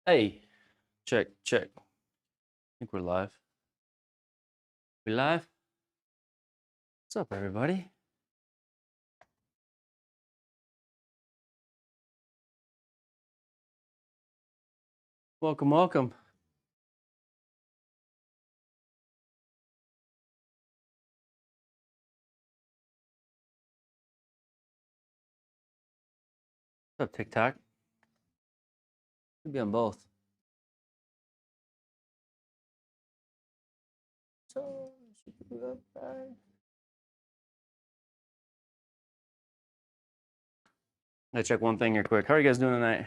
Hey, check, check. I think we're live. We live? What's up, everybody? Welcome, welcome. What's up, TikTok? Could be on both. So, I check one thing here quick. How are you guys doing tonight?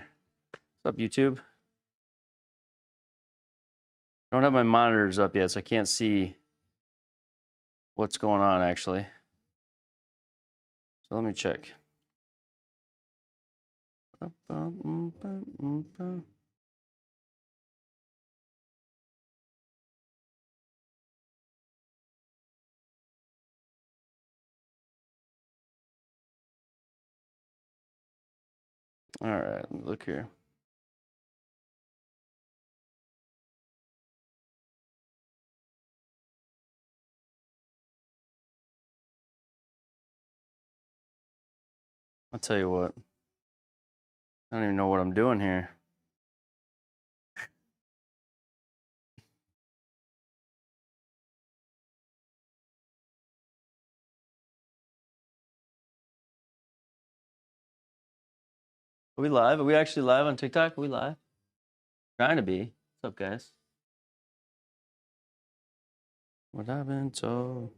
What's up, YouTube? I don't have my monitors up yet, so I can't see what's going on, actually. So let me check. All right, look here. I'll tell you what. I don't even know what I'm doing here. Are we live? Are we actually live on TikTok? Are we live? Trying to be. What's up, guys? What I've been told,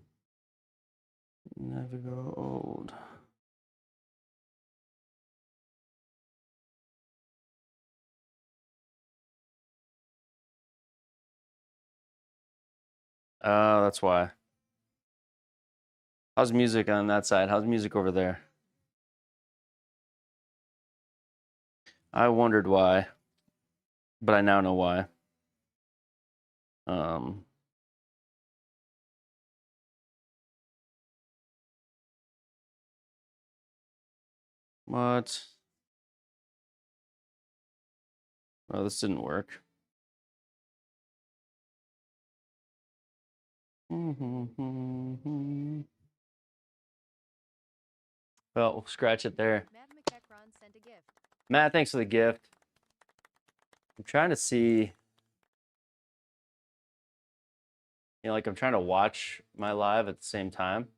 never grow old. Oh, that's why. How's music on that side? How's music over there? I wondered why, but I now know why. What? Oh, this didn't work. Well, we'll scratch it there. Matt, thanks for the gift. I'm trying to see, like I'm trying to watch my live at the same time.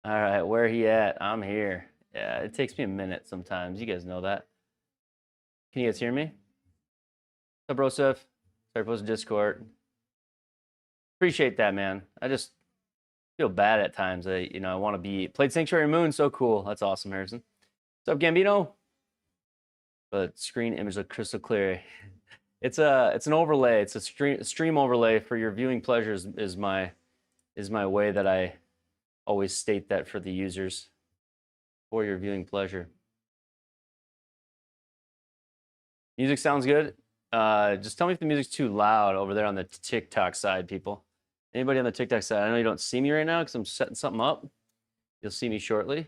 All right, where he at? I'm here. Yeah, it takes me a minute sometimes. You guys know that. Can you guys hear me? What's up, bro, Steph? Sorry, post Discord. Appreciate that, man. I just feel bad at times. I want to be played Sanctuary Moon. So cool. That's awesome, Harrison. What's up, Gambino? But screen image look crystal clear. It's an overlay. It's a stream overlay for your viewing pleasures. Is my way that I always state that for the users for your viewing pleasure. Music sounds good. Just tell me if the music's too loud over there on the TikTok side, people. Anybody on the TikTok side? I know you don't see me right now because I'm setting something up. You'll see me shortly.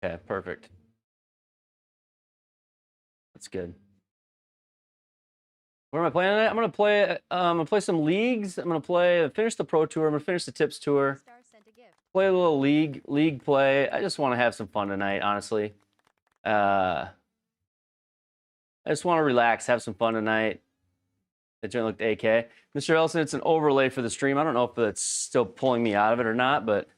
Okay, perfect. That's good. What am I playing tonight? I'm gonna play some leagues. I'm gonna finish the Pro Tour. I'm gonna finish the Tips Tour. Play a little league play. I just want to have some fun tonight, honestly. I just want to relax, have some fun tonight. That joint looked AK. Mr. Ellison, it's an overlay for the stream. I don't know if it's still pulling me out of it or not, but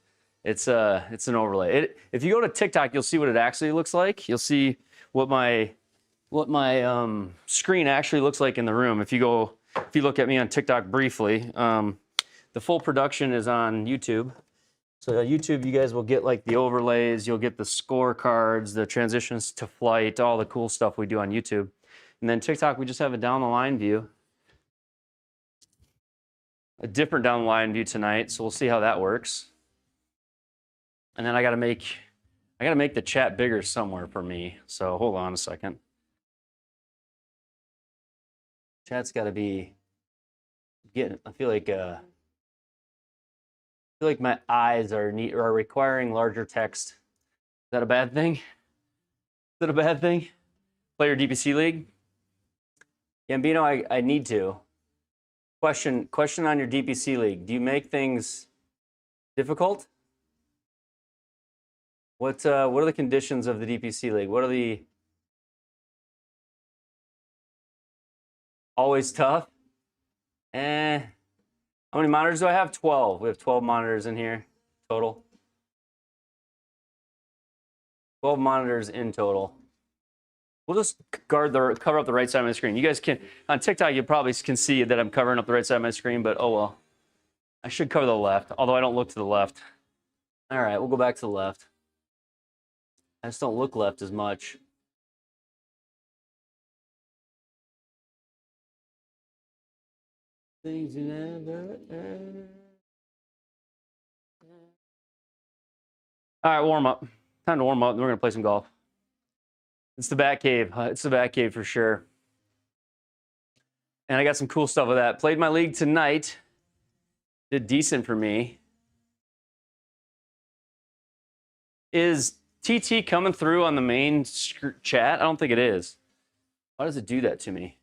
it's an overlay. If you go to TikTok, you'll see what it actually looks like. You'll see what my screen actually looks like in the room. If you look at me on TikTok briefly, the full production is on YouTube. So YouTube, you guys will get like the overlays, you'll get the scorecards, the transitions to flight, all the cool stuff we do on YouTube. And then TikTok, we just have a down the line view. A different down the line view tonight, so we'll see how that works. And then I gotta make the chat bigger somewhere for me. So hold on a second. Chat's gotta be getting, I feel like feel like my eyes are requiring larger text. Is that a bad thing? Is that a bad thing? Play your DPC league? Gambino, I need to. Question on your DPC league. Do you make things difficult? What are the conditions of the DPC league? What are the always tough? How many monitors do I have? 12. We have 12 monitors in here total. 12 monitors in total. We'll just cover up the right side of my screen. You guys can, on TikTok, you probably can see that I'm covering up the right side of my screen, but oh well. I should cover the left, although I don't look to the left. All right, we'll go back to the left. I just don't look left as much. Things you never earned. All right, warm up. Time to warm up, and we're gonna play some golf. It's the Bat Cave. It's the Bat Cave for sure. And I got some cool stuff with that. Played my league tonight. Did decent for me. Is TT coming through on the main chat? I don't think it is. Why does it do that to me?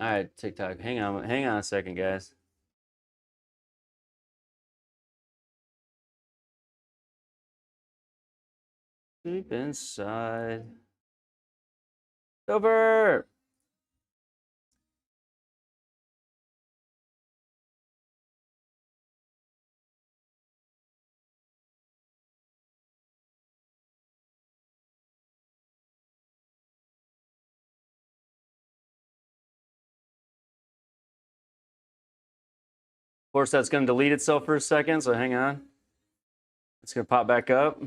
All right, TikTok. Hang on a second, guys. Deep inside. Over. Of course, that's going to delete itself for a second, so hang on. It's going to pop back up.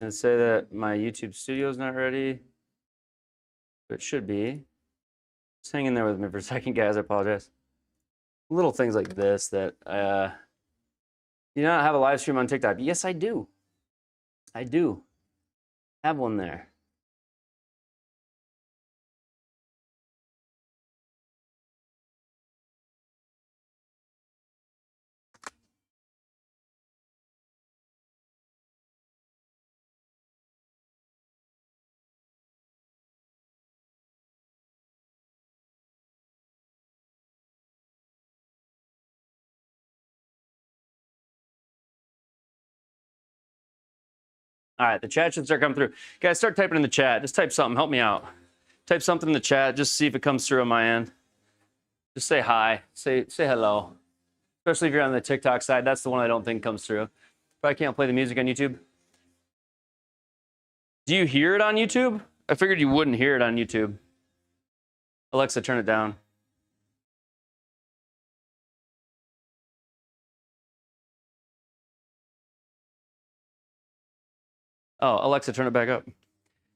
And say that my YouTube studio is not ready, but it should be. Just hang in there with me for a second, guys. I apologize. Little things like this that you not have a live stream on TikTok. Yes, I do. I do have one there. All right, the chat should start coming through. Guys, start typing in the chat. Just type something. Help me out. Type something in the chat. Just see if it comes through on my end. Just say hi. Say hello. Especially if you're on the TikTok side. That's the one I don't think comes through. Probably can't play the music on YouTube. Do you hear it on YouTube? I figured you wouldn't hear it on YouTube. Alexa, turn it down. Oh, Alexa, turn it back up.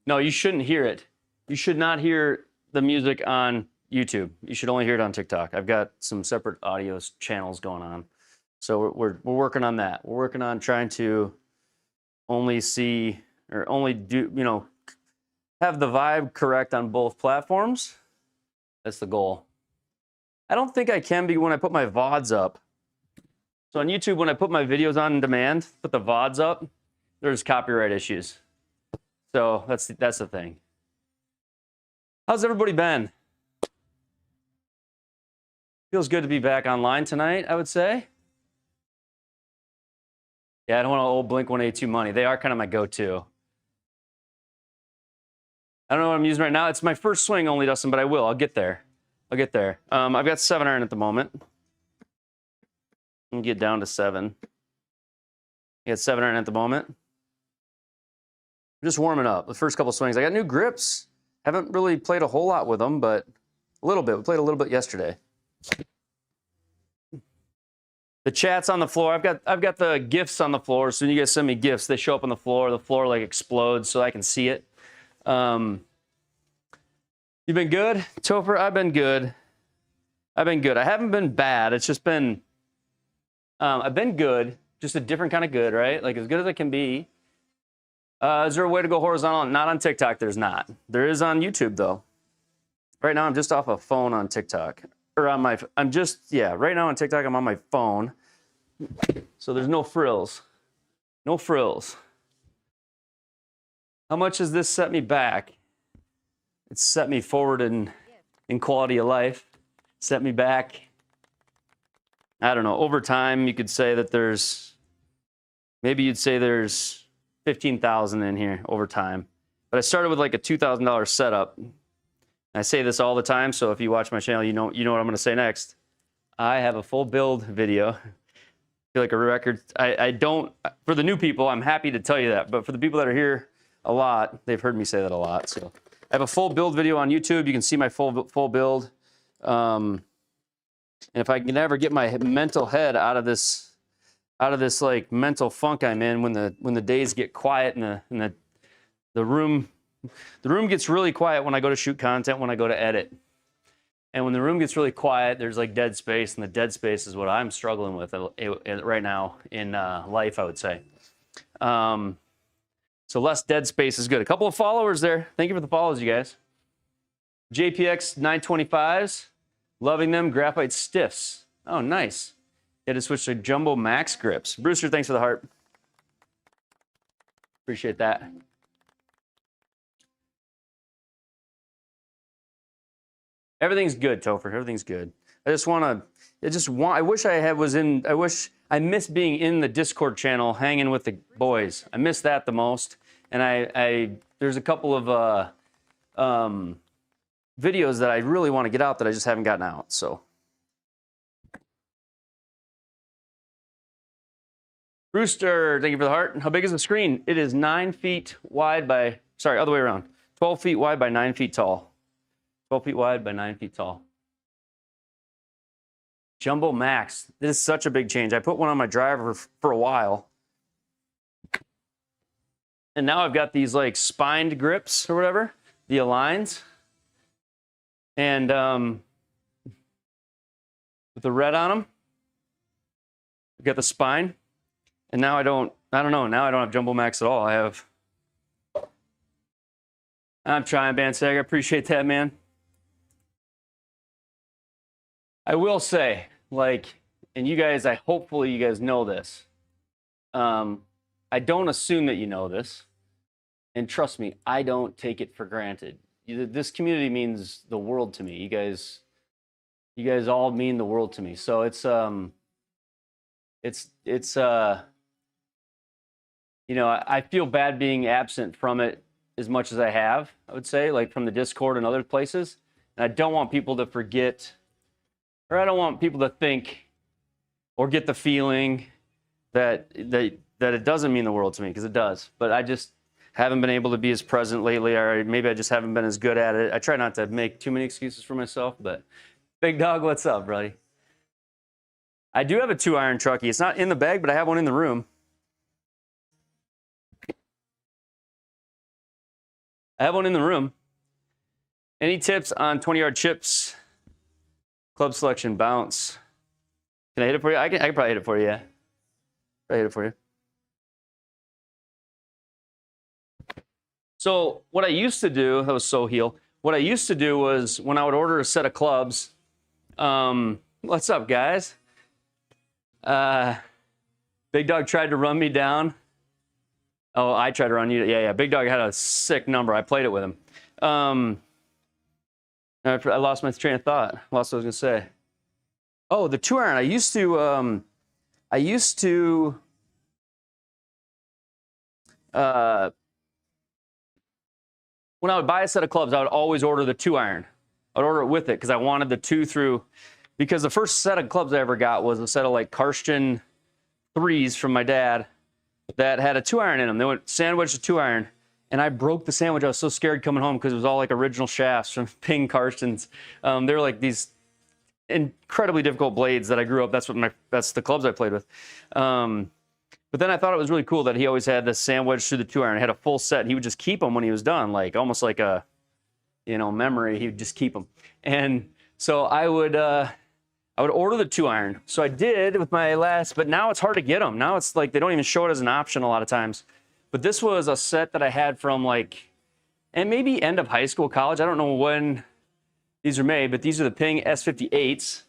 No, you shouldn't hear it. You should not hear the music on YouTube. You should only hear it on TikTok. I've got some separate audio channels going on. So we're working on that. We're working on trying to only see or only do, you know, have the vibe correct on both platforms. That's the goal. I don't think I can be when I put my VODs up. So on YouTube, when I put my videos on demand, put the VODs up, there's copyright issues. So that's the thing. How's everybody been? Feels good to be back online tonight, I would say. Yeah, I don't want old Blink-182 money. They are kind of my go-to. I don't know what I'm using right now. It's my first swing only, Dustin, but I will. I'll get there. I'll get there. I've got 7 iron at the moment. And get down to 7. I got 7 iron at the moment. I'm just warming up. The first couple swings. I got new grips. Haven't really played a whole lot with them, but a little bit. We played a little bit yesterday. The chat's on the floor. I've got the GIFs on the floor. So when you guys send me GIFs, they show up on the floor. The floor like explodes so I can see it. You been good, Topher? I've been good. I've been good. I haven't been bad. It's just been, I've been good, just a different kind of good, right? Like as good as I can be. Is there a way to go horizontal? Not on TikTok, there's not. There is on YouTube though. Right now I'm just off a phone on TikTok. Or on my, right now on TikTok I'm on my phone. So there's no frills. No frills. How much has this set me back? It's set me forward in quality of life. Set me back. I don't know. Over time, you could say that maybe you'd say there's 15,000 in here over time. But I started with like a $2,000 setup. I say this all the time, so if you watch my channel, you know what I'm going to say next. I have a full build video. I feel like a record. I don't, for the new people, I'm happy to tell you that. But for the people that are here a lot, they've heard me say that a lot. So I have a full build video on YouTube. You can see my full build. And if I can ever get my mental head out of this like mental funk I'm in when the days get quiet and the room gets really quiet when I go to shoot content, when I go to edit. And when the room gets really quiet, there's like dead space, and the dead space is what I'm struggling with right now in life, I would say. So less dead space is good. A couple of followers there. Thank you for the follows, you guys. JPX 925s. Loving them. Graphite stiffs. Oh, nice. You had to switch to Jumbo Max grips. Brewster, thanks for the heart. Appreciate that. Everything's good, Topher. Everything's good. I wish I miss being in the Discord channel hanging with the boys. I miss that the most. And there's a couple of videos that I really want to get out that I just haven't gotten out. So Brewster, thank you for the heart. How big is the screen? It is 9 feet wide by, sorry, other way around. 12 feet wide by 9 feet tall. 12 feet wide by 9 feet tall. Jumbo Max. This is such a big change. I put one on my driver for a while. And now I've got these like spined grips or whatever, the Aligns. And with the red on them. I've got the spine. And now I don't know, now I don't have Jumbo Max at all. I'm trying, Bansag. I appreciate that, man. I will say, like, and you guys, hopefully you guys know this. I don't assume that you know this. And trust me, I don't take it for granted. This community means the world to me. You guys all mean the world to me. So you know, I feel bad being absent from it as much as I have, I would say, like from the Discord and other places. And I don't want people to forget, or I don't want people to think or get the feeling that it doesn't mean the world to me, because it does. But I just haven't been able to be as present lately, or maybe I just haven't been as good at it. I try not to make too many excuses for myself, but Big Dog, what's up, buddy? I do have a 2-iron truckie. It's not in the bag, but I have one in the room. I have one in the room. Any tips on 20-yard chips? Club selection, bounce. Can I hit it for you? I can probably hit it for you, yeah. Probably hit it for you. So what I used to do, that was so heel. What I used to do was when I would order a set of clubs, what's up, guys? Big Dog tried to run me down. Oh, I tried to run you. Yeah. Big Dog had a sick number. I played it with him. I lost my train of thought. Lost what I was gonna say. Oh, the 2-iron. I used to. When I would buy a set of clubs, I would always order the 2-iron. I'd order it with it because I wanted the 2 through. Because the first set of clubs I ever got was a set of like Karsten 3s from my dad that had a 2-iron in them. They went sandwich to 2-iron, and I broke the sandwich. I was so scared coming home because it was all like original shafts from Ping Karstens. They were like these incredibly difficult blades that I grew up. That's the clubs I played with. But then I thought it was really cool that he always had the sandwich through the 2-iron. He had a full set. He would just keep them when he was done, like almost like a, memory. He would just keep them. And so I would order the 2-iron. So I did with my last, but now it's hard to get them. Now it's like they don't even show it as an option a lot of times. But this was a set that I had from like, and maybe end of high school, college. I don't know when these are made, but these are the Ping S58s.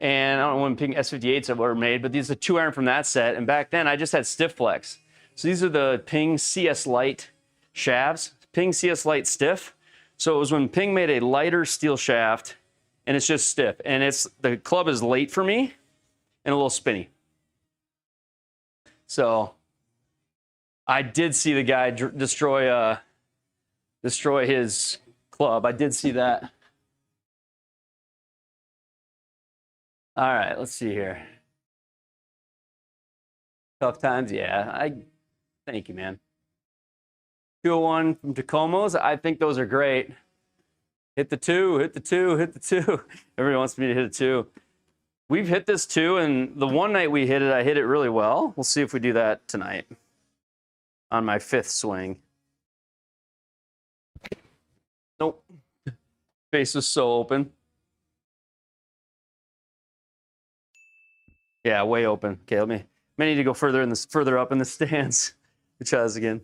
And I don't know when Ping S58s were made, but these are the 2-iron from that set. And back then, I just had stiff flex. So these are the Ping CS Light shafts, Ping CS Light stiff. So it was when Ping made a lighter steel shaft, and it's just stiff. And the club is late for me and a little spinny. So I did see the guy destroy his club. I did see that. All right, let's see here. Tough times, yeah. Thank you, man. 201 from Tacomas. I think those are great. Hit the 2, hit the 2, hit the 2. Everybody wants me to hit a 2. We've hit this 2, and the one night we hit it, I hit it really well. We'll see if we do that tonight on my 5th swing. Nope. Face was so open. Yeah, way open. Okay, may need to go further up in the stands. Let's try this again.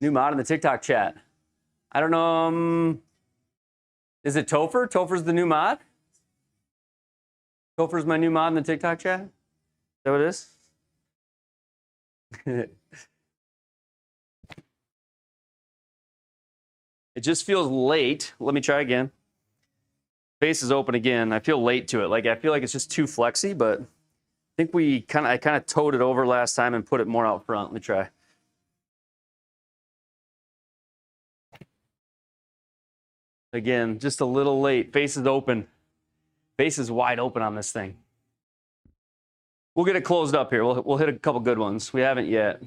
New mod in the TikTok chat. I don't know. Is it Topher? Topher's the new mod? Topher's my new mod in the TikTok chat? Is that what it is? It just feels late. Let me try again. Face is open again. I feel late to it. Like I feel like it's just too flexy, but I think I kind of towed it over last time and put it more out front. Let me try. Again, just a little late. Face is open. Face is wide open on this thing. We'll get it closed up here. We'll hit a couple good ones. We haven't yet.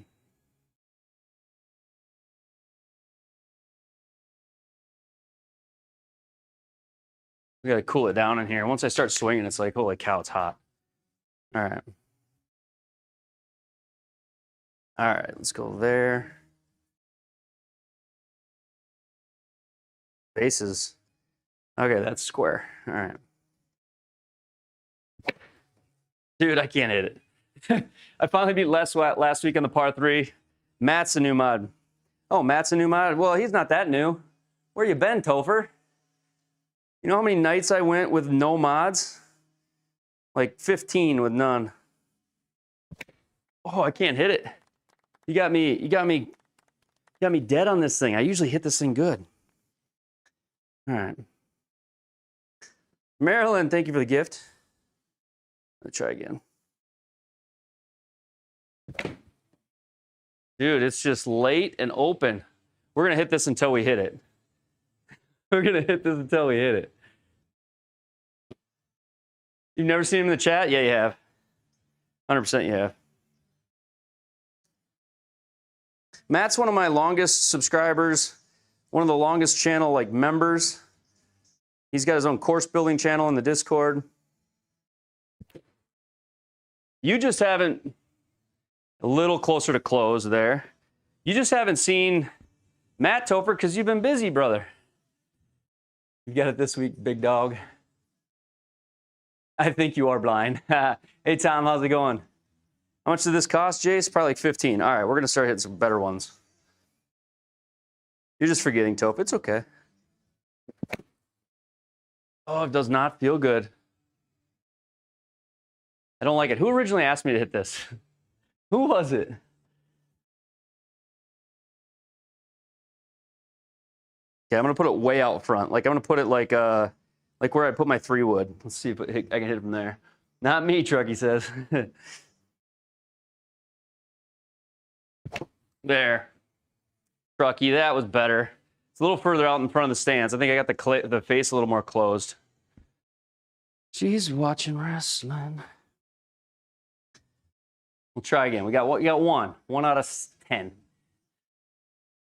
We got to cool it down in here. Once I start swinging, it's like, holy cow, it's hot. All right. All right, let's go there. Bases. Okay, that's square. All right. Dude, I can't hit it. I finally beat last week on the par 3. Matt's a new mod. Oh, Matt's a new mod? Well, he's not that new. Where you been, Topher? You know how many nights I went with no mods? Like 15 with none. Oh, I can't hit it. You got me dead on this thing. I usually hit this thing good. All right. Marilyn, thank you for the gift. Let's try again. Dude, it's just late and open. We're going to hit this until we hit it. We're going to hit this until we hit it. You've never seen him in the chat? Yeah, you have. 100% you have. Matt's one of my longest subscribers, one of the longest channel members. He's got his own course building channel in the Discord. You just haven't, a little closer to close there. You just haven't seen Matt Topher because you've been busy, brother. You got it this week, big dog. I think you are blind. Hey, Tom, how's it going? How much did this cost, Jace? Probably like 15. All right, we're going to start hitting some better ones. You're just forgetting, Topher. It's okay. Oh, it does not feel good. I don't like it. Who originally asked me to hit this? Who was it? Okay, I'm going to put it way out front. Like, I'm going to put it like where I put my 3-wood. Let's see if I can hit it from there. Not me, Truckee says. There. Truckee, that was better. It's a little further out in front of the stands. I think I got the face a little more closed. She's watching wrestling. We'll try again. You got one. 1 out of 10.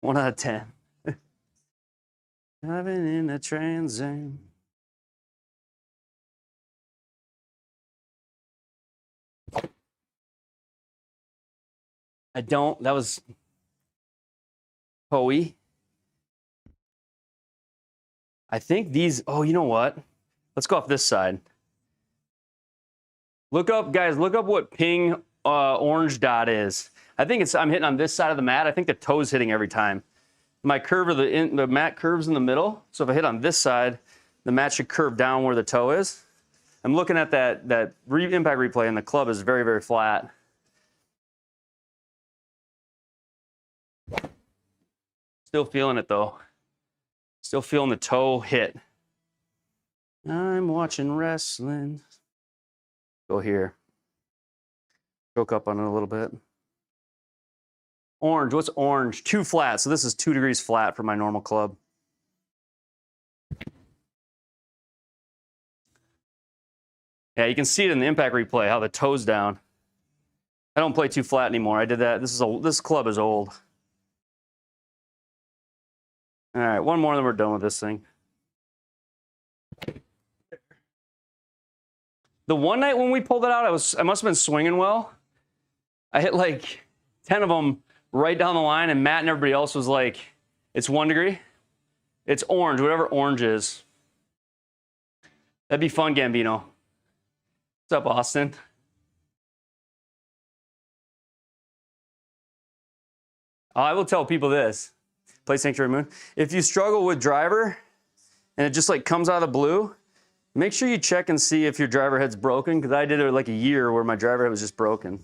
1 out of 10. Driving in a Trans Am. That was Hoey. I think these, oh, you know what? Let's go off this side. Look up, guys, look up what Ping orange dot is. I think I'm hitting on this side of the mat. I think the toe's hitting every time. my curve of the mat curves in the middle. So if I hit on this side, the mat should curve down where the toe is. I'm looking at that impact replay, and the club is very, very flat. Still feeling it though. Still feeling the toe hit. I'm watching wrestling. Go here. Choke up on it a little bit. Orange, what's orange? 2 flat, so this is 2 degrees flat for my normal club. Yeah, you can see it in the impact replay, how the toe's down. I don't play too flat anymore. I did that. This club is old. All right, one more and then we're done with this thing. The one night when we pulled it out, I must have been swinging well. I hit like 10 of them right down the line, and Matt and everybody else was like, it's 1 degree. It's orange, whatever orange is. That'd be fun, Gambino. What's up, Austin? I will tell people this. Play Sanctuary Moon. If you struggle with driver and it just like comes out of the blue, make sure you check and see if your driver head's broken, because I did it like a year where my driver head was just broken.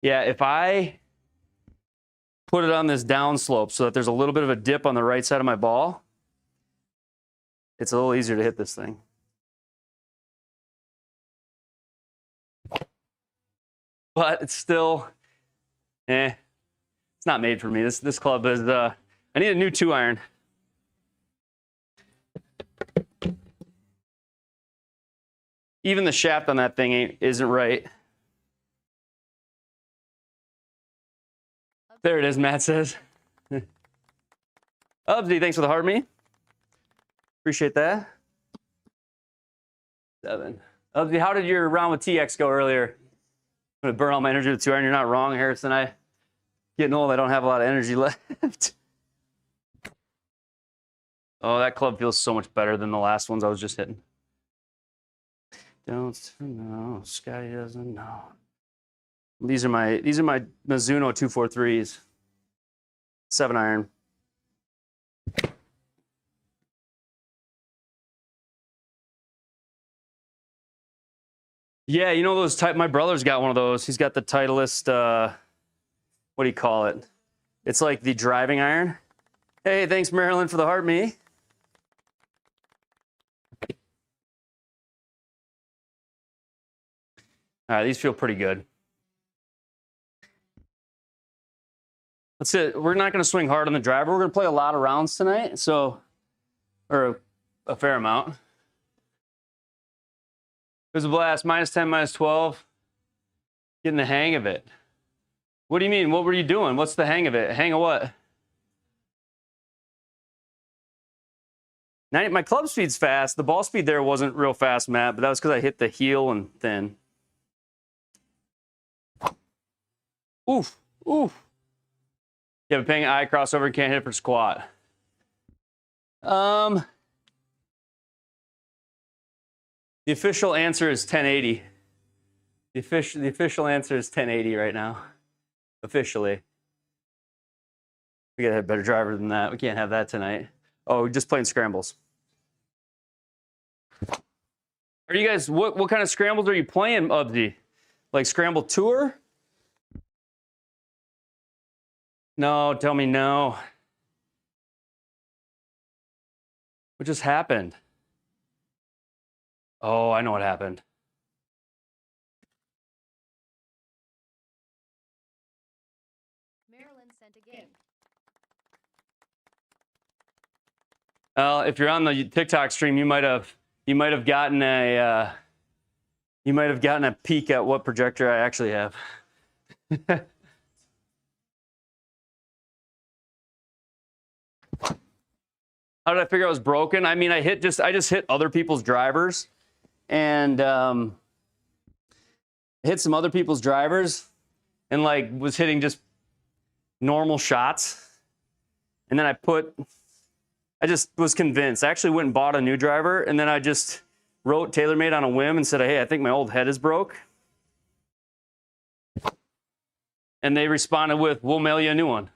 Yeah, if I put it on this down slope so that there's a little bit of a dip on the right side of my ball, it's a little easier to hit this thing. But it's still, it's not made for me. This club is, I need a new 2-iron. Even the shaft on that thing isn't right. There it is, Matt says. Ubsy, thanks for the heart me. Appreciate that. 7. Ubsy, how did your round with TX go earlier? I'm gonna burn all my energy with 2-iron. You're not wrong, Harrison. I getting old. I don't have a lot of energy left. Oh, that club feels so much better than the last ones I was just hitting. Don't know. Sky doesn't know. These are my Mizuno 243s. 7-iron. Yeah, you know those my brother's got one of those. He's got the Titleist, what do you call it? It's like the driving iron. Hey, thanks Marilyn for the heart me. All right, these feel pretty good. That's it. We're not going to swing hard on the driver. We're going to play a lot of rounds tonight, or a fair amount. It was a blast. -10, -12. Getting the hang of it. What do you mean? What were you doing? What's the hang of it? Hang of what? My club speed's fast. The ball speed there wasn't real fast, Matt, but that was because I hit the heel and thin. Oof, oof. Yeah, but paying eye crossover, can't hit it for squat. The official answer is 1080. The official answer is 1080 right now. Officially. We gotta have a better driver than that. We can't have that tonight. Oh, we're just playing scrambles. Are you guys, what kind of scrambles are you playing, Ubsy? Like Scramble Tour? No, tell me no. What just happened? Oh, I know what happened. Marilyn sent a game. If you're on the TikTok stream, you might have gotten a peek at what projector I actually have. How did I figure I was broken? I mean, I just hit other people's drivers, and hit some other people's drivers, and like was hitting just normal shots, and then I just was convinced. I actually went and bought a new driver, and then I just wrote TaylorMade on a whim and said, hey, I think my old head is broke. And they responded with, we'll mail you a new one.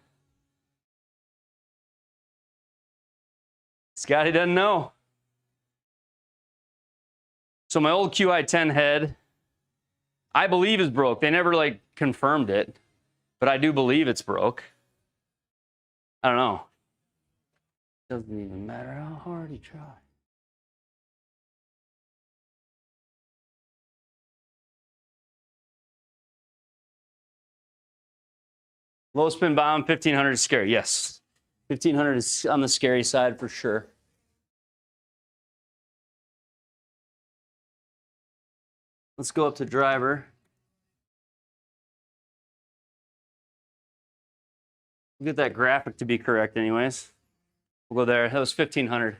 Scotty doesn't know. So my old QI10 head, I believe is broke. They never like confirmed it, but I do believe it's broke. I don't know. Doesn't even matter how hard you try. Low spin bomb, 1500 is scary. Yes. 1500 is on the scary side for sure. Let's go up to driver. We'll get that graphic to be correct anyways. We'll go there. That was 1500.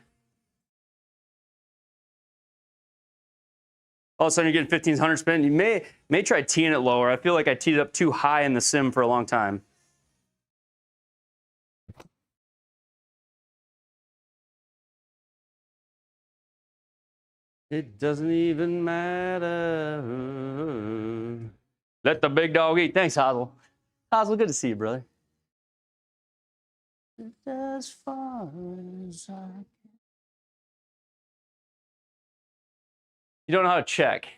All of a sudden you're getting 1500 spin. You may try teeing it lower. I feel like I teed it up too high in the sim for a long time. It doesn't even matter. Let the big dog eat. Thanks, Hazel. Hazel, good to see you, brother. As far as I... You don't know how to check.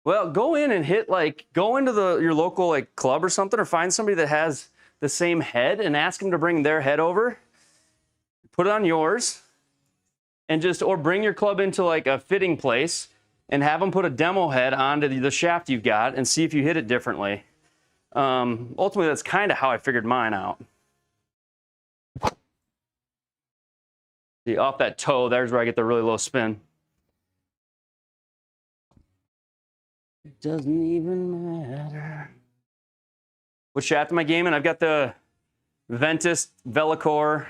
Well, go in and hit go into your local club or something, or find somebody that has the same head and ask them to bring their head over. Put it on yours, and or bring your club into a fitting place and have them put a demo head onto the shaft you've got and see if you hit it differently. Ultimately, that's kind of how I figured mine out. See, off that toe, there's where I get the really low spin. It doesn't even matter. What shaft am I gaming? I've got the Ventus Velocore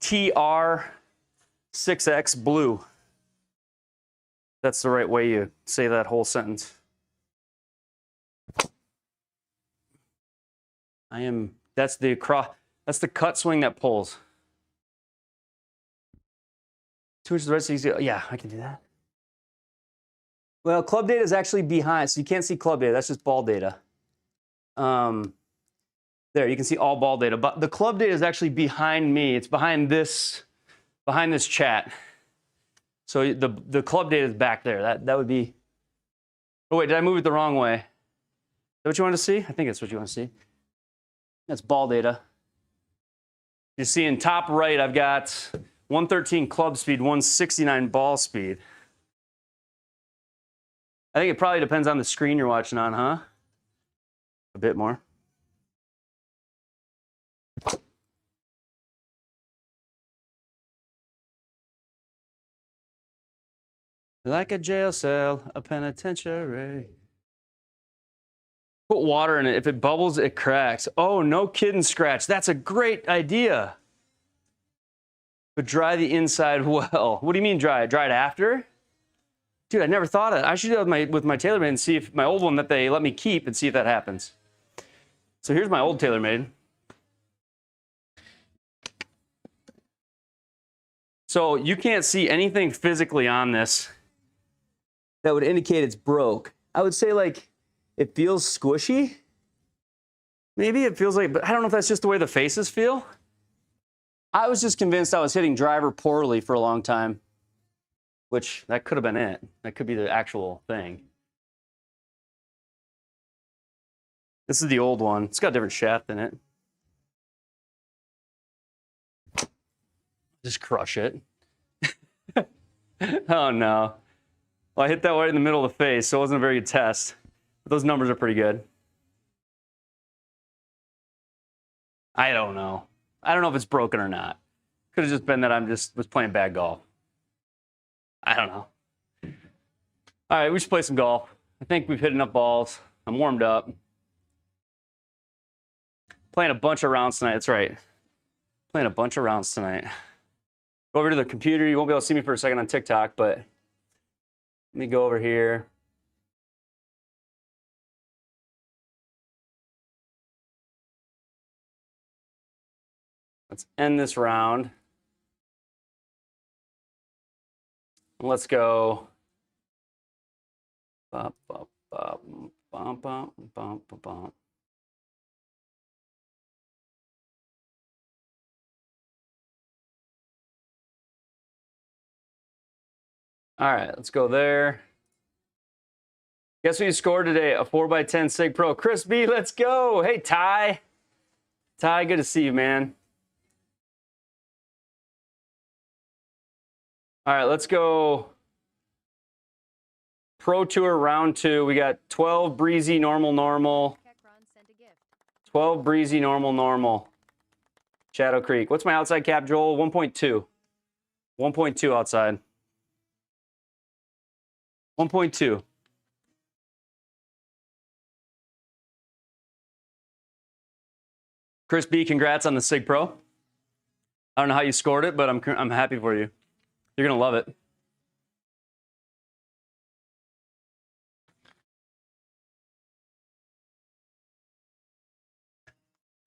TR6X Blue. That's the right way you say that whole sentence. That's the cut swing that pulls. 2 inches the right, so easy. Yeah, I can do that. Well, club data is actually behind, so you can't see club data. That's just ball data. There, you can see all ball data, but the club data is actually behind me. It's behind this chat. So the club data is back there. That would be. Oh wait, did I move it the wrong way? Is that what you want to see? I think that's what you want to see. That's ball data. You see in top right, I've got 113 club speed, 169 ball speed. I think it probably depends on the screen you're watching on, huh? A bit more. Like a jail cell, a penitentiary. Put water in it. If it bubbles, it cracks. Oh, no kidding, Scratch. That's a great idea. But dry the inside well. What do you mean dry it? Dry it after? Dude, I never thought of it. I should do it with my TaylorMade and see if my old one that they let me keep and see if that happens. So here's my old TaylorMade. So you can't see anything physically on this that would indicate it's broke. I would say it feels squishy. Maybe it feels but I don't know if that's just the way the faces feel. I was just convinced I was hitting driver poorly for a long time. Which, that could have been it. That could be the actual thing. This is the old one. It's got a different shaft in it. Just crush it. Oh, no. Well, I hit that right in the middle of the face, so it wasn't a very good test. But those numbers are pretty good. I don't know. I don't know if it's broken or not. Could have just been that was playing bad golf. I don't know. All right, we should play some golf. I think we've hit enough balls. I'm warmed up. Playing a bunch of rounds tonight. That's right. Playing a bunch of rounds tonight. Go over to the computer. You won't be able to see me for a second on TikTok, but let me go over here. Let's end this round. Let's go. Bop, bop, bop, bop, bop, bop, bop. All right, let's go there. Guess who you scored today? A 4x10 Sig Pro. Chris B, let's go. Hey, Ty. Ty, good to see you, man. All right, let's go. Pro Tour round 2. We got 12 breezy, normal, normal. 12 breezy, normal, normal. Shadow Creek. What's my outside cap, Joel? 1.2. 1.2 outside. 1.2. Chris B, congrats on the Sig Pro. I don't know how you scored it, but I'm happy for you. You're gonna love it.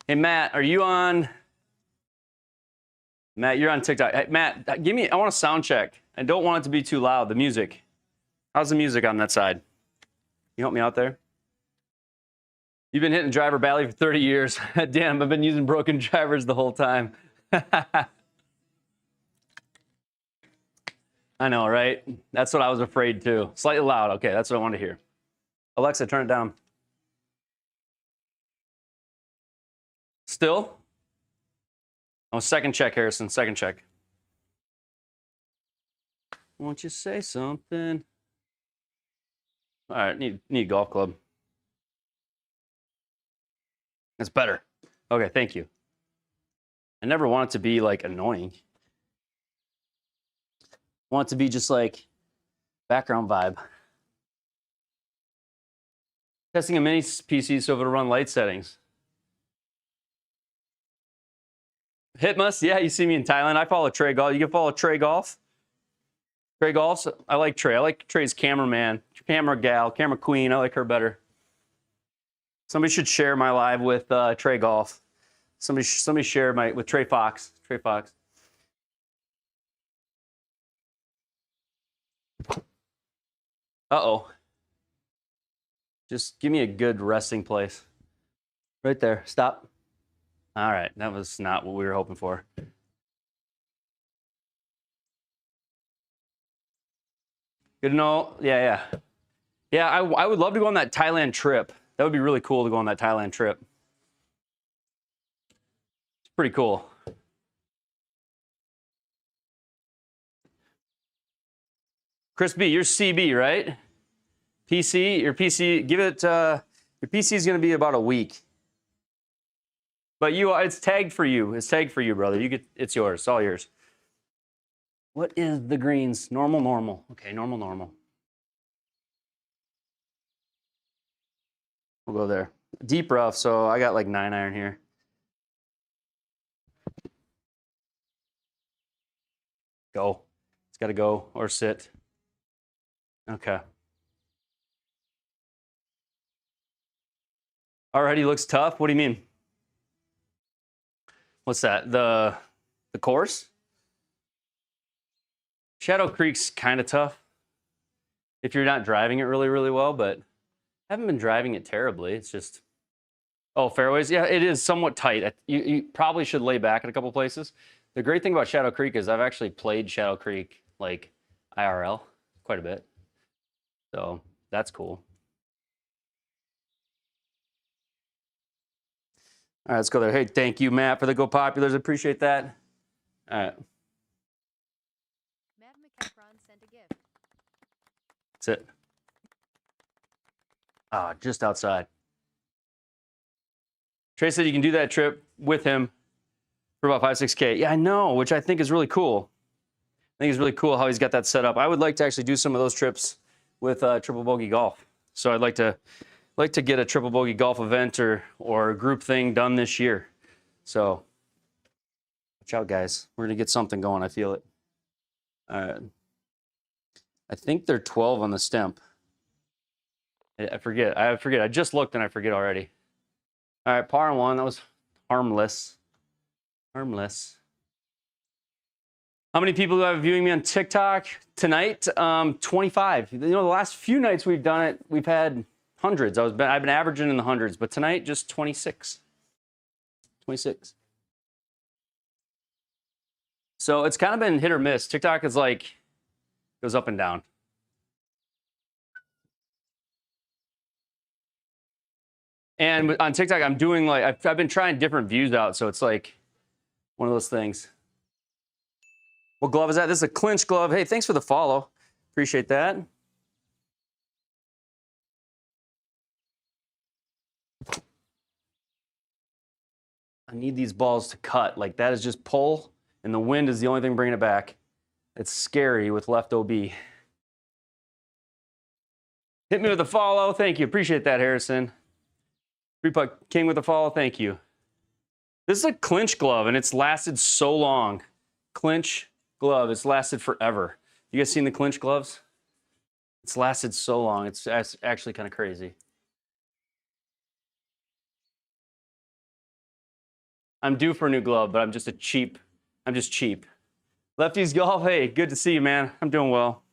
Hey Matt, are you on? Matt, you're on TikTok. Hey, Matt, give me. I want a sound check. I don't want it to be too loud. The music. How's the music on that side? You help me out there. You've been hitting driver Bally for 30 years. Damn, I've been using broken drivers the whole time. I know, right? That's what I was afraid too. Slightly loud. Okay, that's what I wanted to hear. Alexa, turn it down. Still? Oh, second check, Harrison. Second check. Won't you say something? All right, need a golf club. That's better. Okay, thank you. I never want it to be like annoying. I want it to be just like background vibe. Testing a mini PC so it'll run light settings. Hitmus, yeah, you see me in Thailand. I follow Trey Golf. You can follow Trey Golf. Trey Golf, I like Trey. I like Trey's cameraman, camera gal, camera queen. I like her better. Somebody should share my live with Trey Golf. Somebody share with Trey Fox. Trey Fox. Uh-oh. Just give me a good resting place. Right there. Stop. All right. That was not what we were hoping for. Good to know. Yeah. Yeah, I would love to go on that Thailand trip. That would be really cool to go on that Thailand trip. It's pretty cool. Chris B, you're CB, right? PC, your PC, give it, your PC is going to be about a week. But it's tagged for you. It's tagged for you, brother. It's yours. It's all yours. What is the greens? Normal, normal. Okay, normal, normal. We'll go there. Deep rough, so I got like 9 iron here. Go. It's got to go or sit. Okay. Already looks tough. What do you mean? What's that? The course? Shadow Creek's kind of tough if you're not driving it really, really well, but I haven't been driving it terribly. It's just, oh, fairways. Yeah, it is somewhat tight. You probably should lay back in a couple places. The great thing about Shadow Creek is I've actually played Shadow Creek like IRL quite a bit. So that's cool. All right, let's go there. Hey, thank you, Matt, for the Go Populars. Appreciate that. All right. Matt McEachron sent a gift. That's it. Ah, just outside. Trey said you can do that trip with him for about 5-6K. Yeah, I know, which I think is really cool. I think it's really cool how he's got that set up. I would like to actually do some of those trips with Triple Bogey Golf. So I'd like to get a Triple Bogey Golf event or a group thing done this year. So watch out, guys. We're gonna get something going. I feel it. I think they're 12 on the stemp. I forget. I just looked and I forget already. All right, par 1. That was harmless. Harmless. How many people do I have viewing me on TikTok tonight? 25. You know, the last few nights we've done it, we've had hundreds. I've been averaging in the hundreds, but tonight just 26. 26. So it's kind of been hit or miss. TikTok is like goes up and down. And on TikTok, I'm doing like, I've been trying different views out. So it's like one of those things. What glove is that? This is a clinch glove. Hey, thanks for the follow. Appreciate that. I need these balls to cut. Like that is just pull, and the wind is the only thing bringing it back. It's scary with left OB. Hit me with a follow. Thank you. Appreciate that, Harrison. 3-Puck King with a follow. Thank you. This is a clinch glove, and it's lasted so long. Clinch glove. It's lasted forever. You guys seen the clinch gloves? It's lasted so long. It's actually kind of crazy. I'm due for a new glove, but I'm just cheap. Lefties Golf, hey, good to see you, man. I'm doing well.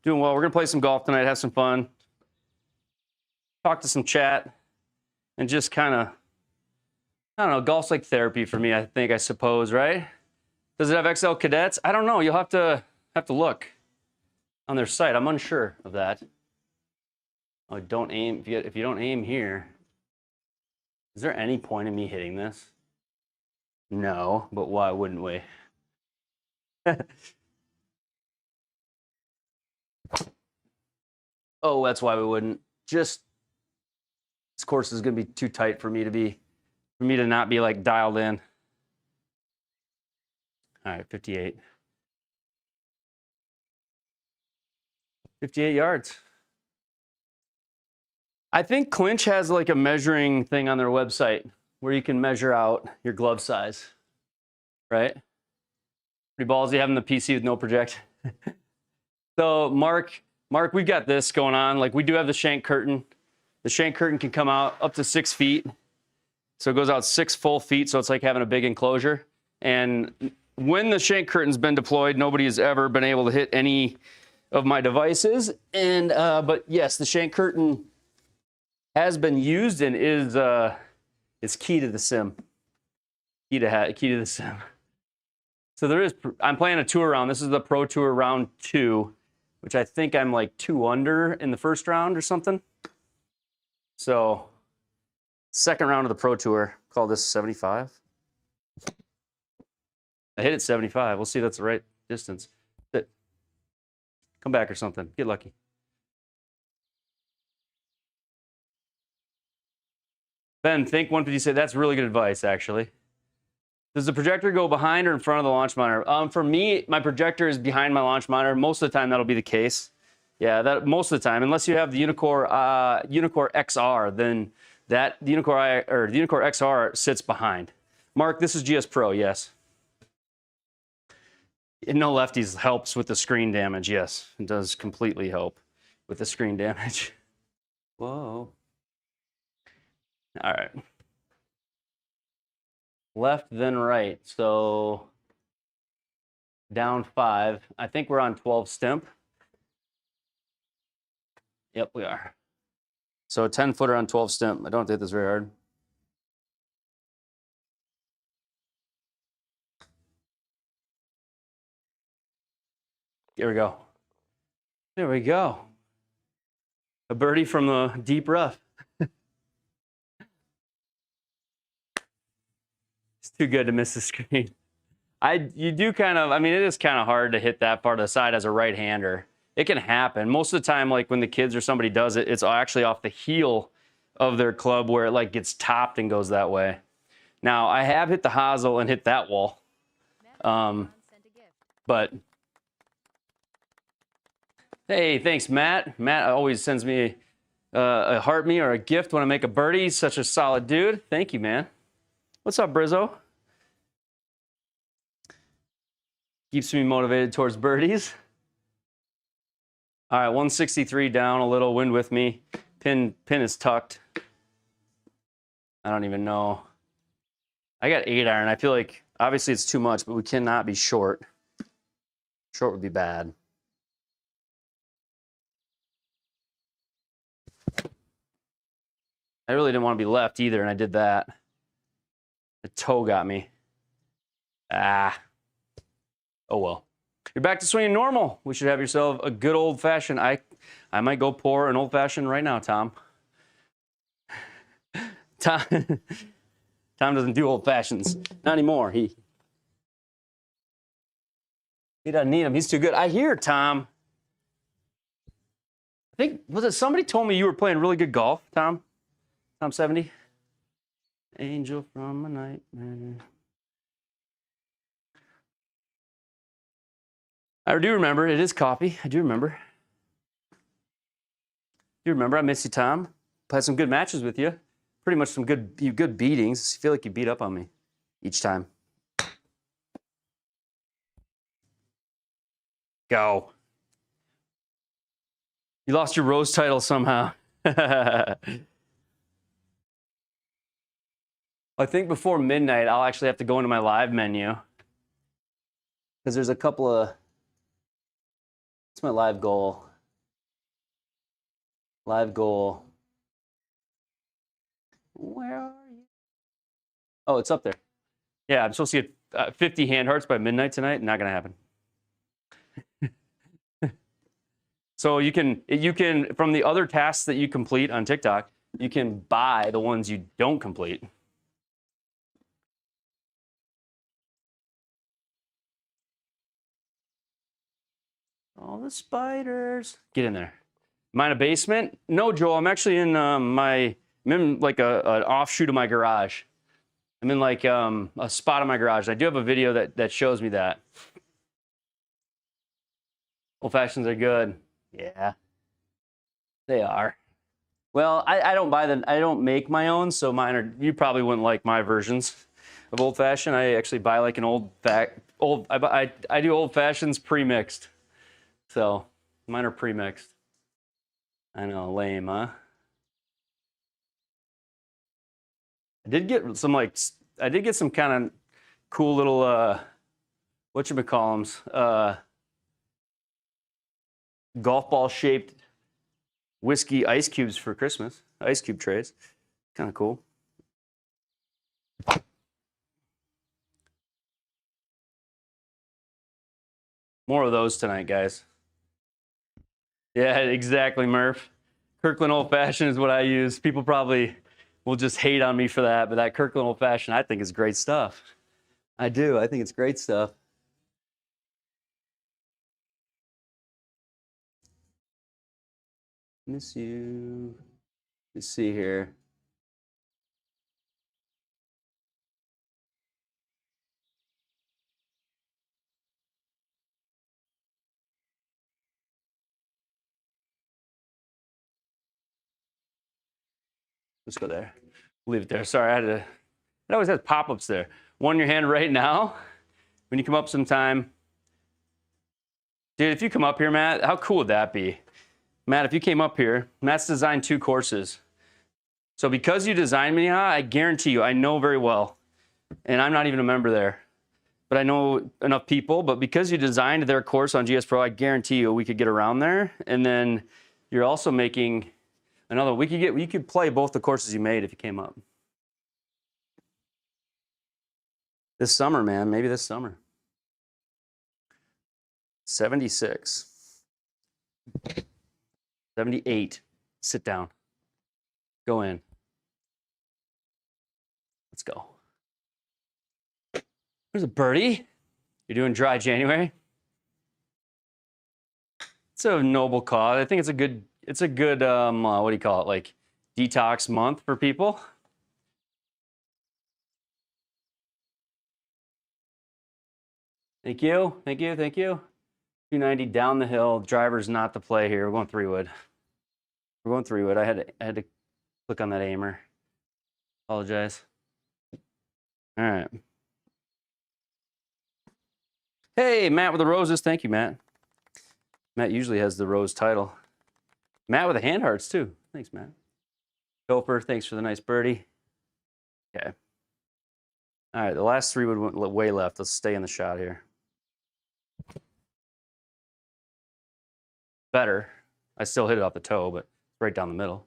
Doing well. We're going to play some golf tonight, have some fun, talk to some chat, and just kind of, I don't know, golf's like therapy for me, I suppose, right? Does it have XL cadets? I don't know. You'll have to look on their site. I'm unsure of that. Oh, don't aim. If you don't aim here, is there any point in me hitting this? No, but why wouldn't we? Oh, that's why we wouldn't. Just this course is going to be too tight for me to not be like dialed in. All right, 58. 58 yards. I think Clinch has like a measuring thing on their website where you can measure out your glove size, right? Pretty ballsy having the PC with no project. So Mark, we've got this going on. Like we do have the shank curtain. The shank curtain can come out up to 6 feet. So it goes out 6 full feet. So it's like having a big enclosure. And when the shank curtain's been deployed, nobody has ever been able to hit any of my devices. And, but yes, the shank curtain has been used and is key to the sim. Key to the sim. So I'm playing a tour round. This is the Pro Tour round 2, which I think I'm like 2 under in the first round or something. So second round of the Pro Tour, call this 75. I hit it 75. We'll see if that's the right distance. Come back or something. Get lucky. Ben, think 150. Say that's really good advice, actually. Does the projector go behind or in front of the launch monitor? For me, my projector is behind my launch monitor. Most of the time, that'll be the case. Yeah, that most of the time, unless you have the Unicore XR, then the Unicore XR sits behind. Mark, this is GS Pro, yes. And no lefties helps with the screen damage. Yes, it does completely help with the screen damage. Whoa. All right. Left, then right. So down 5. I think we're on 12 stimp. Yep, we are. So a 10-footer on 12 stimp. I don't have to hit this very hard. Here we go. There we go. A birdie from the deep rough. It's too good to miss the screen. You do kind of, I mean, it is kind of hard to hit that far to the side as a right-hander. It can happen. Most of the time, like when the kids or somebody does it, it's actually off the heel of their club where it like gets topped and goes that way. Now, I have hit the hosel and hit that wall. But, hey, thanks, Matt. Matt always sends me a heart me or a gift when I make a birdie. He's such a solid dude. Thank you, man. What's up, Brizzo? Keeps me motivated towards birdies. All right, 163 down, a little wind with me. Pin is tucked. I don't even know. I got 8 iron. I feel like obviously it's too much, but we cannot be short. Short would be bad. I really didn't want to be left either, and I did that. The toe got me. Ah. Oh well. You're back to swinging normal. We should have yourself a good old-fashioned. I might go pour an old-fashioned right now, Tom. Tom, Tom doesn't do old-fashions. Not anymore. He doesn't need them. He's too good. I hear, Tom. I think, was it somebody told me you were playing really good golf, Tom? Tom 70? Angel from a nightmare. I do remember. It is coffee. I do remember. You remember? I miss you, Tom. Played some good matches with you. Pretty much some good beatings. I feel like you beat up on me each time. Go. You lost your rose title somehow. I think before midnight, I'll actually have to go into my live menu. Because there's a couple of... What's my live goal? Live goal. Where are you? Oh, it's up there. Yeah, I'm supposed to get 50 hand hearts by midnight tonight. Not going to happen. So you can, from the other tasks that you complete on TikTok, you can buy the ones you don't complete. All the spiders. Get in there. Am I in a basement? No, Joel. I'm actually in I'm in like an offshoot of my garage. I'm in like a spot of my garage. I do have a video that shows me that. Old fashions are good. Yeah, they are. Well, I don't buy them. I don't make my own, so mine are. You probably wouldn't like my versions of old fashioned. I actually buy like an I do old fashions pre-mixed. So mine are pre-mixed. I know, lame, huh? I did get some kind of cool little whatchamacallums, golf ball shaped whiskey ice cubes for Christmas. Ice cube trays. Kind of cool. More of those tonight, guys. Yeah, exactly, Murph. Kirkland Old Fashioned is what I use. People probably will just hate on me for that, but that Kirkland Old Fashioned I think is great stuff. I do. I think it's great stuff. Miss you. Let's see here. Let's go there. Leave it there. Sorry, it always has pop-ups there. One in your hand right now. When you come up sometime. Dude, if you come up here, Matt, how cool would that be? Matt, if you came up here, Matt's designed 2 courses. So because you designed Minnehaha, I guarantee you, I know very well, and I'm not even a member there, but I know enough people, but because you designed their course on GS Pro, I guarantee you we could get around there, and then you're also making another, we could play both the courses you made if you came up. This summer, man, maybe this summer. 76. 78. Sit down. Go in. Let's go. There's a birdie. You're doing dry January. It's a noble cause. I think it's a good what do you call it? Like detox month for people. Thank you. Thank you. Thank you. 290 down the hill. Driver's not the play here. We're going 3-wood. We're going 3-wood. I had to click on that aimer. Apologize. All right. Hey, Matt with the roses. Thank you, Matt. Matt usually has the rose title. Matt with the hand hearts, too. Thanks, Matt. Topher, thanks for the nice birdie. Okay. All right, the last 3 would way left. Let's stay in the shot here. Better. I still hit it off the toe, but right down the middle.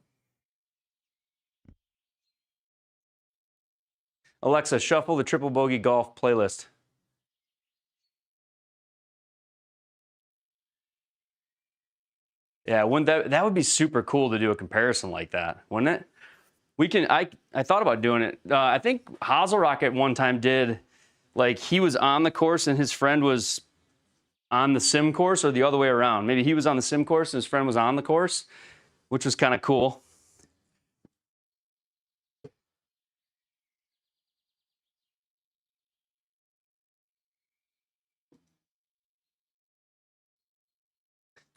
Alexa, shuffle the Triple Bogey Golf playlist. Yeah, wouldn't that would be super cool to do a comparison like that, wouldn't it? We can. I thought about doing it. I think Hazelrock at one time did, like, he was on the course and his friend was on the sim course, or the other way around. Maybe he was on the sim course and his friend was on the course, which was kind of cool.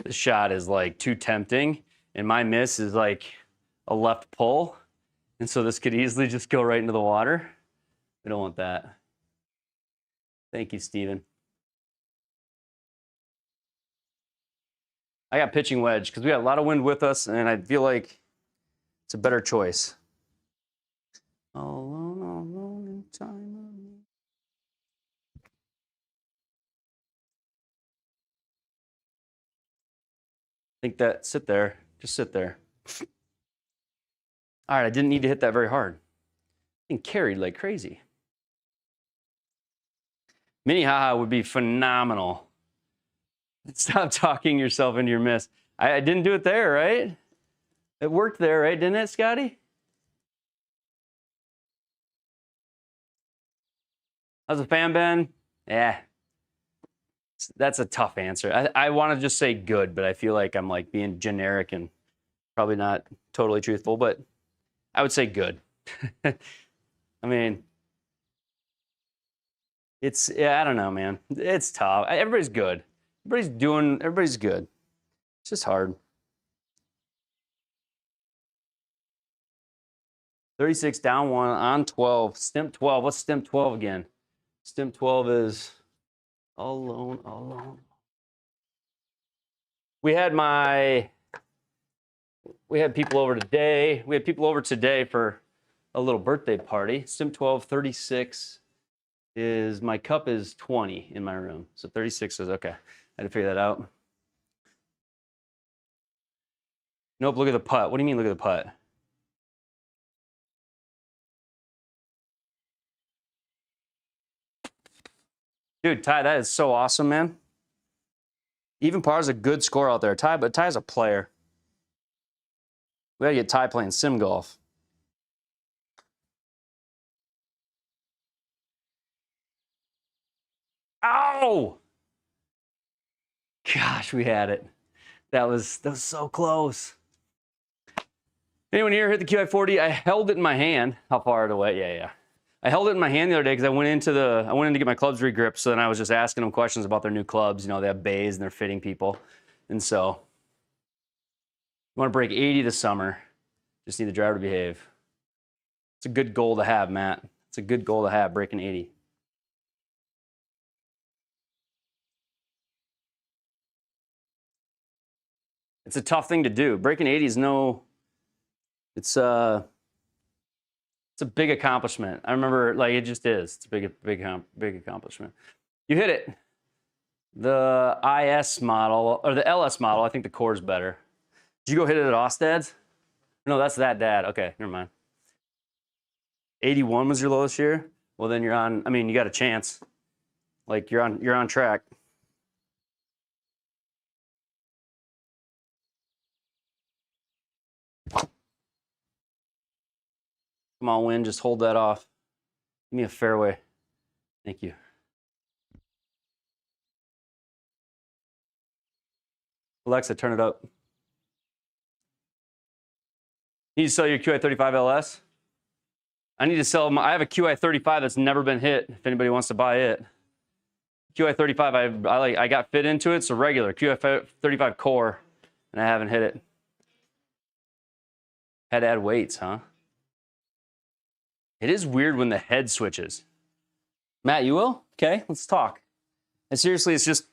The shot is like too tempting, and my miss is like a left pull, and so this could easily just go right into the water. We don't want that. Thank you, Steven. I got pitching wedge because we got a lot of wind with us, and I feel like it's a better choice. All alone in time of need. I think that, sit there, just sit there. All right, I didn't need to hit that very hard. And carried like crazy. Minnehaha would be phenomenal. Stop talking yourself into your miss. I didn't do it there, right? It worked there, right? Didn't it, Scotty? How's the fan been? Yeah. That's a tough answer. I want to just say good, but I feel like I'm like being generic and probably not totally truthful, but I would say good. I mean, it's, yeah, I don't know, man. It's tough. Everybody's good. Everybody's good. It's just hard. 36 down 1 on 12. Stimp 12. What's Stimp 12 again? Stimp 12 is alone. We had people over today. We had people over today for a little birthday party. Stimp 12, 36 is, my cup is 20 in my room. So 36 is okay. I had to figure that out. Nope, look at the putt. What do you mean, look at the putt? Dude, Ty, that is so awesome, man. Even par is a good score out there, Ty, but Ty's a player. We gotta get Ty playing sim golf. Ow! Gosh, we had it. That was so close. Anyone here hit the QI40? I held it in my hand. How far away? Yeah. I held it in my hand the other day because I went in to get my clubs regripped. So then I was just asking them questions about their new clubs. You know, they have bays and they're fitting people. And so you want to break 80 this summer. Just need the driver to behave. It's a good goal to have, Matt. It's a good goal to have, breaking 80. It's a tough thing to do. Breaking 80 is it's a big accomplishment. I remember, like, it just is. It's a big accomplishment. You hit it. The IS model, or the LS model, I think the core's better. Did you go hit it at Ostad's? No, that's that dad. Okay, never mind. 81 was your lowest year? Well, then you're on, I mean, you got a chance. Like, you're on track. Come on, Win, just hold that off. Give me a fairway. Thank you. Alexa, turn it up. You need to sell your QI35 LS? I need to sell I have a QI35 that's never been hit, if anybody wants to buy it. QI35, I got fit into it, so regular, QI35 core, and I haven't hit it. Had to add weights, huh? It is weird when the head switches. Matt, you will? Okay, let's talk. And seriously, it's just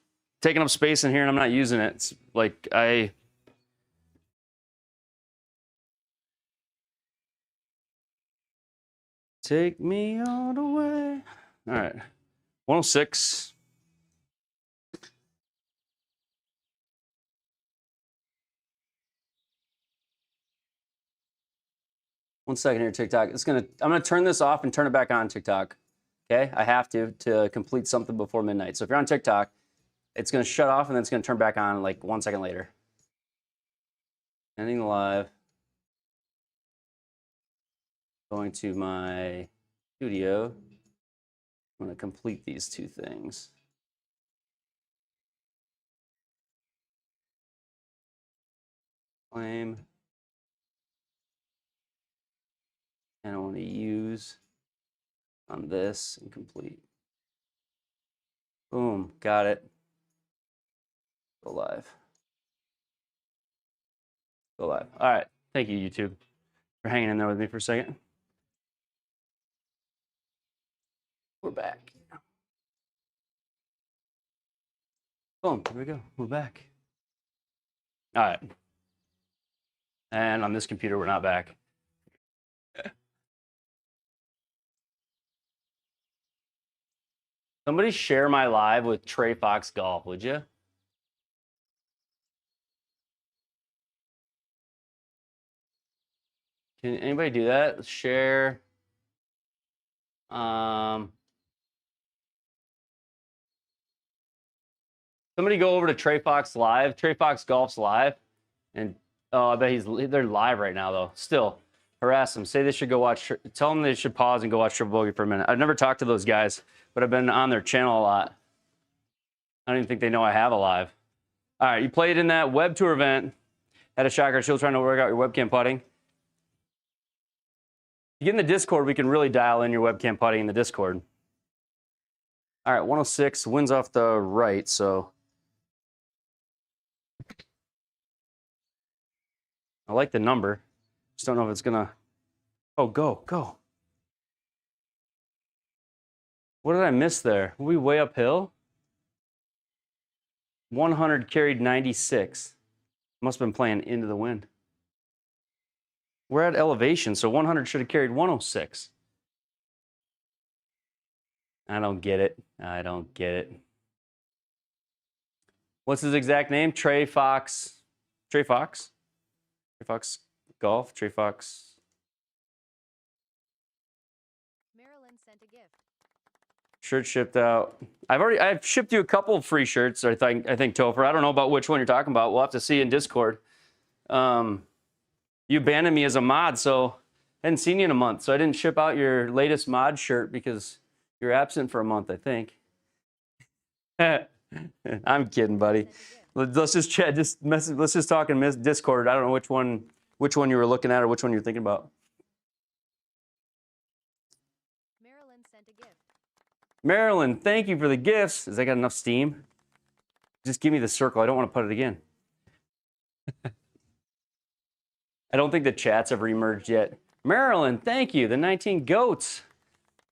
taking up space in here and I'm not using it. It's like take me all the way. All right, 106. One second here, TikTok. I'm gonna turn this off and turn it back on, TikTok. Okay, I have to complete something before midnight. So if you're on TikTok, it's gonna shut off and then it's gonna turn back on like 1 second later. Ending live. Going to my studio. I'm going to complete these two things. Claim. And I want to use on this and complete. Boom, got it. Go live. Go live. All right. Thank you, YouTube, for hanging in there with me for a second. We're back. Boom, here we go. We're back. All right. And on this computer, we're not back. Somebody share my live with Trey Fox Golf, would you? Can anybody do that? Share. Somebody go over to Trey Fox Live, Trey Fox Golf's live, and oh, I bet they're live right now though. Still, harass them. Say they should go watch. Tell them they should pause and go watch Triple Bogey for a minute. I've never talked to those guys, but I've been on their channel a lot. I don't even think they know I have a live. All right, you played in that web tour event. Had a shotgun shield trying to work out your webcam putting. You get in the Discord, we can really dial in your webcam putting in the Discord. All right, 106, wind's off the right, so. I like the number. Just don't know if it's gonna, oh, go. What did I miss there? Were we way uphill? 100 carried 96. Must have been playing into the wind. We're at elevation, so 100 should have carried 106. I don't get it. I don't get it. What's his exact name? Trey Fox. Trey Fox? Trey Fox Golf? Trey Fox. Marilyn sent a gift. Shirt shipped out. I've shipped you a couple of free shirts, I think Topher. I don't know about which one you're talking about. We'll have to see in Discord. You abandoned me as a mod, so I hadn't seen you in a month. So I didn't ship out your latest mod shirt because you're absent for a month, I think. I'm kidding, buddy. Let's just chat. Let's just talk in Discord. I don't know which one you were looking at or which one you're thinking about. Marilyn sent a gift. Marilyn, thank you for the gifts. Has that got enough steam? Just give me the circle. I don't want to put it again. I don't think the chats have reemerged yet. Marilyn, thank you. The 19 goats.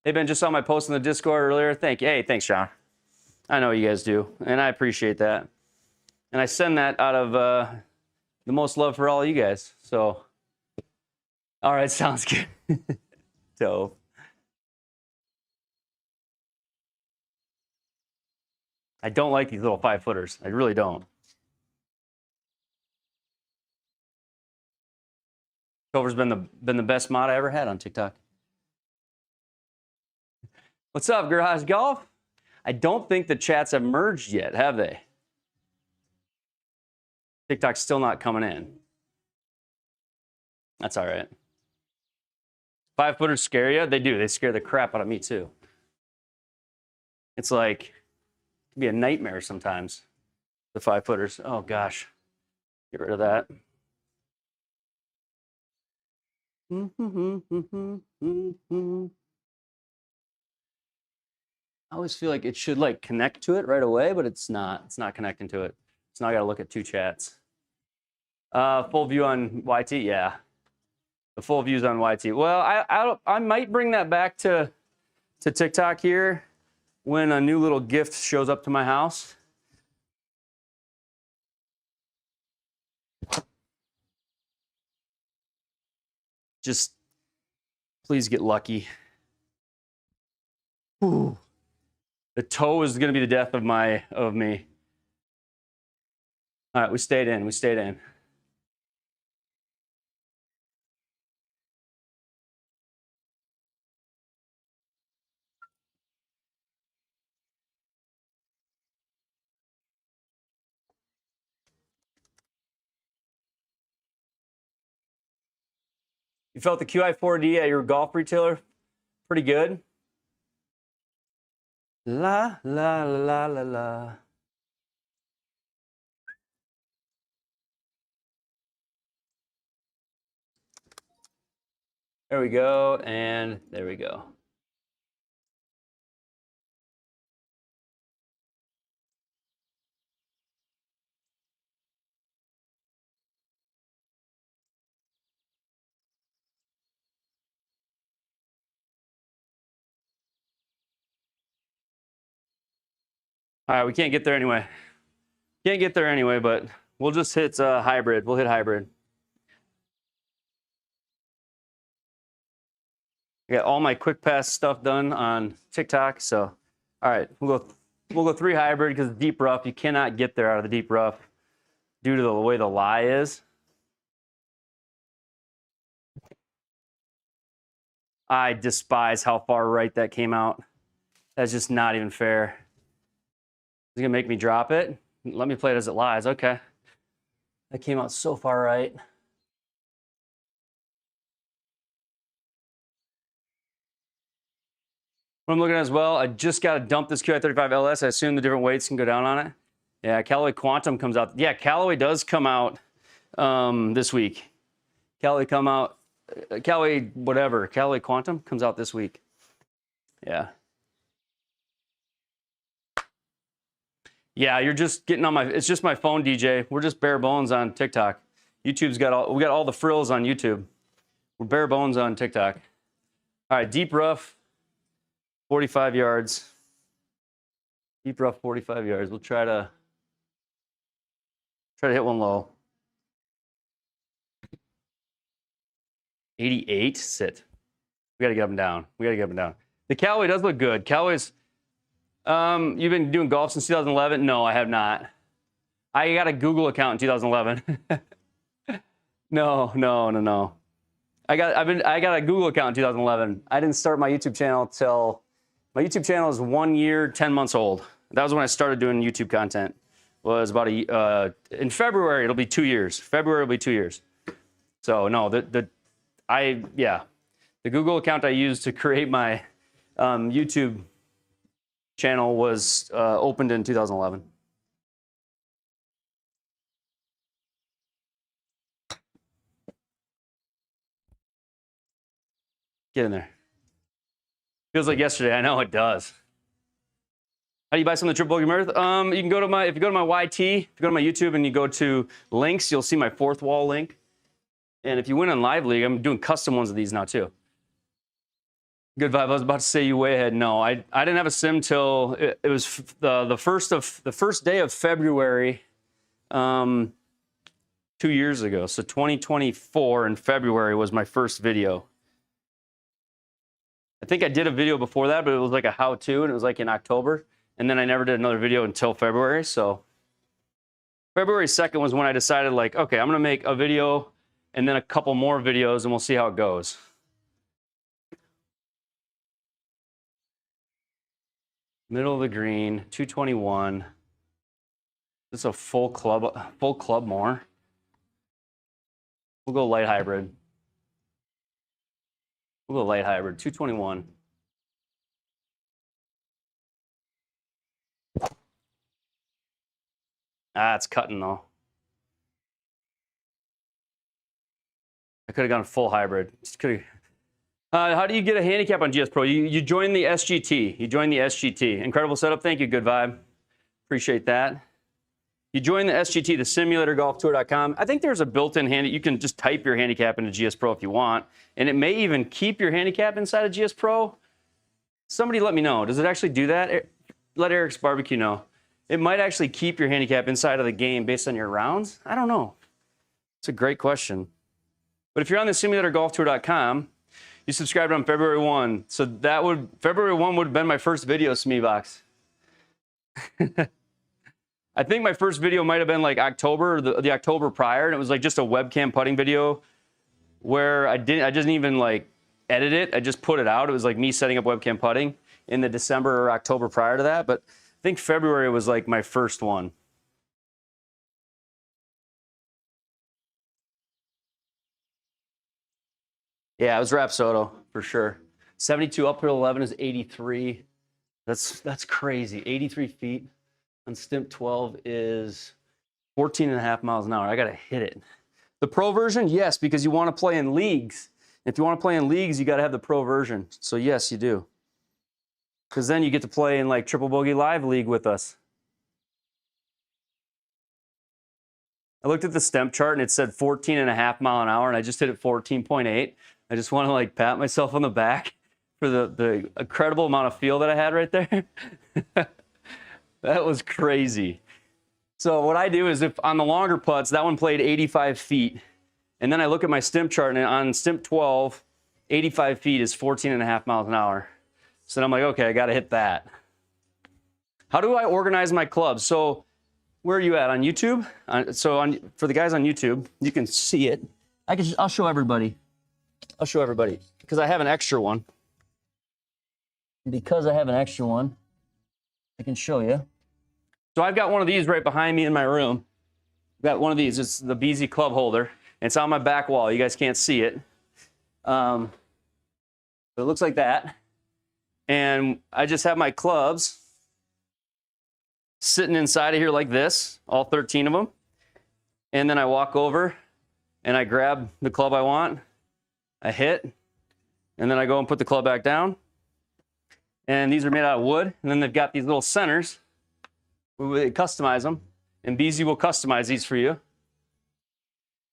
Hey, Ben, just saw my post in the Discord earlier. Thank you. Hey, thanks, John. I know you guys do, and I appreciate that. And I send that out of the most love for all of you guys. So, all right, sounds good. Dope. I don't like these little 5-footers. I really don't. Tover's been the best mod I ever had on TikTok. What's up, Garage Golf? I don't think the chats have merged yet, have they? TikTok's still not coming in. That's all right. 5-footers scare you? They do. They scare the crap out of me too. It's like, it can be a nightmare sometimes, the 5-footers. Oh gosh, get rid of that. I always feel like it should like connect to it right away, but it's not. It's not connecting to it. So now I got to look at two chats. Full view on YT, yeah. The full views on YT. Well, I might bring that back to TikTok here when a new little gift shows up to my house. Just please get lucky. Ooh. The toe is going to be the death of me. All right, we stayed in. We stayed in. You felt the QI4D at your golf retailer? Pretty good. La, la, la, la, la. There we go, and there we go. All right, we can't get there anyway. Can't get there anyway, but we'll just hit hybrid. We'll hit hybrid. I got all my quick pass stuff done on TikTok. So, all right, we'll go 3 hybrid because deep rough, you cannot get there out of the deep rough due to the way the lie is. I despise how far right that came out. That's just not even fair. It's gonna make me drop it. Let me play it as it lies. Okay. That came out so far right. What I'm looking at as well, I just got to dump this QI35 LS. I assume the different weights can go down on it. Yeah, Callaway Quantum comes out. Yeah, Callaway does come out this week. Callaway Quantum comes out this week. Yeah. Yeah, you're just getting on it's just my phone, DJ. We're just bare bones on TikTok. We got all the frills on YouTube. We're bare bones on TikTok. All right, deep rough, 45 yards. Deep rough, 45 yards. We'll try to hit one low. 88, sit. We got to get up and down. The Callaway does look good. Callaway's, you've been doing golf since 2011? No, I have not. I got a Google account in 2011. No. I got a Google account in 2011. I didn't start my YouTube channel till my YouTube channel is 1 year, 10 months old. That was when I started doing YouTube content. Was about in February it'll be 2 years. February will be 2 years. So no, the Google account I used to create my YouTube channel was opened in 2011. Get in there. Feels like yesterday. I know it does. How do you buy some of the Triple Bogey Mirth? You can go to if you go to my YT, if you go to my YouTube and you go to links, you'll see my fourth wall link. And if you win on Live League, I'm doing custom ones of these now too. Good vibe. I was about to say you way ahead. No, I didn't have a sim till it was the first day of February, 2 years ago. So 2024 in February was my first video. I think I did a video before that, but it was like a how-to, and it was like in October. And then I never did another video until February. So February 2nd was when I decided, like, okay, I'm gonna make a video and then a couple more videos, and we'll see how it goes. Middle of the green, 221. This is a full club more. We'll go light hybrid. 221. Ah, it's cutting though. I could have gone full hybrid. How do you get a handicap on GS Pro? You join the SGT. Incredible setup. Thank you. Good vibe. Appreciate that. You join the SGT, the simulatorgolftour.com. I think there's a built-in handicap. You can just type your handicap into GS Pro if you want, and it may even keep your handicap inside of GS Pro. Somebody let me know. Does it actually do that? Let Eric's Barbecue know. It might actually keep your handicap inside of the game based on your rounds. I don't know. It's a great question. But if you're on the simulatorgolftour.com, you subscribed on February 1. So February 1 would have been my first video, Smeebox. I think my first video might have been like October, the October prior, and it was like just a webcam putting video where I didn't even like edit it. I just put it out. It was like me setting up webcam putting in the December or October prior to that. But I think February was like my first one. Yeah, it was Rapsodo for sure. 72 uphill 11 is 83. That's crazy. 83 feet on Stimp 12 is 14.5 miles an hour. I got to hit it. The pro version, yes, because you want to play in leagues. If you want to play in leagues, you got to have the pro version. So yes, you do. Because then you get to play in like Triple Bogey Live League with us. I looked at the Stimp chart and it said 14.5 mile an hour, and I just hit it 14.8. I just want to like pat myself on the back for the incredible amount of feel that I had right there. That was crazy. So what I do is if on the longer putts, that one played 85 feet. And then I look at my Stimp chart, and on Stimp 12, 85 feet is 14.5 miles an hour. So then I'm like, okay, I got to hit that. How do I organize my clubs? So where are you at, on YouTube? For the guys on YouTube, you can see it. I'll show everybody. I'll show everybody because I have an extra one. Because I have an extra one, I can show you. So I've got one of these right behind me in my room. I've got one of these. It's the Bogey club holder. It's on my back wall. You guys can't see it. But it looks like that. And I just have my clubs sitting inside of here like this, all 13 of them. And then I walk over and I grab the club I want. I hit, and then I go and put the club back down. And these are made out of wood. And then they've got these little centers. We customize them, and Bogey will customize these for you.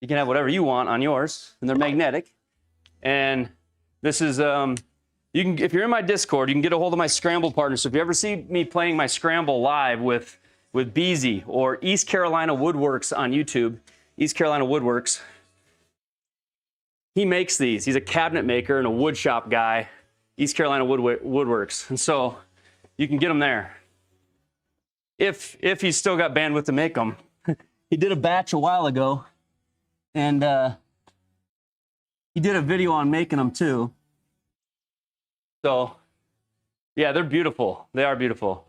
You can have whatever you want on yours, and they're magnetic. And this is, you can, if you're in my Discord, you can get a hold of my Scramble partner. So if you ever see me playing my Scramble live with Bogey or East Carolina Woodworks on YouTube, East Carolina Woodworks, he makes these. He's a cabinet maker and a wood shop guy, East Carolina Woodworks. And so you can get them there. If he's still got bandwidth to make them. He did a batch a while ago, and he did a video on making them too. So, yeah, they're beautiful. They are beautiful.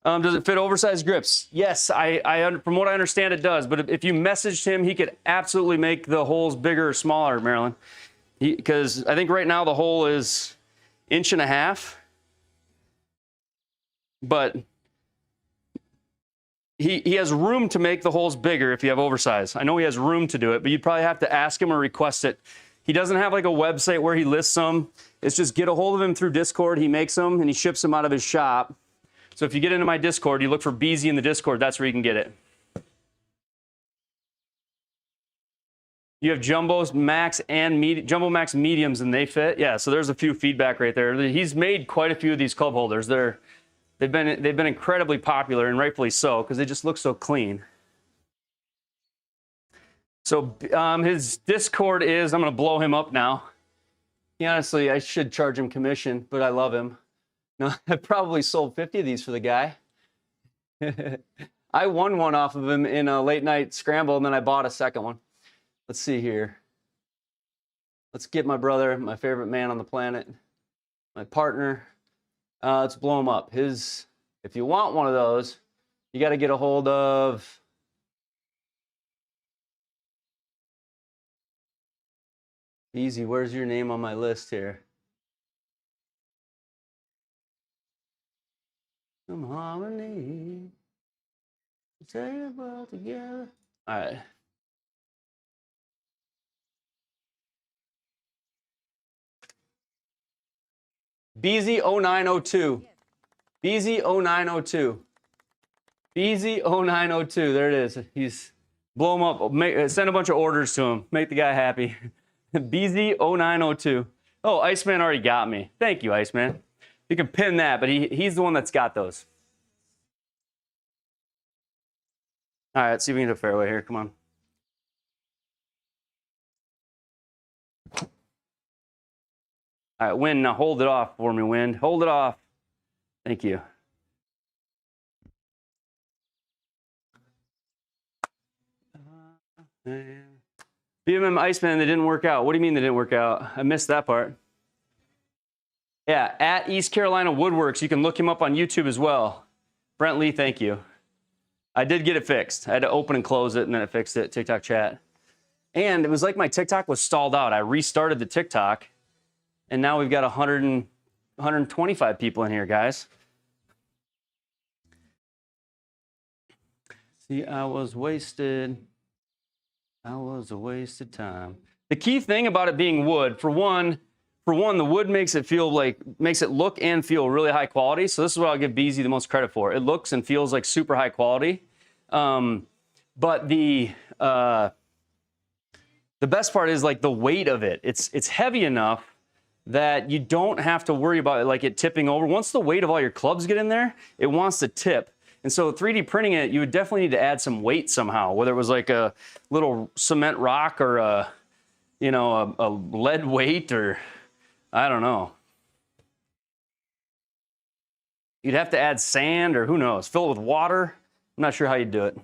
Does it fit oversized grips? Yes, from what I understand, it does. But if you messaged him, he could absolutely make the holes bigger or smaller, Marilyn. Because I think right now the hole is 1.5 inches. But he has room to make the holes bigger if you have oversized. I know he has room to do it, but you'd probably have to ask him or request it. He doesn't have like a website where he lists them. It's just get a hold of him through Discord. He makes them and he ships them out of his shop. So if you get into my Discord, you look for Bogey in the Discord, that's where you can get it. You have Jumbo Max and Jumbo Max mediums, and they fit. Yeah, so there's a few feedback right there. He's made quite a few of these club holders. They've been incredibly popular, and rightfully so, because they just look so clean. So his Discord is, I'm going to blow him up now. Honestly, I should charge him commission, but I love him. No, I probably sold 50 of these for the guy. I won one off of him in a late night scramble, and then I bought a second one. Let's see here. Let's get my brother, my favorite man on the planet, my partner. Let's blow him up. If you want one of those, you got to get a hold of Easy. Where's your name on my list here? Some harmony. Say about together. All right. BZ0902. BZ0902. BZ0902. There it is. He's blow him up. Send a bunch of orders to him. Make the guy happy. BZ0902. Oh, Iceman already got me. Thank you, Iceman. You can pin that, but he's the one that's got those. All right, let's see if we can hit a fairway here. Come on. All right, Wind, now hold it off for me, Wind. Hold it off. Thank you. BMM Iceman, they didn't work out. What do you mean they didn't work out? I missed that part. Yeah, at East Carolina Woodworks. You can look him up on YouTube as well. Brent Lee, thank you. I did get it fixed. I had to open and close it, and then it fixed it, TikTok chat. And it was like my TikTok was stalled out. I restarted the TikTok, and now we've got 125 people in here, guys. See, I was wasted. I was a wasted time. The key thing about it being wood, for one, the wood makes it look and feel really high quality. So this is what I'll give BZ the most credit for. It looks and feels like super high quality. But the best part is like the weight of it. It's heavy enough that you don't have to worry about it, like it tipping over. Once the weight of all your clubs get in there, it wants to tip. And so 3D printing it, you would definitely need to add some weight somehow, whether it was like a little cement rock or a lead weight, or I don't know. You'd have to add sand, or who knows, fill it with water. I'm not sure how you'd do it.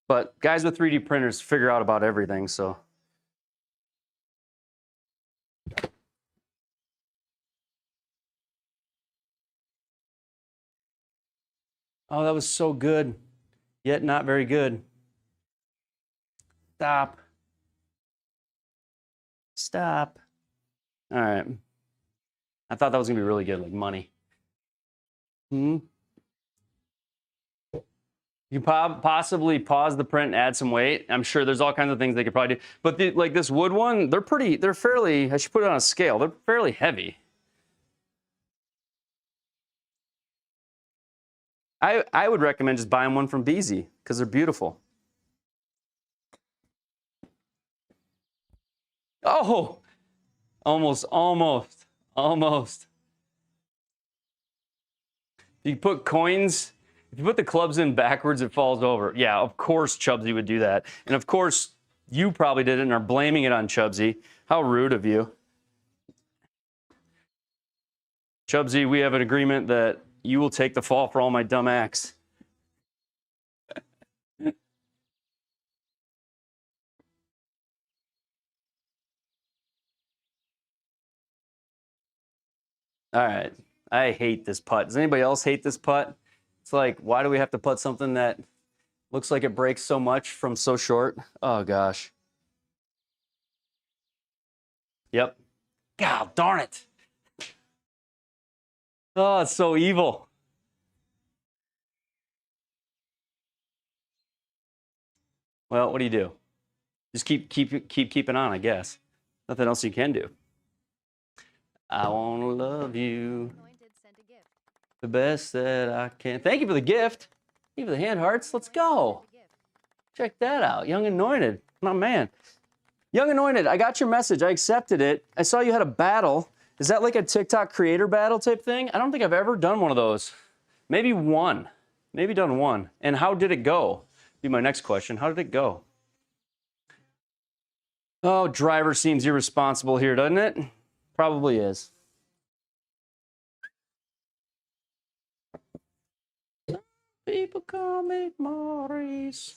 But guys with 3D printers figure out about everything, so. Oh, that was so good, yet not very good. Stop. Stop. All right. I thought that was gonna be really good, like money. You possibly pause the print and add some weight. I'm sure there's all kinds of things they could probably do. But like this wood one, they're fairly, I should put it on a scale. They're fairly heavy. I would recommend just buying one from BZ because they're beautiful. Oh, almost. You put coins, if you put the clubs in backwards, it falls over. Yeah, of course Chubsy would do that. And of course, you probably did it and are blaming it on Chubsy. How rude of you. Chubsy, we have an agreement that you will take the fall for all my dumb acts. All right. I hate this putt. Does anybody else hate this putt? It's like, why do we have to putt something that looks like it breaks so much from so short? Oh, gosh. Yep. God darn it. Oh, it's so evil. Well, what do you do? Just keep keeping on, I guess. Nothing else you can do. I want to love you the best that I can. Thank you for the gift. Thank you for the hand hearts. Let's go. Check that out. Young Anointed. My man. Young Anointed, I got your message. I accepted it. I saw you had a battle. Is that like a TikTok creator battle type thing? I don't think I've ever done one of those. Maybe one. Maybe done one. And how did it go? Be my next question. How did it go? Oh, driver seems irresponsible here, doesn't it? Probably is. People call me Maurice.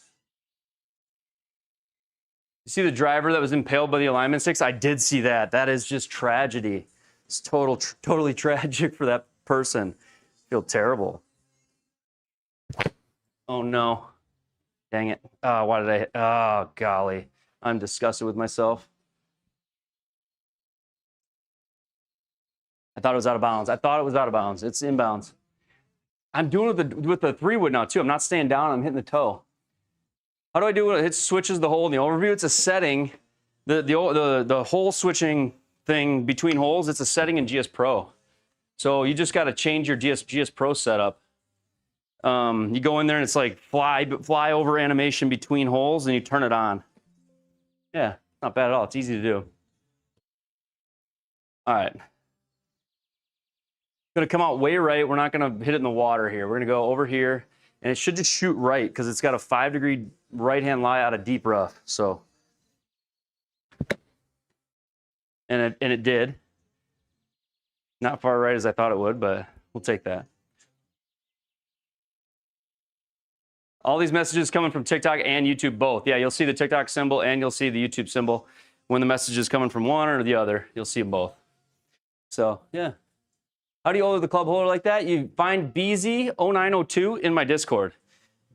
You see the driver that was impaled by the alignment sticks? I did see that. That is just tragedy. It's totally tragic for that person. I feel terrible. Oh no. Dang it. Oh, why did oh, golly. I'm disgusted with myself. I thought it was out of bounds. I thought it was out of bounds. It's inbounds. I'm doing it with the 3-wood now too. I'm not staying down. I'm hitting the toe. How do I do it? It switches the hole in the overview. It's a setting. The hole switching thing between holes, it's a setting in GS Pro. So you just got to change your GS Pro setup. You go in there and it's like fly over animation between holes and you turn it on. Yeah, not bad at all. It's easy to do. All right. Gonna come out way right. We're not gonna hit it in the water here. We're gonna go over here and it should just shoot right because it's got a 5-degree right-hand lie out of deep rough. So, and it did. Not far right as I thought it would, but we'll take that. All these messages coming from TikTok and YouTube both. Yeah, you'll see the TikTok symbol and you'll see the YouTube symbol. When the message is coming from one or the other, you'll see them both. So, yeah. How do you order the club holder like that? You find BZ0902 in my Discord.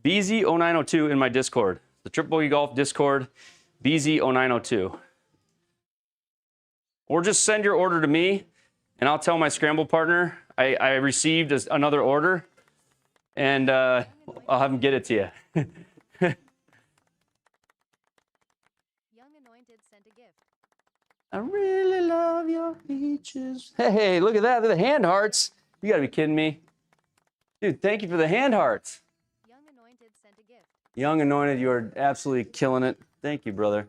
BZ0902 in my Discord. The Triple Bogey Golf Discord. BZ0902. Or just send your order to me, and I'll tell my scramble partner I received another order, and I'll have him get it to you. Young Anointed sent a gift. I really love your peaches. Hey, look at that. They're the hand hearts. You gotta be kidding me. Dude, thank you for the hand hearts. Young Anointed sent a gift. Young Anointed, you are absolutely killing it. Thank you, brother.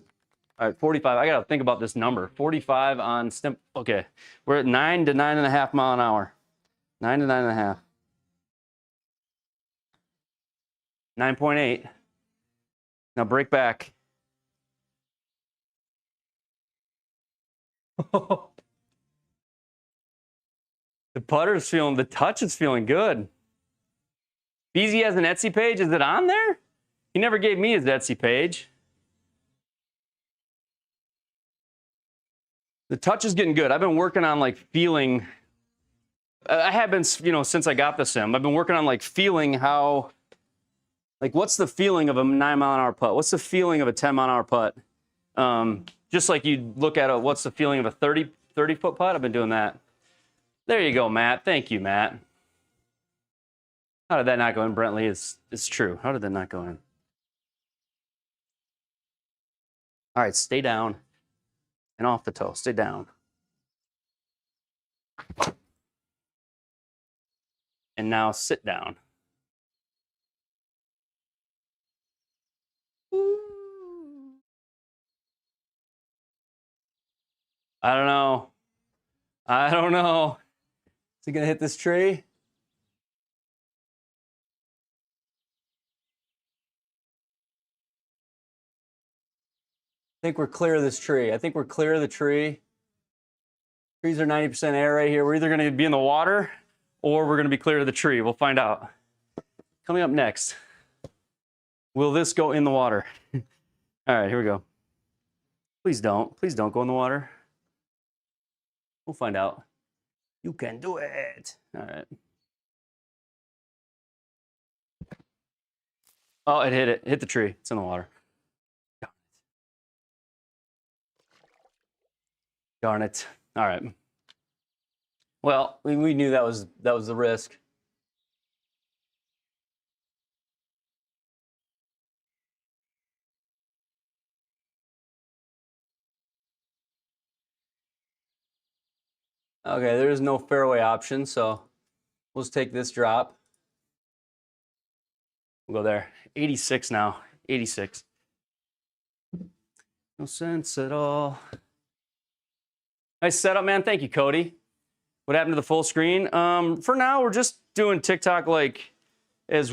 All right, 45. I gotta think about this number. 45 on stem. Okay, we're at 9 to 9.5 mile an hour. 9 to 9.5. 9.8. Now break back. The putter's feeling, the touch is feeling good. BZ has an Etsy page. Is it on there? He never gave me his Etsy page. The touch is getting good. I've been working on like feeling. I have been, you know, since I got the sim. I've been working on like feeling how, like, what's the feeling of a 9 mile an hour putt? What's the feeling of a 10 mile an hour putt? Just like you look at what's the feeling of a 30-foot putt? I've been doing that. There you go, Matt. Thank you, Matt. How did that not go in, Brentley? It's true. How did that not go in? All right, stay down and off the toe. Stay down. And now sit down. I don't know. I don't know. Is he gonna hit this tree? I think we're clear of this tree. I think we're clear of the tree. Trees are 90% air right here. We're either gonna be in the water or we're gonna be clear of the tree. We'll find out. Coming up next, will this go in the water? All right, here we go. Please don't go in the water. We'll find out. You can do it. All right. Oh, it hit it. Hit the tree. It's in the water. Darn it. All right. Well, we knew that was the risk. Okay, there is no fairway option, so we'll just take this drop. We'll go there. 86 now. 86. No sense at all. Nice setup, man. Thank you, Cody. What happened to the full screen? For now, we're just doing TikTok like as,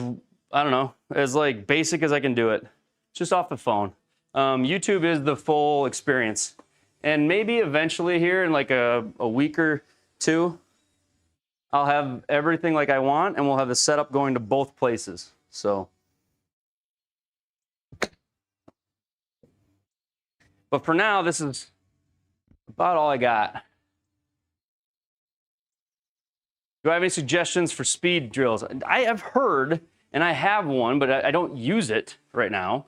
I don't know, as like basic as I can do it. Just off the phone. YouTube is the full experience. And maybe eventually here in like a week or two, I'll have everything like I want and we'll have the setup going to both places. So. But for now, this is about all I got. Do I have any suggestions for speed drills? I have heard, and I have one, but I don't use it right now.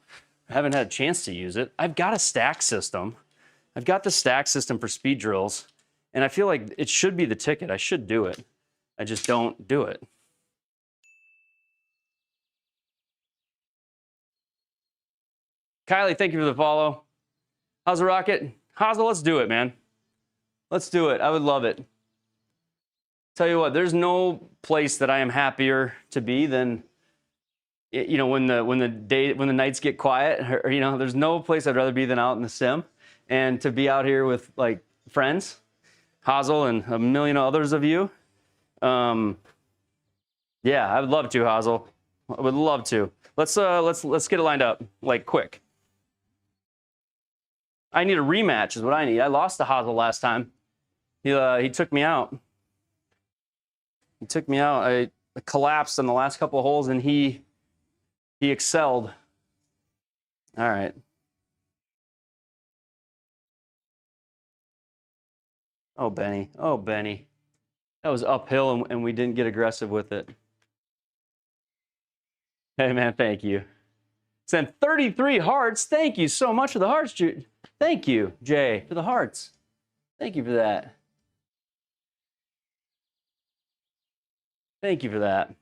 I haven't had a chance to use it. I've got a stack system. I've got the stack system for speed drills, and I feel like it should be the ticket. I should do it. I just don't do it. Kylie, thank you for the follow. How's the rocket? Hazel, let's do it, man. Let's do it. I would love it. Tell you what, there's no place that I am happier to be than, you know, when the nights get quiet, or, you know, there's no place I'd rather be than out in the sim, and to be out here with like friends, Hazel and a million others of you. Yeah, I would love to, Hazel. I would love to. Let's get it lined up like quick. I need a rematch is what I need. I lost to Hazel last time. He took me out. He took me out. I collapsed on the last couple of holes, and he excelled. All right. Oh, Benny. Oh, Benny. That was uphill, and we didn't get aggressive with it. Hey, man, thank you. Sent 33 hearts. Thank you so much for the hearts, Thank you, Jay, for the hearts. Thank you for that. Thank you for that.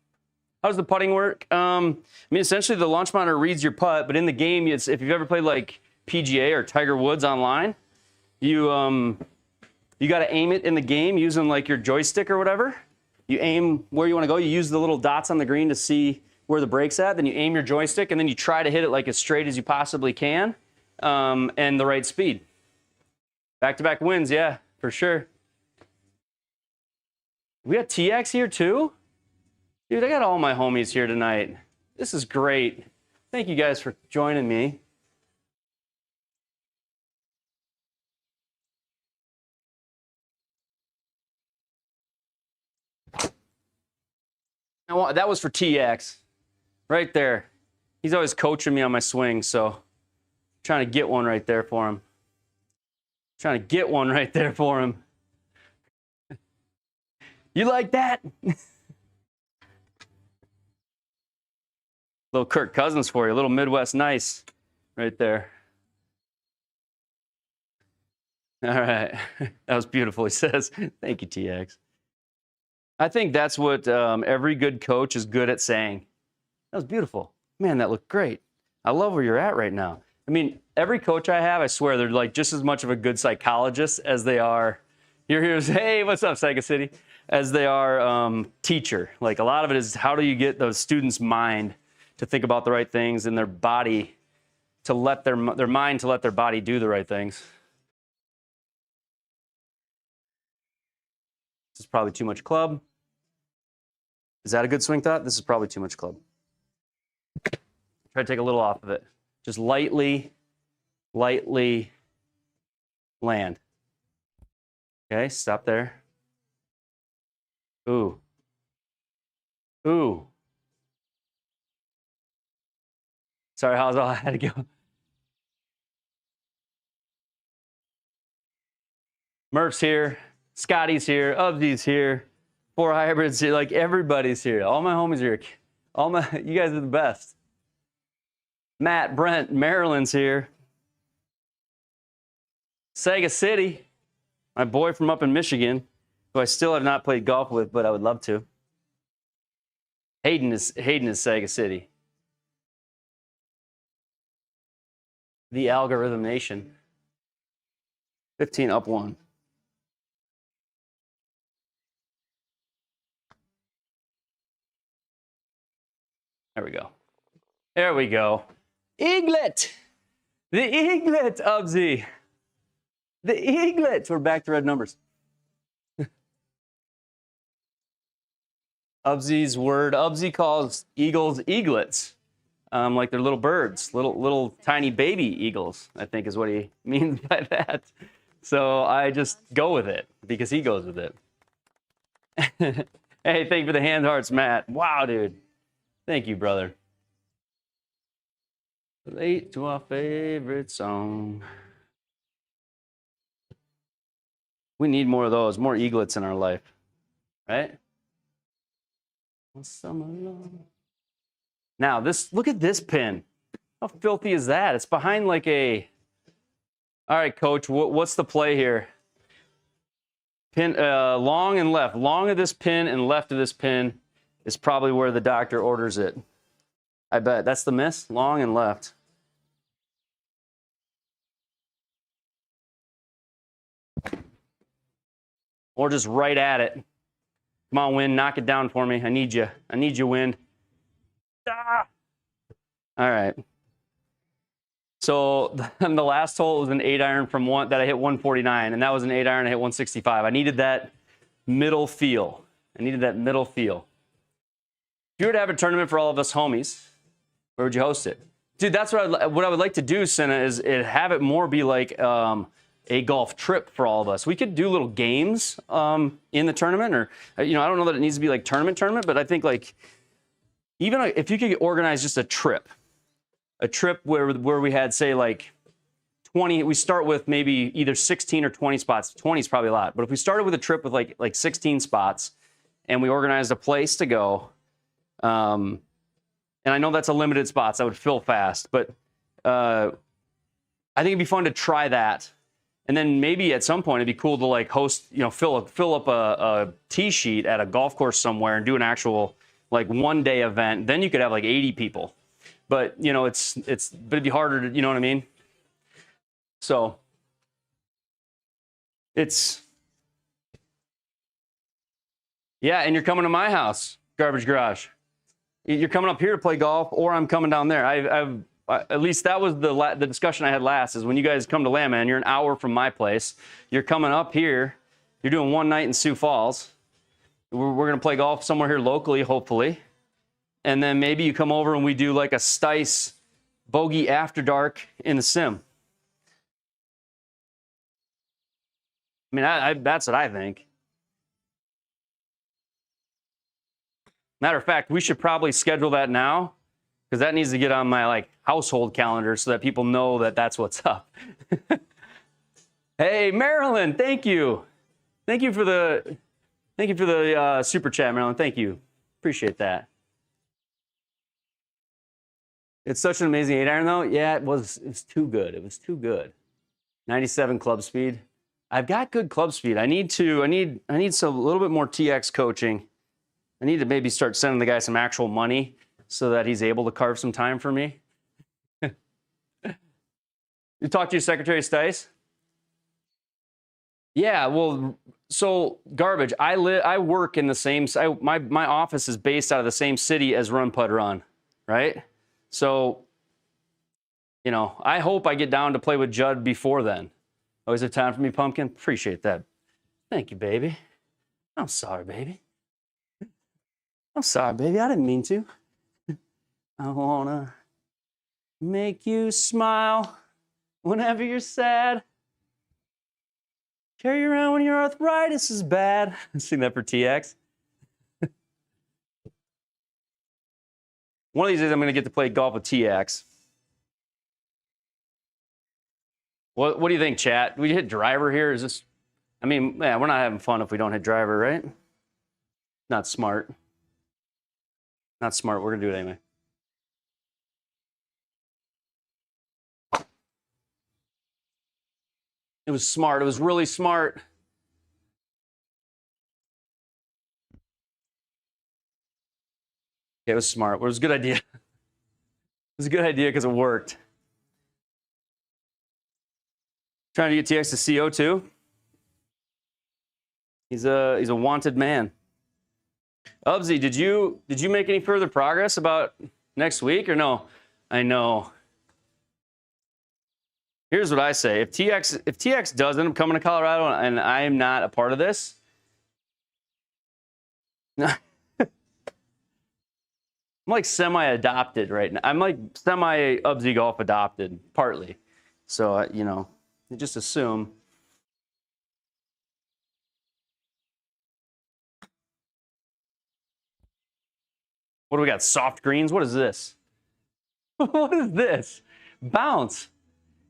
How does the putting work? I mean, essentially the launch monitor reads your putt, but in the game, if you've ever played like PGA or Tiger Woods online, you got to aim it in the game using like your joystick or whatever. You aim where you want to go. You use the little dots on the green to see where the break's at. Then you aim your joystick, and then you try to hit it like as straight as you possibly can, and the right speed. Back-to-back wins, yeah, for sure. We got TX here too? Dude, I got all my homies here tonight. This is great. Thank you guys for joining me. That was for TX. Right there. He's always coaching me on my swing, so I'm trying to get one right there for him. Trying to get one right there for him. You like that? Little Kirk Cousins for you. A little Midwest nice right there. All right. That was beautiful, he says. Thank you, TX. I think that's what every good coach is good at saying. That was beautiful. Man, that looked great. I love where you're at right now. I mean, every coach I have, I swear, they're like just as much of a good psychologist as they are. You're here, hey, what's up, Sega City? As they are teacher. Like a lot of it is how do you get the student's mind to think about the right things and their body to let their mind to let their body do the right things. This is probably too much club. Is that a good swing thought? This is probably too much club. Try to take a little off of it. Just lightly land. Okay, stop there. Ooh. Ooh. Sorry, how's all I had to go? Murph's here. Scotty's here. Ubsy's here. 4 hybrids here. Like everybody's here. All my homies are here. You guys are the best. Matt, Brent, Maryland's here. Sega City, my boy from up in Michigan, who I still have not played golf with, but I would love to. Hayden is Sega City. The Algorithm Nation. 15 up 1. There we go. There we go. Eaglet! The eaglet, Ubsy. The eaglet. We're back to red numbers. Ubsy's word. Ubsy calls eagles eaglets. Like they're little birds, little tiny baby eagles, I think is what he means by that. So I just go with it because he goes with it. Hey, thank you for the hand hearts, Matt. Wow, dude. Thank you, brother. Relate to our favorite song. We need more of those, more eaglets in our life, right? Summer long. Now, look at this pin. How filthy is that? It's behind like a... All right, coach, what's the play here? Pin, long and left. Long of this pin and left of this pin is probably where the doctor orders it. I bet. That's the miss? Long and left. Or just right at it. Come on, Wind. Knock it down for me. I need you. I need you, Wind. Ah! All right. So the last hole was an 8-iron from one that I hit 149, and that was an 8-iron I hit 165. I needed that middle feel. I needed that middle feel. If you were to have a tournament for all of us homies, where would you host it? Dude, that's what I would like to do, Senna, is have it more be like a golf trip for all of us. We could do little games in the tournament, or I don't know that it needs to be like tournament, but I think like even if you could organize just a trip where we had say like 20. We start with maybe either 16 or 20 spots. 20 is probably a lot, but if we started with a trip with like 16 spots, and we organized a place to go. And And I know that's a limited spots. I would fill fast, but I think it'd be fun to try that. And then maybe at some point it'd be cool to like host, fill up a tee sheet at a golf course somewhere and do an actual like 1-day event. Then you could have like 80 people. But but it'd be harder to, you know what I mean? So yeah, and you're coming to my house, Garbage Garage. You're coming up here to play golf, or I'm coming down there. At least that was the discussion I had last, is when you guys come to Landman, you're an hour from my place. You're coming up here. You're doing one night in Sioux Falls. We're going to play golf somewhere here locally, hopefully. And then maybe you come over and we do like a Stice Bogey after dark in the sim. I mean, that's what I think. Matter of fact, we should probably schedule that now, because that needs to get on my like household calendar so that people know that that's what's up. Hey, Marilyn, thank you. Thank you for the super chat, Marilyn. Thank you. Appreciate that. It's such an amazing 8-iron though. Yeah, it was too good. It was too good. 97 club speed. I've got good club speed. I need a little bit more TX coaching. I need to maybe start sending the guy some actual money so that he's able to carve some time for me. You talk to your Secretary of Stice? Yeah, well, so Garbage, I work in the same, my office is based out of the same city as Run Putt Run, right? So, I hope I get down to play with Judd before then. Always have time for me, Pumpkin? Appreciate that. Thank you, baby. I'm sorry, baby. I'm sorry, baby. I didn't mean to. I wanna make you smile whenever you're sad. Carry you around when your arthritis is bad. Sing that for TX. One of these days I'm gonna get to play golf with TX. What do you think, chat? Do we hit driver here? Is this? I mean, yeah, we're not having fun if we don't hit driver, right? Not smart. Not smart. We're gonna do it anyway. It was smart. It was really smart. Yeah, it was smart. It was a good idea. It was a good idea because it worked. Trying to get TX to CO too. He's a wanted man. Ubsy, did you make any further progress about next week or no? I know. Here's what I say. If TX does end up coming to Colorado and I am not a part of this, I'm like semi-adopted right now. I'm like semi-Ubsy Golf adopted, partly. So, just assume. What do we got? Soft greens? What is this? What is this? Bounce.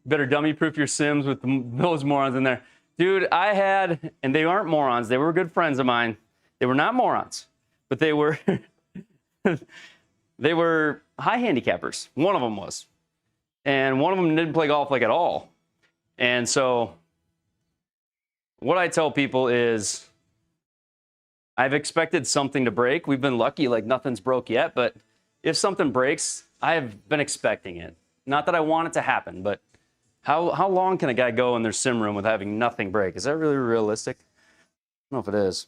Better dummy proof your sims with those morons in there. Dude, and they aren't morons. They were good friends of mine. They were not morons, but they were, they were high handicappers. One of them was. And one of them didn't play golf like at all. And so what I tell people is, I've expected something to break. We've been lucky, like nothing's broke yet, but if something breaks, I have been expecting it. Not that I want it to happen, but how long can a guy go in their sim room with having nothing break? Is that really realistic? I don't know if it is.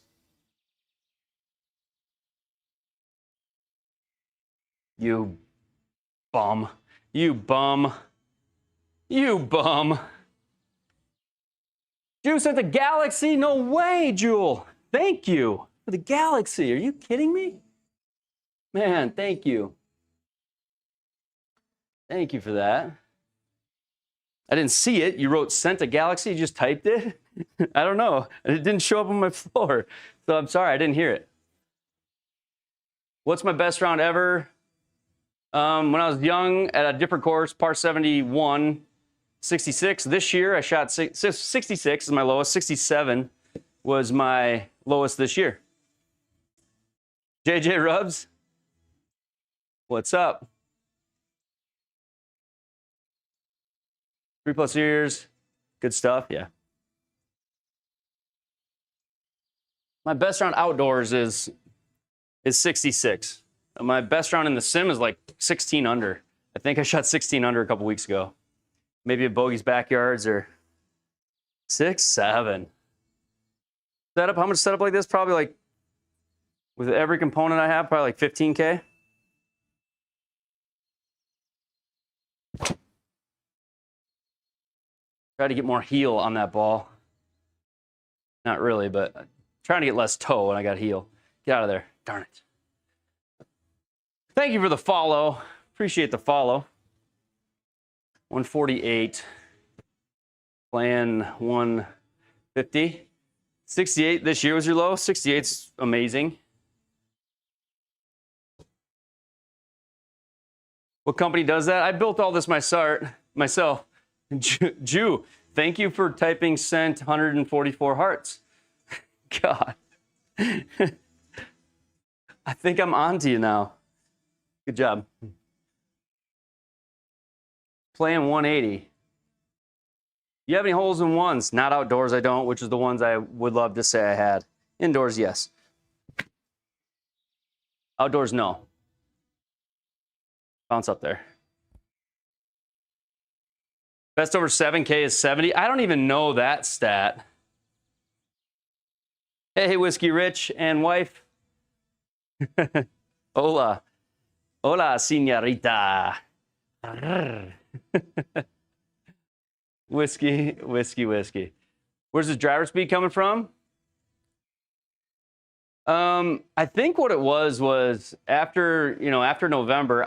You bum. You bum. You bum. Juice at the Galaxy? No way, Jewel. Thank you. For the Galaxy. Are you kidding me? Man, thank you. Thank you for that. I didn't see it. You wrote sent a Galaxy, you just typed it? I don't know. It didn't show up on my floor. So I'm sorry, I didn't hear it. What's my best round ever? When I was young at a different course, par 71, 66. This year I shot 66 is my lowest. 67 was my lowest this year. JJ Rubs, What's up? 3+ years. Good stuff. Yeah. My best round outdoors is 66. My best round in the sim is like 16 under. I think I shot 16 under a couple weeks ago. Maybe at Bogey's backyards or 6, 7. Setup, how much setup like this? Probably like, with every component I have, probably like 15K. Try to get more heel on that ball. Not really, but trying to get less toe when I got heel. Get out of there. Darn it. Thank you for the follow. Appreciate the follow. 148. Playing 150. 68 this year was your low. 68's amazing. What company does that? I built all this myself. Jew, thank you for typing sent 144 hearts. God. I think I'm on to you now. Good job. Playing 180. You have any holes in ones? Not outdoors, I don't, which is the ones I would love to say I had. Indoors, yes. Outdoors, no. Bounce up there. Best over 7K is 70. I don't even know that stat. Hey, Whiskey Rich and wife. Hola. Hola, señorita. Whiskey. Where's his driver speed coming from? I think what it was after November,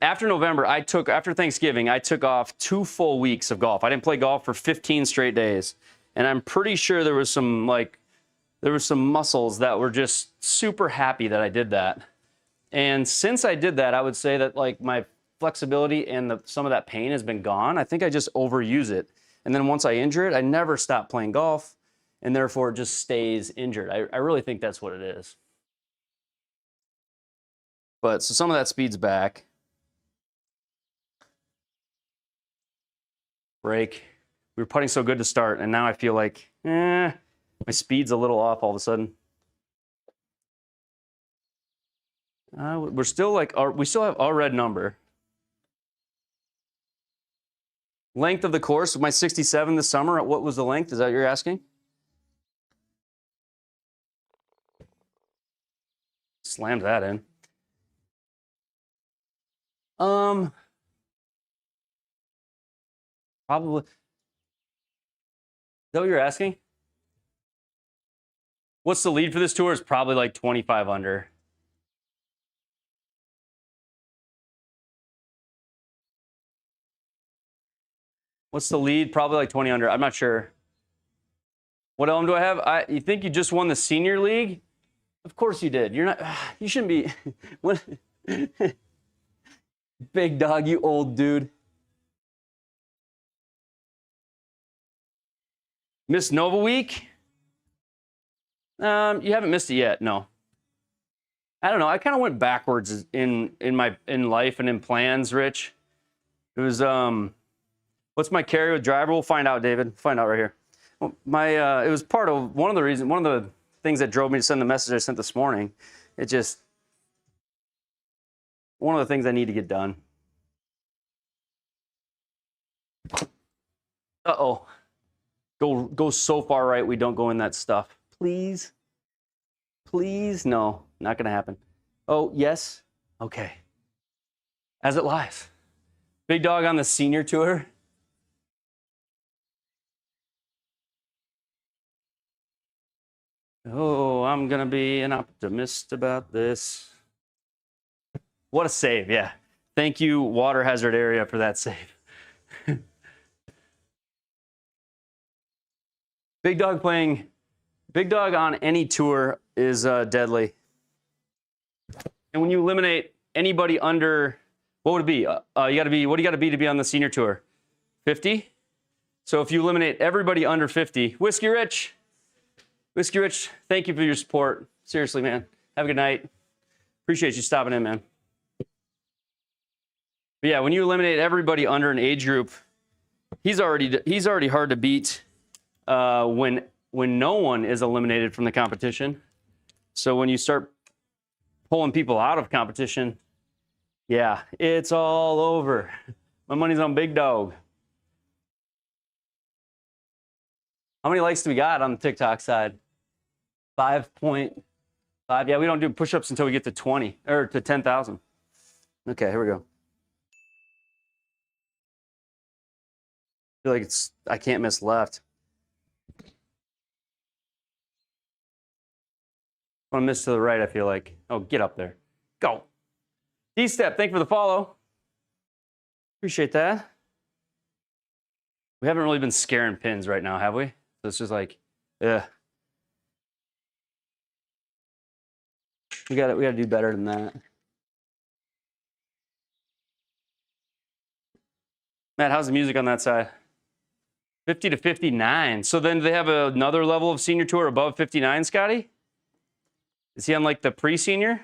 after Thanksgiving, I took off 2 full weeks of golf. I didn't play golf for 15 straight days. And I'm pretty sure there was some muscles that were just super happy that I did that. And since I did that, I would say that like my flexibility and some of that pain has been gone. I think I just overuse it. And then once I injure it, I never stop playing golf, and therefore it just stays injured. I really think that's what it is. But so some of that speed's back. Break. We were putting so good to start, and now I feel like, my speed's a little off all of a sudden. We're still like, we still have our red number. Length of the course, my 67 this summer, what was the length? Is that what you're asking? Slammed that in. Probably. Is that what you're asking? What's the lead for this tour? Is probably like 25 under. What's the lead? Probably like 20 under. I'm not sure. What elm do I have? You think you just won the senior league? Of course you did. You're not. You shouldn't be. What? Big dog, you old dude. Missed Nova Week? You haven't missed it yet. No. I don't know. I kind of went backwards in life and in plans, Rich. It was what's my carry with driver? We'll find out, David. Find out right here. Well, it was part of one of the things that drove me to send the message I sent this morning. It just one of the things I need to get done. Uh-oh. Go so far right we don't go in that stuff. Please. Please. No, not going to happen. Oh, yes. Okay. As it lies. Big dog on the senior tour. Oh, I'm going to be an optimist about this. What a save, yeah. Thank you, water hazard area, for that save. Big dog on any tour is deadly. And when you eliminate anybody under, what would it be? What do you got to be to be on the senior tour? 50? So if you eliminate everybody under 50, Whiskey Rich, thank you for your support. Seriously, man. Have a good night. Appreciate you stopping in, man. But yeah, when you eliminate everybody under an age group, he's already hard to beat when no one is eliminated from the competition. So when you start pulling people out of competition, yeah, it's all over. My money's on Big Dog. How many likes do we got on the TikTok side? 5.5. Yeah, we don't do push-ups until we get to 20 or to 10,000. Okay, here we go. I feel like I can't miss left. I want to miss to the right, I feel like. Oh, get up there. Go. D-Step, thank you for the follow. Appreciate that. We haven't really been scaring pins right now, have we? So it's just like, yeah. We got to do better than that. Matt, how's the music on that side? 50 to 59. So then they have another level of senior tour above 59, Scotty? Is he on like the pre-senior?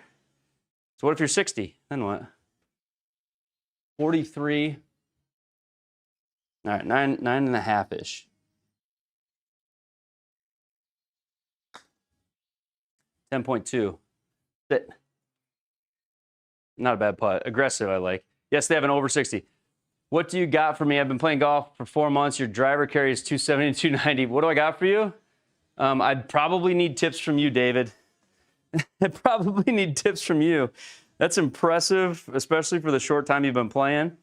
So what if you're 60? Then what? 43. All right, nine and a half-ish. 10.2. Sit. Not a bad putt. Aggressive, I like. Yes, they have an over 60. What do you got for me? I've been playing golf for 4 months. Your driver carry is 270 to 290. What do I got for you? I'd probably need tips from you, David. I probably need tips from you. That's impressive, especially for the short time you've been playing.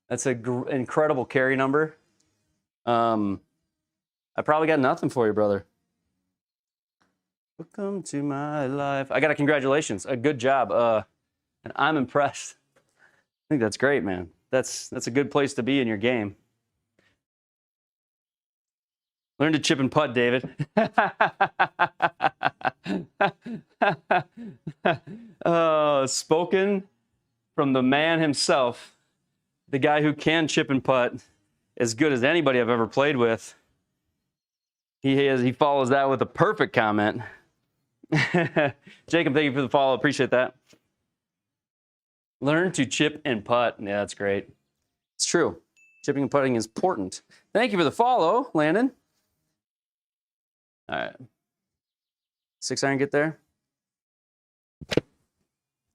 That's an incredible carry number. I probably got nothing for you, brother. Welcome to my life. I got a congratulations. A good job. And I'm impressed. I think that's great, man. That's a good place to be in your game. Learn to chip and putt, David. Spoken from the man himself, the guy who can chip and putt as good as anybody I've ever played with. He follows that with a perfect comment. Jacob, thank you for the follow. Appreciate that. Learn to chip and putt. Yeah, that's great. It's true. Chipping and putting is important. Thank you for the follow, Landon. All right. 6 iron get there?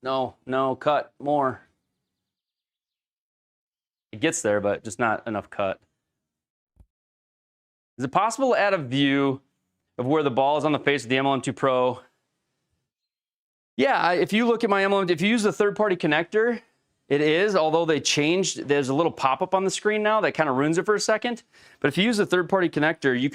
No, cut more. It gets there, but just not enough cut. Is it possible to add a view of where the ball is on the face of the MLM2 Pro? Yeah, if you look at my MLM, if you use the third-party connector, it is, although they changed, there's a little pop-up on the screen now that kind of ruins it for a second. But if you use a third-party connector, you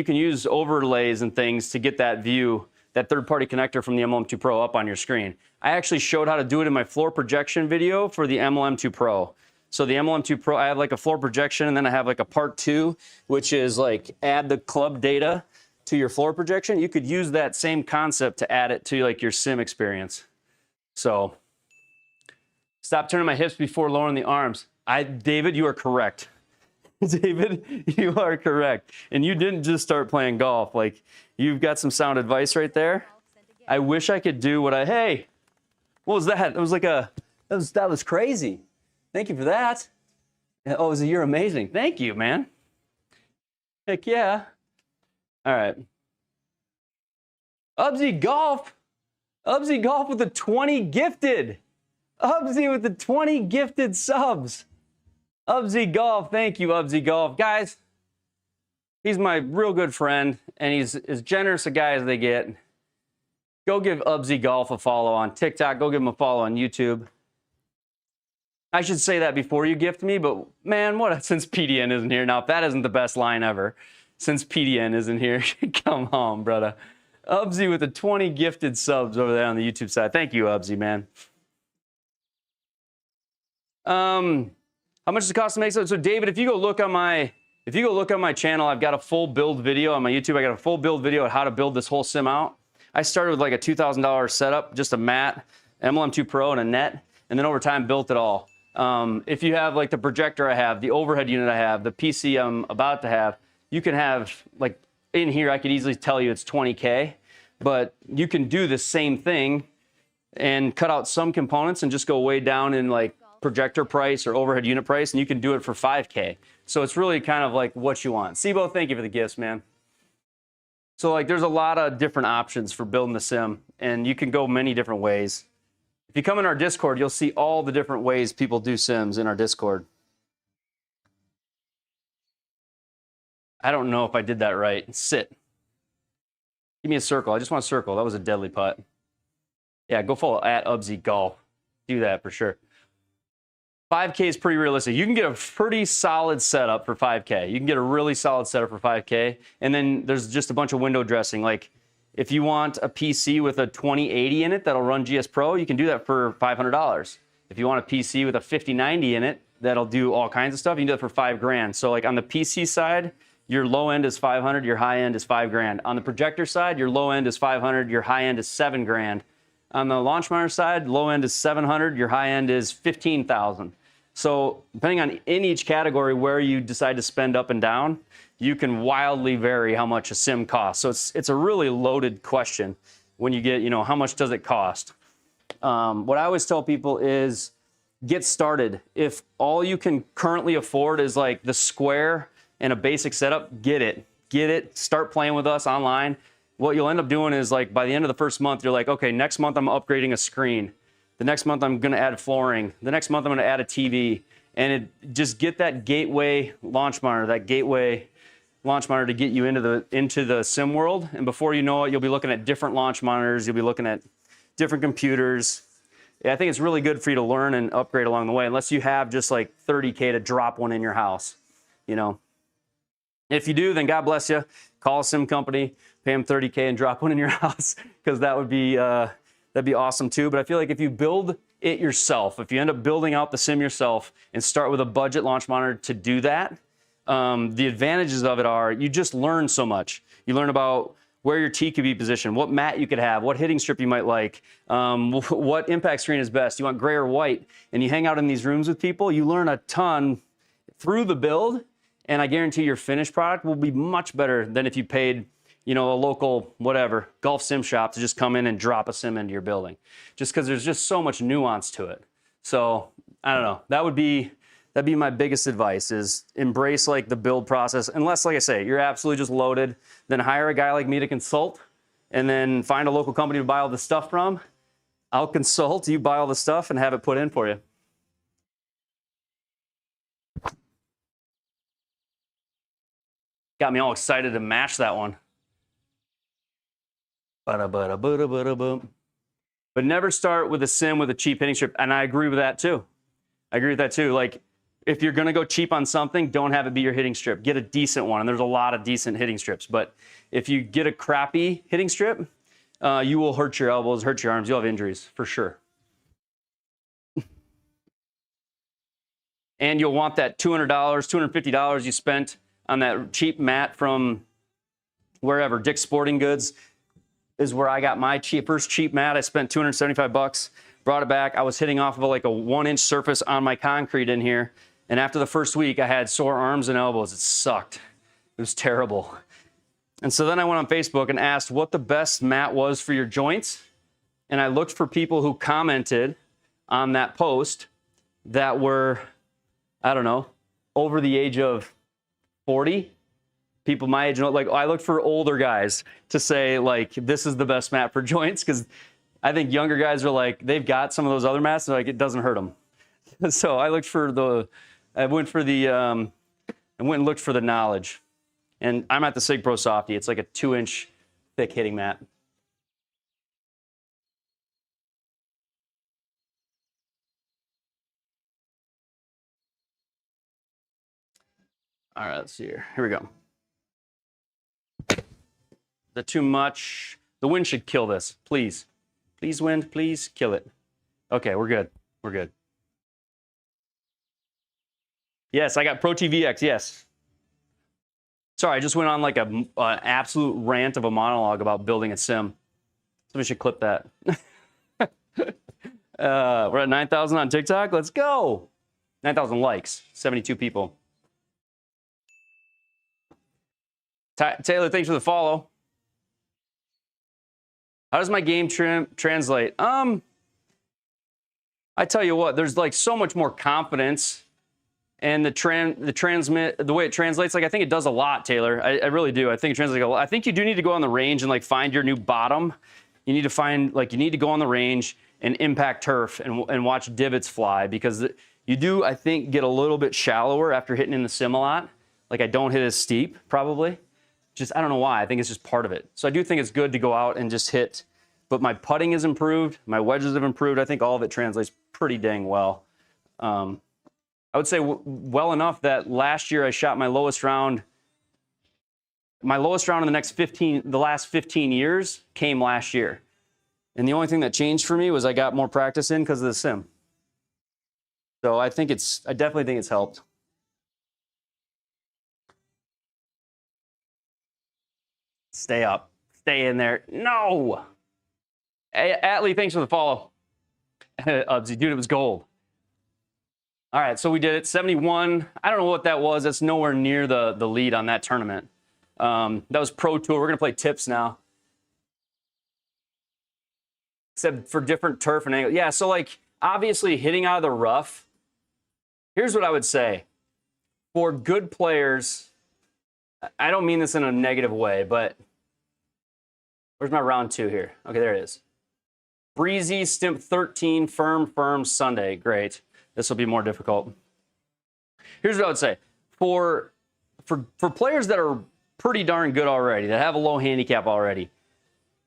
can use overlays and things to get that view, that third-party connector from the MLM2 Pro up on your screen. I actually showed how to do it in my floor projection video for the MLM2 Pro. So the MLM2 Pro, I have like a floor projection, and then I have like a part 2, which is like add the club data to your floor projection. You could use that same concept to add it to like your sim experience. So stop turning my hips before lowering the arms. David, you are correct. David, you are correct. And you didn't just start playing golf. Like, you've got some sound advice right there. I wish I could do hey, what was that? It was like that was crazy. Thank you for that. Oh, you're amazing. Thank you, man. Heck yeah. All right. Ubsy Golf. Ubsy Golf with the 20 gifted. Ubsy with the 20 gifted subs. Ubsy Golf. Thank you, Ubsy Golf. Guys, he's my real good friend, and he's as generous a guy as they get. Go give Ubsy Golf a follow on TikTok. Go give him a follow on YouTube. I should say that before you gift me, but man, since PDN isn't here. Now, if that isn't the best line ever, since PDN isn't here, come on, brother. Ubsy with the 20 gifted subs over there on the YouTube side. Thank you, Ubsy, man. How much does it cost to make so? So, David, if you go look on my channel, I've got a full build video on my YouTube. I got a full build video on how to build this whole sim out. I started with like a $2,000 setup, just a mat, MLM2 Pro, and a net, and then over time built it all. If you have like the projector I have, the overhead unit I have, the PC I'm about to have, you can have like in here, I could easily tell you it's 20K, but you can do the same thing and cut out some components and just go way down in like projector price or overhead unit price, and you can do it for 5K. So it's really kind of like what you want. Sibo, thank you for the gifts, man. So like there's a lot of different options for building the sim, and you can go many different ways. If you come in our Discord, you'll see all the different ways people do sims in our Discord. I don't know if I did that right. Sit. Give me a circle. I just want a circle. That was a deadly putt. Yeah, go follow at Ubsy Golf. Do that for sure. 5K is pretty realistic. You can get a pretty solid setup for 5K. You can get a really solid setup for 5K. And then there's just a bunch of window dressing. Like if you want a PC with a 2080 in it that'll run GS Pro, you can do that for $500. If you want a PC with a 5090 in it that'll do all kinds of stuff, you can do it for $5,000. So like on the PC side, your low end is 500, your high end is $5,000. On the projector side, your low end is 500, your high end is $7,000. On the launch monitor side, low end is 700, your high end is 15,000. So depending on in each category where you decide to spend up and down, you can wildly vary how much a sim costs. So it's a really loaded question when you get, how much does it cost? What I always tell people is get started. If all you can currently afford is like the square and a basic setup, get it, start playing with us online. What you'll end up doing is like by the end of the first month, you're like, okay, next month I'm upgrading a screen. The next month I'm gonna add flooring. The next month I'm gonna add a TV. And just get that gateway launch monitor to get you into the sim world. And before you know it, you'll be looking at different launch monitors. You'll be looking at different computers. Yeah, I think it's really good for you to learn and upgrade along the way, unless you have just like 30K to drop one in your house, If you do, then God bless you. Call a sim company, pay them 30K and drop one in your house, because that'd be awesome too. But I feel like if you build it yourself, if you end up building out the sim yourself and start with a budget launch monitor to do that, the advantages of it are you just learn so much. You learn about where your tee could be positioned, what mat you could have, what hitting strip you might like, what impact screen is best. You want gray or white, and you hang out in these rooms with people, you learn a ton through the build, and I guarantee your finished product will be much better than if you paid a local, whatever, golf sim shop to just come in and drop a sim into your building. Just because there's just so much nuance to it. So, I don't know. That'd be my biggest advice, is embrace like the build process. Unless, like I say, you're absolutely just loaded, then hire a guy like me to consult, and then find a local company to buy all the stuff from. I'll consult, you buy all the stuff and have it put in for you. Got me all excited to match that one. But never start with a sim with a cheap hitting strip. And I agree with that too. Like, if you're going to go cheap on something, don't have it be your hitting strip. Get a decent one. And there's a lot of decent hitting strips. But if you get a crappy hitting strip, you will hurt your elbows, hurt your arms. You'll have injuries for sure. And you'll want that $200, $250 you spent on that cheap mat from wherever. Dick's Sporting Goods is where I got my first cheap mat. I spent $275, brought it back. I was hitting off of like a 1-inch surface on my concrete in here. And after the first week, I had sore arms and elbows. It sucked. It was terrible. And so then I went on Facebook and asked what the best mat was for your joints. And I looked for people who commented on that post that were, I don't know, over the age of 40. People my age, like I looked for older guys to say like, this is the best mat for joints, because I think younger guys are like, they've got some of those other mats, and like it doesn't hurt them. So I went and looked for the knowledge, and I'm at the Sig Pro Softy. It's like a 2-inch thick hitting mat. All right, let's see here. Here we go. The too much. The wind should kill this, please. Please, wind, please kill it. Okay, we're good. We're good. Yes, I got Pro TVX, yes. Sorry, I just went on like an absolute rant of a monologue about building a sim. Somebody should clip that. We're at 9,000 on TikTok. Let's go. 9,000 likes, 72 people. Taylor, thanks for the follow. How does my game translate? I tell you what, there's like so much more confidence, and the way it translates, like I think it does a lot, Taylor. I really do. I think it translates a lot. I think you do need to go on the range and like find your new bottom. You need to go on the range and impact turf and watch divots fly, because you do, I think, get a little bit shallower after hitting in the sim a lot. Like I don't hit as steep, probably. I don't know why. I think it's just part of it. So I do think it's good to go out and just hit. But my putting has improved. My wedges have improved. I think all of it translates pretty dang well. I would say well enough that last year I shot my lowest round. My lowest round in the last 15 years came last year. And the only thing that changed for me was I got more practice in because of the sim. So I definitely think it's helped. Stay up. Stay in there. No! Hey, Atlee, thanks for the follow. Ubsy, dude, it was gold. All right, so we did it. 71. I don't know what that was. That's nowhere near the lead on that tournament. That was Pro Tour. We're going to play tips now. Except for different turf and angle. Yeah, so like obviously hitting out of the rough. Here's what I would say. For good players, I don't mean this in a negative way, but where's my round 2 here? Okay, there it is. Breezy, stimp 13, firm, Sunday. Great. This will be more difficult. Here's what I would say. For players that are pretty darn good already, that have a low handicap already,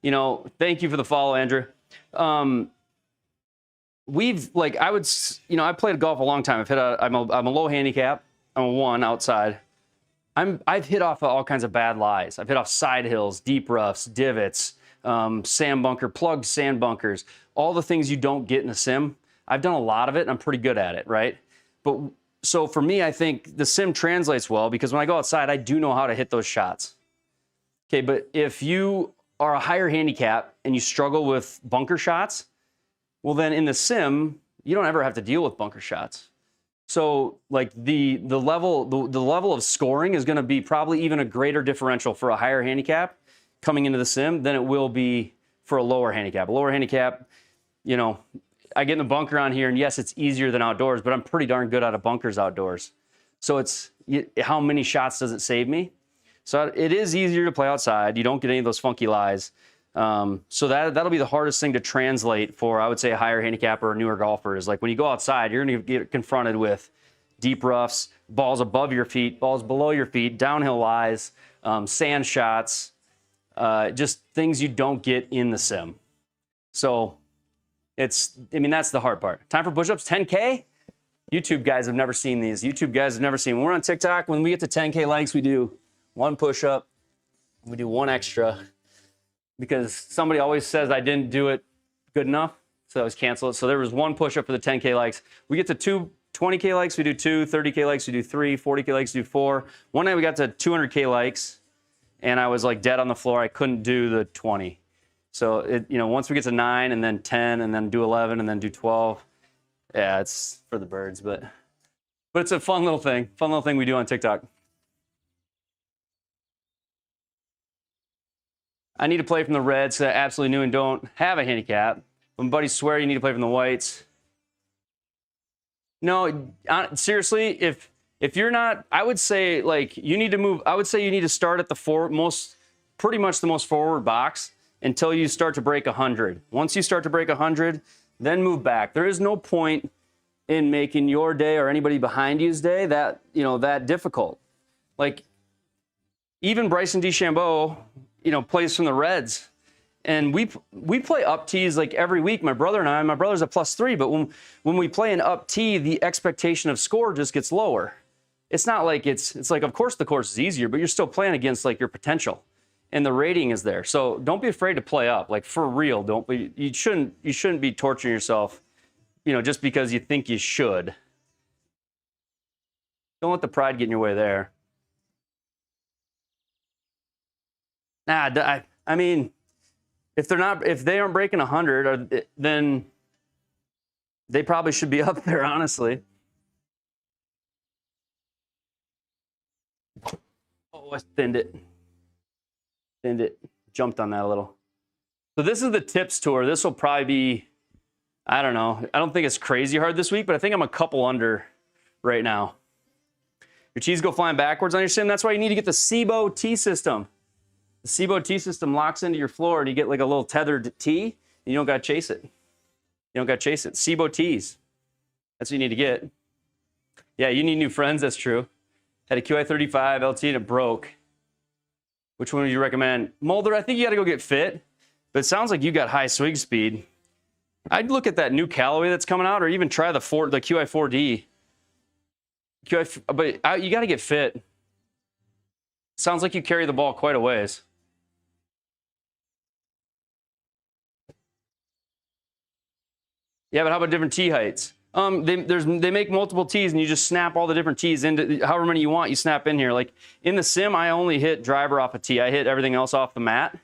thank you for the follow, Andrew. I played golf a long time. I'm a low handicap. I'm a 1 outside. I've hit off all kinds of bad lies. I've hit off side hills, deep roughs, divots, sand bunker, plugged sand bunkers, all the things you don't get in a sim. I've done a lot of it and I'm pretty good at it, right? But so for me, I think the sim translates well because when I go outside, I do know how to hit those shots. Okay, but if you are a higher handicap and you struggle with bunker shots, well then in the sim, you don't ever have to deal with bunker shots. So like the level of scoring is going to be probably even a greater differential for a higher handicap coming into the sim than it will be for a lower handicap. A lower handicap, I get in the bunker on here, and yes, it's easier than outdoors, but I'm pretty darn good out of bunkers outdoors. So it's how many shots does it save me? So it is easier to play outside. You don't get any of those funky lies. So that'll be the hardest thing to translate for, I would say, a higher handicapper or a newer golfer is like when you go outside, you're going to get confronted with deep roughs, balls above your feet, balls below your feet, downhill lies, sand shots, just things you don't get in the sim. So that's the hard part. Time for push-ups, 10K? YouTube guys have never seen these. YouTube guys have never seen. When we're on TikTok, when we get to 10K likes, we do 1 push-up, we do 1 extra, because somebody always says I didn't do it good enough, so I was canceled. So there was 1 push-up for the 10K likes. We get to 20K likes, we do 2, 30K likes, we do 3, 40K likes, we do 4. One night we got to 200K likes, and I was like dead on the floor. I couldn't do the 20. So once we get to 9 and then 10 and then do 11 and then do 12, yeah, it's for the birds, but it's a fun little thing we do on TikTok. I need to play from the reds. I absolutely knew and don't have a handicap. When buddies swear you need to play from the whites. No, seriously, if you're not, I would say like you need to move. I would say you need to start at pretty much the most forward box until you start to break 100. Once you start to break 100, then move back. There is no point in making your day or anybody behind you's day that difficult. Like even Bryson DeChambeau, plays from the reds, and we play up tees like every week. My brother and I. My brother's a +3, but when we play an up tee, the expectation of score just gets lower. It's not like it's like, of course the course is easier, but you're still playing against like your potential, and the rating is there. So don't be afraid to play up. Like for real, you shouldn't be torturing yourself, just because you think you should. Don't let the pride get in your way there. Nah, I mean, if they aren't breaking 100, then they probably should be up there, honestly. Oh, I thinned it. Jumped on that a little. So this is the tips tour. This will probably be, I don't know. I don't think it's crazy hard this week, but I think I'm a couple under right now. Your tees go flying backwards on your sim. That's why you need to get the SIBO tee system. The SIBO tee system locks into your floor, and you get like a little tethered tee, and you don't got to chase it. You don't got to chase it. SIBO tees. That's what you need to get. Yeah, you need new friends. That's true. Had a QI35 LT and it broke. Which one would you recommend? Mulder, I think you got to go get fit, but it sounds like you got high swing speed. I'd look at that new Callaway that's coming out, or even try the QI4D. But you got to get fit. Sounds like you carry the ball quite a ways. Yeah, but how about different tee heights? They make multiple tees, and you just snap all the different tees into however many you want. You snap in here. Like in the sim, I only hit driver off a tee. I hit everything else off the mat.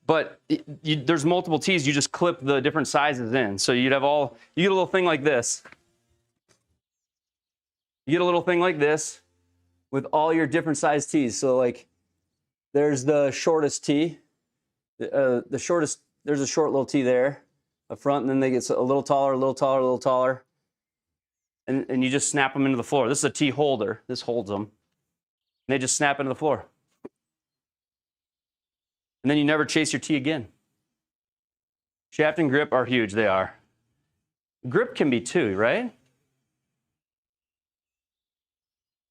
But there's multiple tees. You just clip the different sizes in. So you get a little thing like this. You get a little thing like this with all your different size tees. So like, there's the shortest tee. There's a short little tee there up front, and then they get a little taller, a little taller, a little taller. And you just snap them into the floor. This is a tee holder. This holds them. And they just snap into the floor. And then you never chase your tee again. Shaft and grip are huge. They are. Grip can be too, right?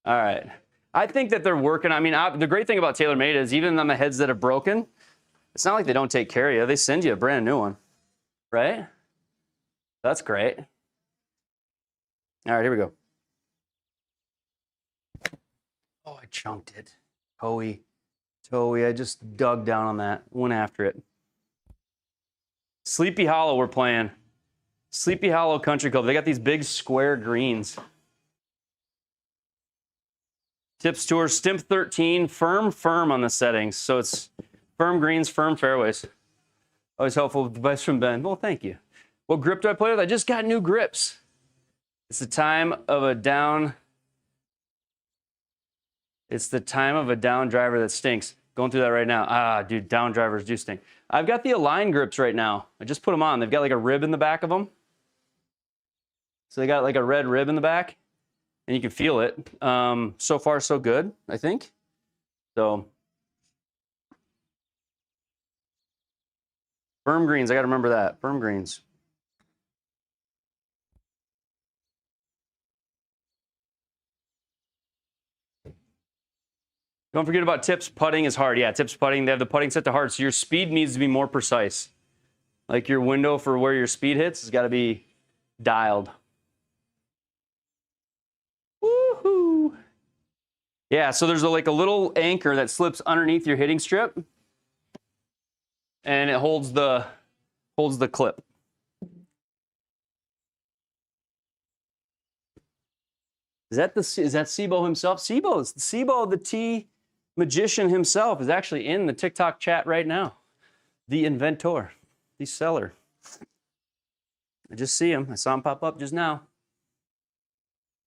All right. I think that they're working. I mean, the great thing about TaylorMade is even on the heads that have broken, it's not like they don't take care of you. They send you a brand new one, right? That's great. All right, here we go. Oh, I chunked it. Toey, I just dug down on that. Went after it. Sleepy Hollow we're playing. Sleepy Hollow Country Club. They got these big square greens. Tips Tour, Stimp 13, firm on the settings. So it's firm greens, firm fairways. Always helpful advice from Ben. Well, thank you. What grip do I play with? I just got new grips. It's the time of a down. It's the time of a down driver that stinks. Going through that right now. Ah, dude, down drivers do stink. I've got the Align grips right now. I just put them on. They've got like a rib in the back of them. So they got like a red rib in the back. And you can feel it. So far, so good, I think. So, firm greens, I got to remember that. Firm greens. Don't forget about tips. Putting is hard. Yeah, tips putting. They have the putting set to hard, so your speed needs to be more precise. Like your window for where your speed hits has got to be dialed. Woohoo! Yeah, so there's like a little anchor that slips underneath your hitting strip, and it holds the clip. Is that SIBO himself? SIBO, the tea magician himself, is actually in the TikTok chat right now. The inventor, the seller. I just see him. I saw him pop up just now.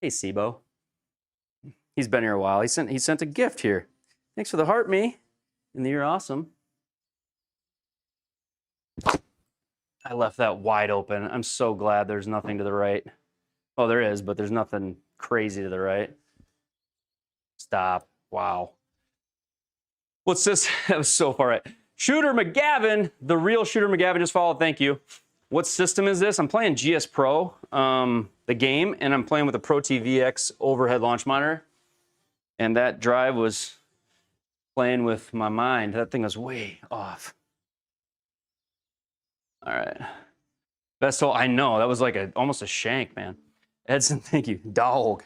Hey, SIBO. He's been here a while. He sent a gift here. Thanks for the heart, me. And you're awesome. I left that wide open. I'm so glad there's nothing to the right. Well, there is, but there's nothing crazy to the right. Stop. Wow. What's this? That was so far right. Shooter McGavin, the real Shooter McGavin, just followed. Thank you. What system is this? I'm playing GS Pro, the game, and I'm playing with a Pro TVX overhead launch monitor. And that drive was playing with my mind. That thing was way off. All right. Best hole. I know. That was like almost a shank, man. Edson, thank you. Dog.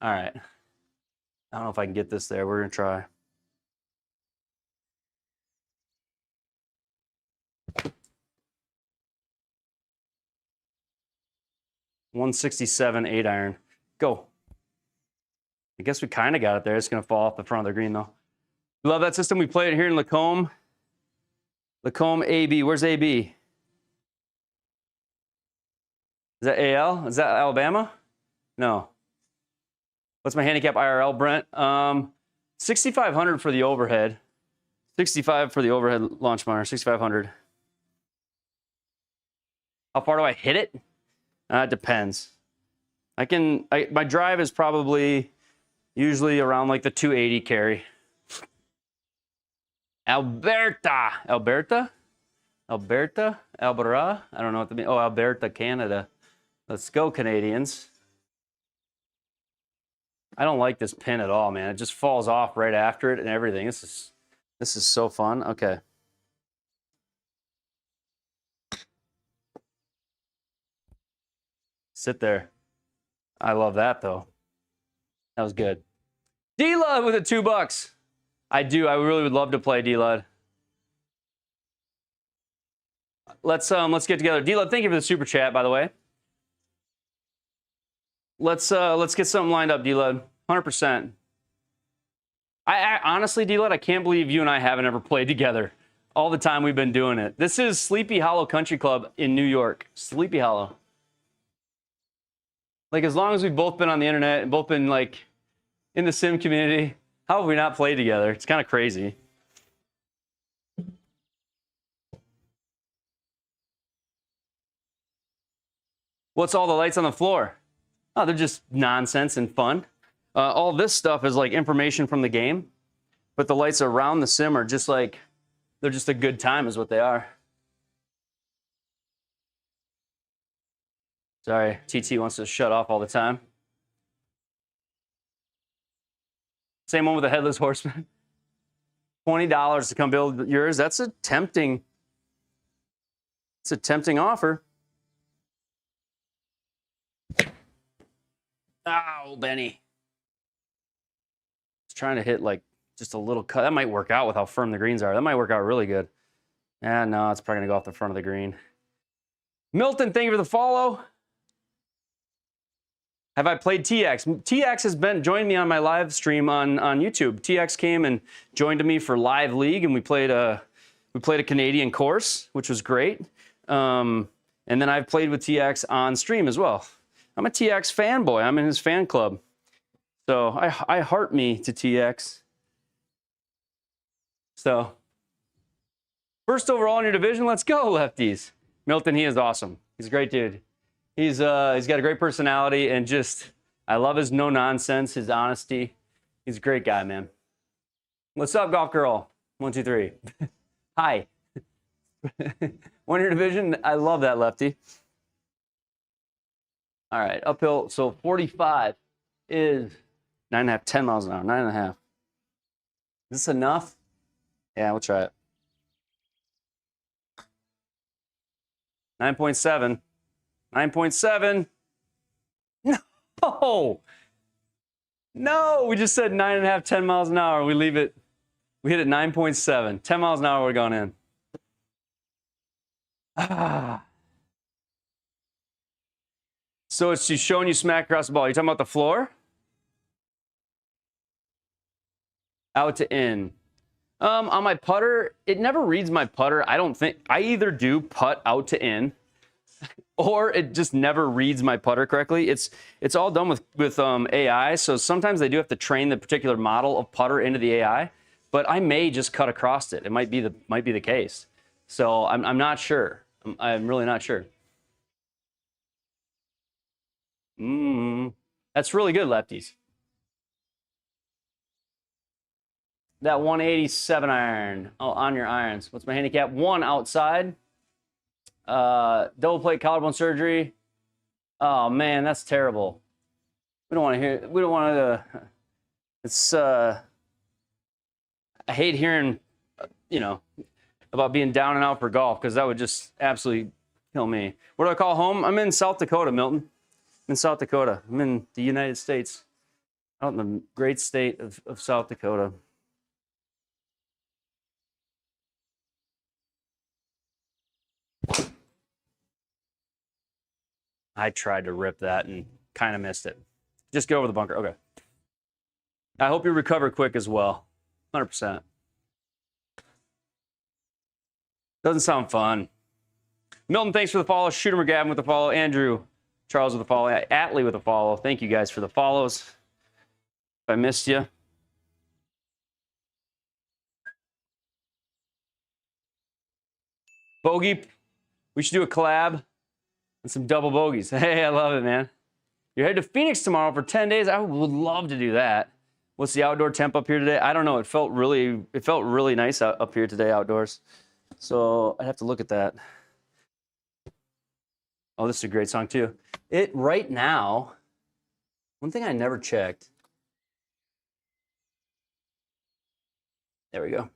All right. I don't know if I can get this there. We're going to try. .167 8-iron. Go. I guess we kind of got it there. It's going to fall off the front of the green, though. Love that system. We played it here in Lacombe. Lacombe AB. Where's AB? Is that AL? Is that Alabama? No. What's my handicap IRL, Brent? 6,500 for the overhead. 65 for the overhead launch monitor. 6,500. How far do I hit it? It depends. My drive is probably usually around like the 280 carry. Alberta. Alberta? Alberta? Alberta? I don't know what that means. Oh, Alberta, Canada. Let's go, Canadians. I don't like this pin at all, man. It just falls off right after it and everything. This is so fun. Okay. Sit there. I love that, though. That was good. D-Lud with a $2. I do. I really would love to play D-Lud. Let's get together. D-Lud, thank you for the super chat, by the way. Let's get something lined up, D-Lud. 100%. I honestly, D-Lud, I can't believe you and I haven't ever played together all the time we've been doing it. This is Sleepy Hollow Country Club in New York. Sleepy Hollow. Like, as long as we've both been on the internet and both been, like, in the sim community, how have we not played together? It's kind of crazy. What's all the lights on the floor? Oh, they're just nonsense and fun. All this stuff is like information from the game, but the lights around the sim are just like, they're just a good time is what they are. Sorry, TT wants to shut off all the time. Same one with the Headless Horseman. $20 to come build yours. That's a tempting, it's a tempting offer. Ow, Benny. It's trying to hit like just a little cut. That might work out with how firm the greens are. That might work out really good. No, it's probably gonna go off the front of the green. Milton, thank you for the follow. Have I played TX? TX has joined me on my live stream on YouTube. TX came and joined me for live league, and we played a Canadian course, which was great. And then I've played with TX on stream as well. I'm a TX fanboy. I'm in his fan club. So I heart me to TX. So first overall in your division, let's go, lefties. Milton, he is awesome. He's a great dude. He's got a great personality and just, I love his no nonsense, his honesty. He's a great guy, man. What's up, golf girl? 1, 2, 3. Hi. Won your division. I love that, lefty. All right, uphill. So 45 is 9.5, 10 miles an hour, 9.5. Is this enough? Yeah, we'll try it. 9.7. 9.7. No. No, we just said 9.5, 10 miles an hour. We leave it. We hit it 9.7. 10 miles an hour, we're going in. So it's just showing you smack across the ball. You're talking about the floor? Out to in. On my putter, it never reads my putter. I don't think. I either do putt out to in, or it just never reads my putter correctly. It's all done with AI, so sometimes they do have to train the particular model of putter into the AI, but I may just cut across it. It might be the case. So I'm not sure. I'm really not sure. That's really good, lefties. That 187 iron. Oh, on your irons. What's my handicap? 1 outside. Double plate collarbone surgery. Oh man, that's terrible. We don't want to hear. We don't want to. It's. I hate hearing, about being down and out for golf because that would just absolutely kill me. What do I call home? I'm in South Dakota, Milton. I'm in South Dakota. I'm in the United States, out in the great state of South Dakota. I tried to rip that and kind of missed it. Just get over the bunker. Okay. I hope you recover quick as well. 100%. Doesn't sound fun. Milton, thanks for the follow. Shooter McGavin with the follow. Andrew, Charles with the follow. Atlee with the follow. Thank you guys for the follows. If I missed you. Bogey, we should do a collab. and some double bogeys. Hey, I love it, man. You're headed to Phoenix tomorrow for 10 days. I would love to do that. What's the outdoor temp up here today? I don't know. It felt really nice up here today outdoors. So I'd have to look at that. Oh, this is a great song too. Right now, one thing I never checked. There we go.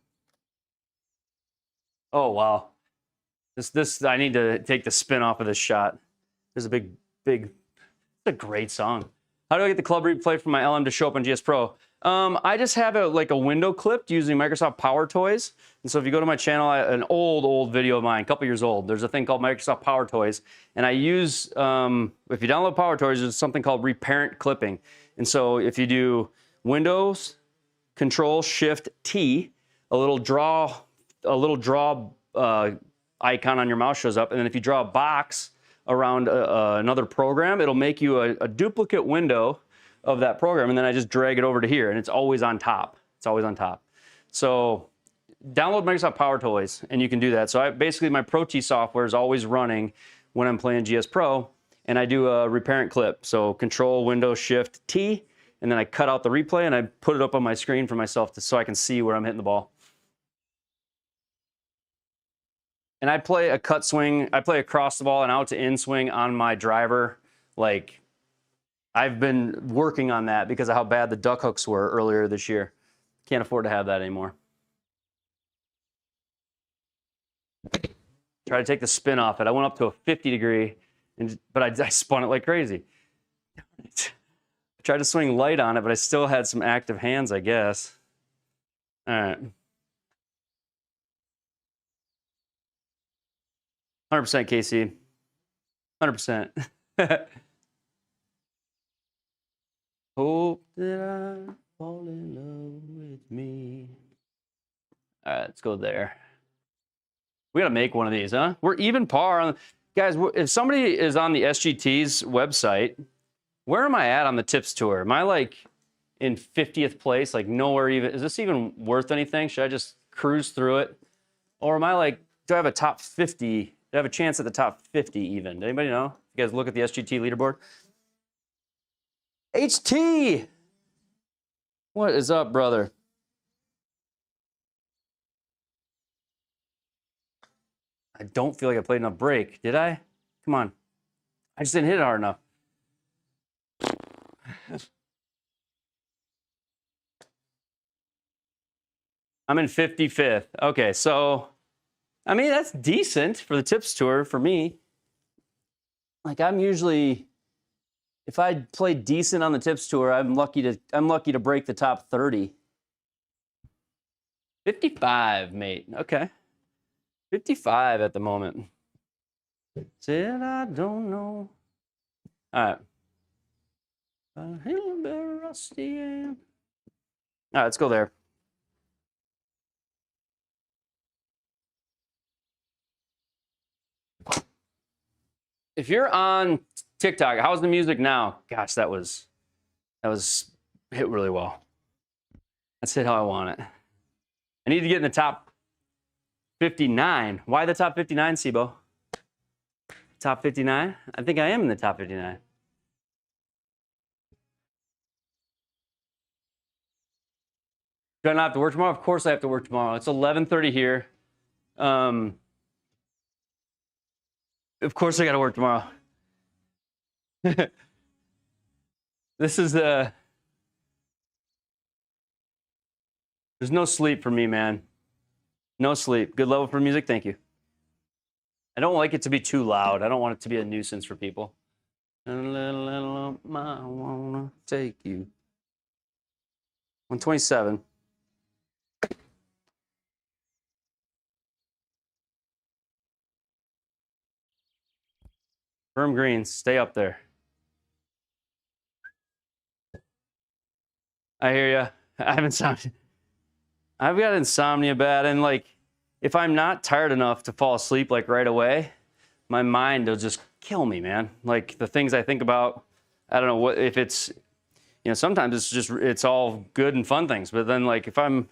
Oh, wow. I need to take the spin off of this shot. There's a big, it's a great song. How do I get the club replay from my LM to show up on GS Pro? I just have like a window clipped using Microsoft Power Toys. And so if you go to my channel, an old video of mine, a couple years old, there's a thing called Microsoft Power Toys. And I use, if you download Power Toys, there's something called reparent clipping. And so if you do Windows, Control, Shift, T, a little draw icon on your mouse shows up. And then if you draw a box around another program, it'll make you a duplicate window of that program, and then I just drag it over to here, and it's always on top. It's always on top. So download Microsoft Power Toys, and you can do that. So basically my ProT software is always running when I'm playing GS Pro, and I do a reparent clip. So Control, Windows, Shift, T, and then I cut out the replay, and I put it up on my screen for myself so I can see where I'm hitting the ball. And I play a cut swing. I play across the ball and out to in swing on my driver. Like, I've been working on that because of how bad the duck hooks were earlier this year. Can't afford to have that anymore. Try to take the spin off it. I went up to a 50 degree, but I spun it like crazy. I tried to swing light on it, but I still had some active hands, I guess. All right. 100% KC. 100%. Hope that I fall in love with me. All right, let's go there. We gotta make one of these, huh? We're even par. Guys, if somebody is on the SGT's website, where am I at on the tips tour? Am I like in 50th place? Like nowhere even, is this even worth anything? Should I just cruise through it? Or am I like, do I have a top 50? Do I have a chance at the top 50 even? Anybody know? You guys look at the SGT leaderboard? HT! What is up, brother? I don't feel like I played enough break. Did I? Come on. I just didn't hit it hard enough. I'm in 55th. Okay, so, I mean, that's decent for the tips tour for me. Like, I'm usually, if I play decent on the tips tour, I'm lucky to break the top 30. 55, mate. Okay. 55 at the moment. Said I don't know. All right. A little bit rusty. All right, let's go there. If you're on TikTok, how's the music now? Gosh, that was hit really well. That's it how I want it. I need to get in the top 59. Why the top 59, Sibo? Top 59? I think I am in the top 59. Do I not have to work tomorrow? Of course I have to work tomorrow. It's 11:30 here. Of course I got to work tomorrow. This is there's no sleep for me, man. No sleep. Good level for music. Thank you. I don't like it to be too loud. I don't want it to be a nuisance for people. A little I wanna take you. 127. Firm greens. Stay up there. I hear you. I have insomnia. I've got insomnia bad, and like, if I'm not tired enough to fall asleep like right away, my mind will just kill me, man. Like the things I think about, I don't know what, if it's, you know, sometimes it's all good and fun things, but then like if I don't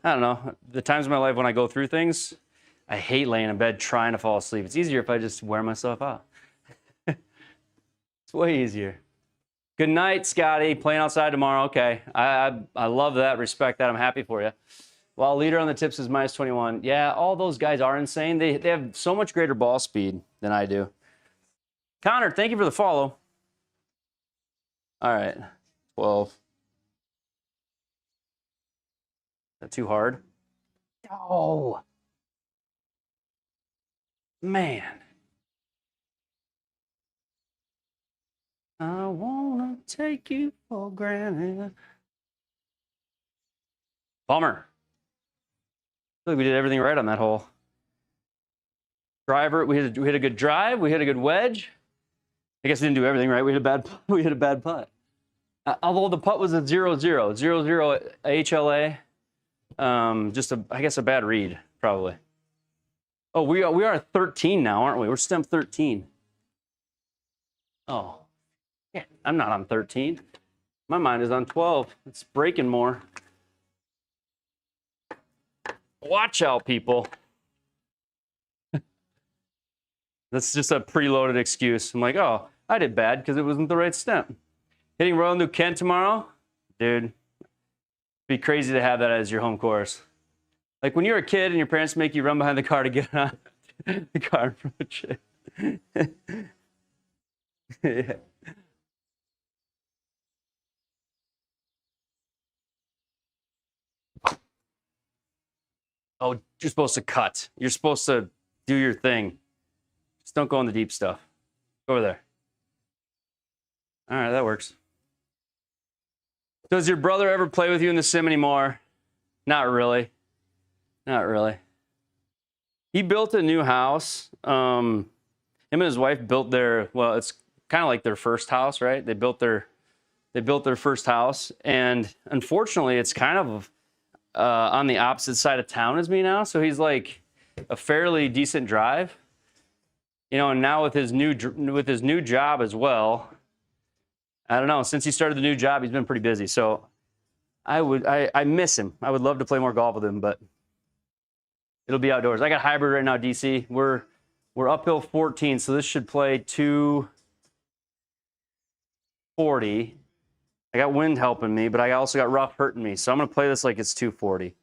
know, the times in my life when I go through things, I hate laying in bed trying to fall asleep. It's easier if I just wear myself out. way easier. Good night, Scotty. Playing outside tomorrow. Okay. I love that. Respect that. I'm happy for you. While leader on the tips is minus 21. Yeah, all those guys are insane. They have so much greater ball speed than I do. Connor, thank you for the follow. All right. 12. Is that too hard? Oh. Man. I wanna take you for granted. Bummer. I feel like we did everything right on that hole. Driver, we hit a good drive. We hit a good wedge. I guess we didn't do everything right. We hit a bad putt. Although the putt was a 0-0, 0-0 HLA. I guess a bad read, probably. Oh, we are at 13 now, aren't we? We're stem 13. Oh, yeah, I'm not on 13. My mind is on 12. It's breaking more. Watch out, people. That's just a preloaded excuse. I'm like, oh, I did bad because it wasn't the right stem. Hitting Royal New Kent tomorrow? Dude, be crazy to have that as your home course. Like when you're a kid and your parents make you run behind the car to get on the car approach. Yeah. Oh, you're supposed to cut. You're supposed to do your thing. Just don't go in the deep stuff. Go over there. All right, that works. Does your brother ever play with you in the sim anymore? Not really. Not really. He built a new house. Him and his wife built their, well, it's kind of like their first house, right? They built their first house, and unfortunately, it's kind of on the opposite side of town as me now. So he's like a fairly decent drive, you know. And now with his new job as well, I don't know. Since he started the new job, he's been pretty busy. So I miss him. I would love to play more golf with him, but it'll be outdoors. I got hybrid right now, DC. We're uphill 14, so this should play 240. I got wind helping me, but I also got rough hurting me. So I'm going to play this like it's 240.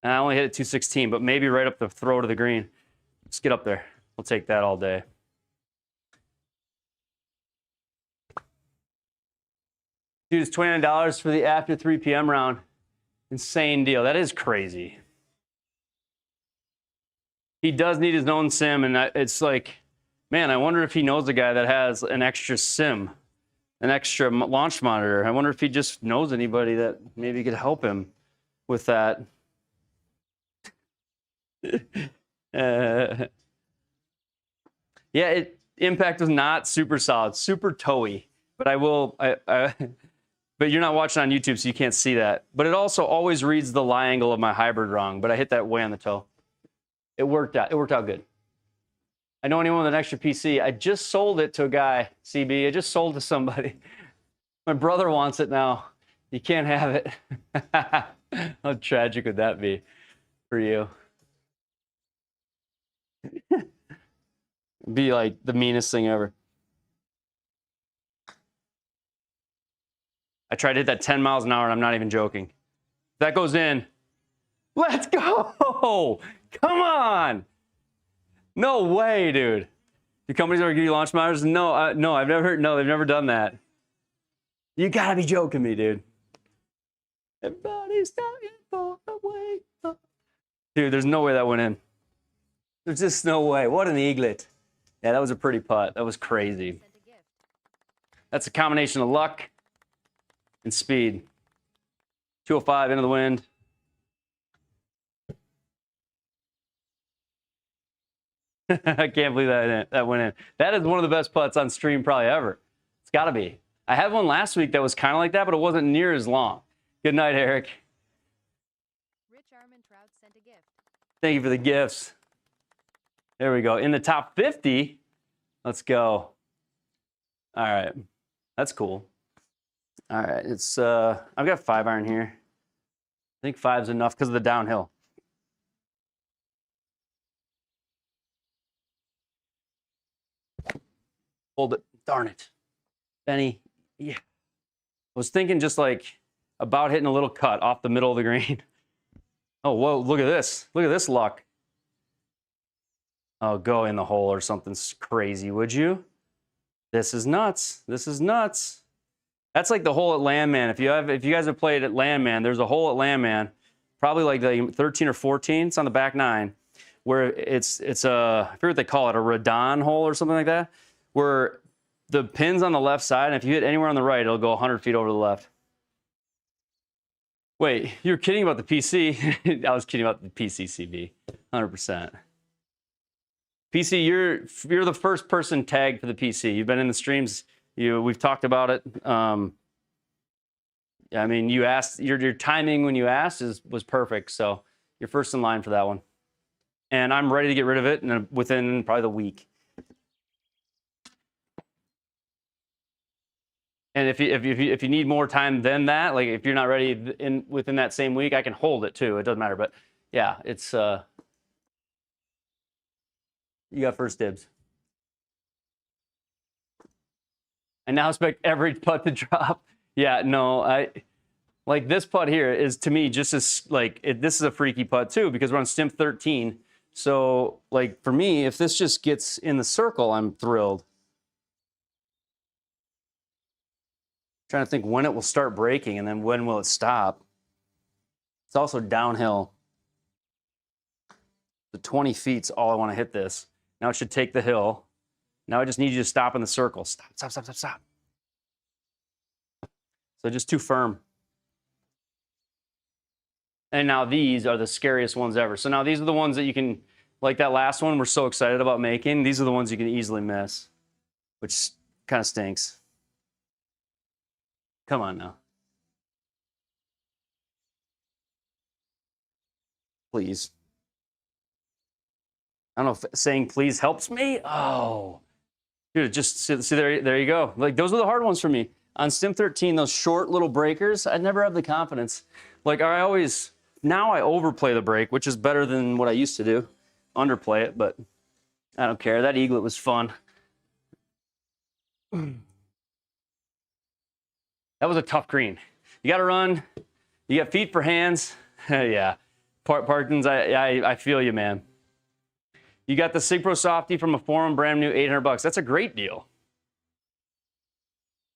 And I only hit it 216, but maybe right up the throat of the green. Let's get up there. We'll take that all day. Dude, it's $29 for the after 3 p.m. round. Insane deal. That is crazy. He does need his own sim, and it's like, man, I wonder if he knows a guy that has an extra sim, an extra launch monitor. I wonder if he just knows anybody that maybe could help him with that. Yeah, impact was not super solid, super toey, but but you're not watching on YouTube, so you can't see that. But it also always reads the lie angle of my hybrid wrong, but I hit that way on the toe. It worked out. It worked out good. I know anyone with an extra PC. I just sold it to a guy, CB. I just sold to somebody. My brother wants it now. You can't have it. How tragic would that be for you? Be like the meanest thing ever. I tried to hit that 10 miles an hour, and I'm not even joking. If that goes in, let's go! Come on! No way, dude. Your company's ever give you launch monitors? No, no, I've never heard. No, they've never done that. You gotta be joking me, dude. Everybody's talking for the way up. Dude, there's no way that went in. There's just no way. What an eaglet. Yeah, that was a pretty putt. That was crazy. That's a combination of luck and speed. 205 into the wind. I can't believe that went in. That is one of the best putts on stream probably ever. It's got to be. I had one last week that was kind of like that, but it wasn't near as long. Good night, Eric. Rich Armand Trout sent a gift. Thank you for the gifts. There we go. In the top 50. Let's go. All right. That's cool. All right. It's I've got 5-iron here. I think 5's enough because of the downhill. Hold it. Darn it. Benny. Yeah. I was thinking just like about hitting a little cut off the middle of the green. Oh, whoa, look at this. Look at this luck. Oh, go in the hole or something crazy, would you? This is nuts. This is nuts. That's like the hole at Landman. If you guys have played at Landman, there's a hole at Landman, probably like the 13 or 14. It's on the back nine, where it's a, I forget what they call it, a radon hole or something like that, where the pin's on the left side, and if you hit anywhere on the right, it'll go 100 feet over the left. Wait, you're kidding about the PC? I was kidding about the PCCB, 100%. PC, you're the first person tagged for the PC. You've been in the streams. We've talked about it. I mean, you asked, your timing when you asked was perfect. So you're first in line for that one. And I'm ready to get rid of it within probably the week. And if you need more time than that, like if you're not ready within that same week, I can hold it too. It doesn't matter. But yeah, it's you got first dibs. I now expect every putt to drop. Yeah, no, like this putt here is to me just as like this is a freaky putt too because we're on stimp 13. So like for me, if this just gets in the circle, I'm thrilled. Trying to think when it will start breaking and then when will it stop. It's also downhill. The 20 feet's all I want to hit this. Now it should take the hill. Now I just need you to stop in the circle. Stop, stop, stop, stop, stop. So just too firm. And now these are the scariest ones ever. So now these are the ones that you can, like that last one we're so excited about making. These are the ones you can easily miss, which kind of stinks. Come on now. Please. I don't know if saying please helps me. Oh. Dude, just see there you go. Like those are the hard ones for me. On stim 13, those short little breakers, I never have the confidence. Like now I overplay the break, which is better than what I used to do. Underplay it, but I don't care. That eaglet was fun. That was a tough green. You got to run. You got feet for hands. Yeah. Parkins, I feel you, man. You got the Sig Pro Softy from a forum, brand new, $800. That's a great deal.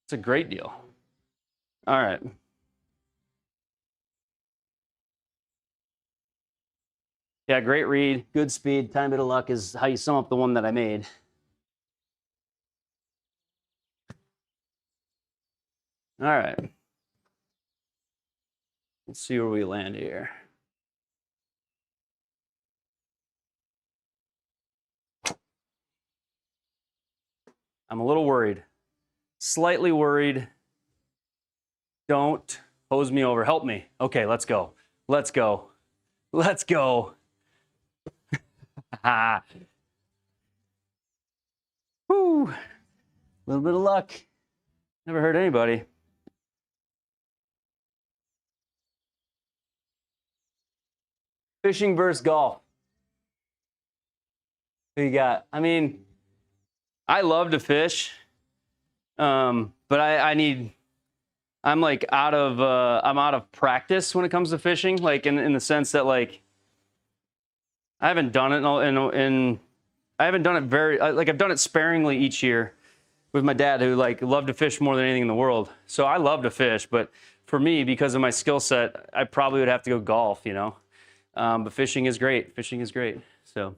It's a great deal. All right. Yeah, great read, good speed, tiny bit of luck is how you sum up the one that I made. All right. Let's see where we land here. I'm a little worried. Slightly worried. Don't hose me over. Help me. Okay, let's go. Let's go. Let's go. Woo. A little bit of luck. Never hurt anybody. Fishing versus golf. Who you got? I mean, I love to fish, but I'm like out of practice when it comes to fishing. Like in the sense that like I haven't done it I haven't done it I've done it sparingly each year with my dad who like loved to fish more than anything in the world. So I love to fish, but for me, because of my skill set, I probably would have to go golf, you know. But fishing is great. Fishing is great. So.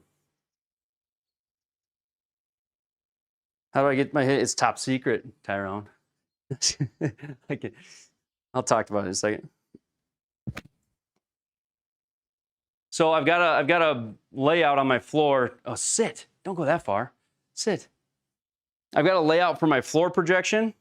How do I get my hit? It's top secret, Tyrone. Okay. I'll talk about it in a second. So I've got a layout on my floor. Oh, sit. Don't go that far. Sit. I've got a layout for my floor projection,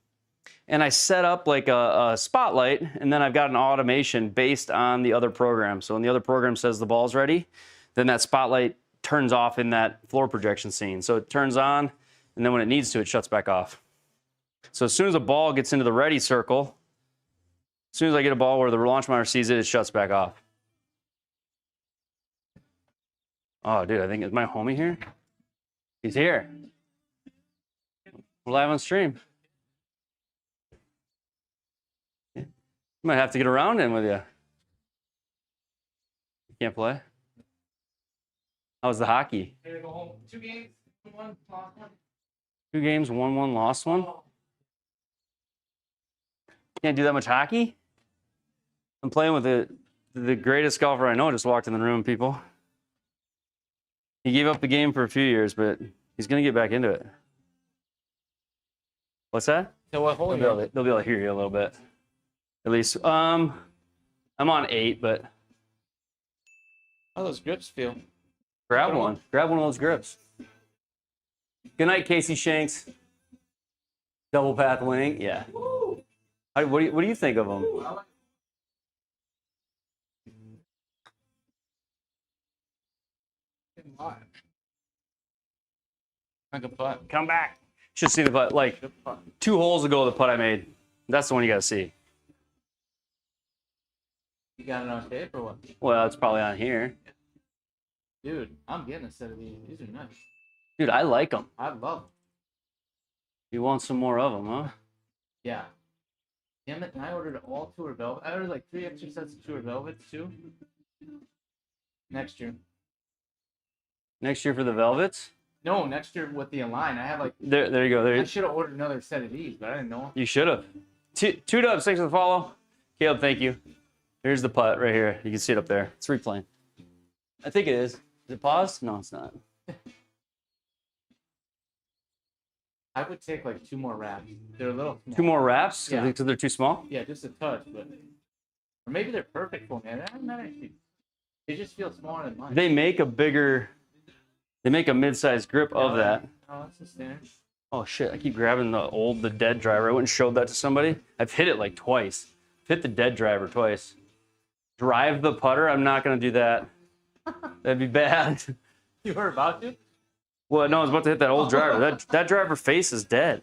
and I set up like a spotlight, and then I've got an automation based on the other program. So when the other program says the ball's ready, then that spotlight turns off in that floor projection scene. So it turns on, and then when it needs to, it shuts back off. So as soon as a ball gets into the ready circle, as soon as I get a ball where the launch monitor sees it, it shuts back off. Oh, dude, I think, is my homie here? He's here. We're live on stream. Might have to get a round in with you. You can't play? How's the hockey? Go home. 2 games, 1 lost 1. 2 games, 1-1, lost 1. Can't do that much hockey? I'm playing with the greatest golfer I know. Just walked in the room, people. He gave up the game for a few years, but he's going to get back into it. What's that? So what hole They'll be able to hear you a little bit. At least. I'm on 8, but How those grips feel? grab one. Grab one of those grips. Good night, Casey Shanks. Double path winning. Yeah. What do you think of them? Like a putt. Come back. Should see the putt. Like Good putt. 2 holes ago, the putt I made. That's the one you got to see. You got it on tape or what? Well, it's probably on here. Dude, I'm getting a set of these. These are nice. Dude, I like them. I love them. You want some more of them, huh? Yeah. Damn it, and I ordered all Tour Velvet. I ordered like 3 extra sets of Tour Velvets too. Next year. Next year for the Velvets? No, next year with the Align. I have like, There you go. I should have ordered another set of these, but I didn't know. You should have. 2 dubs, thanks for the follow. Caleb, thank you. Here's the putt right here. You can see it up there. It's replaying. I think it is. Is it paused? No, it's not. I would take like 2 more wraps. They're a little small. 2 more wraps? Yeah. Because they're too small? Yeah, just a touch, but or maybe they're perfect for me. I'm not actually. They just feel smaller than mine. They make a mid-sized grip of that. Oh, that's a standard. Oh shit, I keep grabbing the dead driver. I went and showed that to somebody. I've hit it like twice. Hit the dead driver twice. Drive the putter, I'm not gonna do that. That'd be bad. You were about to? Well, no, I was about to hit that old driver. That driver face is dead.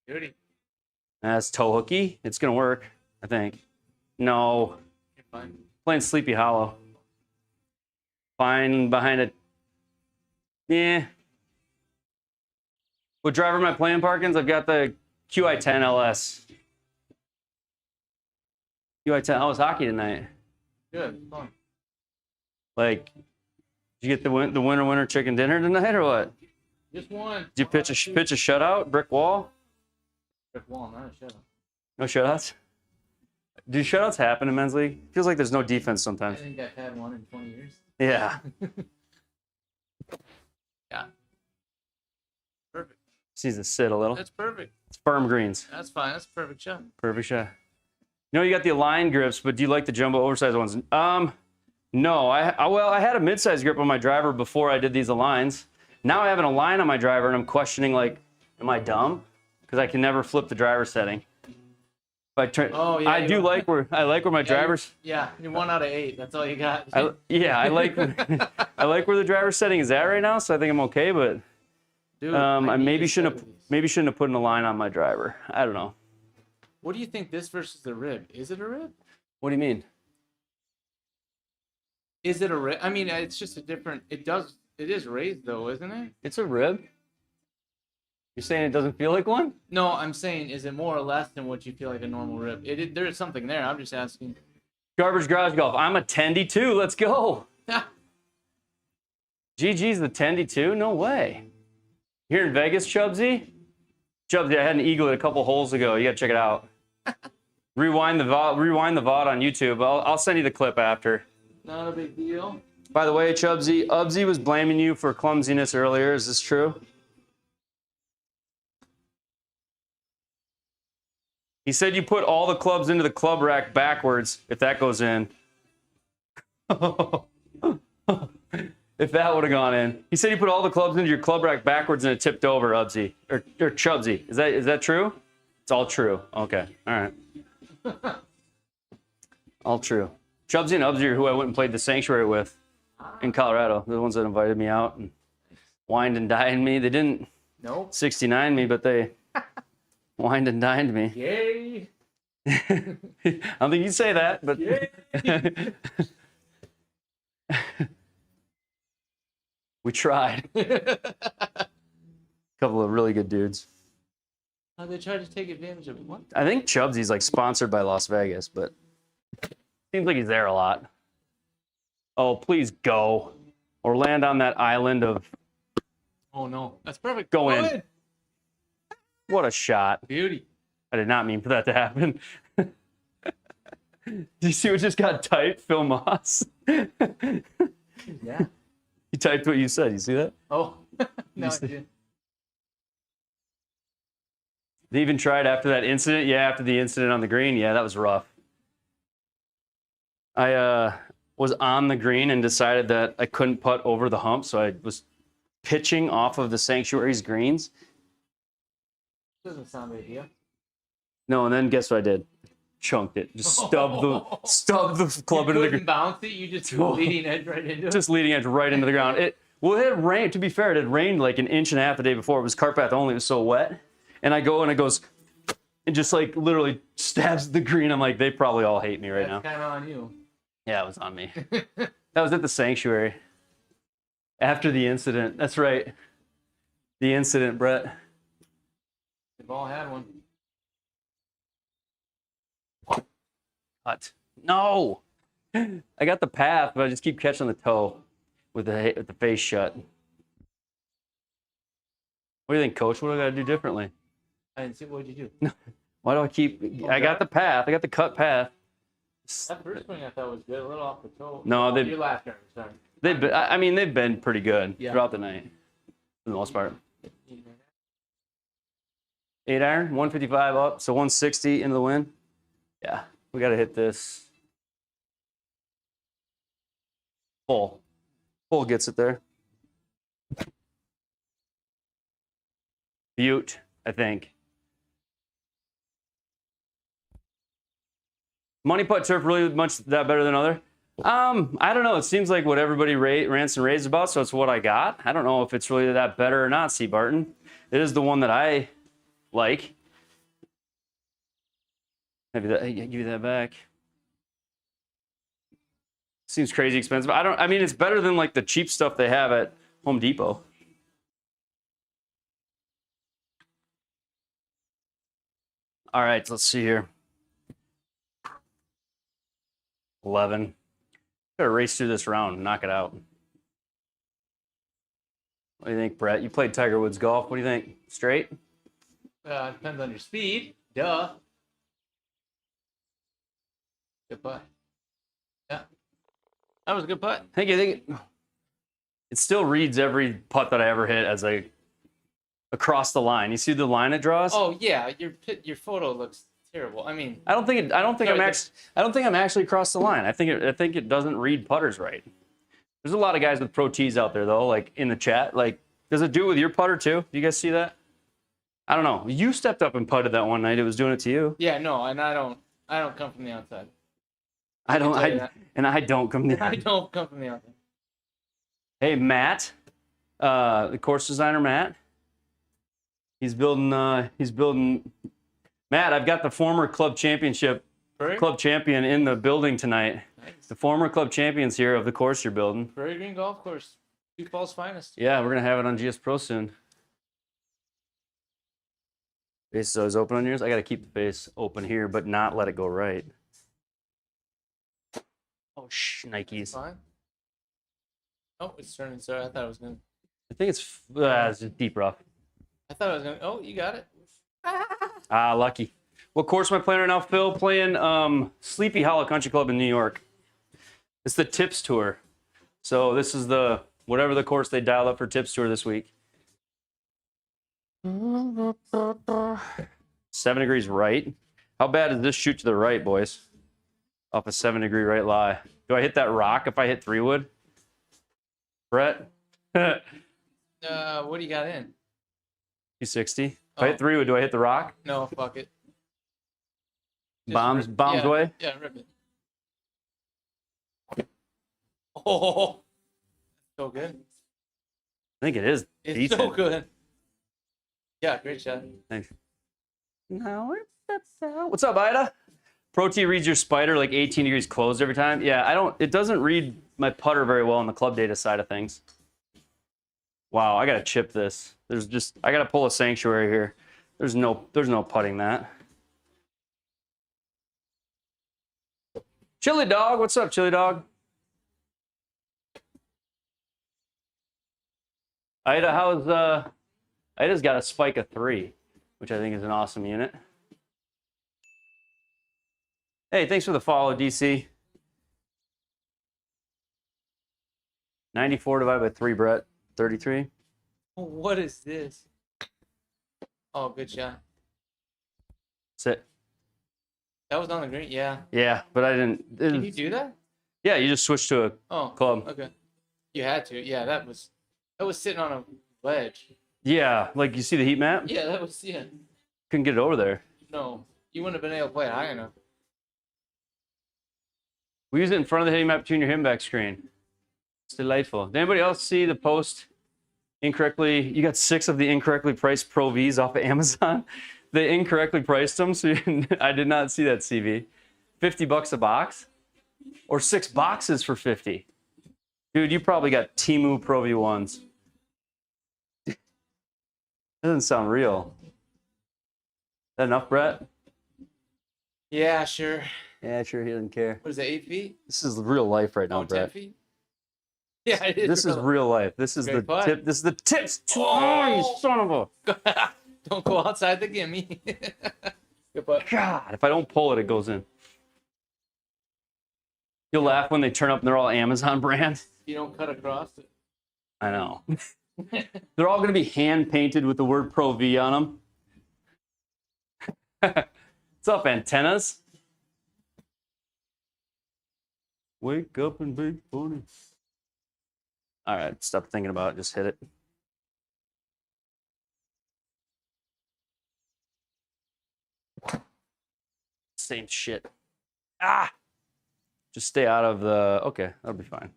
Duty. That's toe hooky. It's gonna work, I think. No, You're fine. playing Sleepy Hollow. Fine behind it. Yeah. What driver am I playing, Parkins? I've got the QI10 LS. QI10. How was hockey tonight? Good. Fun. Like, did you get the winner chicken dinner tonight or what? Just one. Did you pitch a shutout, brick wall? Brick wall, not a shutout. No shutouts? Do shutouts happen in men's league? Feels like there's no defense I sometimes. think I've had one in 20 years. Yeah. Yeah. Perfect. Just needs to sit a little. That's perfect. It's firm greens. That's fine. That's a perfect shot. Perfect shot. You know, you got the Align grips, but do you like the jumbo oversized ones? No. I had a mid-sized grip on my driver before I did these Aligns. Now I have an Align on my driver, and I'm questioning, like, am I dumb? Because I can never flip the driver setting. But Oh, yeah, I you do are. like where my drivers. Yeah, you're 1 out of 8. That's all you got. I like I like where the driver setting is at right now, so I think I'm okay. But Dude, I need maybe a shouldn't set have of these. maybe shouldn't have put an Align on my driver. I don't know. What do you think this versus the rib? Is it a rib? What do you mean? Is it a rib? I mean, it's just a different. It is raised though, isn't it? It's a rib. You're saying it doesn't feel like one? No, I'm saying, is it more or less than what you feel like a normal rib? There is something there. I'm just asking. Garbage Garage Golf. I'm a 10D2. Let's go. GG's the 10D2? No way. Here in Vegas, Chubbsy? Chubbsy, I had an eagle at a couple holes ago. You gotta check it out. Rewind the VOD on YouTube. I'll send you the clip after. Not a big deal. By the way, Chubbsy, Ubsy was blaming you for clumsiness earlier. Is this true? He said you put all the clubs into the club rack backwards, if that goes in. If that would have gone in. He said you put all the clubs into your club rack backwards and it tipped over, Ubsy. Or Chubbsy. Is that true? It's all true. Okay. All right. All true. Chubbsy and Ubsy are who I went and played the Sanctuary with in Colorado. They're the ones that invited me out and wined and dined me. They didn't Nope. 69 me, but they wined and dined me. Yay. I don't think you'd say that, but Yay. We tried. A couple of really good dudes. Oh, they tried to take advantage of what? I think Chubbsy's like sponsored by Las Vegas, but seems like he's there a lot. Oh, please go. Or land on that island of... Oh, no. That's perfect. Go in. What a shot. Beauty. I did not mean for that to happen. Do you see what just got typed? Phil Moss. Yeah. He typed what you said. You see that? Oh. No, I didn't. They even tried after that incident. Yeah, after the incident on the green. Yeah, that was rough. I was on the green and decided that I couldn't putt over the hump, so I was pitching off of the Sanctuary's greens. Doesn't sound ideal. No, and then guess what I did? Chunked it. Just stubbed the club into the ground. Bounce it. You just leading edge right into it. Just leading edge right into the ground. It had rained. To be fair, it had rained like an inch and a half the day before. It was cart path only. It was so wet. And I go and it goes and just like literally stabs the green. I'm like, they probably all hate me right now. That's kind of on you. Yeah, it was on me. That was at the Sanctuary. After the incident. That's right. The incident, Brett. They've all had one. Cut. No. I got the path, but I just keep catching the toe with the face shut. What do you think, Coach? What do I got to do differently? I didn't see. What did you do? Why do I keep... I got the path. I got the cut path. That first swing I thought was good. A little off the toe. No, oh, they've... Your last turn. Sorry. They've been pretty good throughout the night, for the most part. 8 iron, 155 up, so 160 into the wind. Yeah, we got to hit this. Full gets it there. Butte, I think. Money putt turf really much that better than other? I don't know. It seems like what everybody rants and raves about, so it's what I got. I don't know if it's really that better or not, C. Barton. It is the one that I like. Maybe that. Give you that back. Seems crazy expensive. I mean, it's better than like the cheap stuff they have at Home Depot. All right, let's see here. 11. Gotta race through this round and knock it out. What do you think, Brett? You played Tiger Woods golf. What do you think? Straight? Depends on your speed. Duh. Good putt. Yeah. That was a good putt. I think it still reads every putt that I ever hit as a across the line. You see the line it draws? Oh yeah, your photo looks terrible. I mean, I don't think I'm actually across the line. I think it doesn't read putters right. There's a lot of guys with pro tees out there though, like in the chat. Like, does it do it with your putter too? Do you guys see that? I don't know. You stepped up and putted that one night. It was doing it to you. Yeah, no, and I don't come from the outside. I don't come from the I don't come from the outside. Hey, Matt, the course designer, Matt. He's building. Matt, I've got the former club champion in the building tonight. Nice. The former club champions here of the course you're building. Prairie Green Golf Course, Sioux Falls finest. Yeah, we're gonna have it on GS Pro soon. Face is always open on yours. I gotta keep the face open here, but not let it go right. Oh, Nikes. Fine. Oh, it's turning. Sorry, I thought it was gonna. I think it's just deep rough. I thought I was gonna. Oh, you got it. Lucky. What course am I playing right now, Phil? Playing Sleepy Hollow Country Club in New York. It's the Tips Tour. So this is whatever the course they dial up for Tips Tour this week. 7 degrees right. How bad does this shoot to the right, boys? Off a 7-degree right lie. Do I hit that rock if I hit 3-wood? Brett? What do you got in? 260. If I hit 3-wood, do I hit the rock? No, fuck it. Just Bombs yeah, away? Yeah, rip it. Oh, so good. I think it is It's decent. so good. Yeah, great shot. Thanks. What's up, Ida? Pro T reads your spider like 18 degrees closed every time. Yeah, it doesn't read my putter very well on the club data side of things. Wow, I gotta chip this. I gotta pull a sanctuary here. There's no putting that. Chili Dog, what's up, Chili Dog? Ida, Ida's got a spike of 3, which I think is an awesome unit. Hey, thanks for the follow, DC. 94 divided by 3, Brett. 33. What is this? Oh, good shot. Sit. That was on the green. Yeah. Yeah, but I didn't. Can you do that? Yeah, you just switch to a club. Okay. You had to. Yeah, that was sitting on a ledge. Yeah, like you see the heat map? Yeah, that was Couldn't get it over there. No, you wouldn't have been able to play it high enough. We use it in front of the hitting map between your hitting back screen. It's delightful. Did anybody else see the post incorrectly? You got 6 of the incorrectly priced Pro Vs off of Amazon. They incorrectly priced them, so I did not see that CV. $50 a box? Or 6 boxes for 50? Dude, you probably got Temu Pro V1s. That doesn't sound real. Is that enough, Brett? Yeah, sure. Yeah, sure, he doesn't care. What is it, 8 feet? This is real life right now, 10 Brett. feet? Yeah, it is. This is real life. This is Great the putt. tip. This is the tips. Oh, you son of a... Don't go outside the gimme. Good putt. God, if I don't pull it, it goes in. You'll laugh when they turn up and they're all Amazon brand. You don't cut across it. I know. They're all going to be hand painted with the word Pro V on them. What's up, antennas? Wake up and be funny. All right, stop thinking about it. Just hit it. Same shit. Ah! Just stay out of the... Okay, that'll be fine.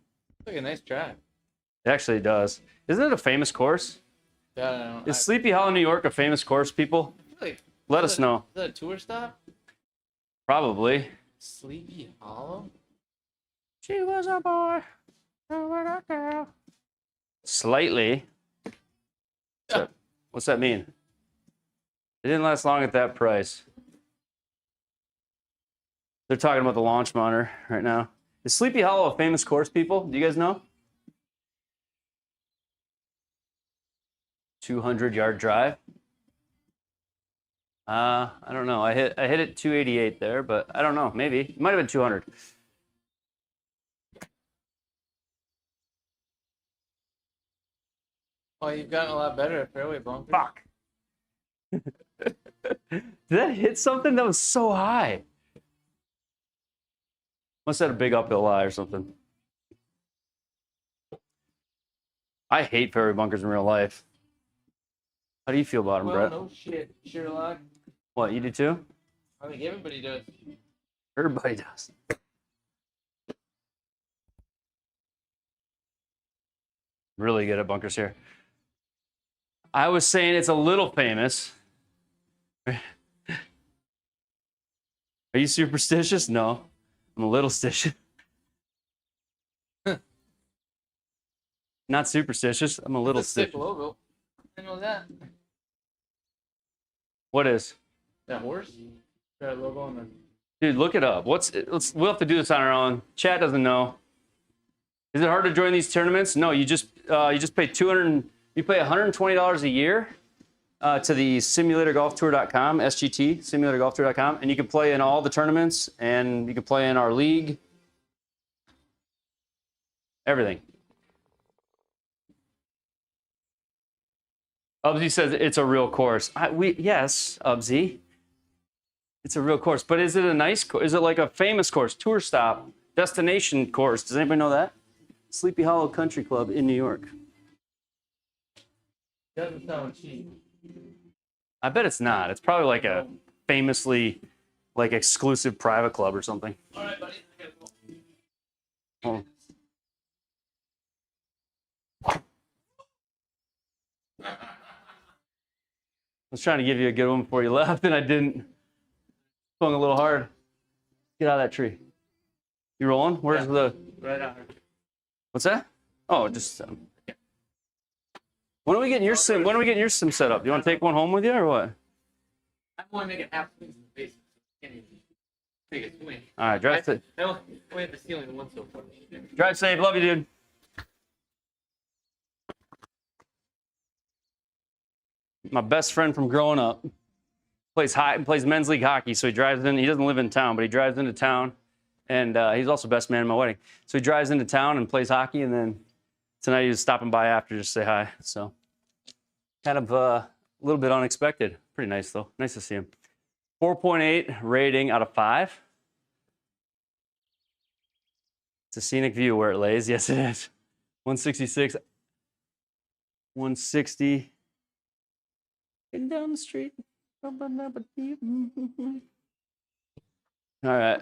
Look, a nice drive. It actually does. Isn't it a famous course? Yeah, I don't know. Is Sleepy Hollow, New York a famous course, people? Really? Let us know. Is that a tour stop? Probably. Sleepy Hollow? She was a boy. A girl. Slightly. What's that mean? It didn't last long at that price. They're talking about the launch monitor right now. Is Sleepy Hollow a famous course, people? Do you guys know? 200-yard drive. I don't know. I hit it 288 there, but I don't know. Maybe it might have been 200. Oh, you've gotten a lot better at fairway bunkers. Fuck. Did that hit something? That was so high. Must have had a big uphill lie or something. I hate fairway bunkers in real life. How do you feel about them, Brett? No shit, Sherlock. What, you do too? I think everybody does. Everybody does. Really good at bunkers here. I was saying it's a little famous. Are you superstitious? No. I'm a little stitious. Not superstitious. I'm a little It's a sick stitious. logo. I know that. What is? That horse? That logo on the... Dude, look it up. We'll have to do this on our own. Chat doesn't know. Is it hard to join these tournaments? No, you just pay $120 a year to the simulatorgolftour.com, SGT, simulatorgolftour.com, and you can play in all the tournaments, and you can play in our league. Everything. Ubsy says it's a real course. Yes, Ubsy. It's a real course, but is it a nice course? Is it like a famous course, tour stop, destination course? Does anybody know that? Sleepy Hollow Country Club in New York. Doesn't sound cheap. I bet it's not. It's probably like a famously like exclusive private club or something. All right, buddy. I gotta go. Oh. I was trying to give you a good one before you left, and I didn't. Swung a little hard. Get out of that tree. You rolling? Where's the... Right out here. What's that? Oh, just... When are we getting your sim? When are we getting your sim set up? Do you want to take one home with you or what? I'm only making half swings in the base. Can't even take a swing. All right, drive safe. I only hit the ceiling once so far. Drive safe. Love you, dude. My best friend from growing up plays men's league hockey. So he drives in. He doesn't live in town, but he drives into town, and he's also best man at my wedding. So he drives into town and plays hockey, and then tonight he was stopping by after just to say hi. So kind of a little bit unexpected. Pretty nice though. Nice to see him. 4.8 rating out of 5. It's a scenic view where it lays. Yes, it is. 166, 160. Getting down the street. All right.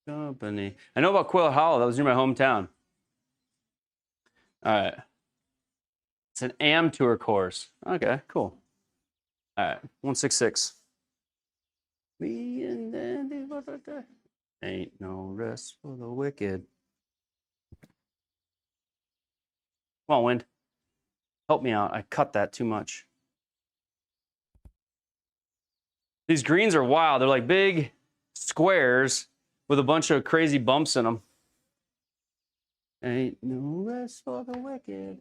Company. I know about Quail Hollow. That was near my hometown. All right. It's an AM tour course. Okay, cool. All right. 166. Me and Andy, ain't no rest for the wicked. Come on, wind. Help me out. I cut that too much. These greens are wild. They're like big squares with a bunch of crazy bumps in them. Ain't no rest for the wicked.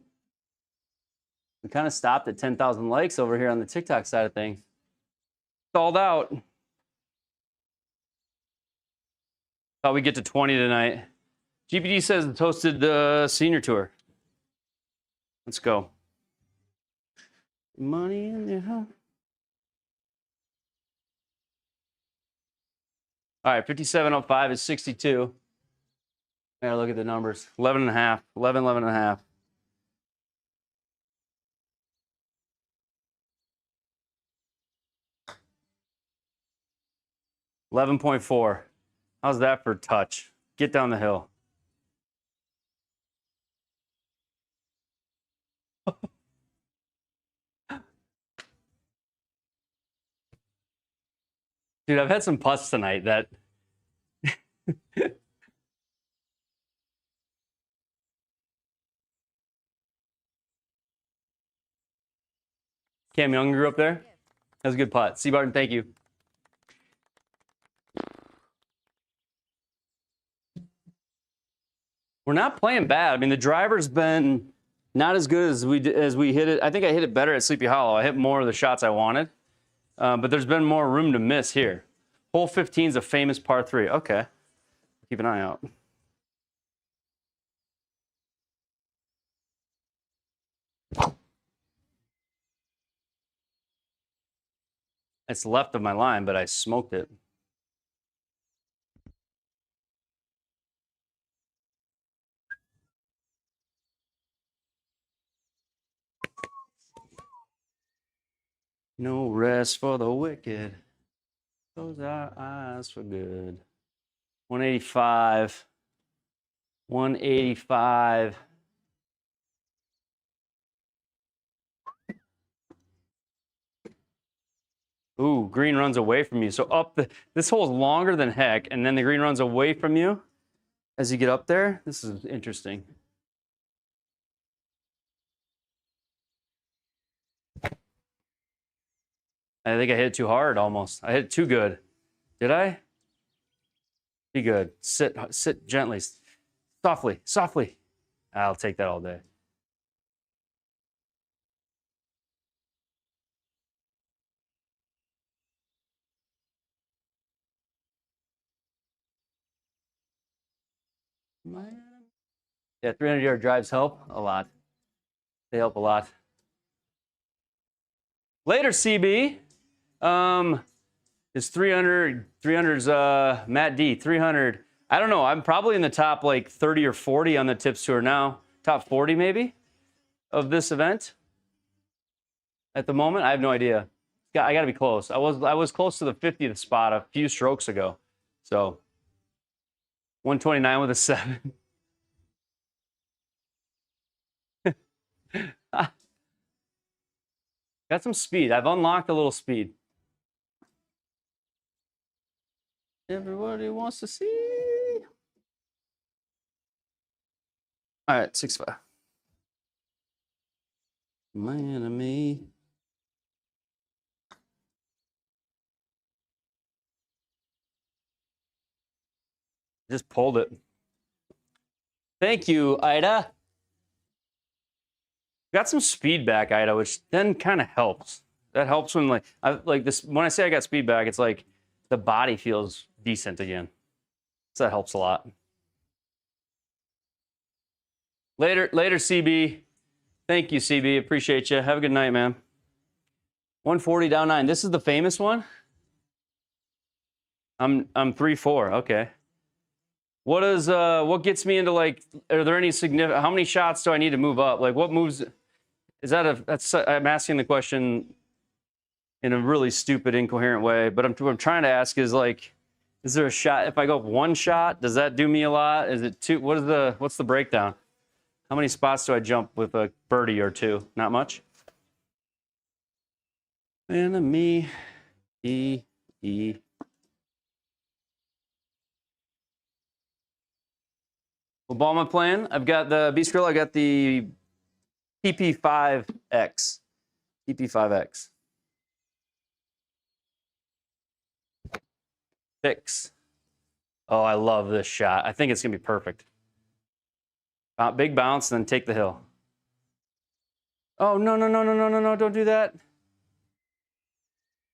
We kind of stopped at 10,000 likes over here on the TikTok side of things. Stalled out. Thought we'd get to 20 tonight. GPD says it's hosted the senior tour. Let's go. Money in your home. All right, 57.05 is 62. Gotta look at the numbers. 11 and a half, 11 and a half. $11.4. How's that for touch? Get down the hill. Dude, I've had some putts tonight that Cam Young grew up there. That was a good putt. C. Barton, thank you. We're not playing bad. I mean, the driver's been not as good as we hit it. I think I hit it better at Sleepy Hollow. I hit more of the shots I wanted, but there's been more room to miss here. Hole 15 is a famous par 3. Okay, keep an eye out. It's left of my line, but I smoked it. No rest for the wicked. Close our eyes for good. 185. 185. Ooh, green runs away from you. So this hole is longer than heck, and then the green runs away from you as you get up there. This is interesting. I think I hit it too hard almost. I hit it too good. Did I? Be good. Sit gently. Softly, softly. I'll take that all day. Yeah, 300-yard drives help a lot. They help a lot. Later, CB. Is 300. 300's Matt D. 300. I don't know. I'm probably in the top like 30 or 40 on the tips tour now. Top 40 maybe of this event. At the moment, I have no idea. I got to be close. I was close to the 50th spot a few strokes ago. So 129 with a 7. Got some speed. I've unlocked a little speed. Everybody wants to see. All right, 6-5. My enemy. Just pulled it. Thank you, Ida. Got some speed back, Ida, which then kind of helps. That helps when like this. When I say I got speed back, it's like the body feels decent again. So that helps a lot. Later, CB. Thank you, CB. Appreciate you. Have a good night, man. 140 down 9. This is the famous one. I'm 3-4. Okay. What gets me into like? Are there any significant? How many shots do I need to move up? Like what moves? Is that I'm asking the question in a really stupid, incoherent way. But what I'm trying to ask is like, is there a shot? If I go up 1 shot, does that do me a lot? Is it 2? What's the breakdown? How many spots do I jump with a birdie or 2? Not much. Enemy, E. What ball am I playing? I've got the Beast Grill. I got the PP5X. PP5X. Fix. Oh, I love this shot. I think it's going to be perfect. Big bounce, then take the hill. Oh, no, don't do that.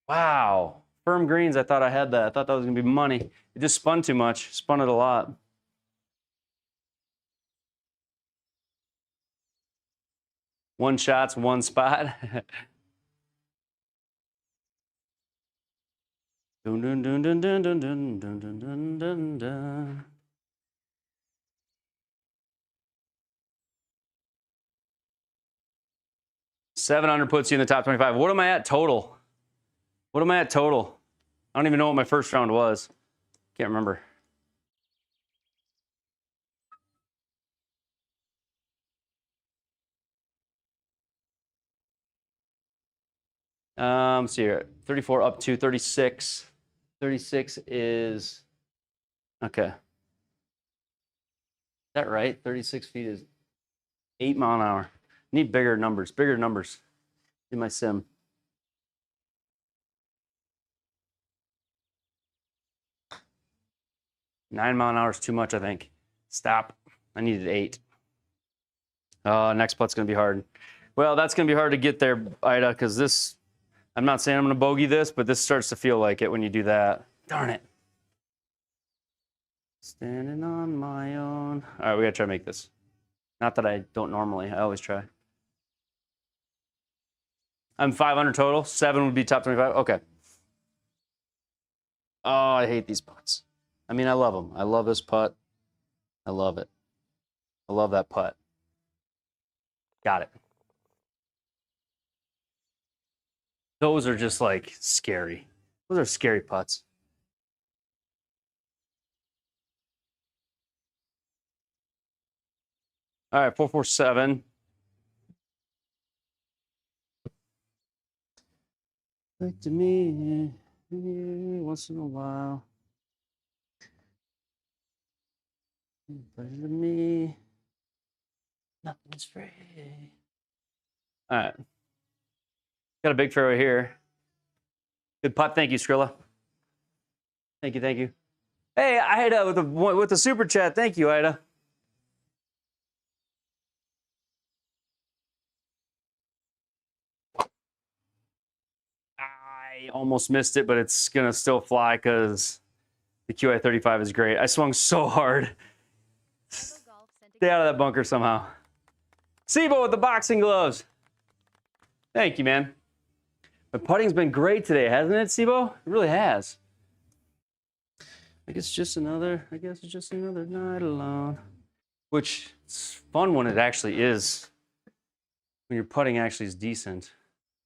Wow. Firm greens, I thought I had that. I thought that was going to be money. It just spun too much. Spun it a lot. One shot's 1 spot. Dun, dun, dun, dun, dun, dun, dun, dun, dun, dun, dun. $700 puts you in the top 25. What am I at total? I don't even know what my first round was. Can't remember. Let's see here. 34 up to 36. 36 is, okay. Is that right? 36 feet is 8 mile an hour. Need bigger numbers in my sim. Nine mile an hour is too much, I think. Stop. I needed 8. Next putt's gonna be hard. Well, that's gonna be hard to get there, Ida, because this, I'm not saying I'm gonna bogey this, but this starts to feel like it when you do that. Darn it. Standing on my own. All right, we gotta try to make this. Not that I don't normally, I always try. I'm 500 total. 7 would be top 25. Okay. Oh, I hate these putts. I mean, I love them. I love this putt. I love it. I love that putt. Got it. Those are just like scary. Those are scary putts. All right, 447. Like to me once in a while. Pleasure to me. Nothing's free. All right. Got a big fairway here. Good putt. Thank you, Skrilla. Thank you. Hey, Ida with the super chat. Thank you, Ida. I almost missed it, but it's gonna still fly because the QI35 is great. I swung so hard. Stay out of that bunker somehow. Sibo with the boxing gloves. Thank you, man. My putting's been great today, hasn't it, Sibo? It really has. I guess it's just another night alone. Which it's fun when it actually is. When your putting actually is decent.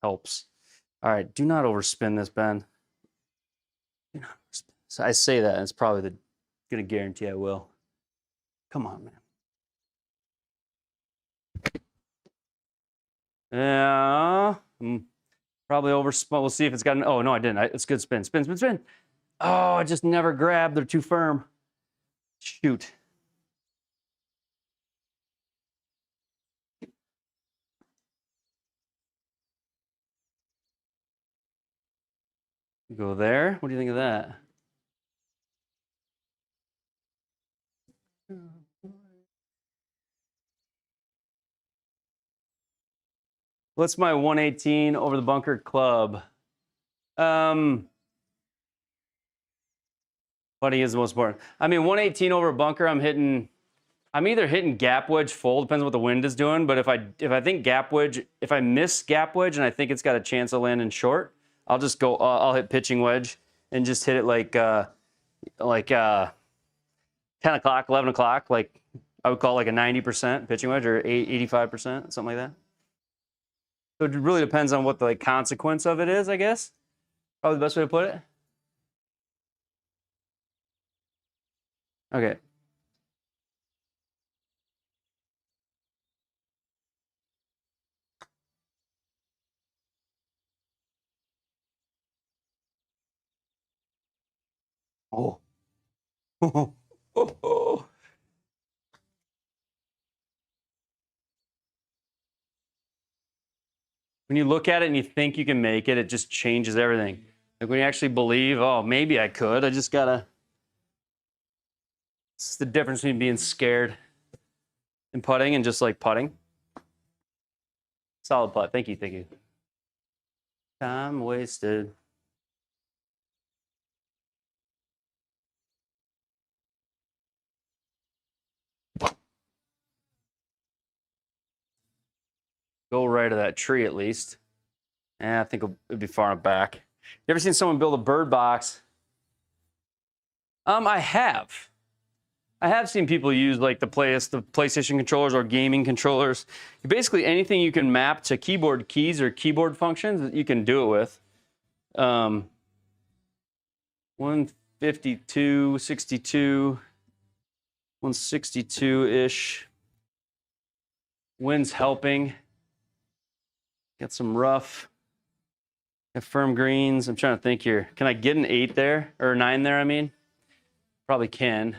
Helps. All right, do not overspin this, Ben. Do not overspin this. I say that, and it's probably gonna guarantee I will. Come on, man. Yeah, probably overspin. We'll see if it's got an. Oh no, I didn't. It's good spin. Spin. Oh, I just never grabbed. They're too firm. Shoot. Go there. What do you think of that? What's my 118 over the bunker club? Putting is the most important. I mean, 118 over a bunker, I'm either hitting gap wedge full, depends on what the wind is doing, but if I think gap wedge, if I miss gap wedge and I think it's got a chance of landing short, I'll just go, I'll hit pitching wedge and just hit it like 10 o'clock, 11 o'clock, like I would call like a 90% pitching wedge or 85%, something like that. So it really depends on what the consequence of it is, I guess. Probably the best way to put it. Okay. Oh. When you look at it and you think you can make it, it just changes everything. Like when you actually believe, oh, maybe I could, I just gotta. It's the difference between being scared and putting and just like putting. Solid putt. Thank you. Thank you. Time wasted. Go right of that tree at least. I think it'd be far enough back. You ever seen someone build a bird box? I have. I have seen people use like the PlayStation controllers or gaming controllers. Basically anything you can map to keyboard keys or keyboard functions, you can do it with. 152, 62, 162-ish. Wind's helping. Got some rough. Got firm greens. I'm trying to think here. Can I get an 8 there? Or 9 there, I mean? Probably can.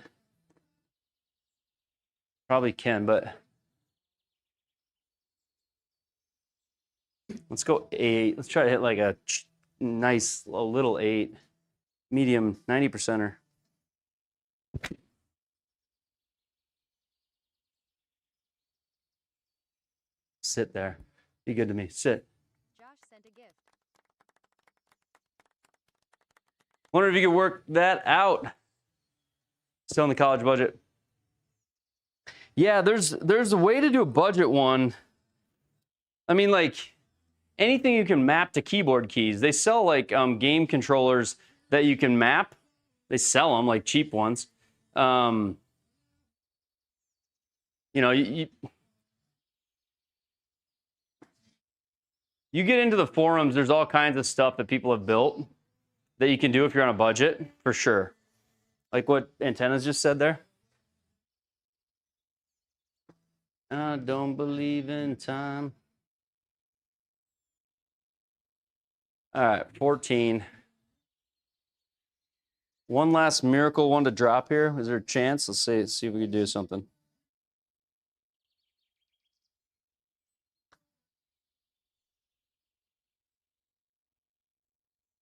Probably can, but let's go 8. Let's try to hit like a nice a little 8. Medium 90%er. Sit there. Be good to me. Sit. Josh sent a gift. Wonder if you could work that out. Still in the college budget. Yeah, there's a way to do a budget one. I mean, like anything you can map to keyboard keys. They sell like game controllers that you can map. They sell them like cheap ones. You know, you get into the forums, there's all kinds of stuff that people have built that you can do if you're on a budget, for sure. Like what Antennas just said there. I don't believe in time. All right, 14. One last miracle one to drop here. Is there a chance? Let's see if we can do something.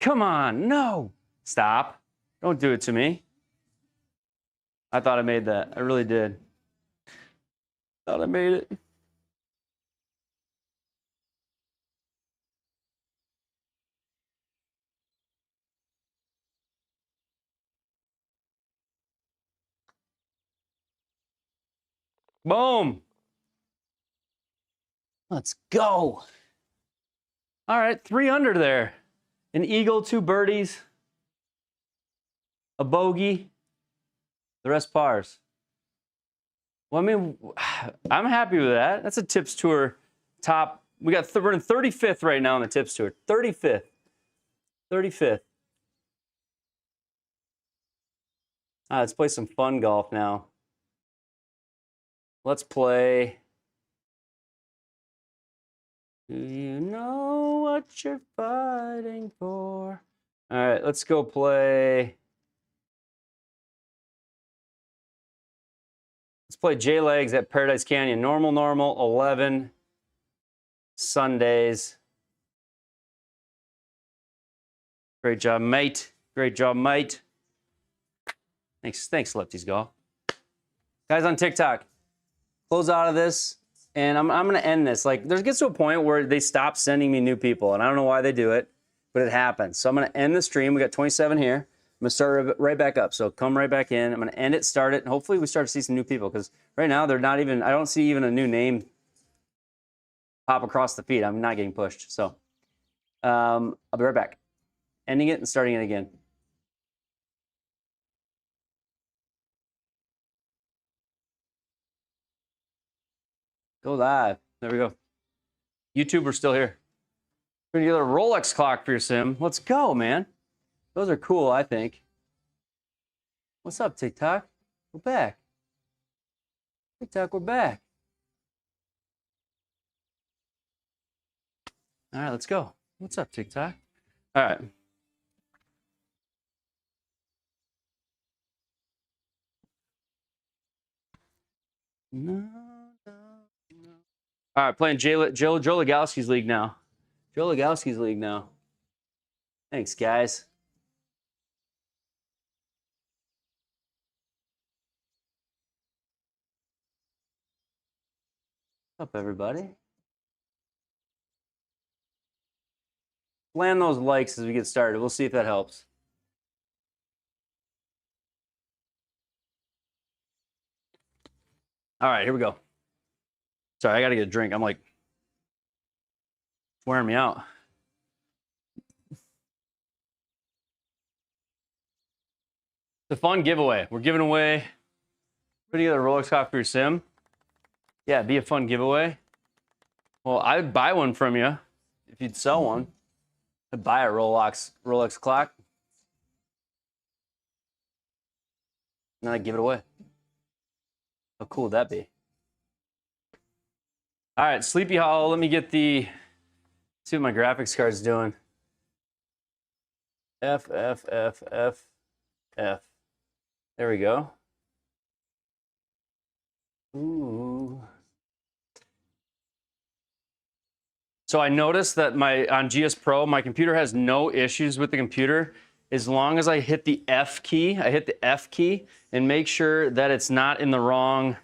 Come on, no. Stop. Don't do it to me. I thought I made that. I really did. Thought I made it. Boom. Let's go. All right, 3 under there. An eagle, 2 birdies, a bogey, the rest pars. Well, I mean, I'm happy with that. That's a Tips Tour top. We're in 35th right now on the Tips Tour. 35th. 35th. Let's play some fun golf now. Let's play. Do you know what you're fighting for? All right, let's go play. Let's play J-Legs at Paradise Canyon. Normal, 11 Sundays. Great job, mate. Great job, mate. Thanks, Lefties Golf. Guys on TikTok, close out of this, and I'm going to end this. Like, there gets to a point where they stop sending me new people, and I don't know why they do it, but it happens. So I'm going to end the stream. We got 27 here. I'm going to start right back up. So come right back in. I'm going to end it, start it, and hopefully we start to see some new people, because right now they're not even, I don't see even a new name pop across the feed. I'm not getting pushed. So I'll be right back. Ending it and starting it again. Go live. There we go. YouTube, we're still here. We're gonna get a Rolex clock for your sim. Let's go, man. Those are cool, I think. What's up, TikTok? We're back. TikTok, we're back. All right, let's go. What's up, TikTok? All right. No. All right, playing Joe Legowski's league now. Joe Legowski's league now. Thanks, guys. What's up, everybody? Land those likes as we get started. We'll see if that helps. All right, here we go. Sorry, I got to get a drink. I'm like wearing me out. It's a fun giveaway. We're giving away, putting together a Rolex clock for your sim. Yeah, it'd be a fun giveaway. Well, I'd buy one from you if you'd sell one. I'd buy a Rolex clock. And then I'd give it away. How cool would that be? All right, Sleepy Hollow. Let me get see what my graphics card's doing. F. There we go. Ooh. So I noticed that on GS Pro, my computer has no issues with the computer as long as I hit the F key. I hit the F key and make sure that it's not in the wrong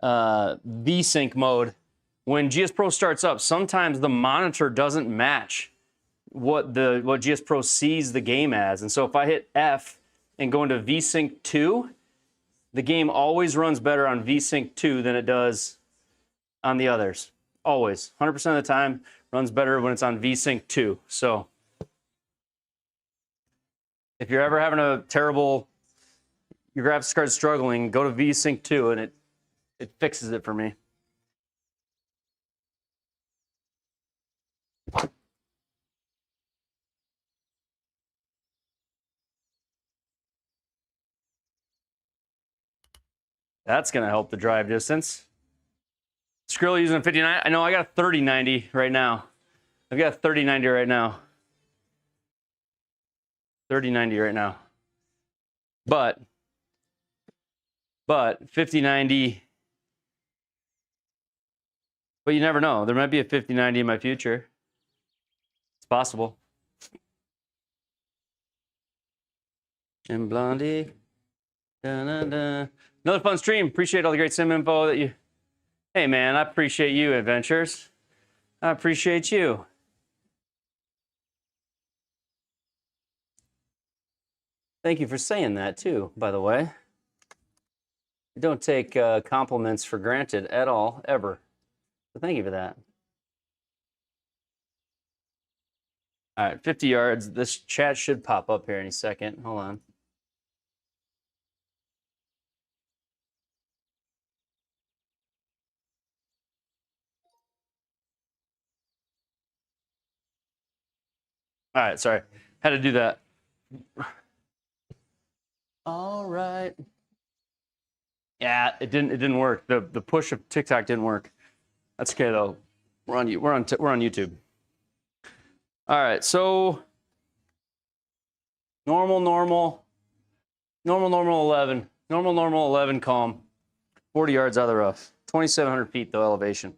VSync mode. When GS Pro starts up, sometimes the monitor doesn't match what GS Pro sees the game as. And so if I hit F and go into VSync 2, the game always runs better on VSync 2 than it does on the others. Always. 100% of the time runs better when it's on VSync 2. So if you're ever having your graphics card's struggling, go to VSync 2 and it fixes it for me. That's going to help the drive distance. Skrill using a 59. I know I got a 3090 right now. I've got a 3090 right now. 3090 right now. But 5090. But you never know. There might be a 5090 in my future. It's possible. And Blondie. Da-da-da. Another fun stream. Appreciate all the great sim info that you... Hey, man, I appreciate you, Adventures. I appreciate you. Thank you for saying that, too, by the way. I don't take compliments for granted at all, ever. So thank you for that. All right, 50 yards. This chat should pop up here any second. Hold on. All right, sorry. Had to do that. All right. Yeah, it didn't work. The push of TikTok didn't work. That's okay though. We're on YouTube. All right, so normal 11. Normal 11 calm. 40 yards out of the rough. 2,700 feet though elevation.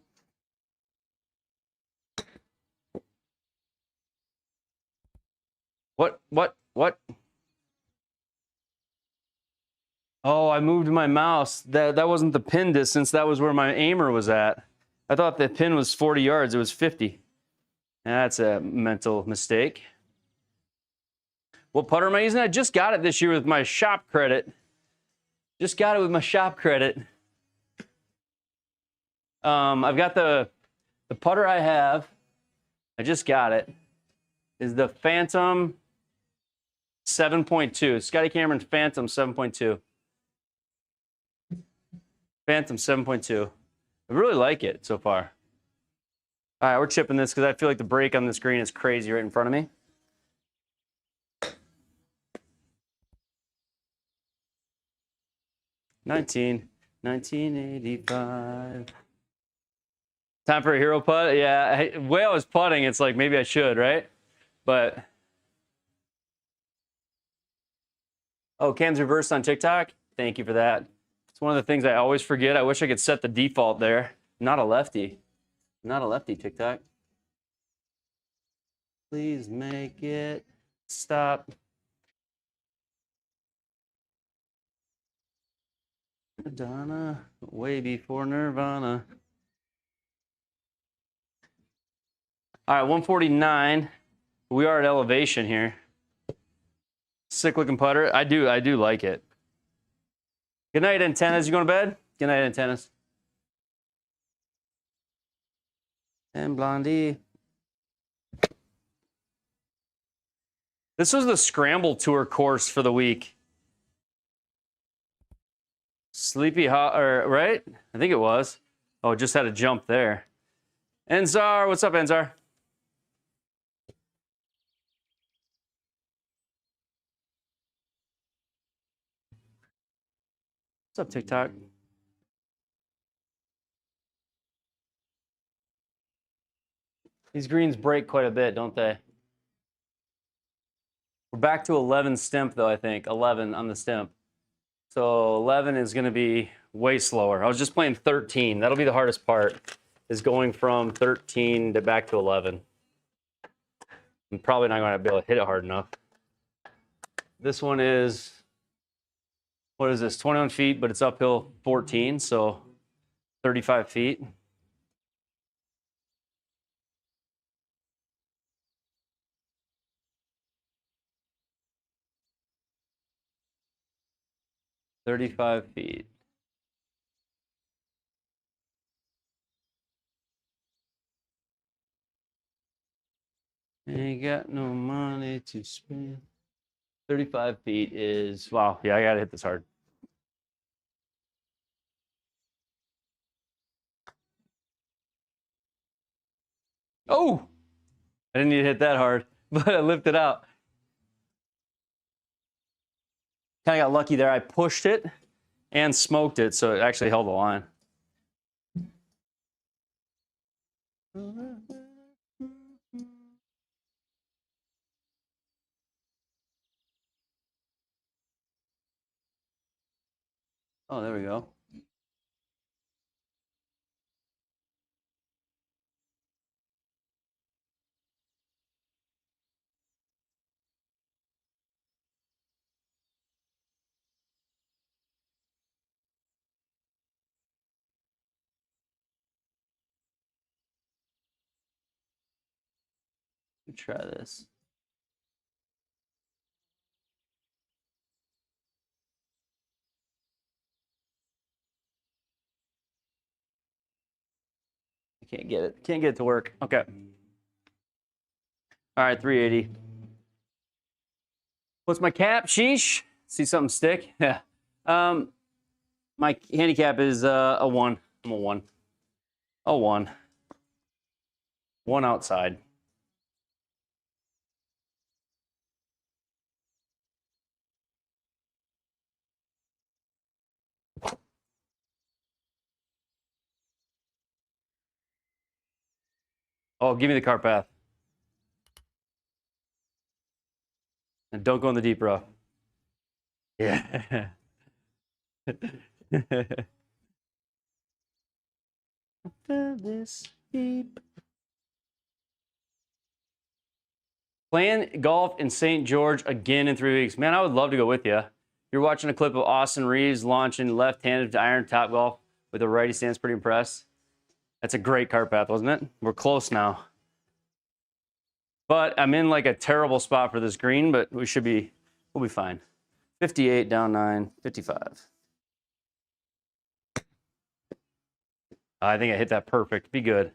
What? Oh, I moved my mouse. That wasn't the pin distance. That was where my aimer was at. I thought the pin was 40 yards. It was 50. That's a mental mistake. What putter am I using? I just got it this year with my shop credit. Just got it with my shop credit. I've got the putter I have. I just got it. Is the Phantom 7.2. Scotty Cameron Phantom 7.2. Phantom 7.2. I really like it so far. All right, we're chipping this because I feel like the break on this green is crazy right in front of me. '85. Time for a hero putt? Yeah, the way I was putting, it's like maybe I should, right? But, oh, Cam's reversed on TikTok? Thank you for that. It's one of the things I always forget. I wish I could set the default there. Not a lefty. Not a lefty, TikTok. Please make it stop. Madonna, way before Nirvana. All right, 149. We are at elevation here. Sick looking putter. I do like it. Good night, antennas. You going to bed? Good night, antennas. And Blondie. This was the Scramble Tour course for the week. Sleepy Hot, right? I think it was. Oh, just had a jump there. Enzar, what's up, Enzar? What's up, TikTok? These greens break quite a bit, don't they? We're back to 11 stimp, though, I think. 11 on the stimp. So 11 is going to be way slower. I was just playing 13. That'll be the hardest part, is going from 13 to back to 11. I'm probably not going to be able to hit it hard enough. This one is, what is this, 21 feet, but it's uphill 14, so 35 feet. "35 feet. Ain't got no money to spend." 35 feet is, wow, yeah, I got to hit this hard. Oh, I didn't need to hit that hard, but I lifted out. Kind of got lucky there. I pushed it and smoked it, so it actually held the line. Oh, there we go. Let me try this. I can't get it. Can't get it to work. Okay. All right, 380. What's my cap? Sheesh. See something stick? Yeah. My handicap is a 1. I'm a 1. A 1. 1 outside. Oh, give me the cart path. And don't go in the deep rough. Yeah. Feel this deep. Playing golf in St. George again in 3 weeks. Man, I would love to go with you. You're watching a clip of Austin Reeves launching left-handed iron top golf with a righty stance. Pretty impressed. That's a great cart path, wasn't it? We're close now. But I'm in like a terrible spot for this green, but we'll be fine. 58 down 9, 55. I think I hit that perfect. Be good.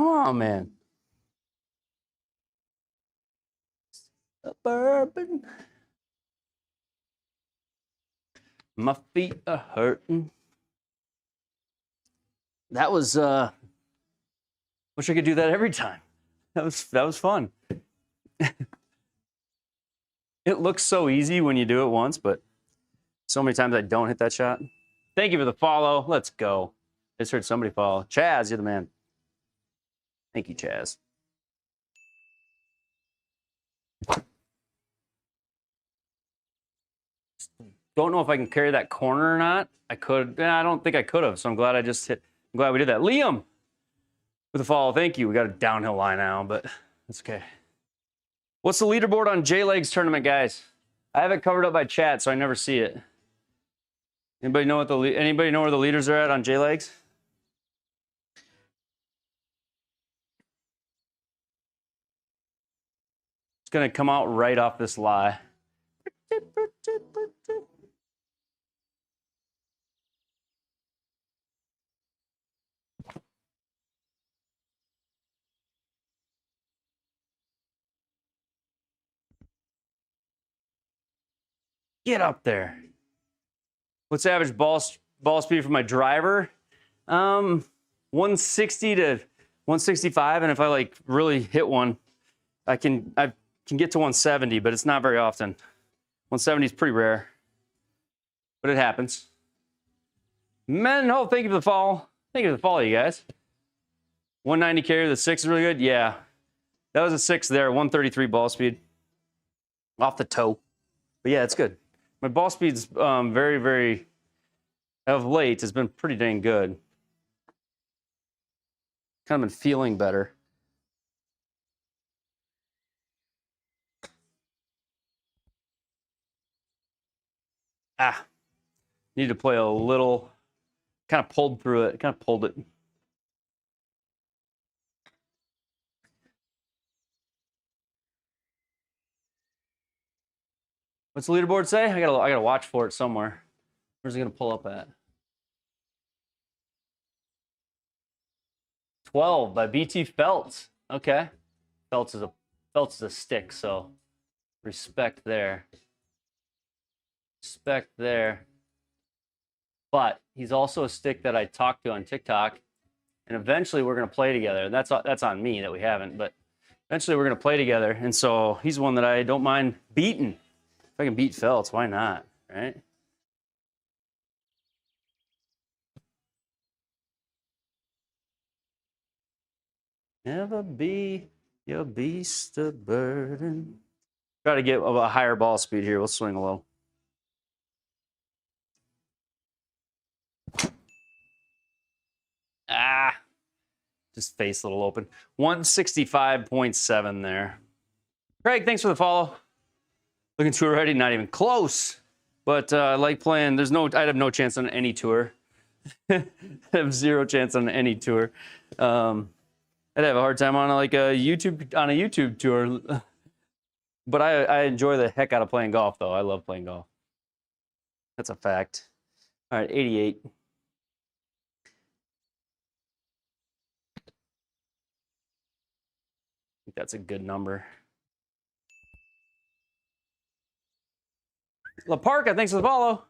Oh, man. A bourbon. My feet are hurting. That was, wish I could do that every time. That was fun. It looks so easy when you do it once, but so many times I don't hit that shot. Thank you for the follow. Let's go. I just heard somebody follow. Chaz, you're the man. Thank you, Chaz. Don't know if I can carry that corner or not. I could. I don't think I could have, so I'm glad I just hit. I'm glad we did that. Liam with the follow. Thank you. We got a downhill line now, but that's okay. What's the leaderboard on J-Legs tournament, guys? I have it covered up by chat, so I never see it. Anybody know where the leaders are at on J-Legs? It's gonna come out right off this lie. Get up there. What's the average ball speed for my driver? 160 to 165, and if I like really hit one, I can get to 170, but it's not very often. 170 is pretty rare, but it happens. Thank you for the follow. Thank you for the follow, you guys. 190 carry, the 6 is really good. Yeah, that was a 6 there. 133 ball speed off the toe, but yeah, it's good. My ball speed's very, very, of late, has been pretty dang good. Kind of been feeling better. Need to play a little, kind of pulled through it, kind of pulled it. What's the leaderboard say? I gotta watch for it somewhere. Where's it gonna pull up at? 12 by BT Feltz. Okay. Feltz is a stick, so respect there. Respect there. But he's also a stick that I talked to on TikTok, and eventually we're gonna play together. That's on me that we haven't, but eventually we're gonna play together. And so he's one that I don't mind beating. If I can beat Feltz, why not, right? Never be your beast of burden. Try to get a higher ball speed here. We'll swing a little. Just face a little open. 165.7 there. Craig, thanks for the follow. Looking tour ready, not even close. But I like playing. I'd have no chance on any tour. I have zero chance on any tour. I'd have a hard time on a YouTube tour. But I enjoy the heck out of playing golf, though. I love playing golf. That's a fact. All right, 88. I think that's a good number. La Parca, thanks for the follow.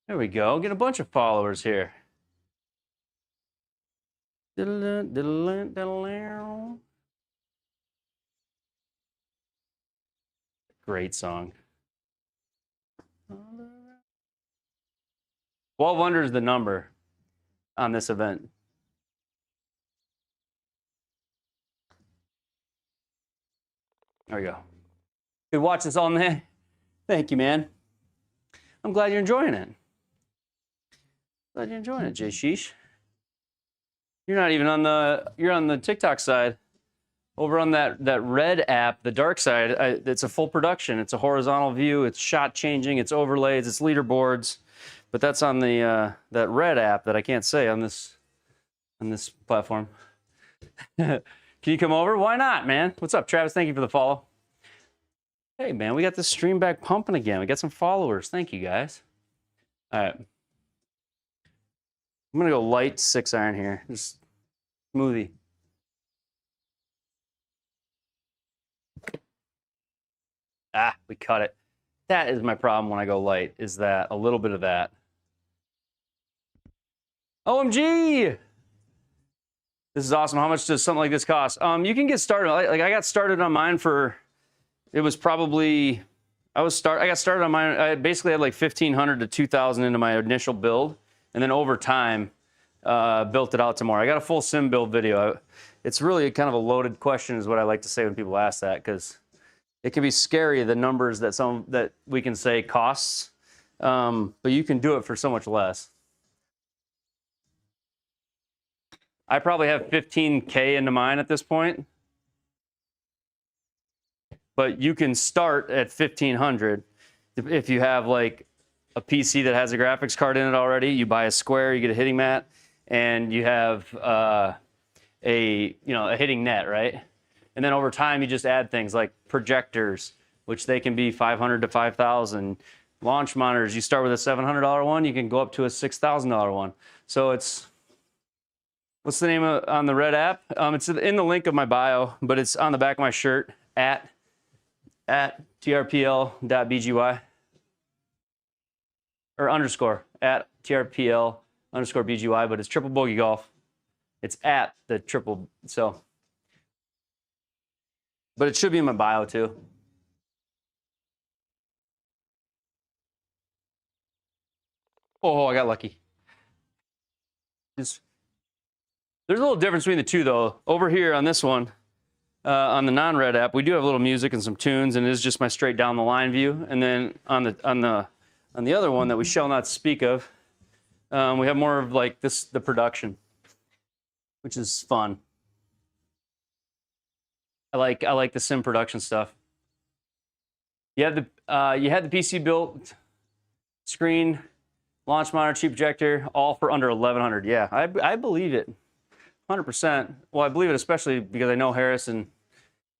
There we go. Get a bunch of followers here. Great song. 12 under is the number on this event. There we go. You could watch this all night. Thank you, man. I'm glad you're enjoying it. Glad you're enjoying it, Jay Sheesh. You're not even on the TikTok side. Over on that red app, the dark side, it's a full production. It's a horizontal view. It's shot changing. It's overlays. It's leaderboards. But that's on the that red app that I can't say on this platform. Can you come over? Why not, man? What's up, Travis? Thank you for the follow. Hey, man, we got this stream back pumping again. We got some followers. Thank you, guys. All right. I'm going to go light 6-iron here. Just smoothie. Ah, we cut it. That is my problem when I go light, is that a little bit of that. OMG! This is awesome. How much does something like this cost? You can get started. Like I got started on mine for, it was probably, I got started on mine, I basically had like 1,500 to 2,000 into my initial build. And then over time, built it out to more. I got a full sim build video. It's really kind of a loaded question is what I like to say when people ask that, because it can be scary, the numbers that we can say costs, but you can do it for so much less. I probably have 15K into mine at this point, but you can start at 1,500 if you have like a PC that has a graphics card in it already. You buy a square, you get a hitting mat, and you have a hitting net, right? And then over time, you just add things like projectors, which they can be 500 to 5,000. Launch monitors, you start with a $700 one, you can go up to a $6,000 one. So it's, what's the name on the red app? It's in the link of my bio, but it's on the back of my shirt at trpl.bgy or underscore at trpl_bgy, but it's triple bogey golf. It's at the triple, so. But it should be in my bio too. Oh, I got lucky. There's a little difference between the two though. Over here on this one, on the non-red app, we do have a little music and some tunes, and it is just my straight down the line view. And then on the other one that we shall not speak of, we have more of like the production, which is fun. I like the sim production stuff. You had the PC built, screen, launch monitor, cheap projector, all for under 1,100. Yeah, I believe it, 100%. Well, I believe it especially because I know Harris and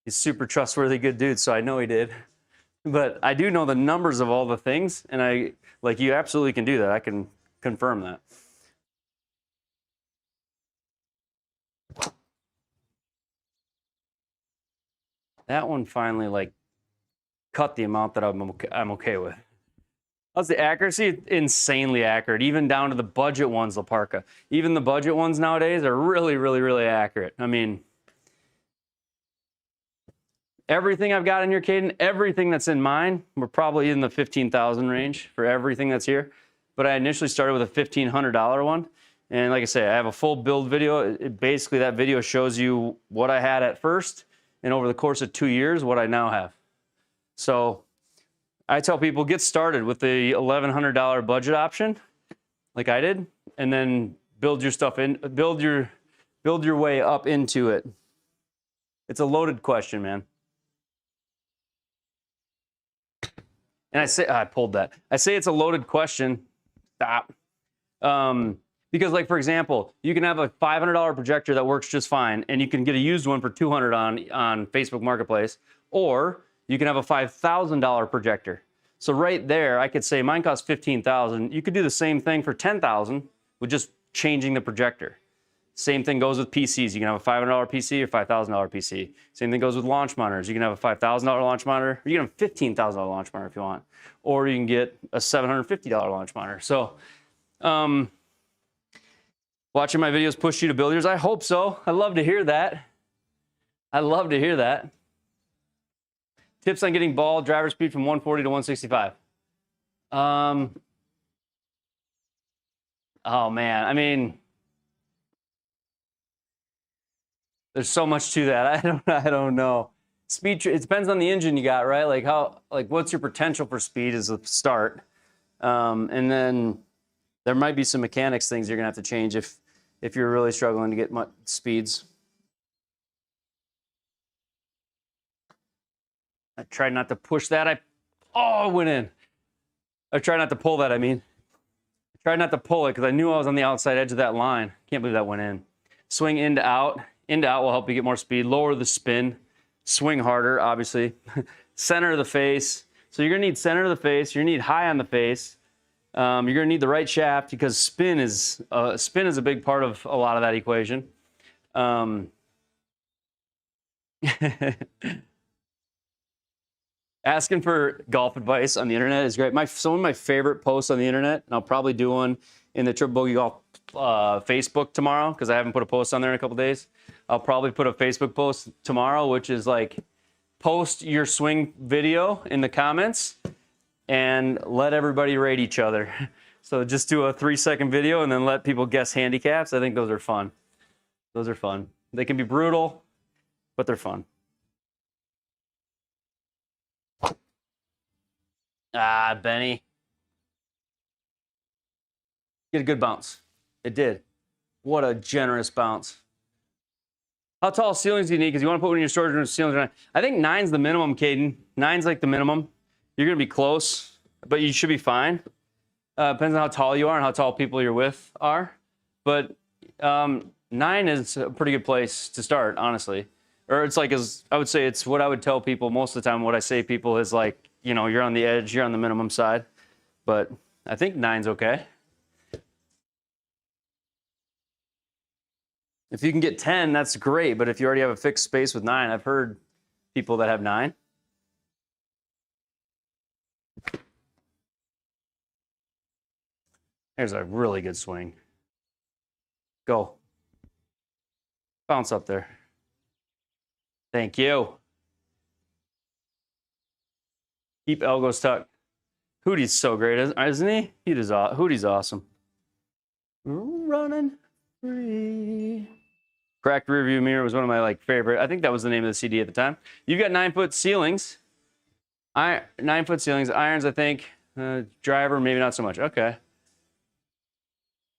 he's super trustworthy, good dude. So I know he did. But I do know the numbers of all the things, and you absolutely can do that. I can confirm that. That one finally cut the amount that I'm okay with. How's the accuracy? Insanely accurate, even down to the budget ones, La Parka. Even the budget ones nowadays are really, really, really accurate. I mean, everything I've got in here, Caden, everything that's in mine, we're probably in the 15,000 range for everything that's here. But I initially started with a $1,500 one. And like I say, I have a full build video. Basically, that video shows you what I had at first, and over the course of 2 years, what I now have. So I tell people, get started with the $1,100 budget option, like I did, and then build your stuff in, build your way up into it. It's a loaded question, man. And I pulled that. I say it's a loaded question. Stop. Because like, for example, you can have a $500 projector that works just fine, and you can get a used one for $200 on Facebook Marketplace, or you can have a $5,000 projector. So right there, I could say mine costs $15,000. You could do the same thing for $10,000 with just changing the projector. Same thing goes with PCs. You can have a $500 PC or $5,000 PC. Same thing goes with launch monitors. You can have a $5,000 launch monitor, or you can have a $15,000 launch monitor if you want, or you can get a $750 launch monitor. So, watching my videos push you to build yours? I hope so. I love to hear that. I love to hear that. Tips on getting ball driver speed from 140 to 165. Oh man, I mean, there's so much to that. I don't know. speed, it depends on the engine you got, right? Like what's your potential for speed is the start. And then there might be some mechanics things you're gonna have to change if you're really struggling to get much speeds. I tried not to push that. It went in. I tried not to pull that, I mean. I tried not to pull it because I knew I was on the outside edge of that line. Can't believe that went in. Swing in to out. In to out will help you get more speed. Lower the spin. Swing harder, obviously. Center of the face. So you're going to need center of the face. You're going to need high on the face. You're going to need the right shaft because spin is a big part of a lot of that equation. Asking for golf advice on the internet is great. Some of my favorite posts on the internet, and I'll probably do one in the Triple Bogey Golf Facebook tomorrow because I haven't put a post on there in a couple days. I'll probably put a Facebook post tomorrow, which is like, post your swing video in the comments and let everybody rate each other. So just do a 3-second video and then let people guess handicaps. I think those are fun. Those are fun. They can be brutal, but they're fun. Ah, Benny. Get a good bounce. It did. What a generous bounce. How tall ceilings do you need? Because you want to put one in your storage room, ceilings are 9. I think 9's the minimum, Caden. 9's like the minimum. You're going to be close, but you should be fine. Depends on how tall you are and how tall people you're with are. But 9 is a pretty good place to start, honestly. Or it's like, I would say it's what I would tell people most of the time. What I say to people is like, you know, you're on the edge, you're on the minimum side. But I think 9's okay. If you can get 10, that's great. But if you already have a fixed space with 9, I've heard people that have 9. There's a really good swing. Go. Bounce up there. Thank you. Keep elbows tucked. Hootie's so great, isn't he? Hootie's awesome. Running free. Cracked rearview mirror was one of my favorite. I think that was the name of the CD at the time. You've got 9-foot ceilings. 9-foot ceilings. Irons, I think. Driver, maybe not so much. Okay.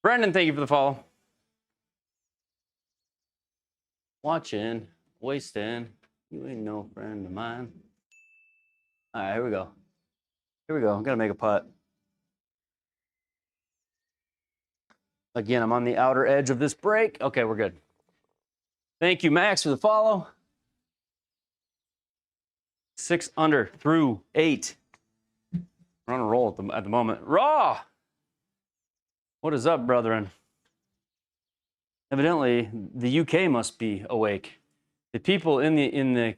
Brendan, thank you for the follow. Watching, wasting. You ain't no friend of mine. All right, here we go. Here we go. I'm going to make a putt. Again, I'm on the outer edge of this break. Okay, we're good. Thank you, Max, for the follow. 6 under through 8. We're on a roll at the moment. Raw! What is up, brethren? Evidently, the UK must be awake. The people in the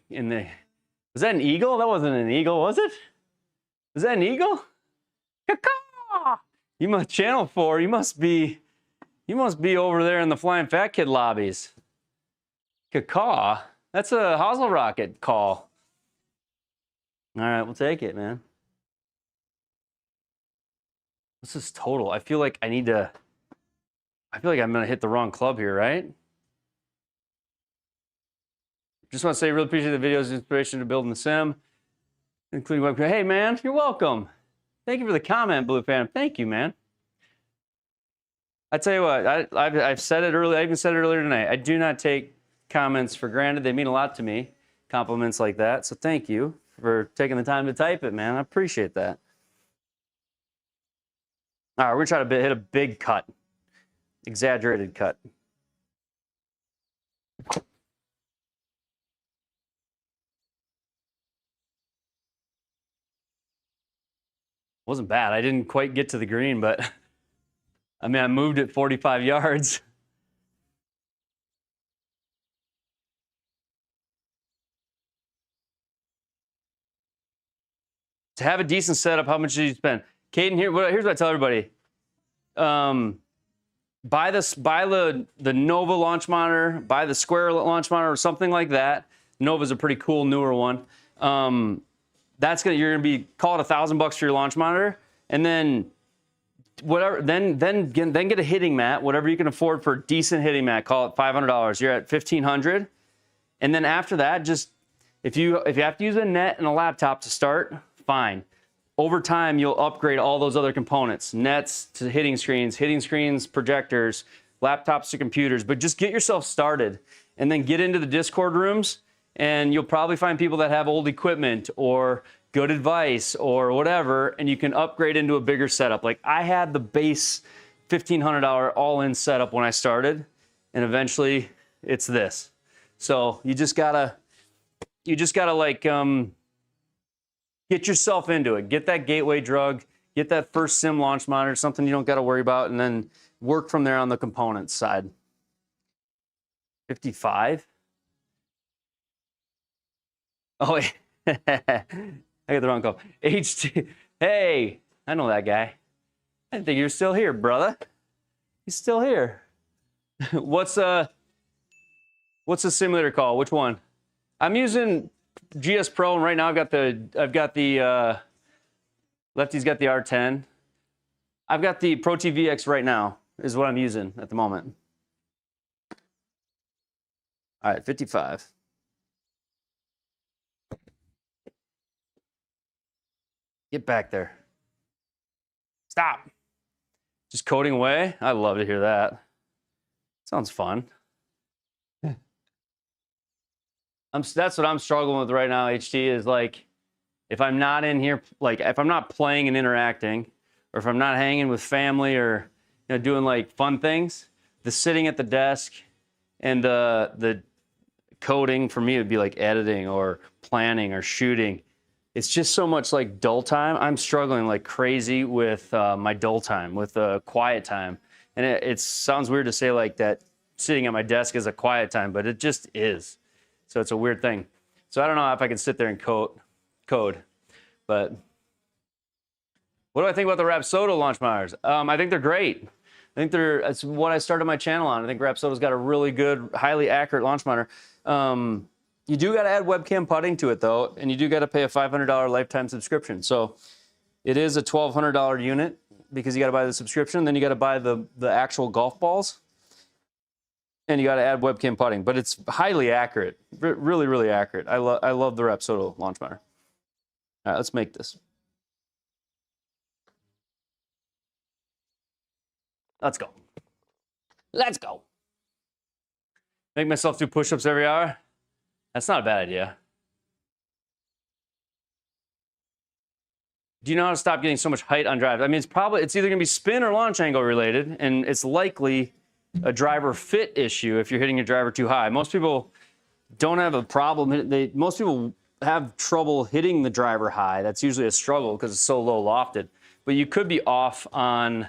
was that an eagle? That wasn't an eagle, was it? Was that an eagle? Caw-caw! You must channel 4. You must be over there in the Flying Fat Kid lobbies. Caw-caw? That's a Hosel Rocket call. All right, we'll take it, man. This is total. I feel like I'm gonna hit the wrong club here, right? Just want to say, really appreciate the videos, inspiration to building the sim, including webcam. Hey, man, you're welcome. Thank you for the comment, Blue Phantom. Thank you, man. I tell you what, I've said it earlier. I even said it earlier tonight. I do not take comments for granted. They mean a lot to me. Compliments like that. So thank you for taking the time to type it, man. I appreciate that. All right, we're gonna try to hit a big cut, exaggerated cut. Wasn't bad. I didn't quite get to the green, but I mean, I moved it 45 yards. To have a decent setup, how much did you spend? Caden, here's what I tell everybody. Buy the Nova launch monitor, buy the Square launch monitor or something like that. Nova's a pretty cool newer one. You're gonna be call it $1,000 for your launch monitor, and then whatever. Then get a hitting mat, whatever you can afford for a decent hitting mat. Call it $500. You're at $1,500, and then after that, just If you have to use a net and a laptop to start, fine. Over time, you'll upgrade all those other components, nets to hitting screens, projectors, laptops to computers, but just get yourself started and then get into the Discord rooms, and you'll probably find people that have old equipment or good advice or whatever, and you can upgrade into a bigger setup. Like I had the base $1,500 all-in setup when I started, and eventually it's this. So you just gotta like get yourself into it. Get that gateway drug, get that first sim launch monitor, something you don't gotta worry about, and then work from there on the components side. 55? Oh, wait. I got the wrong call. HT. Hey, I know that guy. I didn't think you were still here, brother. He's still here. What's the simulator called? Which one? I'm using GS Pro, and right now I've got the Lefty's got the R10. I've got the Pro TVX right now, is what I'm using at the moment. All right, 55. Get back there. Stop. Just coding away? I love to hear that. Sounds fun. That's what I'm struggling with right now, HT, is like, if I'm not in here, like if I'm not playing and interacting, or if I'm not hanging with family or doing like fun things, the sitting at the desk and the coding for me would be like editing or planning or shooting. It's just so much like dull time. I'm struggling like crazy with my dull time, with quiet time. And it sounds weird to say like that sitting at my desk is a quiet time, but it just is. So it's a weird thing. So I don't know if I can sit there and code. But what do I think about the Rapsodo launch monitors? I think they're great. I think that's what I started my channel on. I think Rapsodo's got a really good, highly accurate launch monitor. You do got to add webcam putting to it though, and you do got to pay a $500 lifetime subscription. So it is a $1,200 unit because you got to buy the subscription, then you got to buy the actual golf balls, and you got to add webcam putting. But it's highly accurate, really, really accurate. I love the Rapsodo launch monitor. All right, let's make this. Let's go. Let's go. Make myself do push-ups every hour. That's not a bad idea. Do you know how to stop getting so much height on drive? I mean, it's either gonna be spin or launch angle related, and it's likely a driver fit issue if you're hitting your driver too high. Most people don't have a problem. Most people have trouble hitting the driver high. That's usually a struggle because it's so low lofted. But you could be off on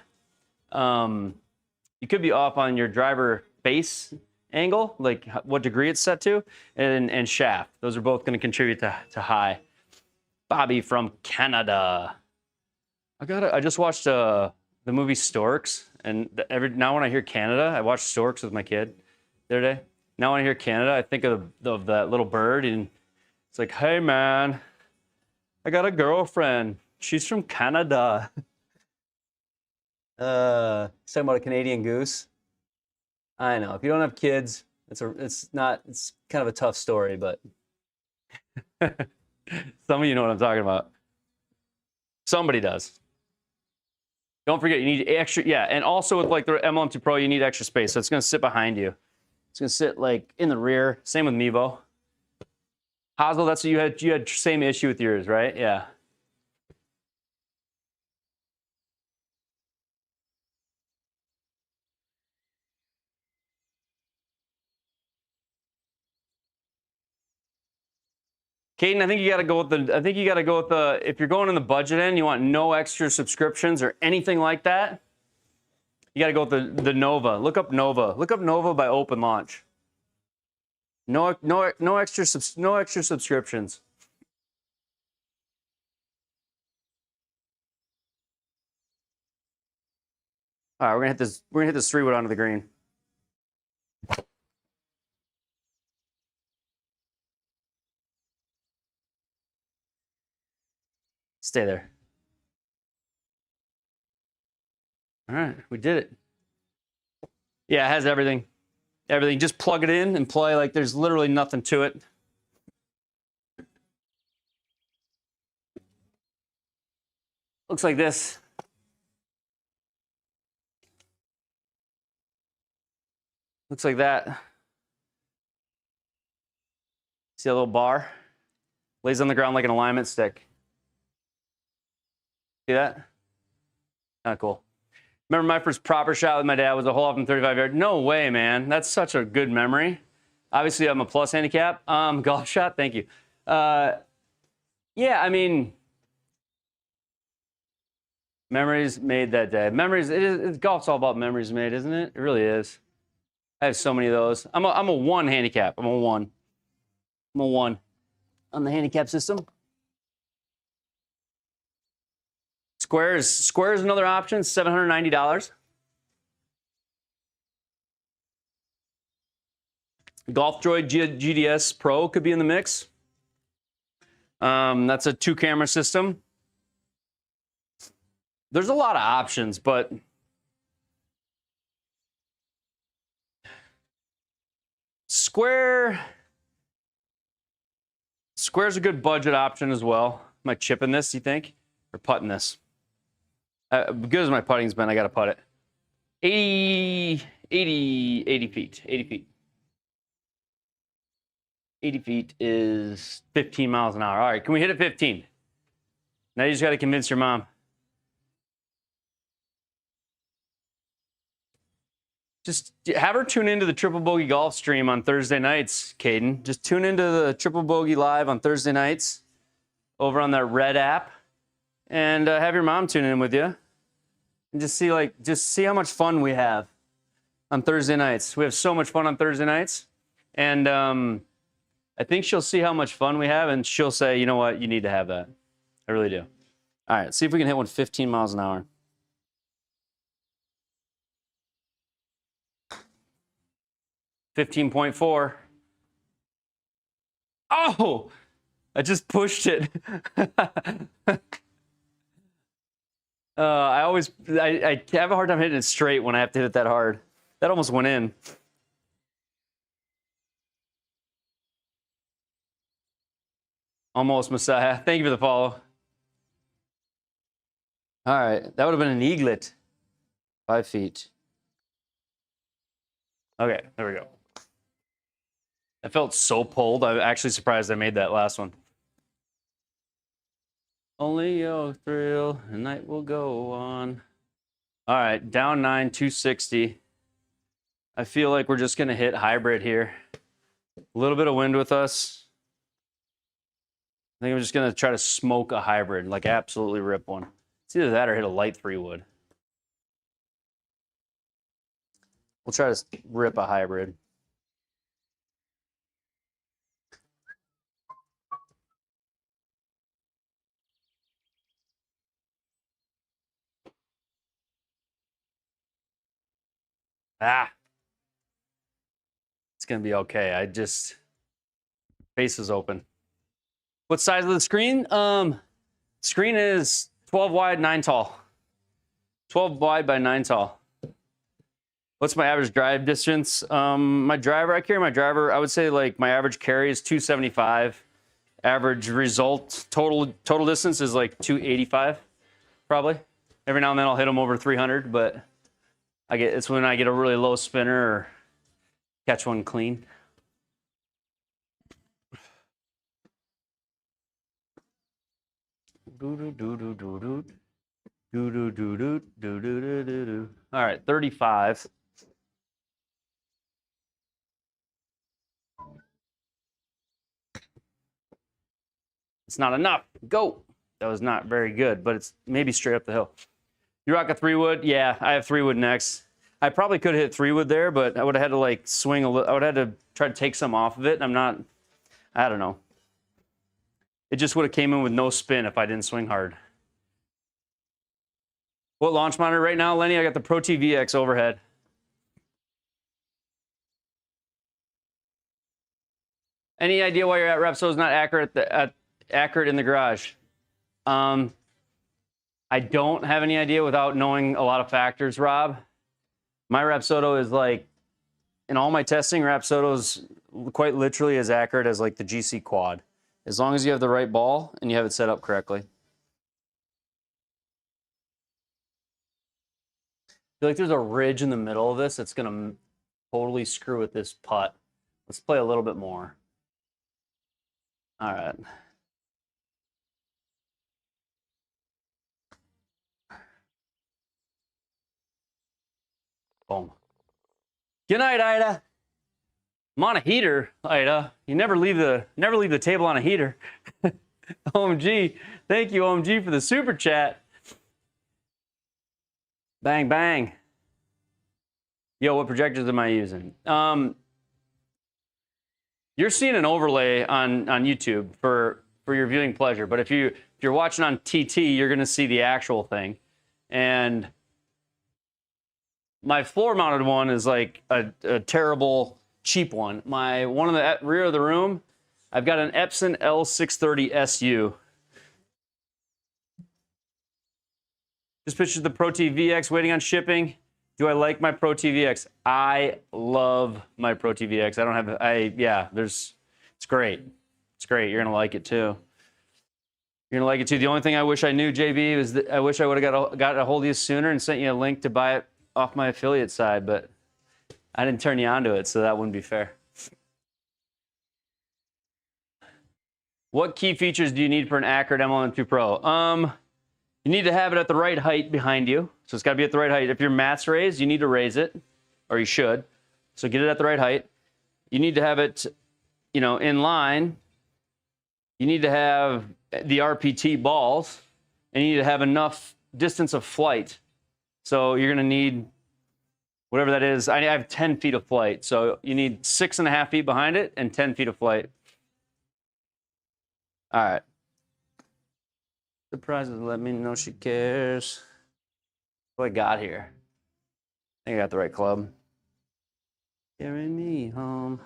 your driver base angle, like what degree it's set to, and shaft. Those are both going to contribute to high. Bobby from Canada. I just watched the movie Storks, and now when I hear Canada, I watched Storks with my kid the other day. Now when I hear Canada, I think of that little bird, and it's like, hey man, I got a girlfriend. She's from Canada. He's talking about a Canadian goose. I know. If you don't have kids, it's kind of a tough story, but some of you know what I'm talking about. Somebody does. Don't forget, you need extra, yeah, and also with like the MLM2 Pro, you need extra space, so it's gonna sit behind you. It's gonna sit like in the rear. Same with Mevo. Hazel, that's what you had same issue with yours, right? Yeah. Caden, I think you got to go with the. If you're going in the budget end, you want no extra subscriptions or anything like that. You got to go with the Nova. Look up Nova. Look up Nova by Open Launch. No extra subscriptions. All right, we're gonna hit this 3-wood onto the green. Stay there. All right, we did it. Yeah, it has everything. Everything. Just plug it in and play like there's literally nothing to it. Looks like this. Looks like that. See a little bar? Lays on the ground like an alignment stick. See that? Kind of cool. Remember my first proper shot with my dad was a hole off from 35 yards. No way, man. That's such a good memory. Obviously, I'm a plus handicap. Golf shot, thank you. Yeah, I mean, memories made that day. Memories, golf's all about memories made, isn't it? It really is. I have so many of those. I'm a 1 handicap. I'm a 1 on the handicap system. Square is another option, $790. Golf Droid GDS Pro could be in the mix. That's a 2-camera system. There's a lot of options, but Square's a good budget option as well. Am I chipping this, you think? Or putting this? Good as my putting's been, I got to putt it. 80 feet. 80 feet. 80 feet is 15 miles an hour. All right, can we hit it 15? Now you just got to convince your mom. Just have her tune into the Triple Bogey Golf stream on Thursday nights, Caden. Just tune into the Triple Bogey Live on Thursday nights over on that Red app. And have your mom tune in with you. And just see how much fun we have on Thursday nights. We have so much fun on Thursday nights. And I think she'll see how much fun we have, and she'll say, you know what, you need to have that. I really do. All right, see if we can hit one 15 miles an hour. $15.4. Oh, I just pushed it. I have a hard time hitting it straight when I have to hit it that hard. That almost went in. Almost, Messiah. Thank you for the follow. All right, that would have been an eaglet. 5 feet. Okay, there we go. I felt so pulled. I'm actually surprised I made that last one. Only your thrill, the night will go on. All right, down 9, 260. I feel like we're just gonna hit hybrid here. A little bit of wind with us. I think I'm just gonna try to smoke a hybrid, like absolutely rip one. It's either that or hit a light 3-wood. We'll try to rip a hybrid. It's gonna be okay. Face is open. What size of the screen? Screen is 12 wide, 9 tall. 12 wide by 9 tall. What's my average drive distance? I carry my driver, I would say like my average carry is 275. Average result, total distance is like 285, probably. Every now and then I'll hit them over 300, but it's when I get a really low spinner or catch one clean. All right, 35. It's not enough. Go. That was not very good, but it's maybe straight up the hill. You rock a 3-wood? Yeah, I have 3-wood next. I probably could have hit 3-wood there, but I would have had to like swing a little. I would have had to try to take some off of it. I don't know. It just would have came in with no spin if I didn't swing hard. What launch monitor right now, Lenny? I got the Pro TV X overhead. Any idea why your at Repso is not accurate in the garage? I don't have any idea without knowing a lot of factors, Rob. My Rapsodo is like, in all my testing, Rapsodo is quite literally as accurate as like the GC Quad. As long as you have the right ball and you have it set up correctly. feel like there's a ridge in the middle of this that's gonna totally screw with this putt. Let's play a little bit more. All right. Boom. Good night, Ida. I'm on a heater, Ida. You never leave the table on a heater. OMG. Thank you, OMG, for the super chat. Bang, bang. Yo, what projectors am I using? You're seeing an overlay on YouTube for your viewing pleasure, but if you're watching on TT, you're gonna see the actual thing. And my floor-mounted one is like a terrible, cheap one. My one in the rear of the room, I've got an Epson L630 SU. Just pictures the Pro TVX waiting on shipping. Do I like my Pro TVX? I love my Pro TVX. I don't have, it's great. It's great. You're gonna like it too. You're gonna like it too. The only thing I wish I knew, JB, is that I wish I would have got a hold of you sooner and sent you a link to buy it off my affiliate side, but I didn't turn you onto it, so that wouldn't be fair. What key features do you need for an accurate MLM2 Pro? You need to have it at the right height behind you. So it's got to be at the right height. If your mat's raised, you need to raise it, or you should. So get it at the right height. You need to have it, in line. You need to have the RPT balls, and you need to have enough distance of flight. So you're going to need whatever that is. I have 10 feet of flight. So you need 6.5 feet behind it and 10 feet of flight. All right. Surprises, let me know she cares. What I got here? I think I got the right club. Carry me home.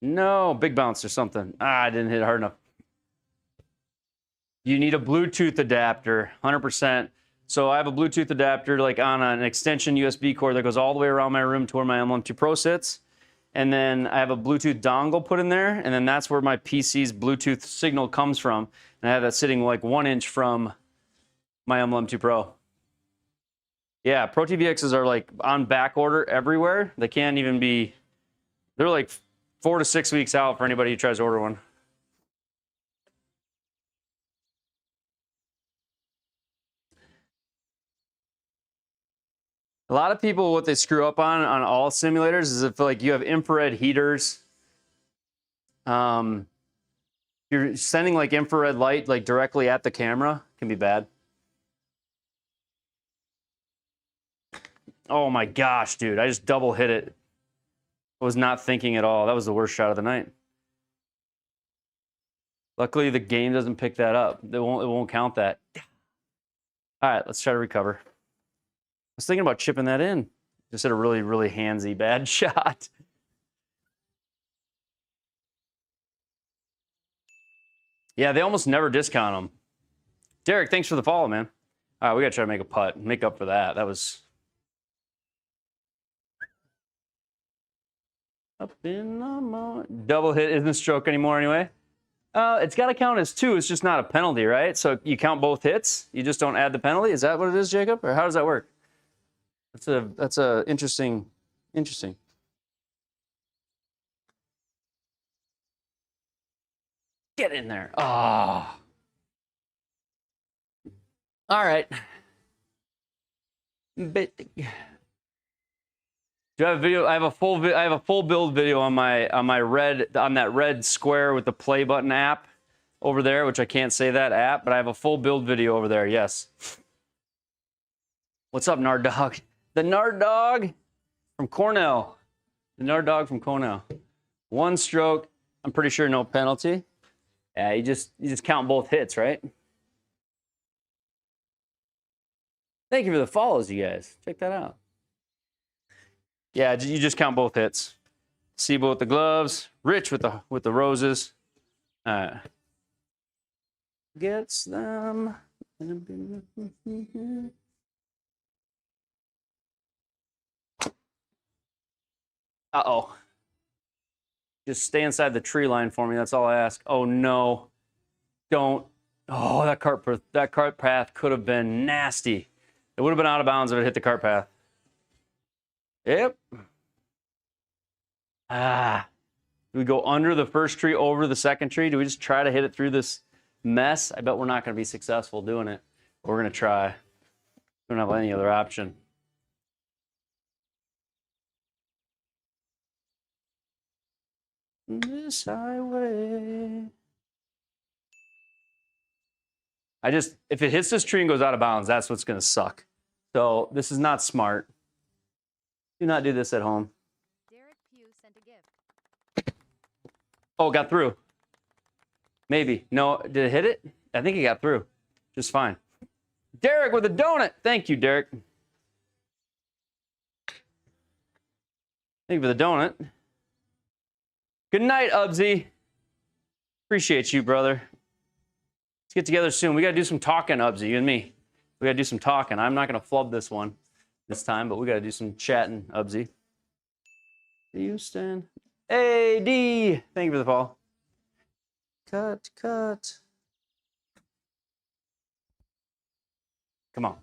No, big bounce or something. I didn't hit it hard enough. You need a Bluetooth adapter, 100%. So I have a Bluetooth adapter like on an extension USB cord that goes all the way around my room to where my MLM2 Pro sits. And then I have a Bluetooth dongle put in there, and then that's where my PC's Bluetooth signal comes from. And I have that sitting like 1 inch from my MLM2 Pro. Yeah, Pro TVXs are like on back order everywhere. They can't even be, they're like 4 to 6 weeks out for anybody who tries to order one. A lot of people, what they screw up on all simulators is if like you have infrared heaters, you're sending like infrared light like directly at the camera, can be bad. Oh my gosh, dude, I just double hit it. I was not thinking at all. That was the worst shot of the night. Luckily, the game doesn't pick that up. It won't count that. All right, let's try to recover. I was thinking about chipping that in. Just hit a really, really handsy bad shot. Yeah, they almost never discount them. Derek, thanks for the follow, man. All right, we got to try to make a putt. Make up for that. That was... Up in the morning. Double hit isn't a stroke anymore anyway. It's got to count as 2. It's just not a penalty, right? So you count both hits. You just don't add the penalty. Is that what it is, Jacob? Or how does that work? That's a interesting. Get in there. Oh. All right. But do I have a video? I have a full build video on that red square with the play button app over there, which I can't say that app, but I have a full build video over there. Yes. What's up, Nard Dog? The Nard Dog from Cornell. The Nard Dog from Cornell. 1 stroke. I'm pretty sure no penalty. Yeah, you just count both hits, right? Thank you for the follows, you guys. Check that out. Yeah, you just count both hits. Sibo with the gloves, Rich with the roses. Gets them. Uh-oh. Just stay inside the tree line for me. That's all I ask. Oh, no. Don't. Oh, that cart path could have been nasty. It would have been out of bounds if it hit the cart path. Yep. Ah. Do we go under the first tree, over the second tree? Do we just try to hit it through this mess? I bet we're not going to be successful doing it. We're going to try. We don't have any other option. This highway. If it hits this tree and goes out of bounds, that's what's going to suck. So this is not smart. Do not do this at home. Derek Pugh sent a gift. Oh, got through. Maybe. No, did it hit it? I think it got through. Just fine. Derek with a donut. Thank you, Derek. Thank you for the donut. Good night, Ubsy. Appreciate you, brother. Let's get together soon. We got to do some talking, Ubsy, you and me. We got to do some talking. I'm not going to flub this one this time, but we got to do some chatting, Ubsy. Houston. Hey, D. Thank you for the follow. Cut. Come on.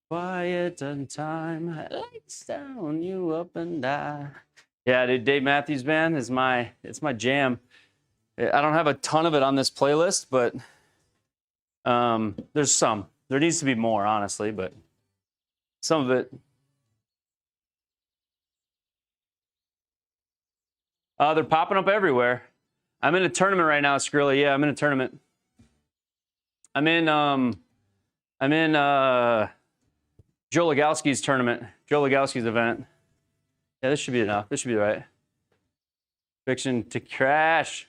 Quiet and time, lights down, you up and I. Yeah, dude, Dave Matthews Band is it's my jam. I don't have a ton of it on this playlist, but there's some. There needs to be more, honestly, but some of it. They're popping up everywhere. I'm in a tournament right now, Skrilla. Yeah, I'm in a tournament. I'm in Joe Legowski's tournament, Joe Legowski's event. Yeah, this should be enough. This should be right. Fiction to crash.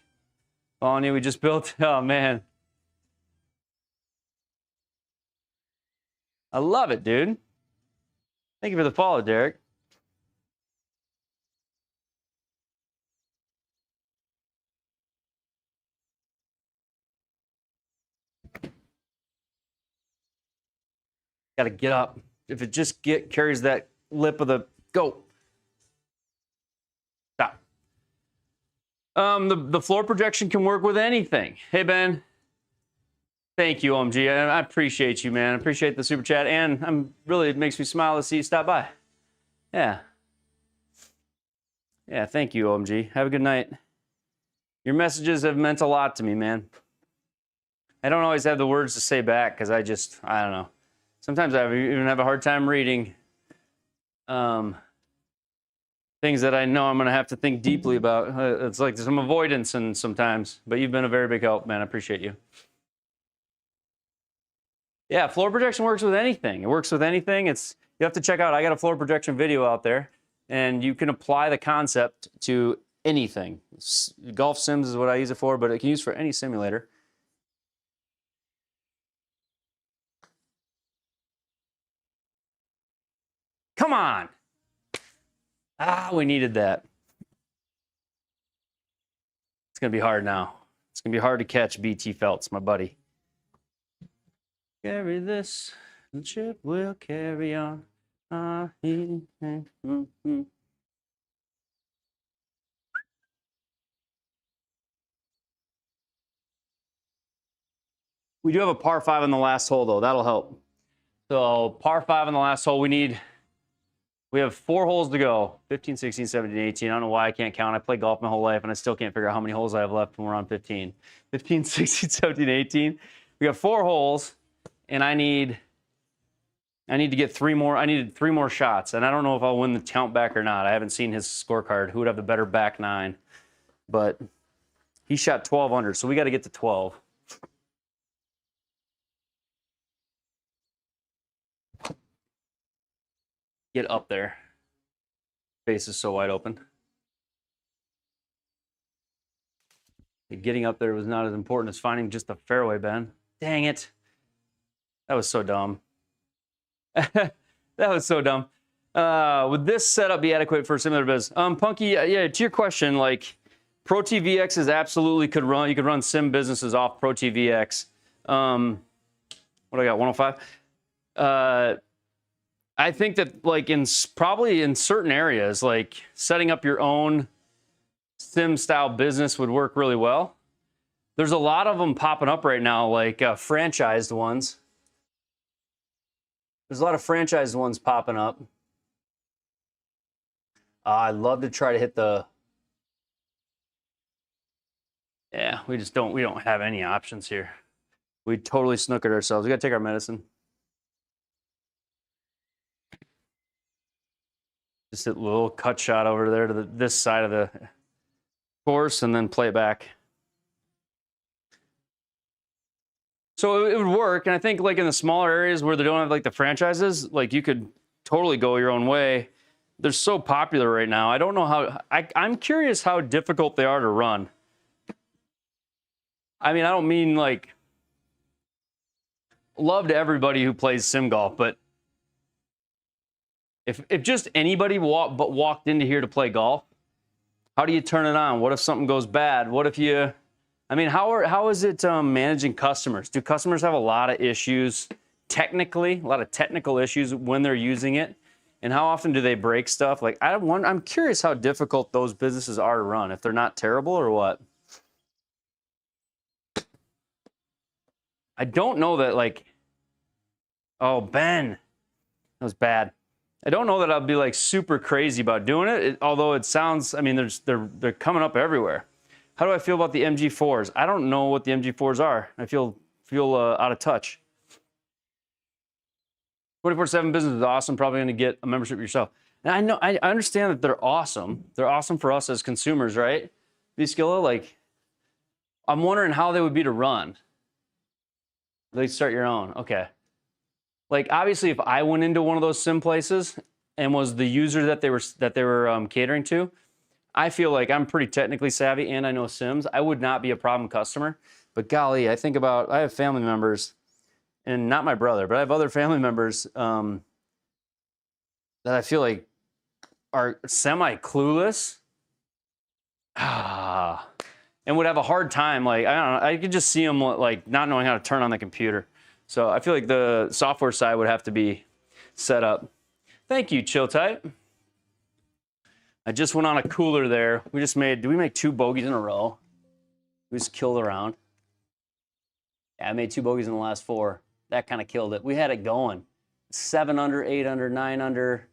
Oh, we just built. Oh, man. I love it, dude. Thank you for the follow, Derek. Got to get up. If it just carries that lip of the go. Stop. The floor projection can work with anything. Hey, Ben. Thank you, OMG. I appreciate you, man. I appreciate the super chat, and it makes me smile to see you stop by. Yeah. Yeah, thank you, OMG. Have a good night. Your messages have meant a lot to me, man. I don't always have the words to say back because I don't know. Sometimes I even have a hard time reading things that I know I'm going to have to think deeply about. It's like there's some avoidance and sometimes, but you've been a very big help, man. I appreciate you. Yeah, floor projection works with anything. It works with anything. You have to check out, I got a floor projection video out there, and you can apply the concept to anything. Golf sims is what I use it for, but it can use for any simulator. Come on. We needed that. It's going to be hard now. It's going to be hard to catch BT Feltz, my buddy. Carry this, the ship will carry on. We do have a par 5 on the last hole, though. That'll help. So par 5 on the last hole. We have 4 holes to go. 15, 16, 17, 18. I don't know why I can't count. I play golf my whole life, and I still can't figure out how many holes I have left when we're on 15. 15, 16, 17, 18. We got 4 holes, and I need to get 3 more. I needed 3 more shots, and I don't know if I'll win the count back or not. I haven't seen his scorecard. Who would have the better back 9? But he shot 12 under, so we got to get to 12. Get up there. Face is so wide open. Getting up there was not as important as finding just the fairway, Ben. Dang it. That was so dumb. That was so dumb. Would this setup be adequate for similar biz? Punky, yeah, to your question, like ProTVX is absolutely you could run sim businesses off ProTVX. What do I got, 105? I think that like probably in certain areas, like setting up your own sim style business would work really well. There's a lot of them popping up right now, like franchised ones. There's a lot of franchised ones popping up. I'd love to try to hit the. Yeah, we don't have any options here. We totally snookered ourselves. We got to take our medicine. Just a little cut shot over there to this side of the course and then play it back. So it would work. And I think like in the smaller areas where they don't have like the franchises, like you could totally go your own way. They're so popular right now. I don't know how, I'm curious how difficult they are to run. I mean, I don't mean like love to everybody who plays sim golf, but if just anybody walked into here to play golf, how do you turn it on? What if something goes bad? What if you, I mean, how is it managing customers? Do customers have a lot of issues technically, a lot of technical issues when they're using it? And how often do they break stuff? Like, I'm curious how difficult those businesses are to run, if they're not terrible or what. I don't know that, like, oh, Ben, that was bad. I don't know that I'll be like super crazy about doing it, although it sounds, I mean, they're coming up everywhere. How do I feel about the MG4s? I don't know what the MG4s are. I feel out of touch. 24/7 business is awesome. Probably going to get a membership yourself. And I know, I understand that they're awesome. They're awesome for us as consumers, right? V-Skilla, like, I'm wondering how they would be to run. They start your own. Okay. Like, obviously, if I went into one of those sim places and was the user that they were catering to, I feel like I'm pretty technically savvy and I know sims. I would not be a problem customer. But golly, I have family members, and not my brother, but I have other family members that I feel like are semi-clueless and would have a hard time. Like, I don't know, I could just see them like not knowing how to turn on the computer. So I feel like the software side would have to be set up. Thank you, Chill Type. I just went on a cooler there. Did we make 2 bogeys in a row? We just killed around. Yeah, I made 2 bogeys in the last 4. That kind of killed it. We had it going. 7 under, 8 under, 9 under.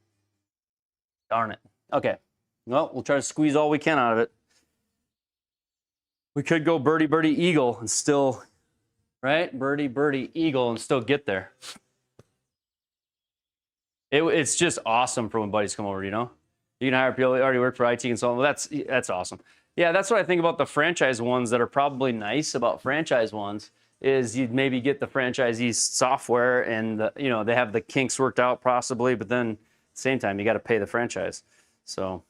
Darn it. Okay. Well, we'll try to squeeze all we can out of it. We could go birdie, birdie, eagle and still, right? Birdie, birdie, eagle and still get there. It's just awesome for when buddies come over, you know? You can hire people that already work for IT consultant. Well, that's awesome. Yeah, that's what I think about the franchise ones that are probably nice about franchise ones is you'd maybe get the franchisee's software and, you know, they have the kinks worked out possibly, but then at the same time, you got to pay the franchise. So.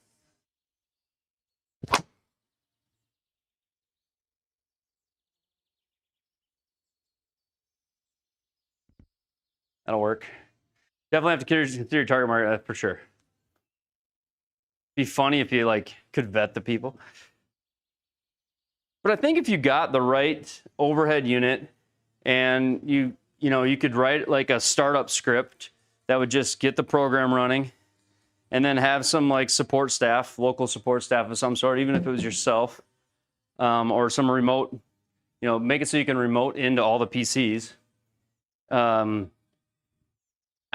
That'll work. Definitely have to consider your target market for sure. Be funny if you like could vet the people. But I think if you got the right overhead unit and you could write like a startup script that would just get the program running and then have some like support staff, local support staff of some sort, even if it was yourself or some remote, you know, make it so you can remote into all the PCs.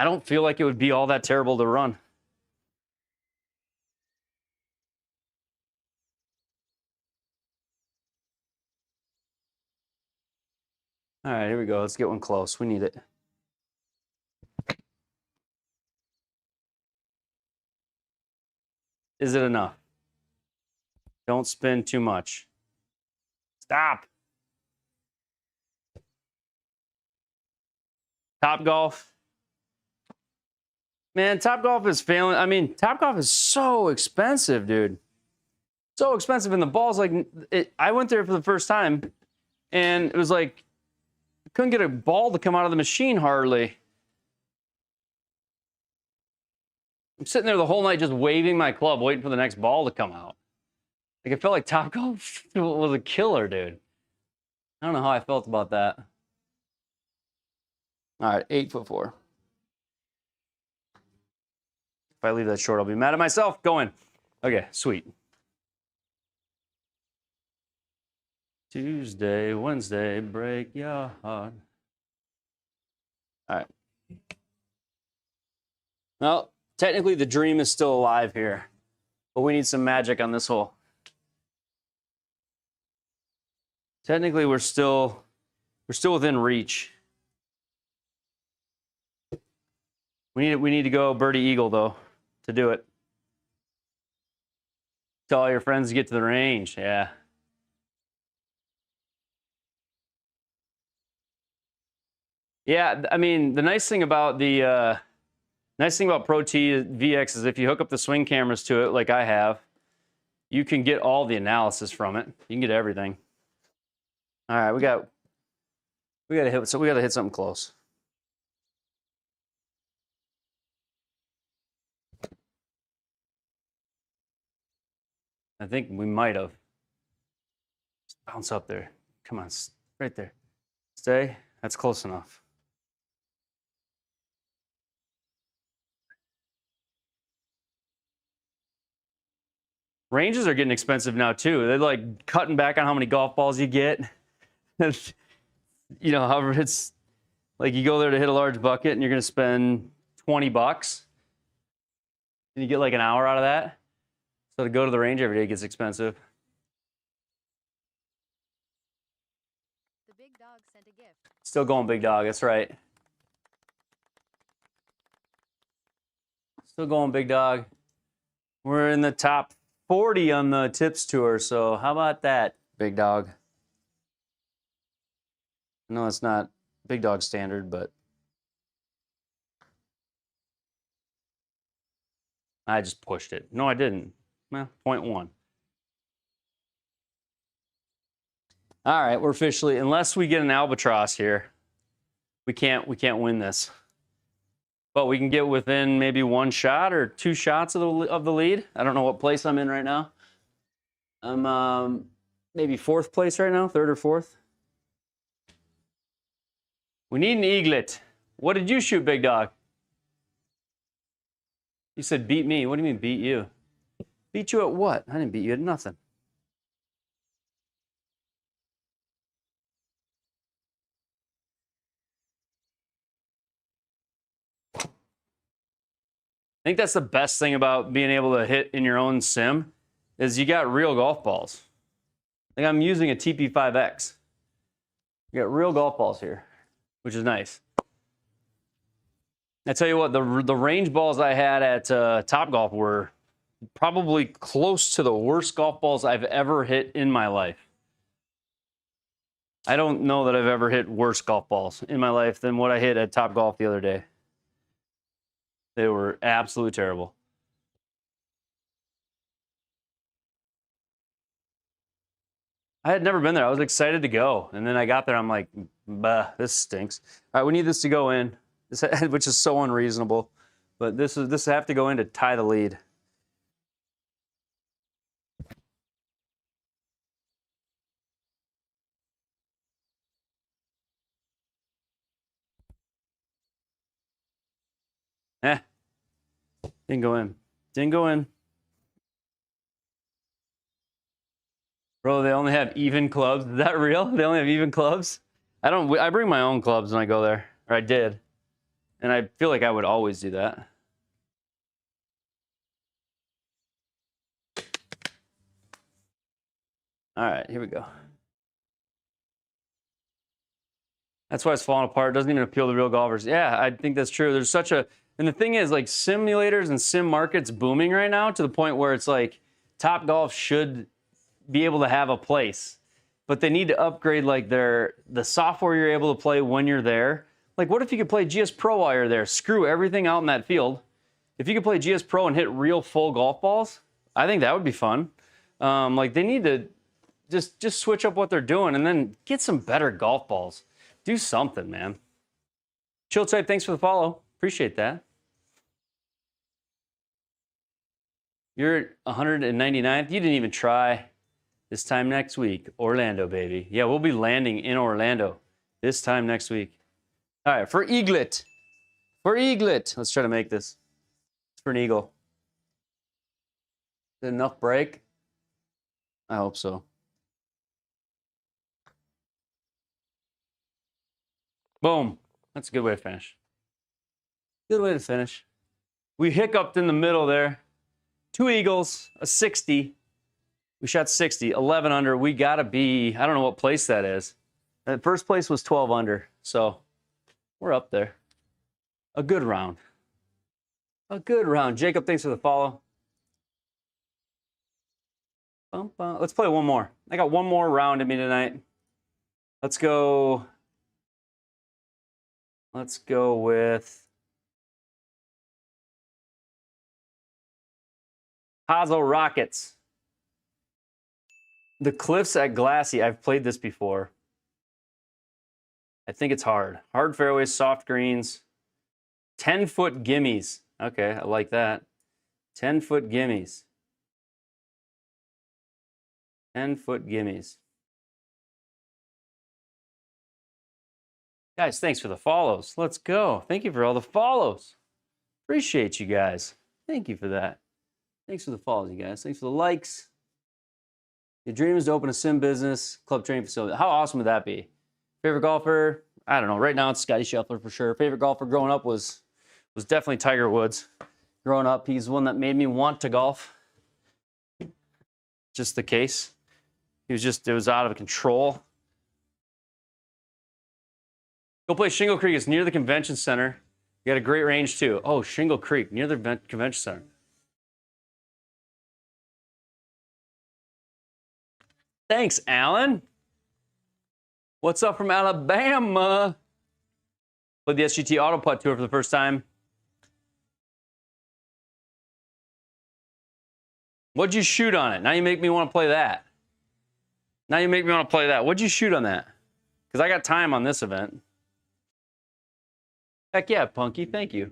I don't feel like it would be all that terrible to run. All right, here we go. Let's get one close. We need it. Is it enough? Don't spin too much. Stop. Top Golf. Man, Top Golf is failing. I mean, Top Golf is so expensive, dude. So expensive. And the ball's like, I went there for the first time and it was like, I couldn't get a ball to come out of the machine hardly. I'm sitting there the whole night just waving my club, waiting for the next ball to come out. Like, it felt like Top Golf was a killer, dude. I don't know how I felt about that. All right, 8'4". If I leave that short, I'll be mad at myself. Going. Okay, sweet. Tuesday, Wednesday, break your heart. All right. Well, technically the dream is still alive here, but we need some magic on this hole. Technically, we're still within reach. We need to go birdie eagle though to do it. Tell all your friends to get to the range. Yeah. Yeah, I mean, the nice thing about Pro T VX is if you hook up the swing cameras to it, like I have, you can get all the analysis from it. You can get everything. All right, we gotta hit something close. I think we might have. Just bounce up there. Come on, right there. Stay. That's close enough. Ranges are getting expensive now too. They're like cutting back on how many golf balls you get. You know, however, it's like you go there to hit a large bucket and you're going to spend $20 and you get like an hour out of that. So to go to the range every day gets expensive. The big dog sent a gift. Still going big dog. That's right. Still going big dog. We're in the top 40 on the tips tour. So how about that, big dog? No, it's not big dog standard, but I just pushed it. No, I didn't. Well, 0.1. All right, we're officially, unless we get an albatross here, we can't win this. But we can get within maybe one shot or two shots of the lead. I don't know what place I'm in right now. I'm maybe fourth place right now, third or fourth. We need an eaglet. What did you shoot, big dog? You said beat me. What do you mean beat you? Beat you at what? I didn't beat you at nothing. I think that's the best thing about being able to hit in your own sim is you got real golf balls. Like I'm using a TP5X. You got real golf balls here, which is nice. I tell you what, the range balls I had at Topgolf were probably close to the worst golf balls I've ever hit in my life. I don't know that I've ever hit worse golf balls in my life than what I hit at Topgolf the other day. They were absolutely terrible. I had never been there. I was excited to go. And then I got there. I'm like, bah, this stinks. All right, we need this to go in, which is so unreasonable. But this have to go in to tie the lead. Didn't go in. Didn't go in. Bro, they only have even clubs. Is that real? They only have even clubs? I bring my own clubs when I go there. Or I did. And I feel like I would always do that. All right, here we go. That's why it's falling apart. It doesn't even appeal to real golfers. Yeah, I think that's true. There's such a... And the thing is, like, simulators and sim market's booming right now to the point where it's like Topgolf should be able to have a place. But they need to upgrade, like, the software you're able to play when you're there. Like, what if you could play GS Pro while you're there? Screw everything out in that field. If you could play GS Pro and hit real full golf balls, I think that would be fun. Like, they need to just switch up what they're doing and then get some better golf balls. Do something, man. Chill Type, thanks for the follow. Appreciate that. You're at 199th. You didn't even try. This time next week, Orlando, baby. Yeah, we'll be landing in Orlando this time next week. All right, for eaglet. For eaglet. Let's try to make this. It's for an eagle. Is it enough break? I hope so. Boom. That's a good way to finish. Good way to finish. We hiccuped in the middle there. 2 eagles, a 60. We shot 60, 11 under. We got to be, I don't know what place that is. That first place was 12 under. So we're up there. A good round. A good round. Jacob, thanks for the follow. Bum, bum. Let's play one more. I got one more round in me tonight. Let's go with Hazo Rockets. The Cliffs at Glassy. I've played this before. I think it's hard. Hard fairways, soft greens. 10-foot gimmies. Okay, I like that. 10-foot gimmies. 10-foot gimmies. Guys, thanks for the follows. Let's go. Thank you for all the follows. Appreciate you guys. Thank you for that. Thanks for the follows, you guys. Thanks for the likes. Your dream is to open a sim business, club training facility. How awesome would that be? Favorite golfer? I don't know. Right now it's Scotty Scheffler for sure. Favorite golfer growing up was definitely Tiger Woods. Growing up, he's the one that made me want to golf. Just the case. It was out of control. Go play Shingle Creek. It's near the convention center. You got a great range too. Oh, Shingle Creek, near the convention center. Thanks, Alan. What's up from Alabama? Played the SGT Auto Putt Tour for the first time. What'd you shoot on it? Now you make me want to play that. What'd you shoot on that? Because I got time on this event. Heck yeah, Punky. Thank you.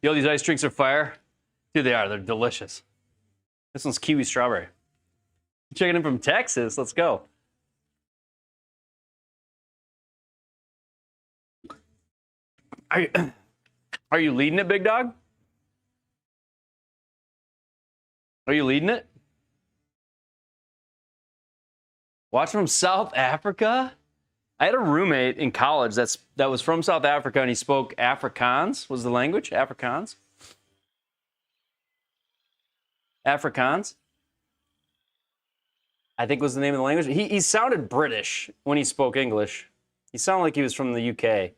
Yo, these ice drinks are fire. Dude, they are. They're delicious. This one's kiwi strawberry. Checking in from Texas. Let's go. Are you leading it, big dog? Are you leading it? Watching from South Africa? I had a roommate in college that was from South Africa, and he spoke Afrikaans, was the language? Afrikaans? Afrikaans, I think was the name of the language. He sounded British when he spoke English. He sounded like he was from the UK.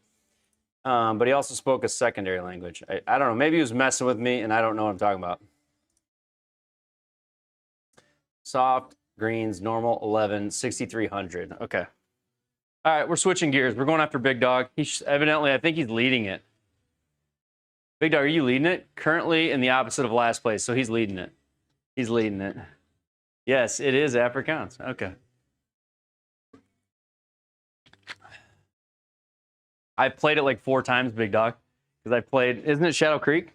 But he also spoke a secondary language. I don't know. Maybe he was messing with me, and I don't know what I'm talking about. Soft, greens, normal, 11, 6,300. Okay. All right, we're switching gears. We're going after Big Dog. Evidently, I think he's leading it. Big Dog, are you leading it? Currently in the opposite of last place, so he's leading it. He's leading it. Yes, it is Afrikaans. Okay. I've played it like 4 times, Big Dog. Because I played, isn't it Shadow Creek?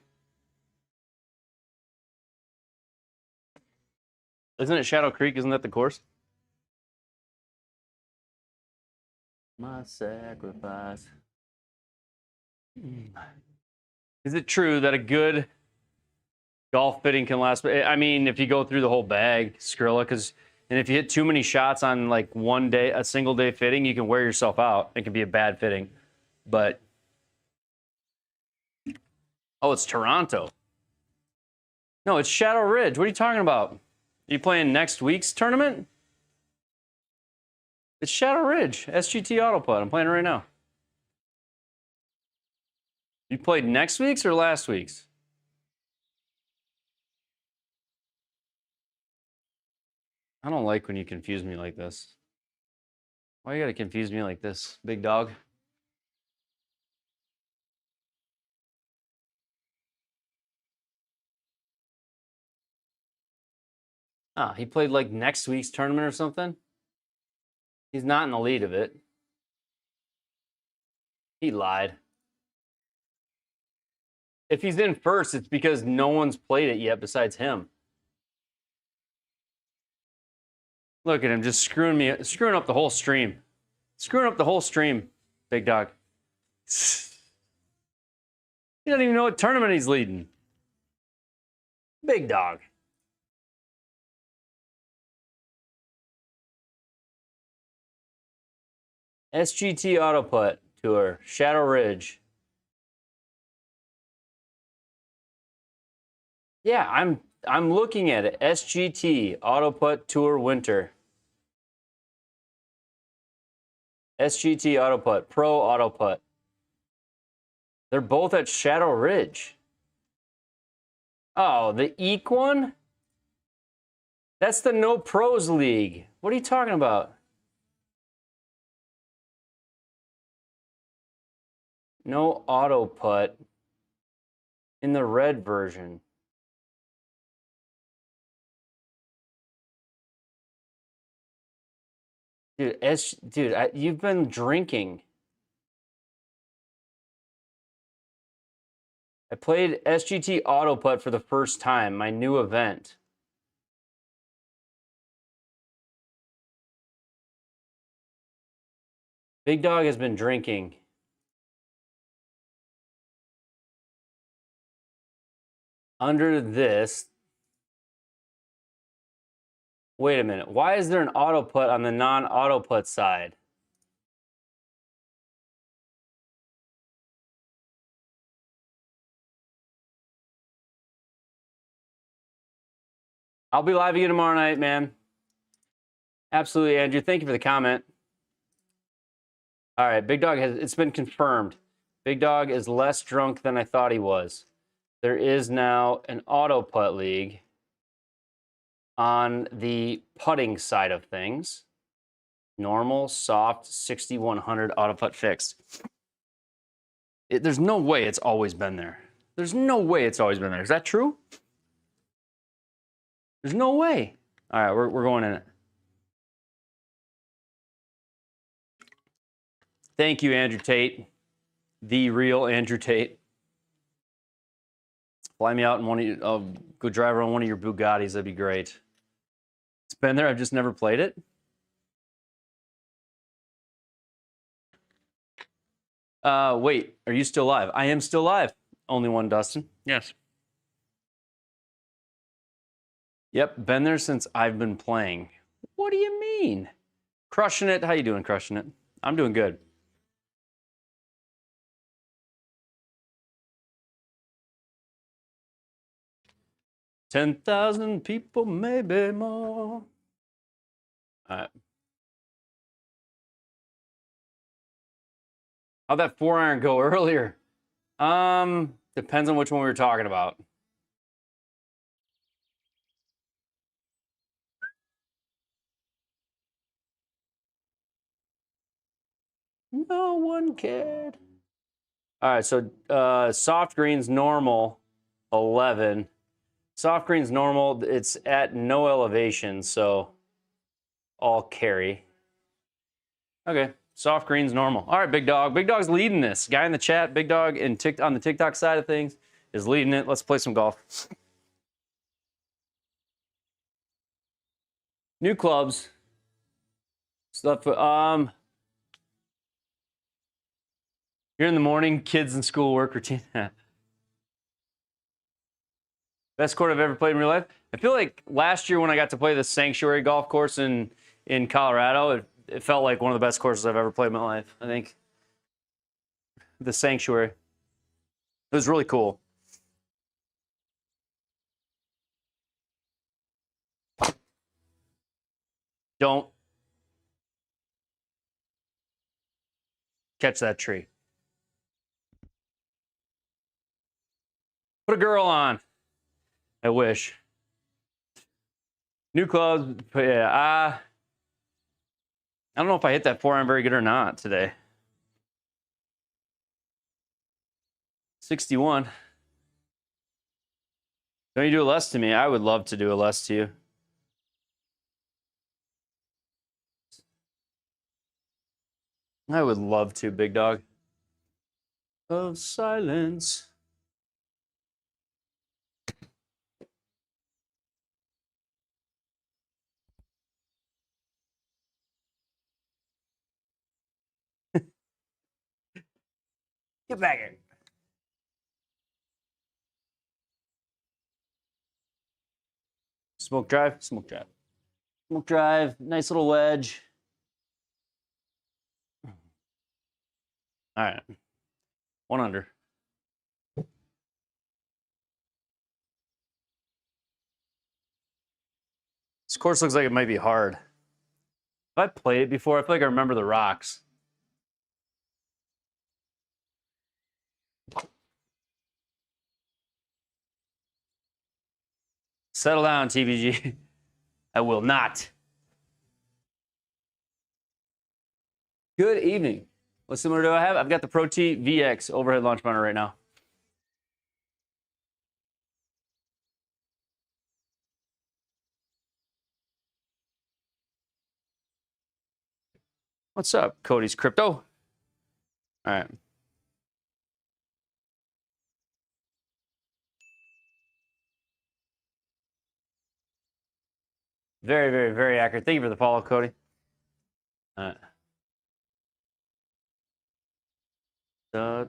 Isn't it Shadow Creek? Isn't that the course? My sacrifice. Is it true that a good golf fitting can last? I mean, if you go through the whole bag, Skrilla, and if you hit too many shots on like one day, a single day fitting, you can wear yourself out. It can be a bad fitting. But, oh, it's Toronto. No, it's Shadow Ridge. What are you talking about? Are you playing next week's tournament? It's Shadow Ridge, SGT Auto Putt. I'm playing it right now. You played next week's or last week's? I don't like when you confuse me like this. Why you gotta confuse me like this, Big Dog? Ah, he played like next week's tournament or something? He's not in the lead of it. He lied. If he's in first, it's because no one's played it yet besides him. Look at him just screwing up the whole stream. Screwing up the whole stream, Big Dog. He doesn't even know what tournament he's leading. Big Dog. SGT Auto Putt Tour, Shadow Ridge. Yeah, I'm looking at it. SGT Auto Putt Tour Winter. SGT Auto Putt, Pro Auto Putt. They're both at Shadow Ridge. Oh, the Eek one? That's the No Pros League. What are you talking about? No Auto Putt in the red version. Dude, you've been drinking. I played SGT Auto Putt for the first time, my new event. Big Dog has been drinking. Under this. Wait a minute. Why is there an auto putt on the non-auto putt side? I'll be live again tomorrow night, man. Absolutely, Andrew. Thank you for the comment. All right, Big Dog it's been confirmed. Big Dog is less drunk than I thought he was. There is now an auto putt league on the putting side of things. Normal, soft, 6100 auto putt fixed. There's no way it's always been there. There's no way it's always been there. Is that true? There's no way. All right, we're going in it. Thank you, Andrew Tate. The real Andrew Tate. Fly me out in one of you. I'll go drive around one of your Bugattis. That'd be great. It's been there. I've just never played it. Wait, are you still live? I am still live. Only one, Dustin. Yes. Yep, been there since I've been playing. What do you mean? Crushing it. How you doing, crushing it? I'm doing good. $10,000 people, maybe more. All right. How'd that 4-iron go earlier? Depends on which one we were talking about. No one cared. All right, so soft greens normal, 11. Soft greens normal, it's at no elevation, so all carry. Okay, soft greens normal. All right, Big Dog. Big Dog's leading this. Guy in the chat, Big Dog, on the TikTok side of things, is leading it. Let's play some golf. New clubs. Stuff. Here in the morning, kids and school work routine. Best court I've ever played in real life. I feel like last year when I got to play the Sanctuary golf course in Colorado, it felt like one of the best courses I've ever played in my life. I think the Sanctuary. It was really cool. Don't catch that tree. Put a girl on. I wish. New clubs, yeah. I don't know if I hit that 4-iron very good or not today. 61. Don't you do a less to me? I would love to do a less to you. I would love to, Big Dog. Of silence. Get back here. Smoke drive, smoke drive. Smoke drive, nice little wedge. All right. 1 under. This course looks like it might be hard. Have I played it before? I feel like I remember the rocks. Settle down, TBG. I will not. Good evening. What similar do I have? I've got the Pro T VX overhead launch monitor right now. What's up, Cody's Crypto? All right. Very, very, very accurate. Thank you for the follow, Cody. All right. Oh,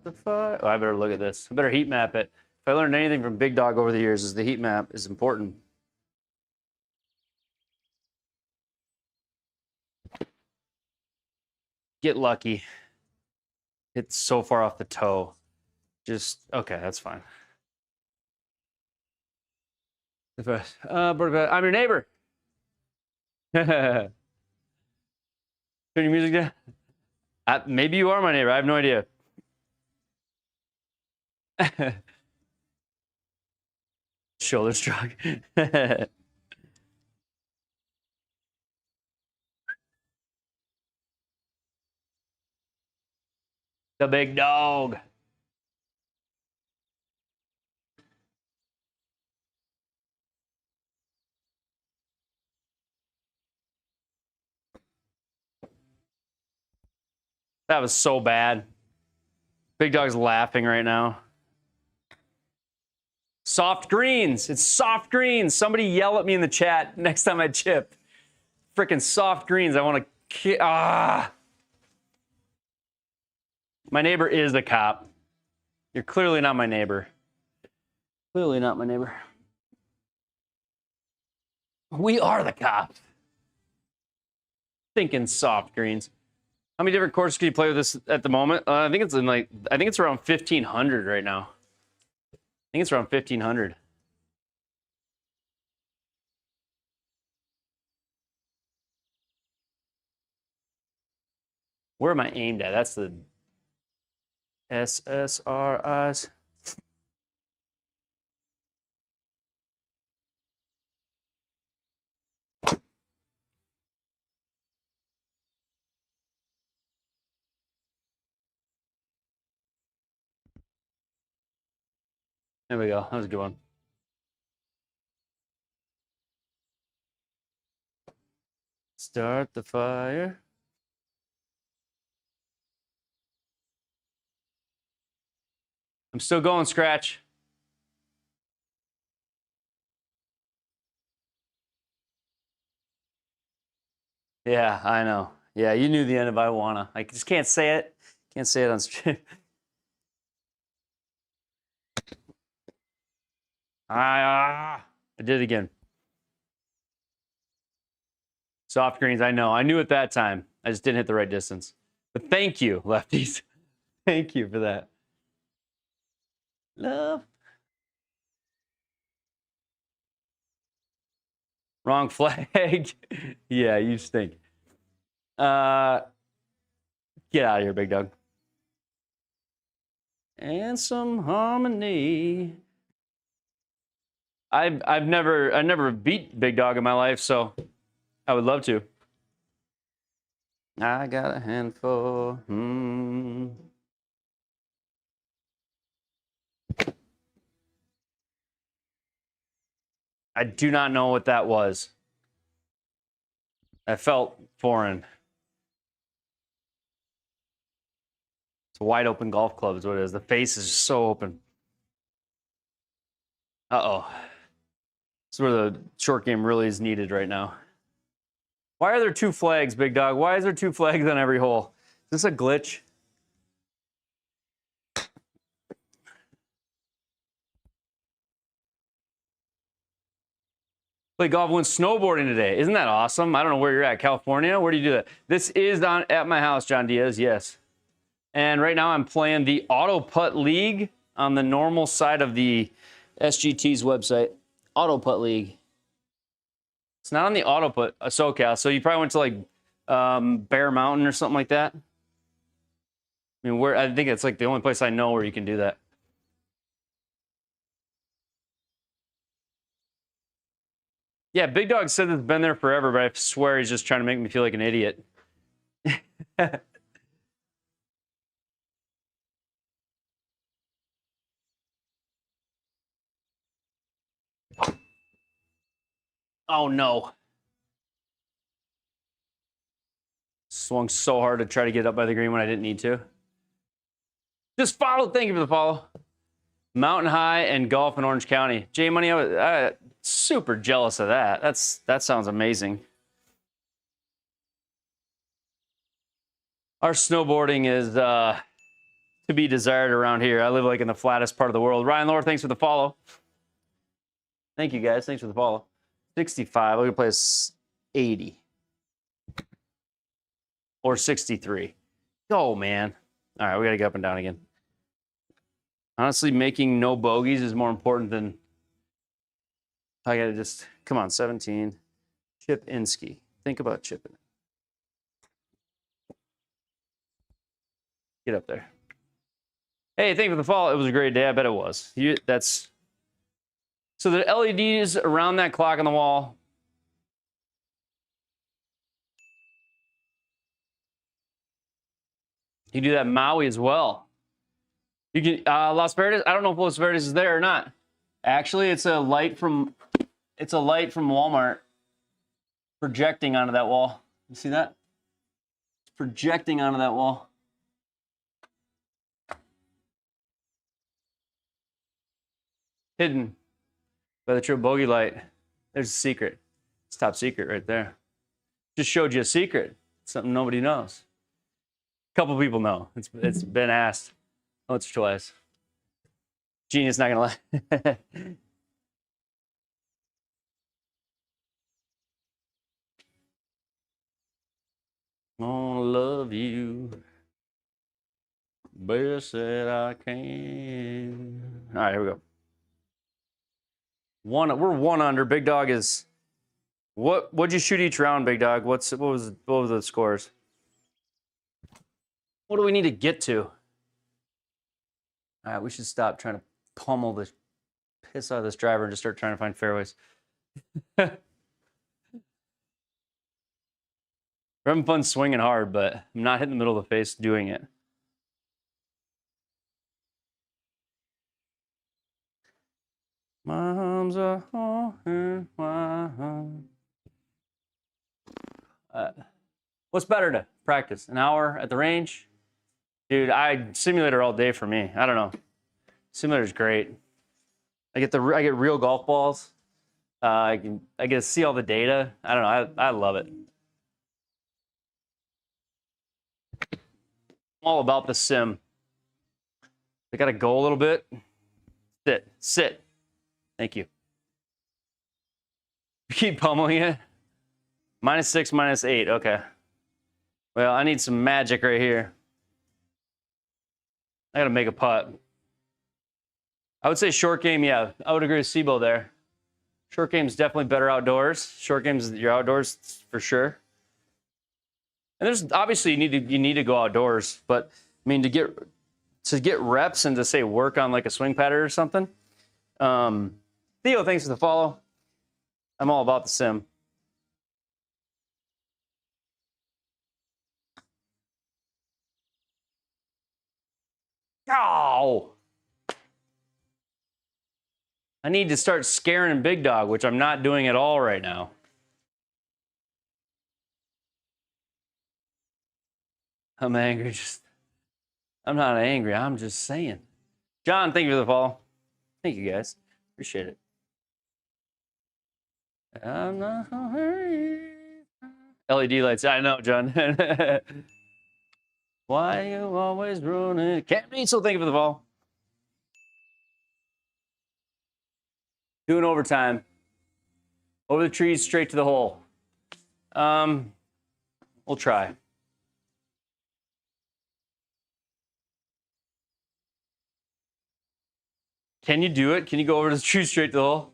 I better look at this. I better heat map it. If I learned anything from Big Dog over the years, is the heat map is important. Get lucky. It's so far off the toe. Just, okay, that's fine. I'm your neighbor. Turn your music down. Maybe you are my neighbor. I have no idea. Shoulder shrug. The big dog. That was so bad. Big Dog's laughing right now. Soft greens. It's soft greens. Somebody yell at me in the chat next time I chip. Freaking soft greens. I want to... My neighbor is a cop. You're clearly not my neighbor. Clearly not my neighbor. We are the cops. Thinking soft greens. How many different courses can you play with this at the moment? I think it's around 1,500 right now. I think it's around 1,500. Where am I aimed at? That's the SSRIs. There we go. That was a good one. Start the fire. I'm still going, Scratch. Yeah, I know. Yeah, you knew the end of I Wanna. I just can't say it. Can't say it on stream. I did it again. Soft greens, I know. I knew at that time. I just didn't hit the right distance. But thank you, lefties. Thank you for that. Love. Wrong flag. Yeah, you stink. Get out of here, Big Dog. And some harmony. I never beat Big Dog in my life, so I would love to. I got a handful. I do not know what that was. That felt foreign. It's a wide open golf club is what it is. The face is so open. Uh-oh. This is where the short game really is needed right now. Why are there 2 flags, Big Dog? Why is there 2 flags on every hole? Is this a glitch? Play golf, went snowboarding today. Isn't that awesome? I don't know where you're at. California? Where do you do that? This is at my house, John Diaz. Yes. And right now I'm playing the Auto Putt League on the normal side of the SGT's website. Auto Putt League. It's not on the Auto Putt SoCal, so you probably went to like Bear Mountain or something like that. I mean, I think it's like the only place I know where you can do that. Yeah, Big Dog said it's been there forever, but I swear he's just trying to make me feel like an idiot. Oh no. Swung so hard to try to get up by the green when I didn't need to. Just follow. Thank you for the follow. Mountain High and golf in Orange County. J Money, I was super jealous of that. That sounds amazing. Our snowboarding is to be desired around here. I live like in the flattest part of the world. Ryan Lohr, thanks for the follow. Thank you guys. Thanks for the follow. 65. We're gonna play 80 or 63. Oh man. All right, we gotta get up and down again. Honestly, making no bogeys is more important than I gotta just come on. 17. Chip Insky. Think about chipping. Get up there. Hey, thank you for the follow. It was a great day. I bet it was. So the LEDs around that clock on the wall. You do that Maui as well. You can Las Verdes. I don't know if Las Verdes is there or not. Actually, it's a light from Walmart projecting onto that wall. You see that? It's projecting onto that wall. Hidden by the true bogey light. There's a secret. It's top secret right there. Just showed you a secret. Something nobody knows. A couple people know. It's been asked once or twice. Genius not gonna lie. Gonna love you best that I can. All right, here we go. We're one under. Big Dog is what'd you shoot each round, Big Dog? What was the scores? What do we need to get to? All right, we should stop trying to pummel the piss out of this driver and just start trying to find fairways. We're having fun swinging hard, but I'm not hitting the middle of the face doing it. My arms are open wide. What's better to practice? An hour at the range? Dude, simulator all day for me. I don't know. Simulator's great. I get real golf balls. I get to see all the data. I don't know. I love it. I'm all about the sim. I gotta go a little bit. Sit. Thank you. Keep pummeling it. -6, -8. Okay. Well, I need some magic right here. I gotta make a putt. I would say short game, yeah. I would agree with Sibo there. Short game's definitely better outdoors. Short game's your outdoors for sure. And there's obviously you need to go outdoors, but I mean to get reps and to say work on like a swing pattern or something. Theo, thanks for the follow. I'm all about the sim. Oh! I need to start scaring Big Dog, which I'm not doing at all right now. I'm angry. I'm not angry. I'm just saying. John, thank you for the follow. Thank you, guys. Appreciate it. I'm not hurry. LED lights. I know, John. Why you always ruining it? Can't be. So thank you for the follow. Doing overtime. Over the trees, straight to the hole. We'll try. Can you do it? Can you go over to the true straight to the hole?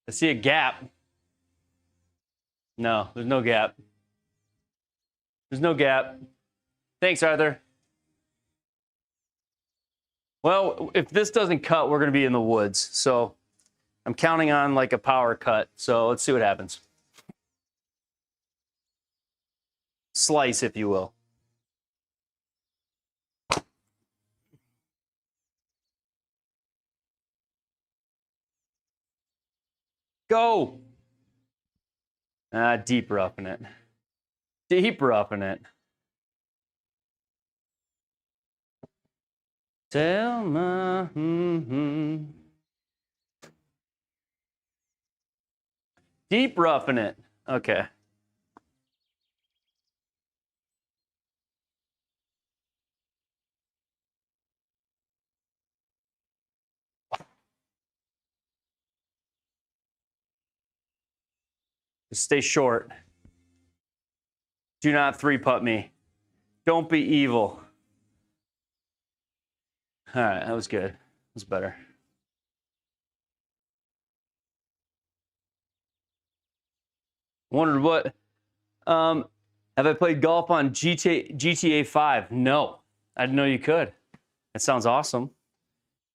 I see a gap. No, there's no gap. There's no gap. Thanks, Arthur. Well, if this doesn't cut, we're going to be in the woods. So I'm counting on like a power cut. So let's see what happens. Slice, if you will. Go. Deep roughing it. Deep roughing it. Selma. Deep roughing it. Okay. Stay short. Do not 3-putt me. Don't be evil. All right, that was good. That was better. Wondered what. Have I played golf on GTA 5? No. I didn't know you could. That sounds awesome.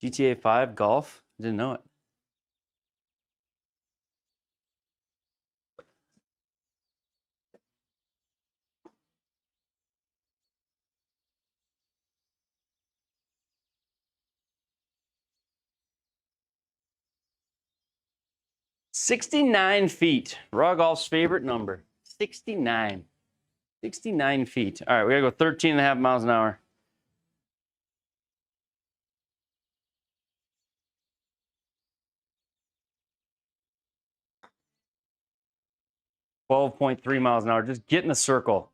GTA 5 golf? I didn't know it. $69 feet. Raw Golf's favorite number. 69. 69 feet. All right, we gotta go 13.5 miles an hour. $12.3 miles an hour. Just get in the circle.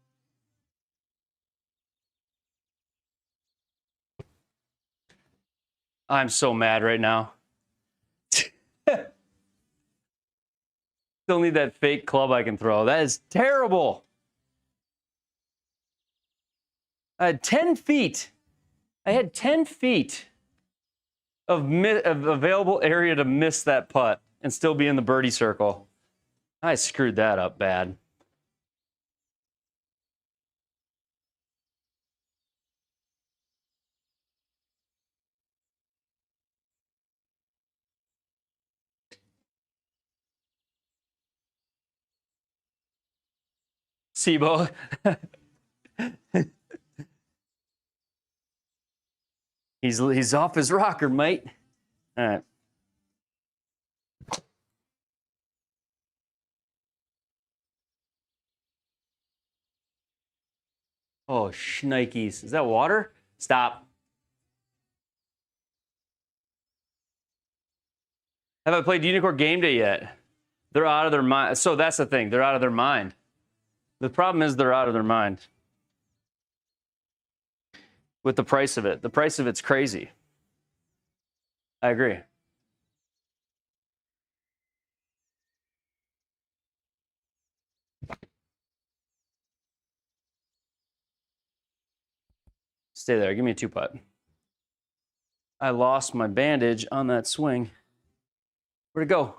I'm so mad right now. Still need that fake club I can throw. That is terrible. I had 10 feet. I had 10 feet of available area to miss that putt and still be in the birdie circle. I screwed that up bad. Sibo. He's off his rocker, mate. All right. Oh, shnikes. Is that water? Stop. Have I played Unicorn Game Day yet? They're out of their mind. So that's the thing. They're out of their mind. The problem is they're out of their mind. With the price of it. The price of it's crazy. I agree. Stay there. Give me a 2-putt. I lost my bandage on that swing. Where'd it go?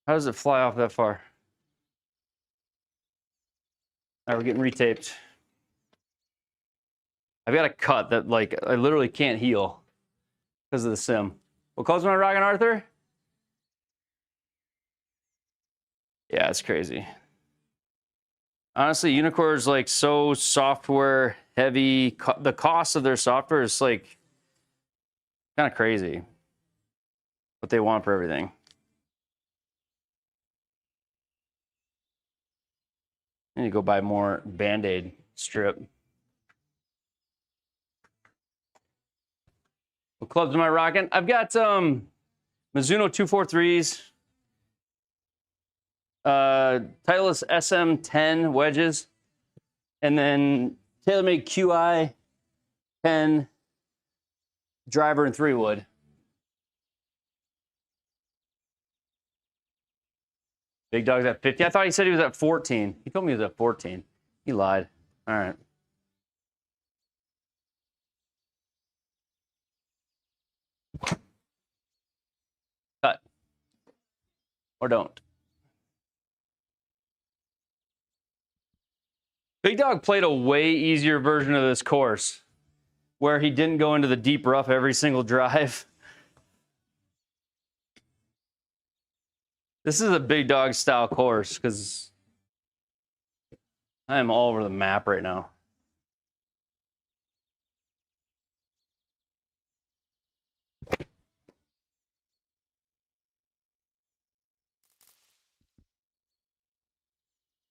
How does it fly off that far? All right, we're getting retaped. I've got a cut that, like, I literally can't heal because of the sim. What color's my rockin', Arthur? Yeah, it's crazy. Honestly, Unicorn's like so software heavy. The cost of their software is like kind of crazy. What they want for everything. I need to go buy more Band-Aid strip. What clubs am I rocking? I've got Mizuno 243s. Titleist SM10 wedges. And then TaylorMade QI 10 driver and 3-wood. Big Dog's at 50. I thought he said he was at 14. He told me he was at 14. He lied. All right. Or don't. Big Dog played a way easier version of this course where he didn't go into the deep rough every single drive. This is a Big Dog style course because I am all over the map right now.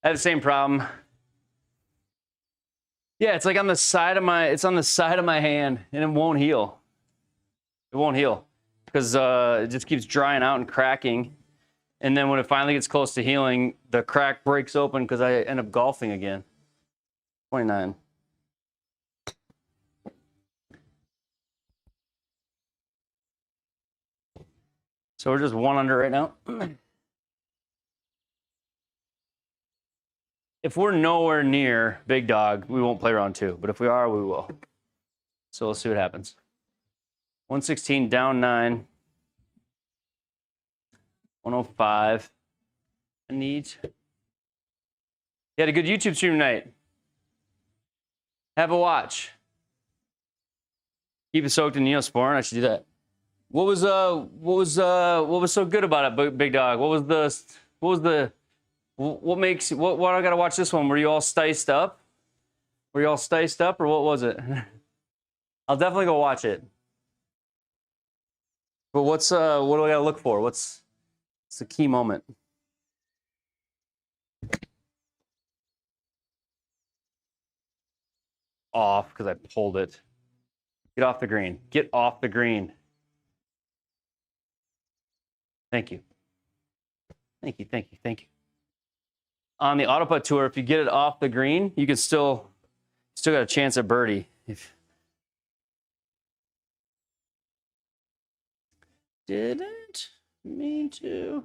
I have the same problem. Yeah, it's like on the side of it's on the side of my hand and it won't heal. It won't heal because it just keeps drying out and cracking. And then when it finally gets close to healing, the crack breaks open because I end up golfing again. 29. So we're just 1 under right now. If we're nowhere near Big Dog, we won't play round 2. But if we are, we will. So we'll see what happens. 116 down 9. 105. I need. You had a good YouTube stream tonight. Have a watch. Keep it soaked in Neosporin. I should do that. What was so good about it, Big Dog? What makes what I gotta watch this one? Were you all sticed up? Were you all sticed up, or what was it? I'll definitely go watch it. But what do I gotta look for? What's the key moment? Off because I pulled it. Get off the green. Get off the green. Thank you. Thank you, thank you, thank you. On the auto putt tour, if you get it off the green, you can still got a chance at birdie. Didn't mean to.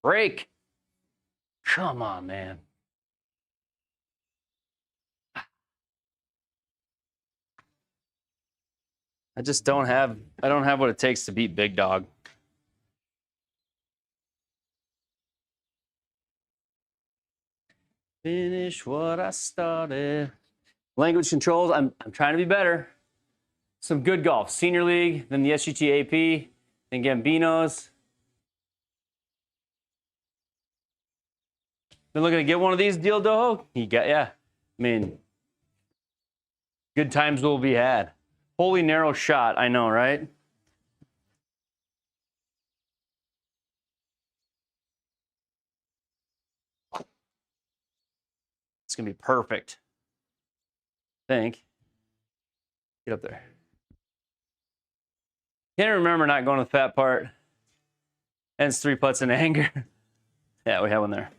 Break. Come on, man. I don't have what it takes to beat Big Dog. Finish what I started. Language controls, I'm trying to be better. Some good golf. Senior League, then the SGT AP, then Gambinos. Been looking to get one of these, Deal Doho? Yeah. I mean, good times will be had. Holy narrow shot, I know, right? It's gonna be perfect. I think. Get up there. Can't remember not going to the fat part. Hence 3 putts in anger. Yeah, we have one there.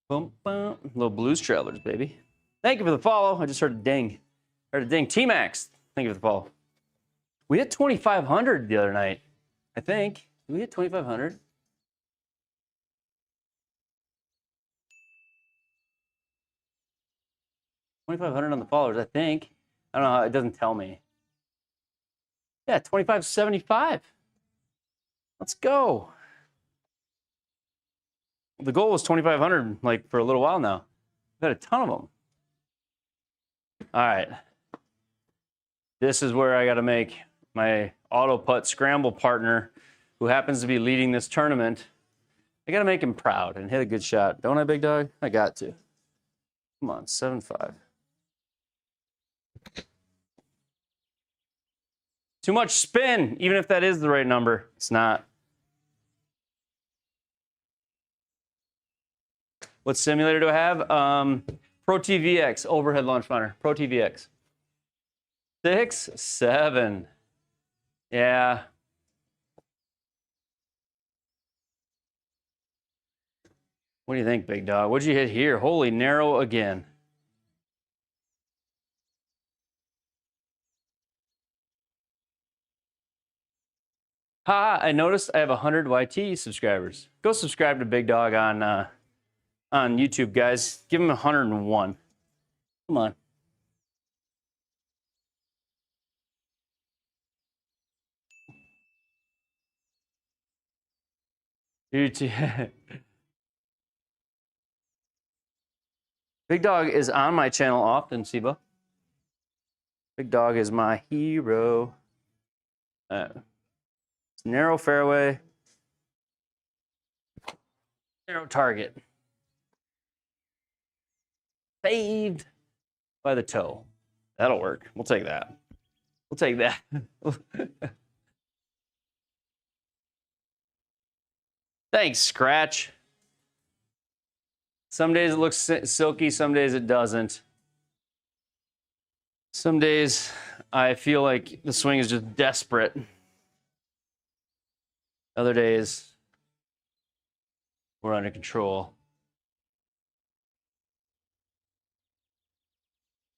Boom, boom. Little Blues Travelers, baby. Thank you for the follow. I just heard a ding. Heard a ding. T-Max, thank you for the follow. We hit 2,500 the other night, I think. Did we hit 2,500? 2,500 on the followers, I think. I don't know how, it doesn't tell me. Yeah, 2,575. Let's go. The goal was 2,500 like for a little while now. We've had a ton of them. All right. This is where I got to make my auto putt scramble partner, who happens to be leading this tournament. I got to make him proud and hit a good shot. Don't I, Big Dog? I got to. Come on, 7-5. Too much spin, even if that is the right number. It's not. What simulator do I have? Pro TVX overhead launch monitor. Pro TVX. 6, 7. Yeah. What do you think, Big Dog? What'd you hit here? Holy, narrow again. Ha! I noticed I have 100 YT subscribers. Go subscribe to Big Dog on YouTube, guys. Give him 101. Come on. YouTube. Big Dog is on my channel often, Siba. Big Dog is my hero. It's narrow fairway, narrow target. Saved by the toe. That'll work. We'll take that. We'll take that. Thanks, Scratch. Some days it looks silky, some days it doesn't. Some days I feel like the swing is just desperate. Other days we're under control.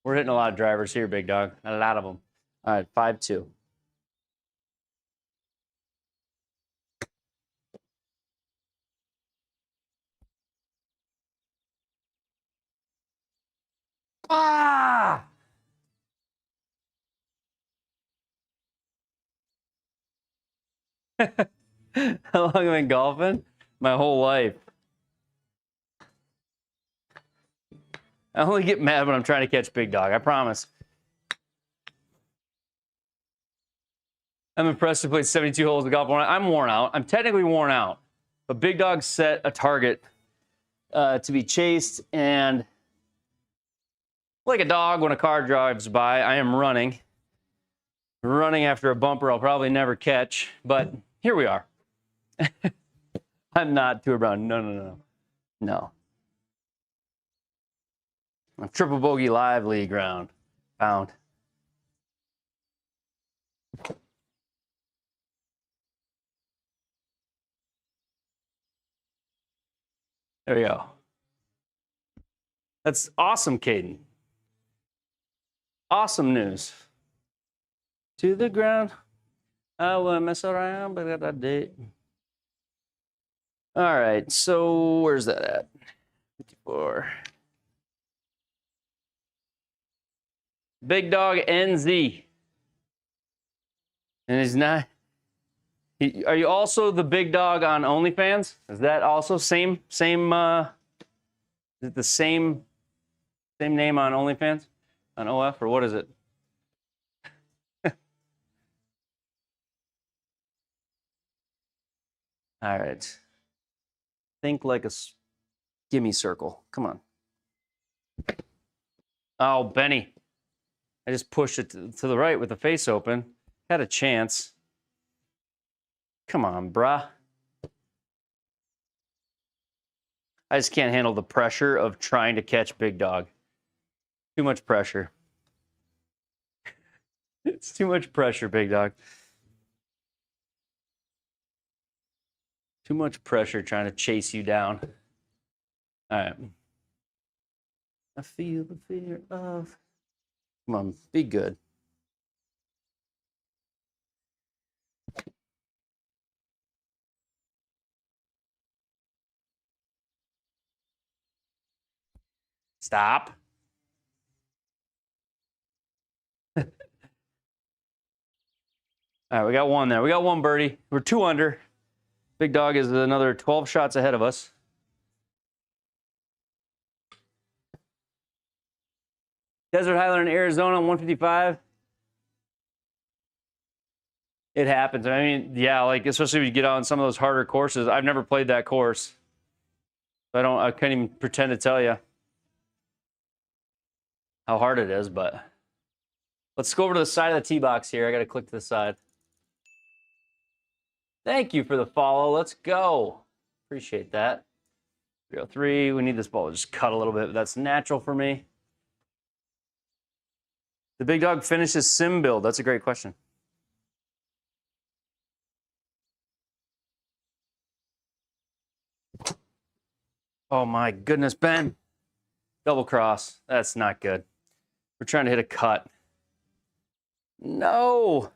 We're hitting a lot of drivers here, Big Dog. A lot of them. All right, 5-2. Ah! How long have I been golfing? My whole life. I only get mad when I'm trying to catch Big Dog, I promise. I'm impressed to play 72 holes of golf. I'm worn out. I'm technically worn out. But Big Dog set a target to be chased, and like a dog when a car drives by, I am running. Running after a bumper I'll probably never catch, but here we are. I'm not Tour Brown. No. I'm Triple Bogey Live League round. Found. There we go. That's awesome, Caden. Awesome news. To the ground. I will mess around, but I did. All right, so where's that at? 54. Big Dog NZ. And he's not. Are you also the Big Dog on OnlyFans? Is that also same? Is it the same name on OnlyFans? On OF, or what is it? All right. Think like a gimme circle. Come on. Oh, Benny. I just pushed it to the right with the face open. Had a chance. Come on, bruh. I just can't handle the pressure of trying to catch Big Dog. Too much pressure. It's too much pressure, Big Dog. Too much pressure trying to chase you down. All right. I feel the fear of... Come on, be good. Stop. All right, we got one there. We got one birdie. We're 2 under. Big Dog is another 12 shots ahead of us. Desert Highland in Arizona, 155. It happens. I mean, yeah, like especially when you get out on some of those harder courses. I've never played that course. I can't even pretend to tell you how hard it is, but let's go over to the side of the tee box here. I got to click to the side. Thank you for the follow. Let's go. Appreciate that. 303. We need this ball to just cut a little bit, but that's natural for me. The Big Dog finishes sim build. That's a great question. Oh my goodness, Ben. Double cross. That's not good. We're trying to hit a cut. No.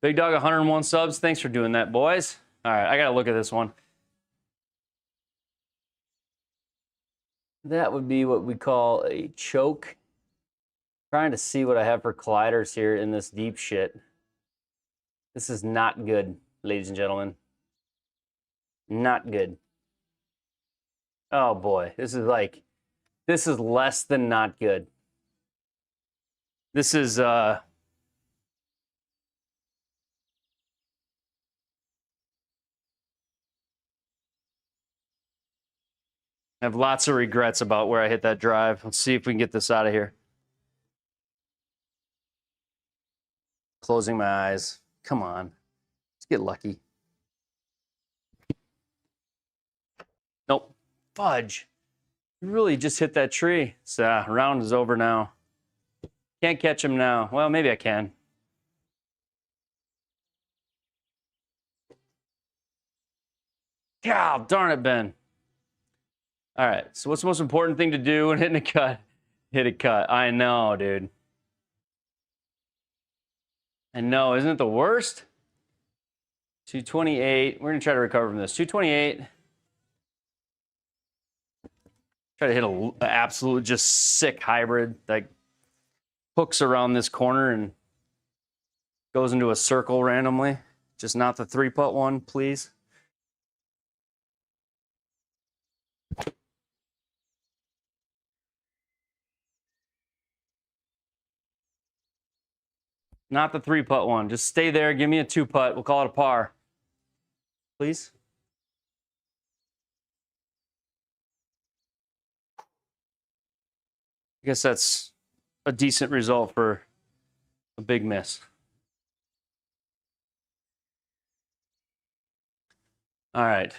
Big Dog 101 subs. Thanks for doing that, boys. All right, I got to look at this one. That would be what we call a choke. Trying to see what I have for colliders here in this deep shit. This is not good, ladies and gentlemen. Not good. Oh boy, this is less than not good. This is I have lots of regrets about where I hit that drive. Let's see if we can get this out of here. Closing my eyes. Come on. Let's get lucky. Nope. Fudge. You really just hit that tree. So, round is over now. Can't catch him now. Well, maybe I can. God darn it, Ben. All right. So what's the most important thing to do when hitting a cut? Hit a cut. I know, dude. I know. Isn't it the worst? 228. We're going to try to recover from this. 228. Try to hit an absolute just sick hybrid that hooks around this corner and goes into a circle randomly. Just not the 3-putt one, please. Not the 3-putt one. Just stay there. Give me a 2-putt. We'll call it a par. Please. I guess that's a decent result for a big miss. All right.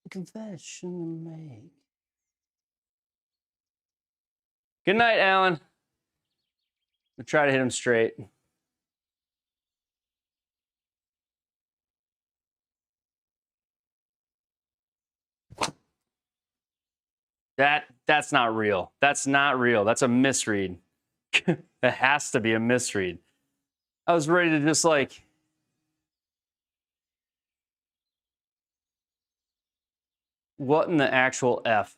Confession to make. Good night, Alan. We'll try to hit him straight. That's not real. That's not real. That's a misread. It has to be a misread. I was ready to just like... What in the actual F?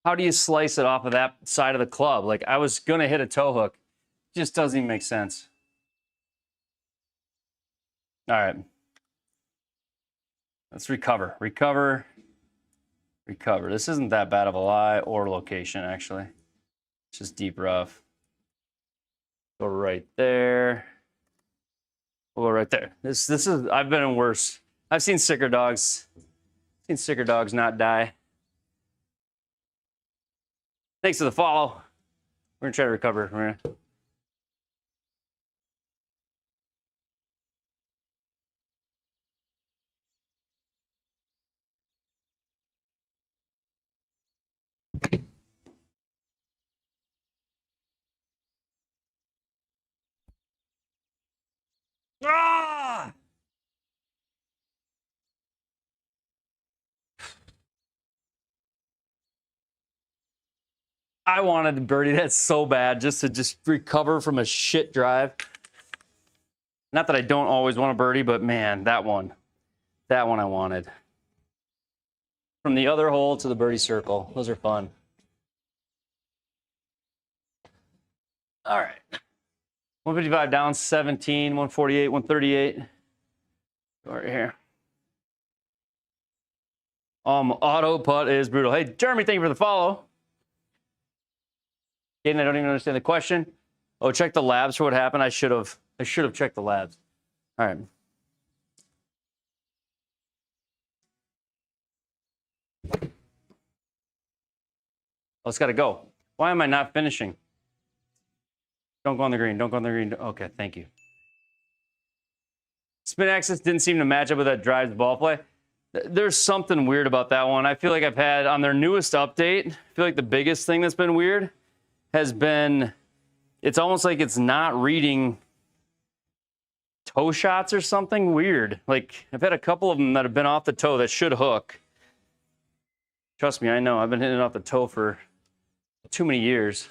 How do you slice it off of that side of the club? Like, I was going to hit a toe hook. Just doesn't even make sense. All right. Let's recover. Recover. Recover. This isn't that bad of a lie or location, actually. It's just deep rough. Go right there. We'll go right there. This is, I've been in worse. I've seen sicker dogs. Seen sicker dogs not die. Thanks for the follow. We're gonna try to recover from here. Ah! I wanted to birdie that so bad just to recover from a shit drive. Not that I don't always want a birdie, but man, that one I wanted. From the other hole to the birdie circle. Those are fun. All right. 155 down, 17, 148, 138. Right here. Auto putt is brutal. Hey, Jeremy, thank you for the follow. Aiden, I don't even understand the question. Oh, check the labs for what happened. I should have checked the labs. All right. Oh, it's got to go. Why am I not finishing? Don't go on the green. Don't go on the green. Okay, thank you. Spin axis didn't seem to match up with that drive's ball play. There's something weird about that one. I feel like I've had, on their newest update, I feel like the biggest thing that's been weird has been, it's almost like it's not reading toe shots or something weird. Like, I've had a couple of them that have been off the toe that should hook. Trust me, I know. I've been hitting it off the toe for too many years.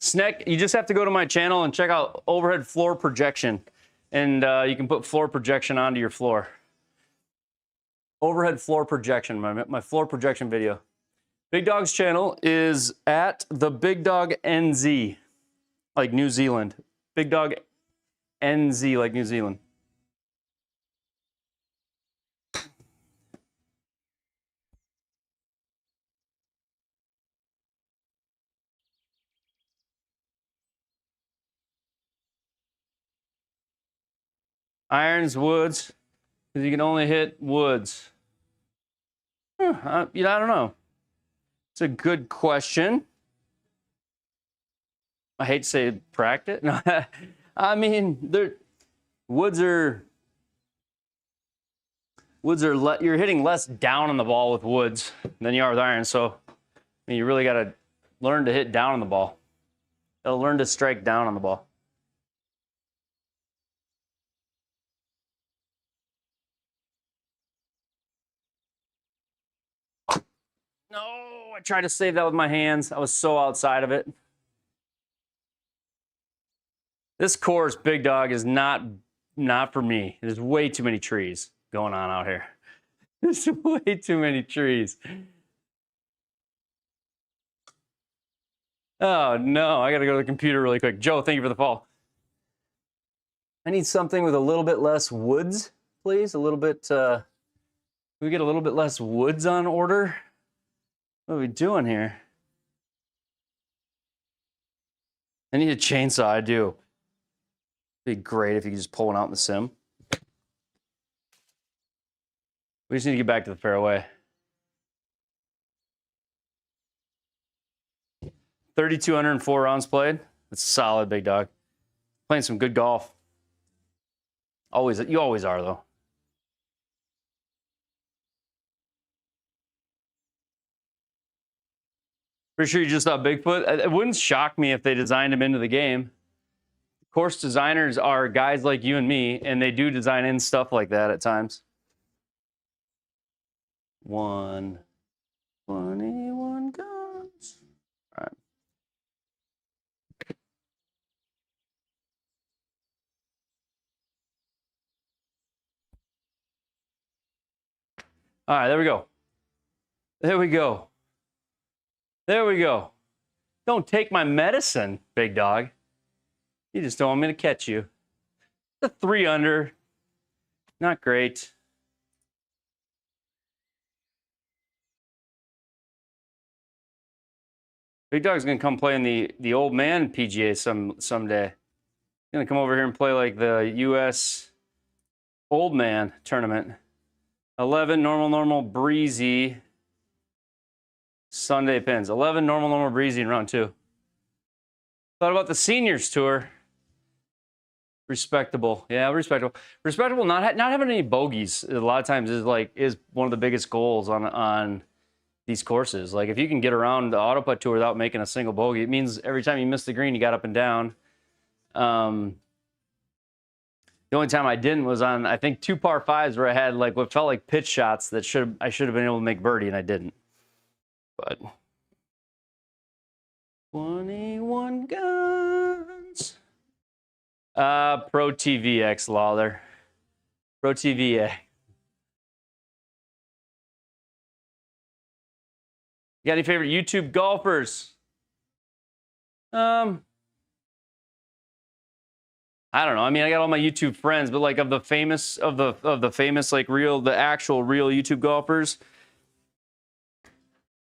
Sneck, you just have to go to my channel and check out overhead floor projection. And you can put floor projection onto your floor. Overhead floor projection, my floor projection video. Big Dog's channel is at the Big Dog NZ, like New Zealand. Big Dog NZ, like New Zealand. Irons, woods, because you can only hit woods. You know, I don't know. It's a good question. I hate to say practice. No, I mean, woods are you're hitting less down on the ball with woods than you are with irons. So, I mean, you really got to learn to hit down on the ball. You got to learn to strike down on the ball. No, I tried to save that with my hands. I was so outside of it. This course, Big Dog, is not for me. There's way too many trees going on out here. There's way too many trees. Oh, no. I got to go to the computer really quick. Joe, thank you for the fall. I need something with a little bit less woods, please. A little bit, can we get a little bit less woods on order? What are we doing here? I need a chainsaw, I do. It'd be great if you could just pull one out in the sim. We just need to get back to the fairway. 3,204 rounds played. That's solid, Big Dog. Playing some good golf. Always, you always are, though. Pretty sure you just saw Bigfoot? It wouldn't shock me if they designed him into the game. Course designers are guys like you and me, and they do design in stuff like that at times. 121 guns. All right. All right, there we go. There we go. There we go. Don't take my medicine, Big Dog. You just don't want me to catch you. The 3 under. Not great. Big Dog's gonna come play in the old man PGA someday. He's gonna come over here and play like the US old man tournament. 11 normal breezy. Sunday pins. 11 normal breezy in round 2. Thought about the seniors tour. Respectable. Yeah, respectable. Respectable, not having any bogeys a lot of times is one of the biggest goals on these courses. Like if you can get around the auto putt tour without making a single bogey, it means every time you miss the green, you got up and down. The only time I didn't was on, I think, 2 par 5s where I had like what felt like pitch shots that I should have been able to make birdie, and I didn't. But 21 guns. Pro TVX Lawler. Pro TVA. You got any favorite YouTube golfers? I don't know. I mean, I got all my YouTube friends, but like of the famous like the actual real YouTube golfers,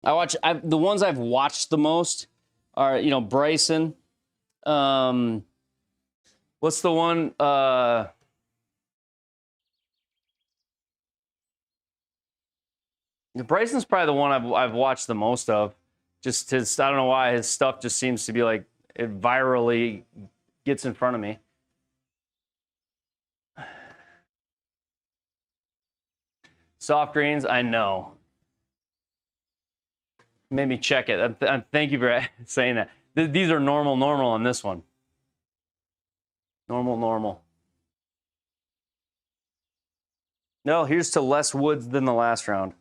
the ones I've watched the most are, you know, Bryson. What's the one? Bryson's probably the one I've watched the most of. Just his, I don't know why his stuff just seems to be like it virally gets in front of me. Soft greens, I know. Made me check it. Thank you for saying that. These are normal on this one. Normal. No, here's to less woods than the last round.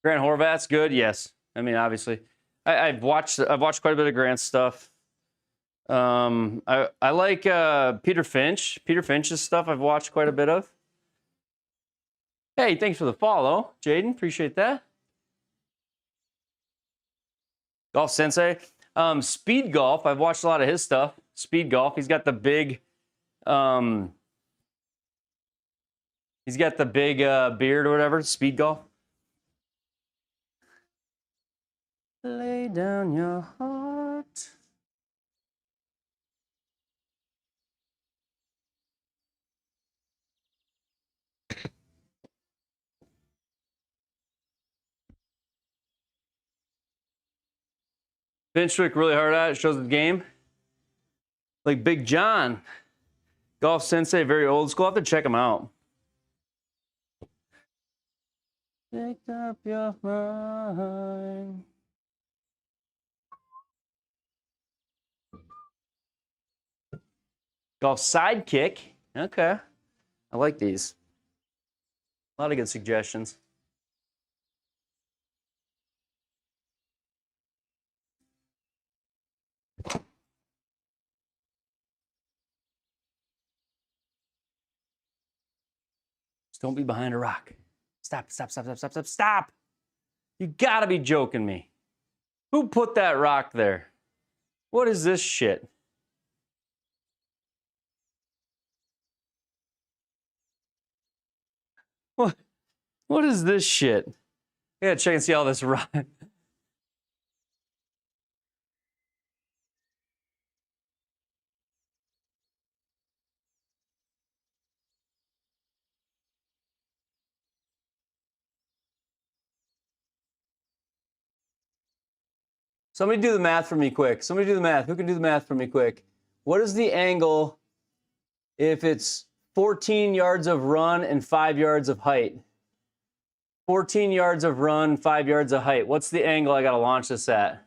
Grant Horvath's good. Yes, I mean obviously, I've watched quite a bit of Grant's stuff. I like Peter Finch. Peter Finch's stuff I've watched quite a bit of. Hey, thanks for the follow, Jaden. Appreciate that. Golf Sensei. Speed Golf. I've watched a lot of his stuff. Speed Golf. He's got the big beard or whatever. Speed Golf. Lay down your heart. Finchwick really hard at it. Shows the game. Like Big John. Golf Sensei, very old school. I'll have to check him out. Pick up your mind. Golf Sidekick. Okay. I like these. A lot of good suggestions. Just don't be behind a rock. Stop, stop, stop, stop, stop, stop, stop. You gotta be joking me. Who put that rock there? What is this shit? What is this shit? I gotta check and see all this rock. Somebody do the math for me quick. Somebody do the math. Who can do the math for me quick? What is the angle if it's 14 yards of run and 5 yards of height? 14 yards of run, 5 yards of height. What's the angle I got to launch this at?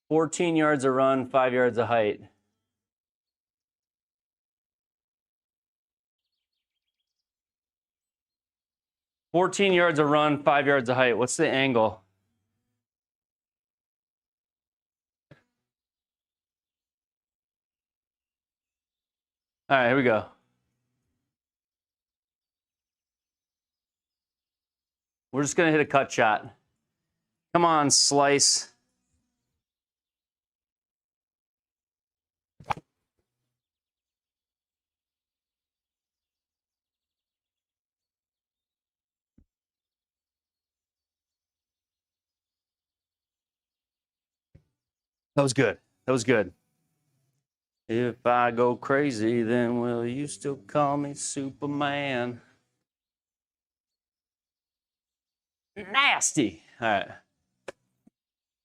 14 yards of run, 5 yards of height. "14 yards of run, 5 yards of height." What's the angle? All right, here we go. We're just going to hit a cut shot. Come on, slice. That was good. That was good. If I go crazy, then will you still call me Superman? Nasty. All right.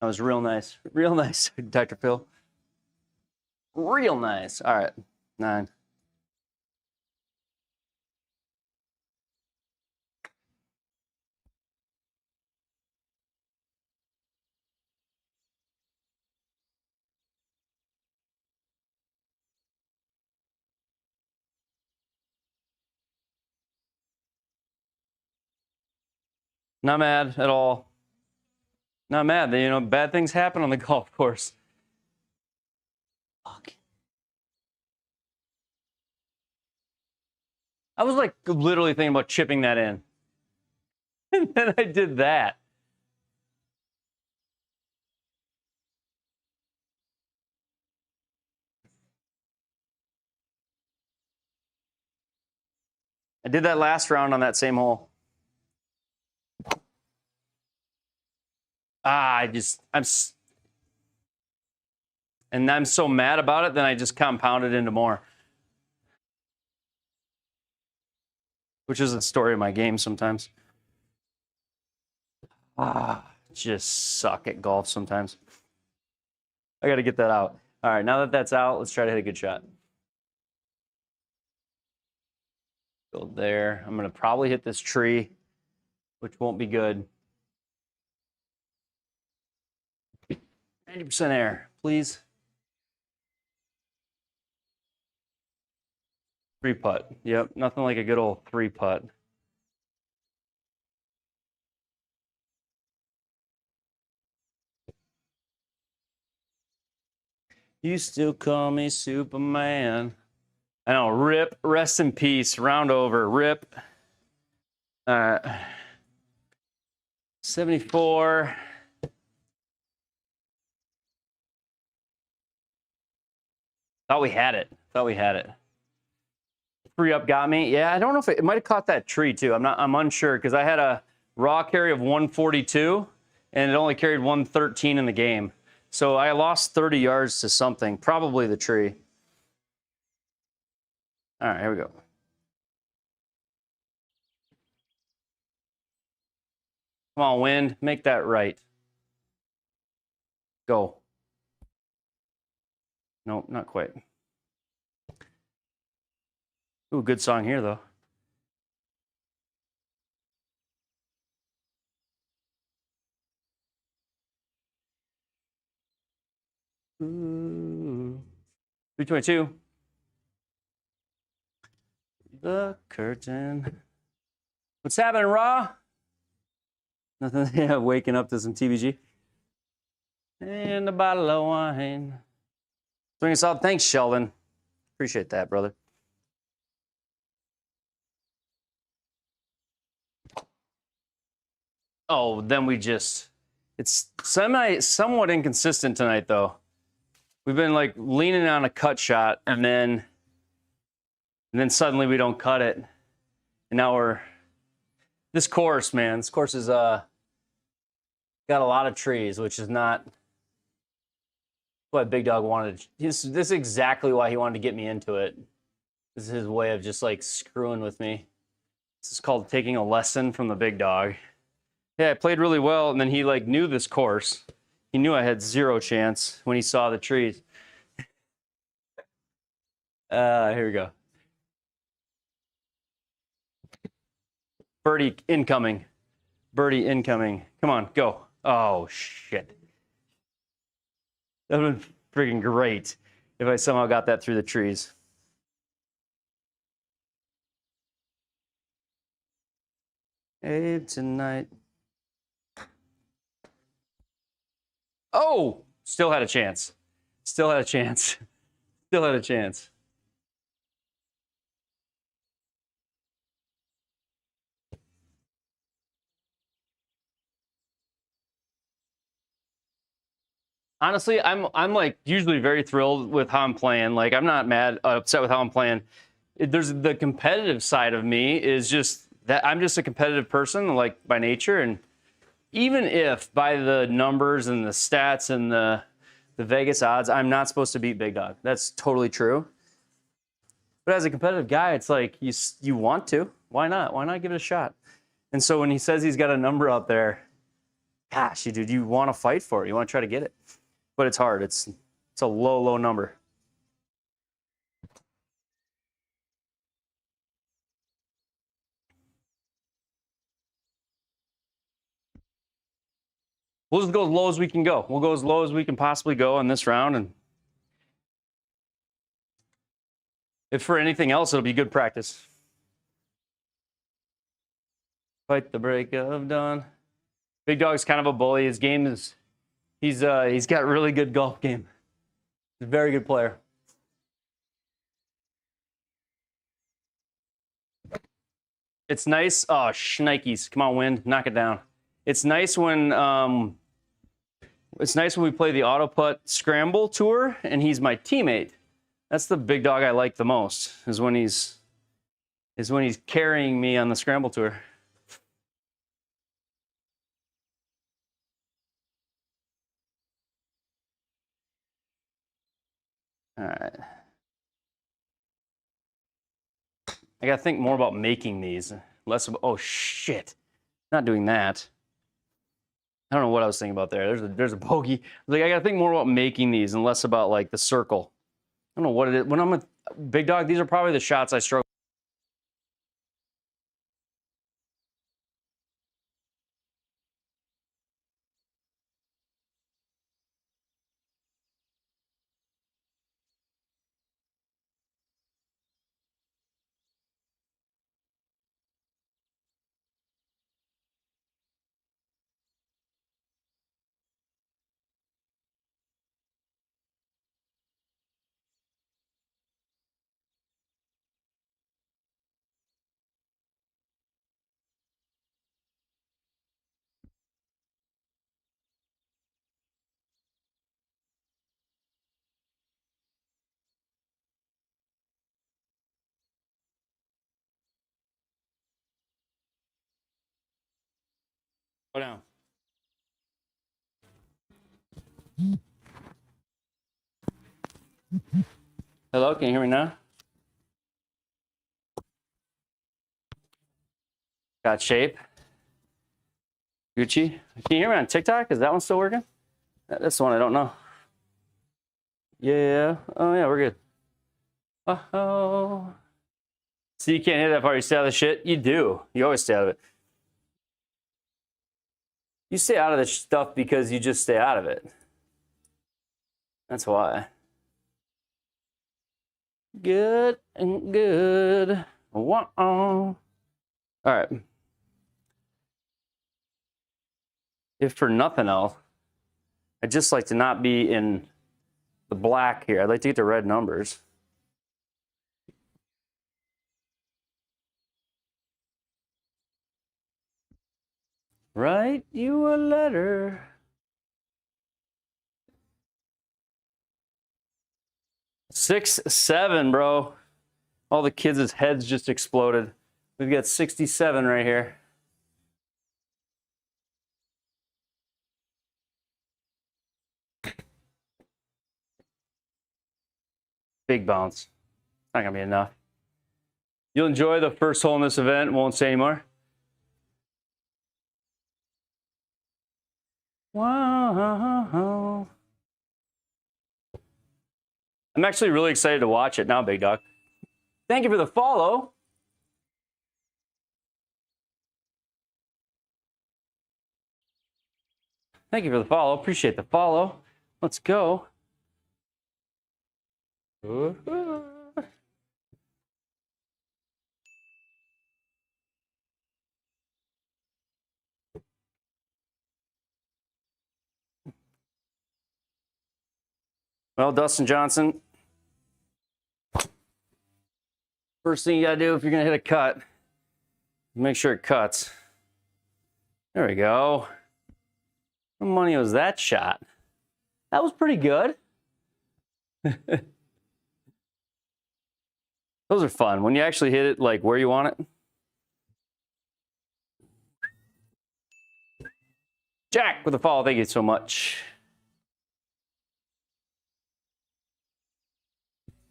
That was real nice. Real nice, Dr. Phil. Real nice. All right. 9. Not mad at all. Not mad. You know, bad things happen on the golf course. Fuck. I was like literally thinking about chipping that in. And then I did that. I did that last round on that same hole. And I'm so mad about it, then I just compounded into more. Which is the story of my game sometimes. Just suck at golf sometimes. I got to get that out. All right, now that that's out, let's try to hit a good shot. Go there. I'm going to probably hit this tree, which won't be good. 90% air, please. 3-putt. Yep, nothing like a good old 3-putt. You still call me Superman. I know, rip, rest in peace, round over, rip. 74. Thought we had it. Thought we had it. Free up got me. Yeah, I don't know if it might have caught that tree too. I'm unsure because I had a raw carry of 142 and it only carried 113 in the game. So I lost 30 yards to something, probably the tree. All right, here we go. Come on, wind, make that right. Go. Nope, not quite. Ooh, good song here though. Ooh. 322. The curtain. What's happening, Raw? Nothing. Yeah, waking up to some TBG. And a bottle of wine. Swing us out. Thanks, Sheldon. Appreciate that, brother. Oh, then we just... It's somewhat inconsistent tonight, though. We've been, like, leaning on a cut shot, and then suddenly we don't cut it. And now we're... This course, man. This course is, got a lot of trees, which is not what Big Dog wanted. This is exactly why he wanted to get me into it. This is his way of just like screwing with me. This is called taking a lesson from the Big Dog. Yeah, I played really well, and then he like knew this course. He knew I had zero chance when he saw the trees. Here we go. Birdie incoming. Birdie incoming. Come on, go. Oh, shit. That would have been freaking great if I somehow got that through the trees. Hey, tonight. Oh, still had a chance. Still had a chance. Still had a chance. Honestly, I'm like usually very thrilled with how I'm playing. Like I'm not mad, upset with how I'm playing. There's the competitive side of me is just that I'm just a competitive person, like by nature. And even if by the numbers and the stats and the Vegas odds, I'm not supposed to beat Big Dog. That's totally true. But as a competitive guy, it's like you want to. Why not? Why not give it a shot? And so when he says he's got a number out there, gosh, dude, you want to fight for it. You want to try to get it. But it's hard. It's a low number. We'll just go as low as we can go. We'll go as low as we can possibly go in this round. And if for anything else, it'll be good practice. Fight the break of dawn. Big Dog's kind of a bully. His game is, he's got really good golf game. He's a very good player. It's nice. Oh, shnikes. Come on, wind. Knock it down. It's nice when we play the Auto Putt Scramble Tour and he's my teammate. That's the Big Dog I like the most, is when he's carrying me on the Scramble Tour. All right. I gotta think more about making these, less about, oh shit, not doing that. I don't know what I was thinking about there. There's a bogey. Like I gotta think more about making these and less about like the circle. I don't know what it is. When I'm a Big Dog, these are probably the shots I struggle. Go down. Hello, can you hear me now? Got shape. Gucci. Can you hear me on TikTok? Is that one still working? That's the one I don't know. Yeah. Oh, yeah, we're good. Oh. See, you can't hit that far. You stay out of the shit. You do. You always stay out of it. You stay out of this stuff because you just stay out of it. That's why. Good and good. Wow. All right. If for nothing else, I'd just like to not be in the black here. I'd like to get the red numbers. Write you a letter. Six, 7, bro. All the kids' heads just exploded. We've got 67 right here. Big bounce. Not gonna be enough. You'll enjoy the first hole in this event. Won't say anymore. Wow. I'm actually really excited to watch it now, big dog. Thank you for the follow. Thank you for the follow. Appreciate the follow. Let's go. Well, Dustin Johnson, first thing you gotta do if you're gonna hit a cut, make sure it cuts. There we go. What money was that shot? That was pretty good. Those are fun when you actually hit it like where you want it. Jack with the follow, thank you so much.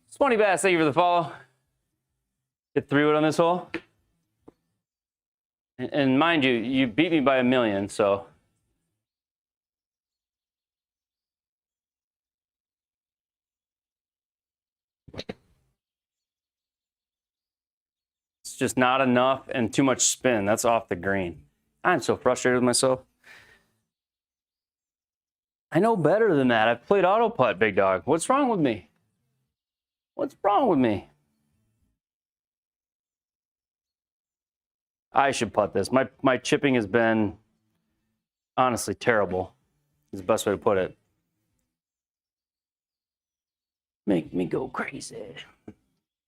Swanee Bass, thank you for the follow. Hit 3 wood on this hole. And mind you, you beat me by 1 million, so. It's just not enough and too much spin. That's off the green. I'm so frustrated with myself. I know better than that. I've played auto putt, big dog. What's wrong with me? What's wrong with me? I should putt this. My chipping has been honestly terrible. Is the best way to put it. Make me go crazy.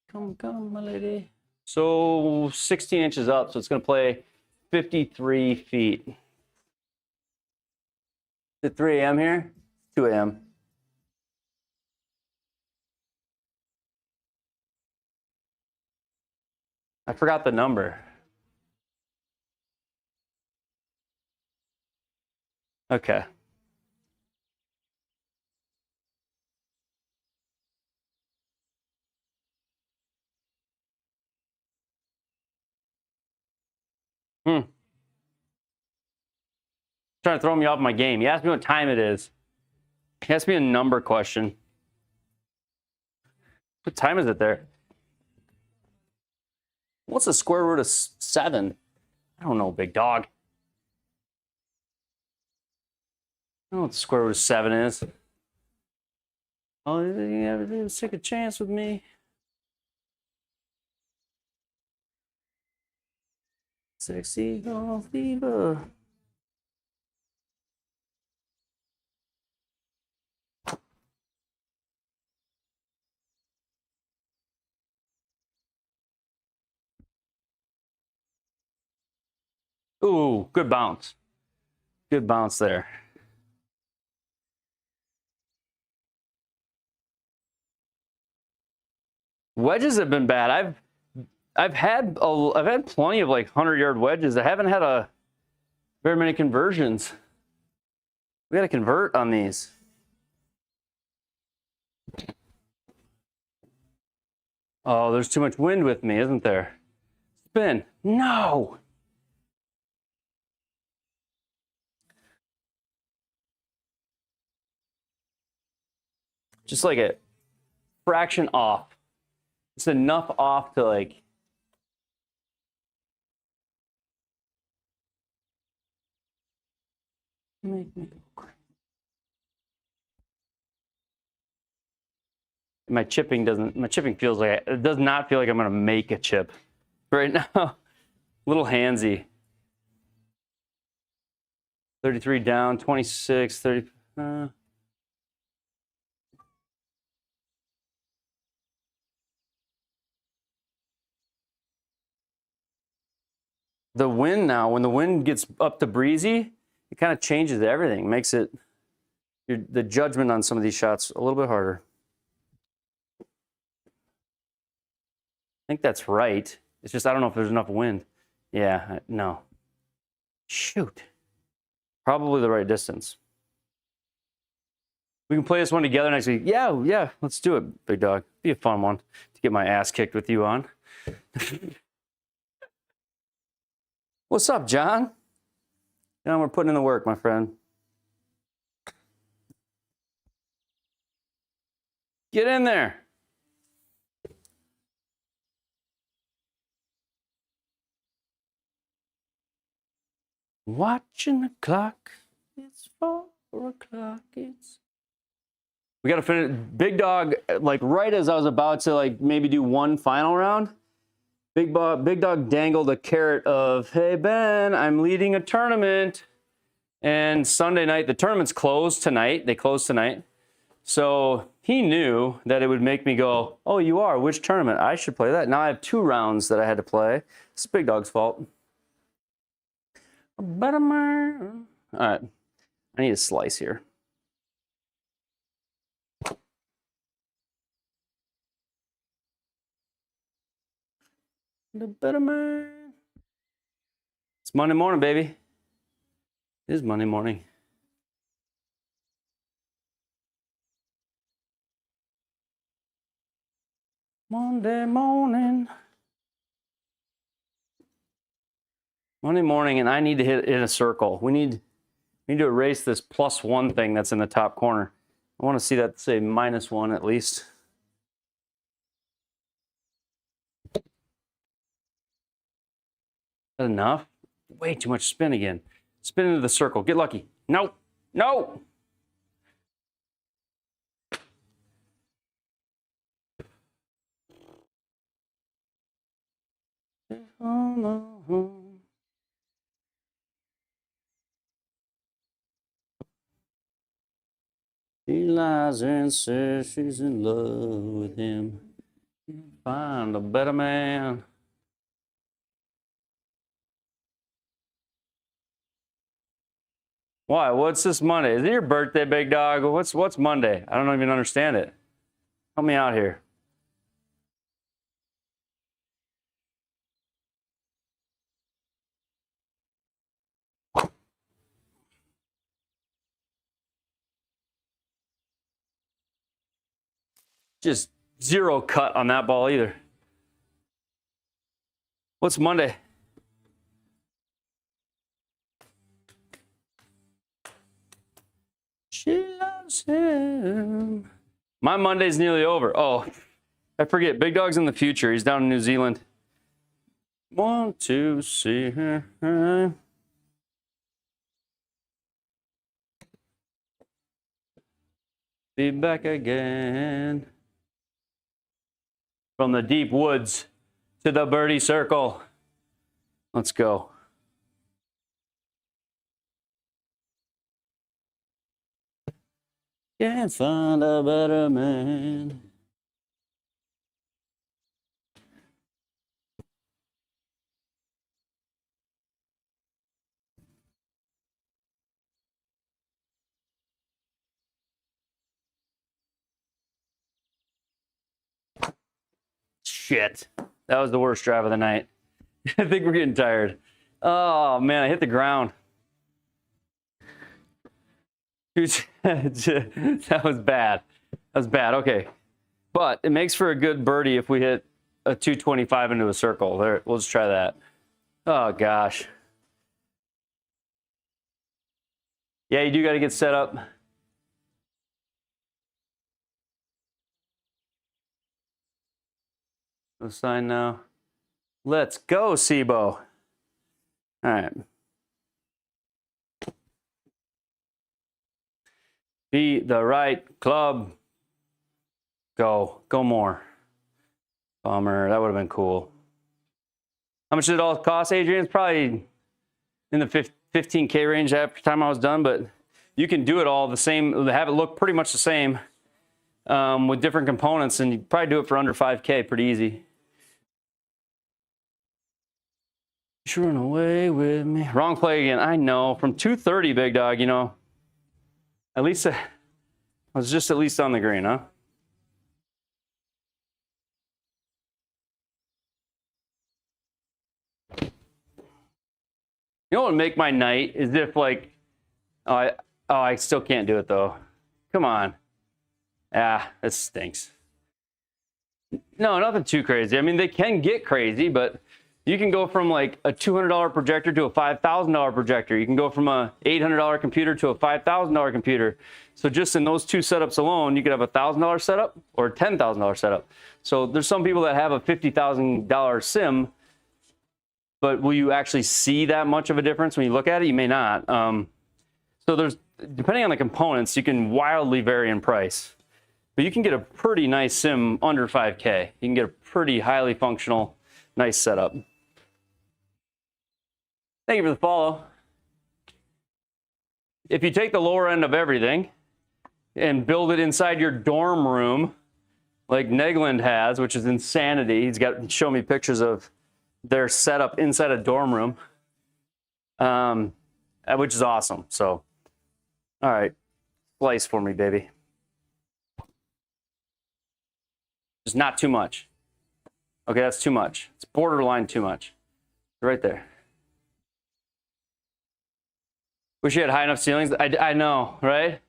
Come, my lady. So 16 inches up, so it's going to play 53 feet. Is it 3 a.m. here? 2 a.m. I forgot the number. Okay. Trying to throw me off my game. You asked me what time it is. You asked me a number question. What time is it there? What's the square root of 7? I don't know, big dog. I don't know what the square root of 7 is. Oh, you ever take a chance with me? Sexy golf diva. Ooh, good bounce. Good bounce there. Wedges have been bad. I've had plenty of like 100-yard wedges. I haven't had a Very many conversions. We got to convert on these. Oh, there's too much wind with me, isn't there? Spin. No. Just like a fraction off. It's enough off to like. Make me go crazy. My chipping feels like, it does not feel like I'm going to make a chip right now. A little handsy. 33 down, 26, 30. The wind now, when the wind gets up to breezy, it kind of changes everything, makes it, the judgment on some of these shots a little bit harder. I think that's right. It's just, I don't know if there's enough wind. Yeah, no. Shoot. Probably the right distance. We can play this one together next week. Yeah, let's do it, big dog. Be a fun one to get my ass kicked with you on. What's up, John? John, we're putting in the work, my friend. Get in there. Watching the clock. It's 4 o'clock. We got to finish. Big dog, like right as I was about to like maybe do one final round, Big dog dangled a carrot of, hey, Ben, I'm leading a tournament. And Sunday night, the tournament's closed tonight. They closed tonight. So he knew that it would make me go, oh, you are? Which tournament? I should play that. Now I have 2 rounds that I had to play. It's Big Dog's fault. All right. I need a slice here. The better man. It's Monday morning, baby. It is Monday morning. Monday morning. Monday morning, and I need to hit in a circle. We need to erase this +1 thing that's in the top corner. I want to see that say -1 at least. That enough? Way too much spin again. Spin into the circle. Get lucky. No. No. She lies and says she's in love with him. Find a better man. Why? What's this Monday? Is it your birthday, big dog? What's Monday? I don't even understand it. Help me out here. Just 0 cut on that ball either. What's Monday? She loves him. My Monday's nearly over. Oh, I forget. Big Dog's in the future. He's down in New Zealand. Want to see her. Be back again. From the deep woods to the birdie circle. Let's go. Can't find a better man. Shit. That was the worst drive of the night. I think we're getting tired. Oh, man, I hit the ground. That was bad. That was bad. Okay. But it makes for a good birdie if we hit a 225 into a circle. There, we'll just try that. Oh, gosh. Yeah, you do got to get set up. No sign now. Let's go, Sibo. All right. Be the right club. Go. Go more. Bummer. That would have been cool. How much did it all cost, Adrian? It's probably in the 15K range after time I was done, but you can do it all the same, have it look pretty much the same with different components, and you probably do it for under 5K pretty easy. You should run away with me. Wrong play again. I know. From 230, big dog, you know. At least I was just at least on the green, huh? You know what would make my night is if, like, I still can't do it though. Come on. Ah, this stinks. No, nothing too crazy. I mean, they can get crazy, but you can go from like a $200 projector to a $5,000 projector. You can go from a $800 computer to a $5,000 computer. So just in those two setups alone, you could have a $1,000 setup or a $10,000 setup. So there's some people that have a $50,000 sim, but will you actually see that much of a difference when you look at it? You may not. So there's, depending on the components, you can wildly vary in price. But you can get a pretty nice sim under 5K. You can get a pretty highly functional, nice setup. Thank you for the follow. If you take the lower end of everything and build it inside your dorm room, like Negland has, which is insanity. He's got show me pictures of their setup inside a dorm room, which is awesome. So, all right, slice for me, baby. Just not too much. Okay, that's too much. It's borderline too much. Right there. Wish you had high enough ceilings. I know, right?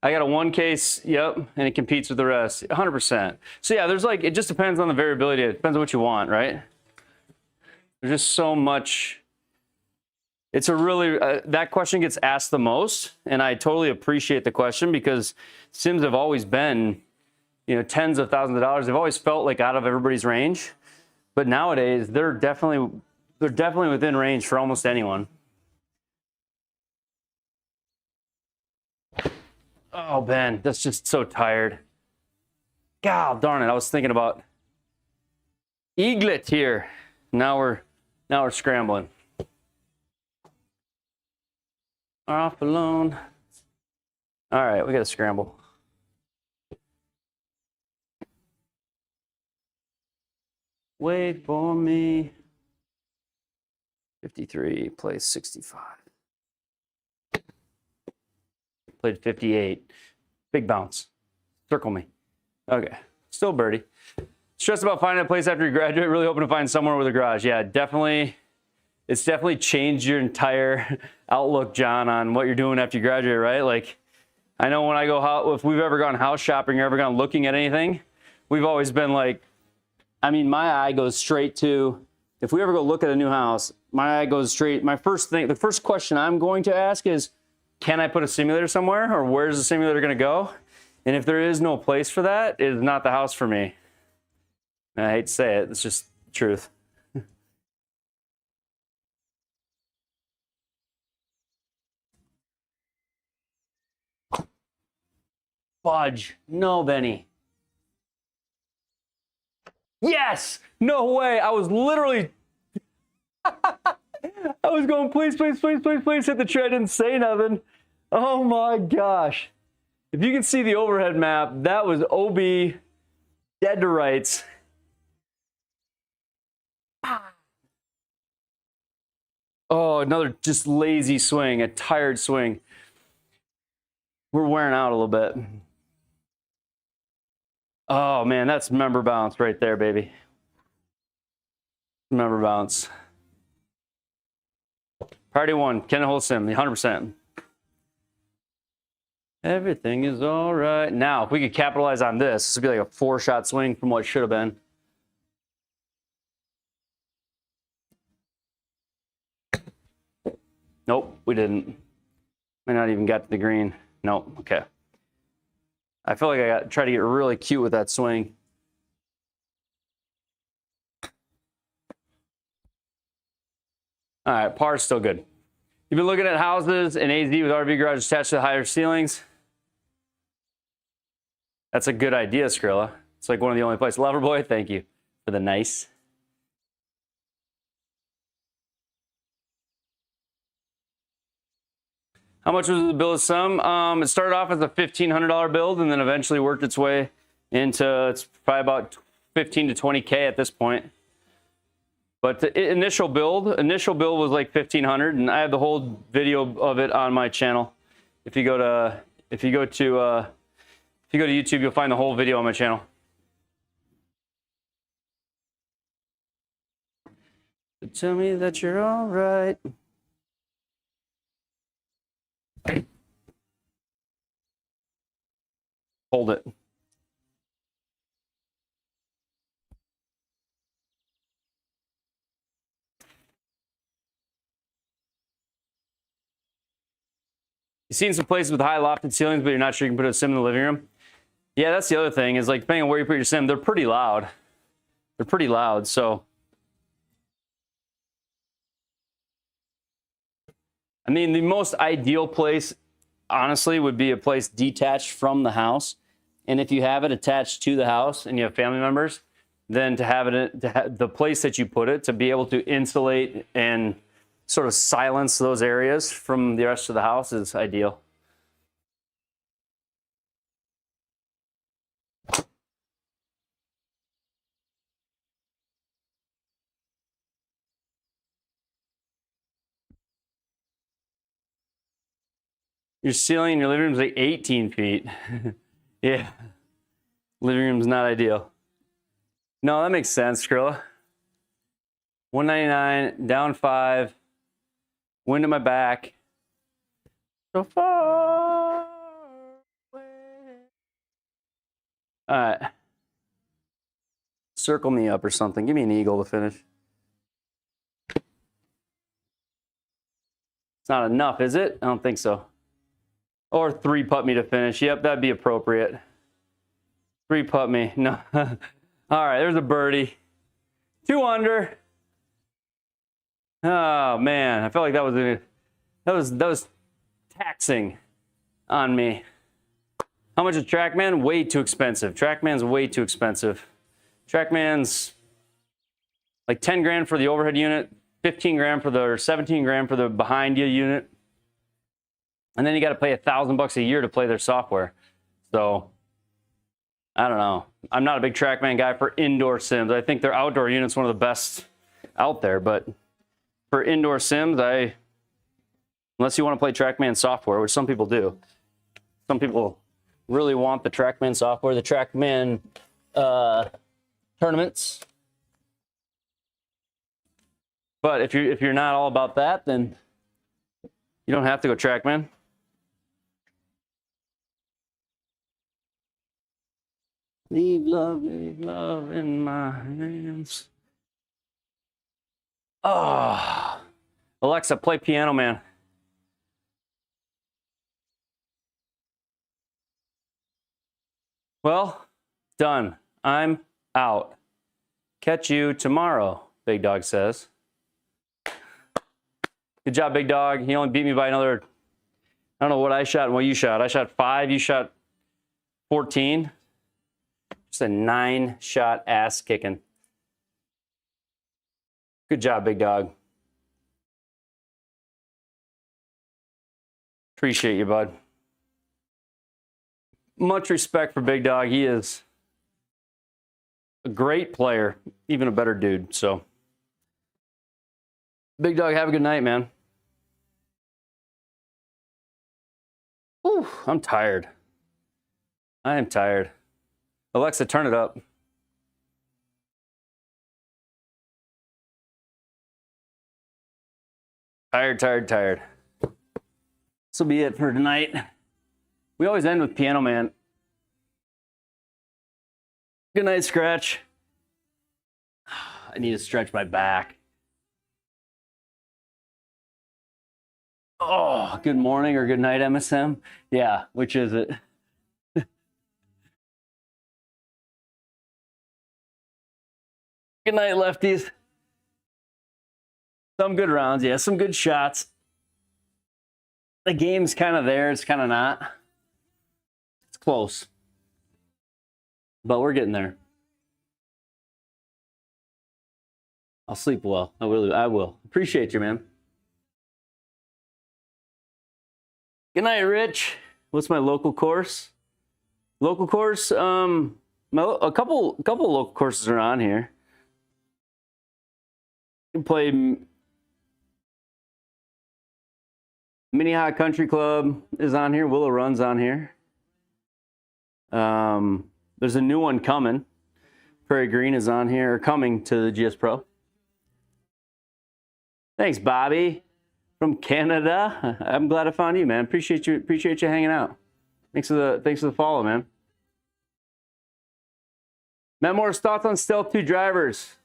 I got a 1K, yep, and it competes with the rest, 100%. So yeah, there's like, it just depends on the variability. It depends on what you want, right? There's just so much. It's a really, that question gets asked the most, and I totally appreciate the question because Sims have always been, you know, tens of thousands of dollars. They've always felt like out of everybody's range, but nowadays they're definitely within range for almost anyone. Oh, Ben, that's just so tired. God darn it, I was thinking about Eaglet here. Now we're scrambling. Off alone. All right, we got to scramble. Wait for me. 53 plays 65. Played 58. Big bounce. Circle me. Okay. Still birdie. Stressed about finding a place after you graduate. Really hoping to find somewhere with a garage. Yeah, definitely. It's definitely changed your entire outlook, John, on what you're doing after you graduate, right? Like, I know when I go, if we've ever gone house shopping or ever gone looking at anything, we've always been like, I mean, my eye goes straight to, if we ever go look at a new house, my eye goes straight. My first thing, the first question I'm going to ask is, can I put a simulator somewhere, or where's the simulator going to go? And if there is no place for that, it is not the house for me. And I hate to say it, it's just the truth. Fudge. No, Benny. Yes! No way. I was literally... I was going, please, please, please, please, please hit the tree. I didn't say nothing. Oh my gosh. If you can see the overhead map, that was OB dead to rights. Oh, another just lazy swing, a tired swing. We're wearing out a little bit. Oh man, that's member bounce right there, baby. Member bounce. Priority one, Ken Holsim, 100%. Everything is all right. Now, if we could capitalize on this would be like a 4-shot swing from what should have been. Nope, we didn't. Might not even got to the green. Nope, okay. I feel like I got try to get really cute with that swing. All right, par's still good. You've been looking at houses in AZ with RV garage attached to the higher ceilings. That's a good idea, Skrilla. It's like one of the only places. Loverboy, thank you for the nice. How much was the bill of sum? It started off as a $1,500 build and then eventually worked its way into, it's probably about 15 to 20K at this point. But the initial build was like 1,500, and I have the whole video of it on my channel. If you go to YouTube, you'll find the whole video on my channel. So tell me that you're all right. Hold it. You've seen some places with high lofted ceilings, but you're not sure you can put a sim in the living room. Yeah, that's the other thing is like depending on where you put your sim, they're pretty loud. They're pretty loud, so. I mean, the most ideal place, honestly, would be a place detached from the house. And if you have it attached to the house and you have family members, then to have it, the place that you put it, to be able to insulate and sort of silence those areas from the rest of the house is ideal. Your ceiling in your living room is like 18 feet. Yeah. Living room's not ideal. No, that makes sense, Skrilla. 199, down 5, wind at my back. So far away. All right. Circle me up or something. Give me an eagle to finish. It's not enough, is it? I don't think so. Or 3-putt me to finish. Yep, that'd be appropriate. 3-putt me. No. All right, there's a birdie. 2 under. Oh man, I felt like that was taxing on me. How much is TrackMan? Way too expensive. TrackMan's way too expensive. TrackMan's like 10 grand for the overhead unit, 15 grand for the, or 17 grand for the behind you unit. And then you got to pay $1,000 a year to play their software. So I don't know. I'm not a big TrackMan guy for indoor sims. I think their outdoor unit's one of the best out there, but for indoor sims, unless you want to play TrackMan software, which some people do. Some people really want the TrackMan software, the TrackMan tournaments. But if you're not all about that, then you don't have to go TrackMan. Leave love in my hands. Oh, Alexa, play Piano Man. Well, done. I'm out. Catch you tomorrow, Big Dog says. Good job, Big Dog. He only beat me by another, I don't know what I shot and what you shot. I shot 5, you shot 14. Just a 9-shot ass kicking. Good job, Big Dog. Appreciate you, bud. Much respect for Big Dog. He is a great player, even a better dude. So, Big Dog, have a good night, man. Whew, I'm tired. I am tired. Alexa, turn it up. Tired. This will be it for tonight. We always end with Piano Man. Good night, Scratch. I need to stretch my back. Oh, good morning or good night, MSM. Yeah, which is it? Good night, lefties. Some good rounds, yeah, some good shots. The game's kind of there, it's kind of not. It's close. But we're getting there. I'll sleep well. I will. Appreciate you, man. Good night, Rich. What's my local course? Local course, a couple local courses are on here. You can play Minnehaha Country Club is on here. Willow Run's on here. There's a new one coming. Prairie Green is on here, or coming to the GS Pro. Thanks, Bobby from Canada. I'm glad I found you, man. Appreciate you hanging out. Thanks for the follow, man. Matt Moore's thoughts on Stealth 2 drivers.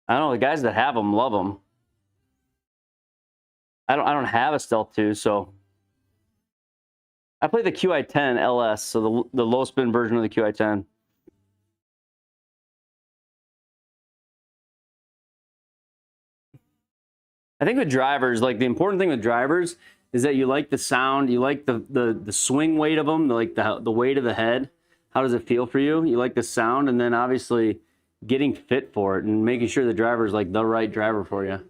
I don't know, the guys that have them love them. I don't have a Stealth 2, so I play the QI10 LS, so the low spin version of the QI10. I think with drivers, like the important thing with drivers is that you like the sound, you like the swing weight of them, like the weight of the head. How does it feel for you? You like the sound, and then obviously getting fit for it and making sure the driver is like the right driver for you.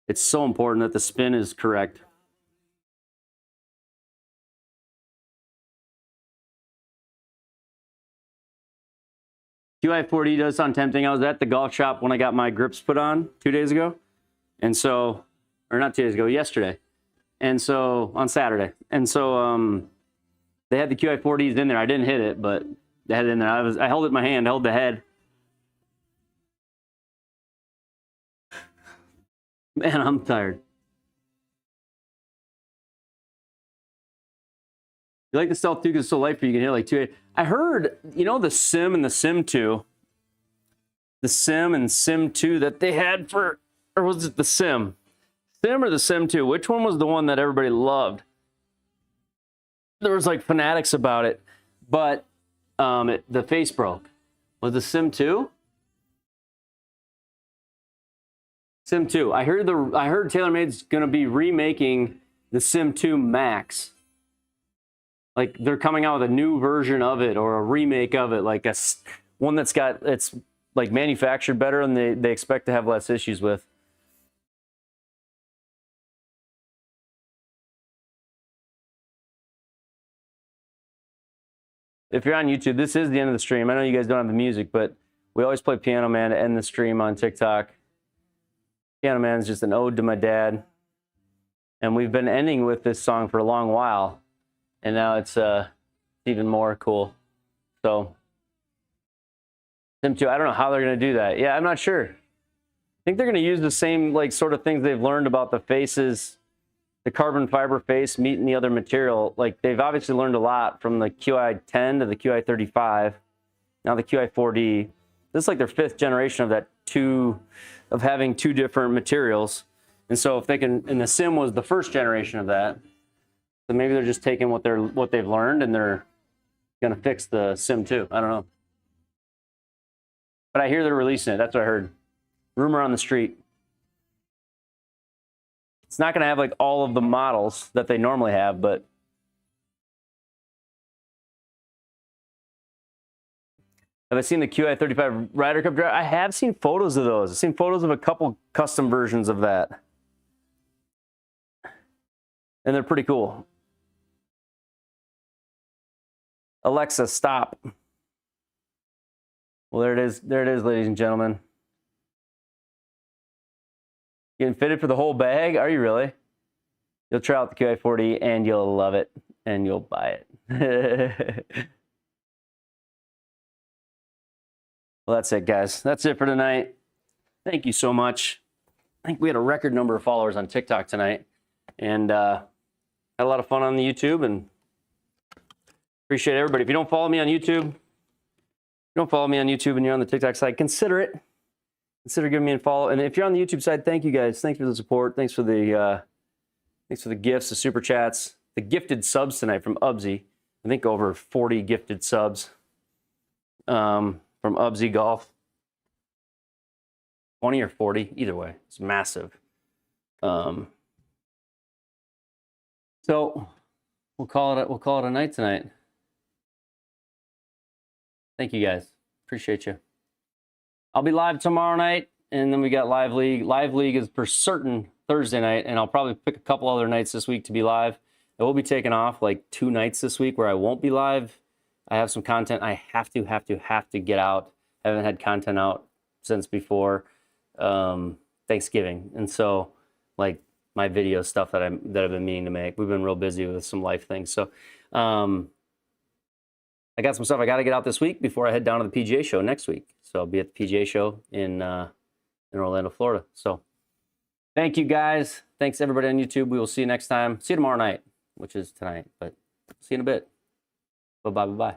It's so important that the spin is correct. QI40 does sound tempting. I was at the golf shop when I got my grips put on 2 days ago. And so, or not 2 days ago, yesterday. And so, on Saturday. And so, they had the QI40s in there. I didn't hit it, but they had it in there. I held it in my hand, held the head. Man, I'm tired. You like the Stealth 2 because it's so light for you, can hit like 280. I heard, you know, the Sim and the Sim 2. The Sim and Sim 2 that they had for, or was it the Sim? Sim or the Sim 2? Which one was the one that everybody loved? There was like fanatics about it, but the face broke. Was the Sim 2? Sim 2. I heard TaylorMade's gonna be remaking the Sim 2 Max. Like they're coming out with a new version of it or a remake of it, like one that's got, it's like manufactured better and they expect to have less issues with. If you're on YouTube, this is the end of the stream. I know you guys don't have the music, but we always play Piano Man to end the stream on TikTok. Piano Man is just an ode to my dad. And we've been ending with this song for a long while. And now it's even more cool. So, Sim 2, I don't know how they're going to do that. Yeah, I'm not sure. I think they're going to use the same like sort of things they've learned about the faces, the carbon fiber face meeting the other material. Like they've obviously learned a lot from the QI10 to the QI35. Now the QI4D. This is like their 5th generation of that of having 2 different materials. And so if they can, and the Sim was the 1st generation of that. So maybe they're just taking what they've learned and they're gonna fix the Sim 2. I don't know. But I hear they're releasing it. That's what I heard. Rumor on the street. It's not gonna have like all of the models that they normally have, but have I seen the QI35 Ryder Cup drive? I have seen photos of those. I've seen photos of a couple custom versions of that. And they're pretty cool. Alexa, stop. Well, there it is. There it is, ladies and gentlemen. Getting fitted for the whole bag? Are you really? You'll try out the QI40 and you'll love it and you'll buy it. Well, that's it, guys. That's it for tonight. Thank you so much. I think we had a record number of followers on TikTok tonight and had a lot of fun on the YouTube and Appreciate everybody. If you don't follow me on YouTube, and you're on the TikTok side, consider it. Consider giving me a follow. And if you're on the YouTube side, thank you guys. Thanks for the support. Thanks for the gifts, the super chats, the gifted subs tonight from Ubsy. I think over 40 gifted subs from Ubsy Golf. 20 or 40, either way, it's massive. So we'll call it a night tonight. Thank you guys. Appreciate you. I'll be live tomorrow night, and then we got Live League. Live League is for certain Thursday night, and I'll probably pick a couple other nights this week to be live. I will be taking off like 2 nights this week where I won't be live. I have some content I have to get out. I haven't had content out since before Thanksgiving, and so like my video stuff that I've been meaning to make. We've been real busy with some life things, so I got some stuff I got to get out this week before I head down to the PGA show next week. So I'll be at the PGA show in Orlando, Florida. So thank you guys. Thanks everybody on YouTube. We will see you next time. See you tomorrow night, which is tonight, but see you in a bit. Bye-bye.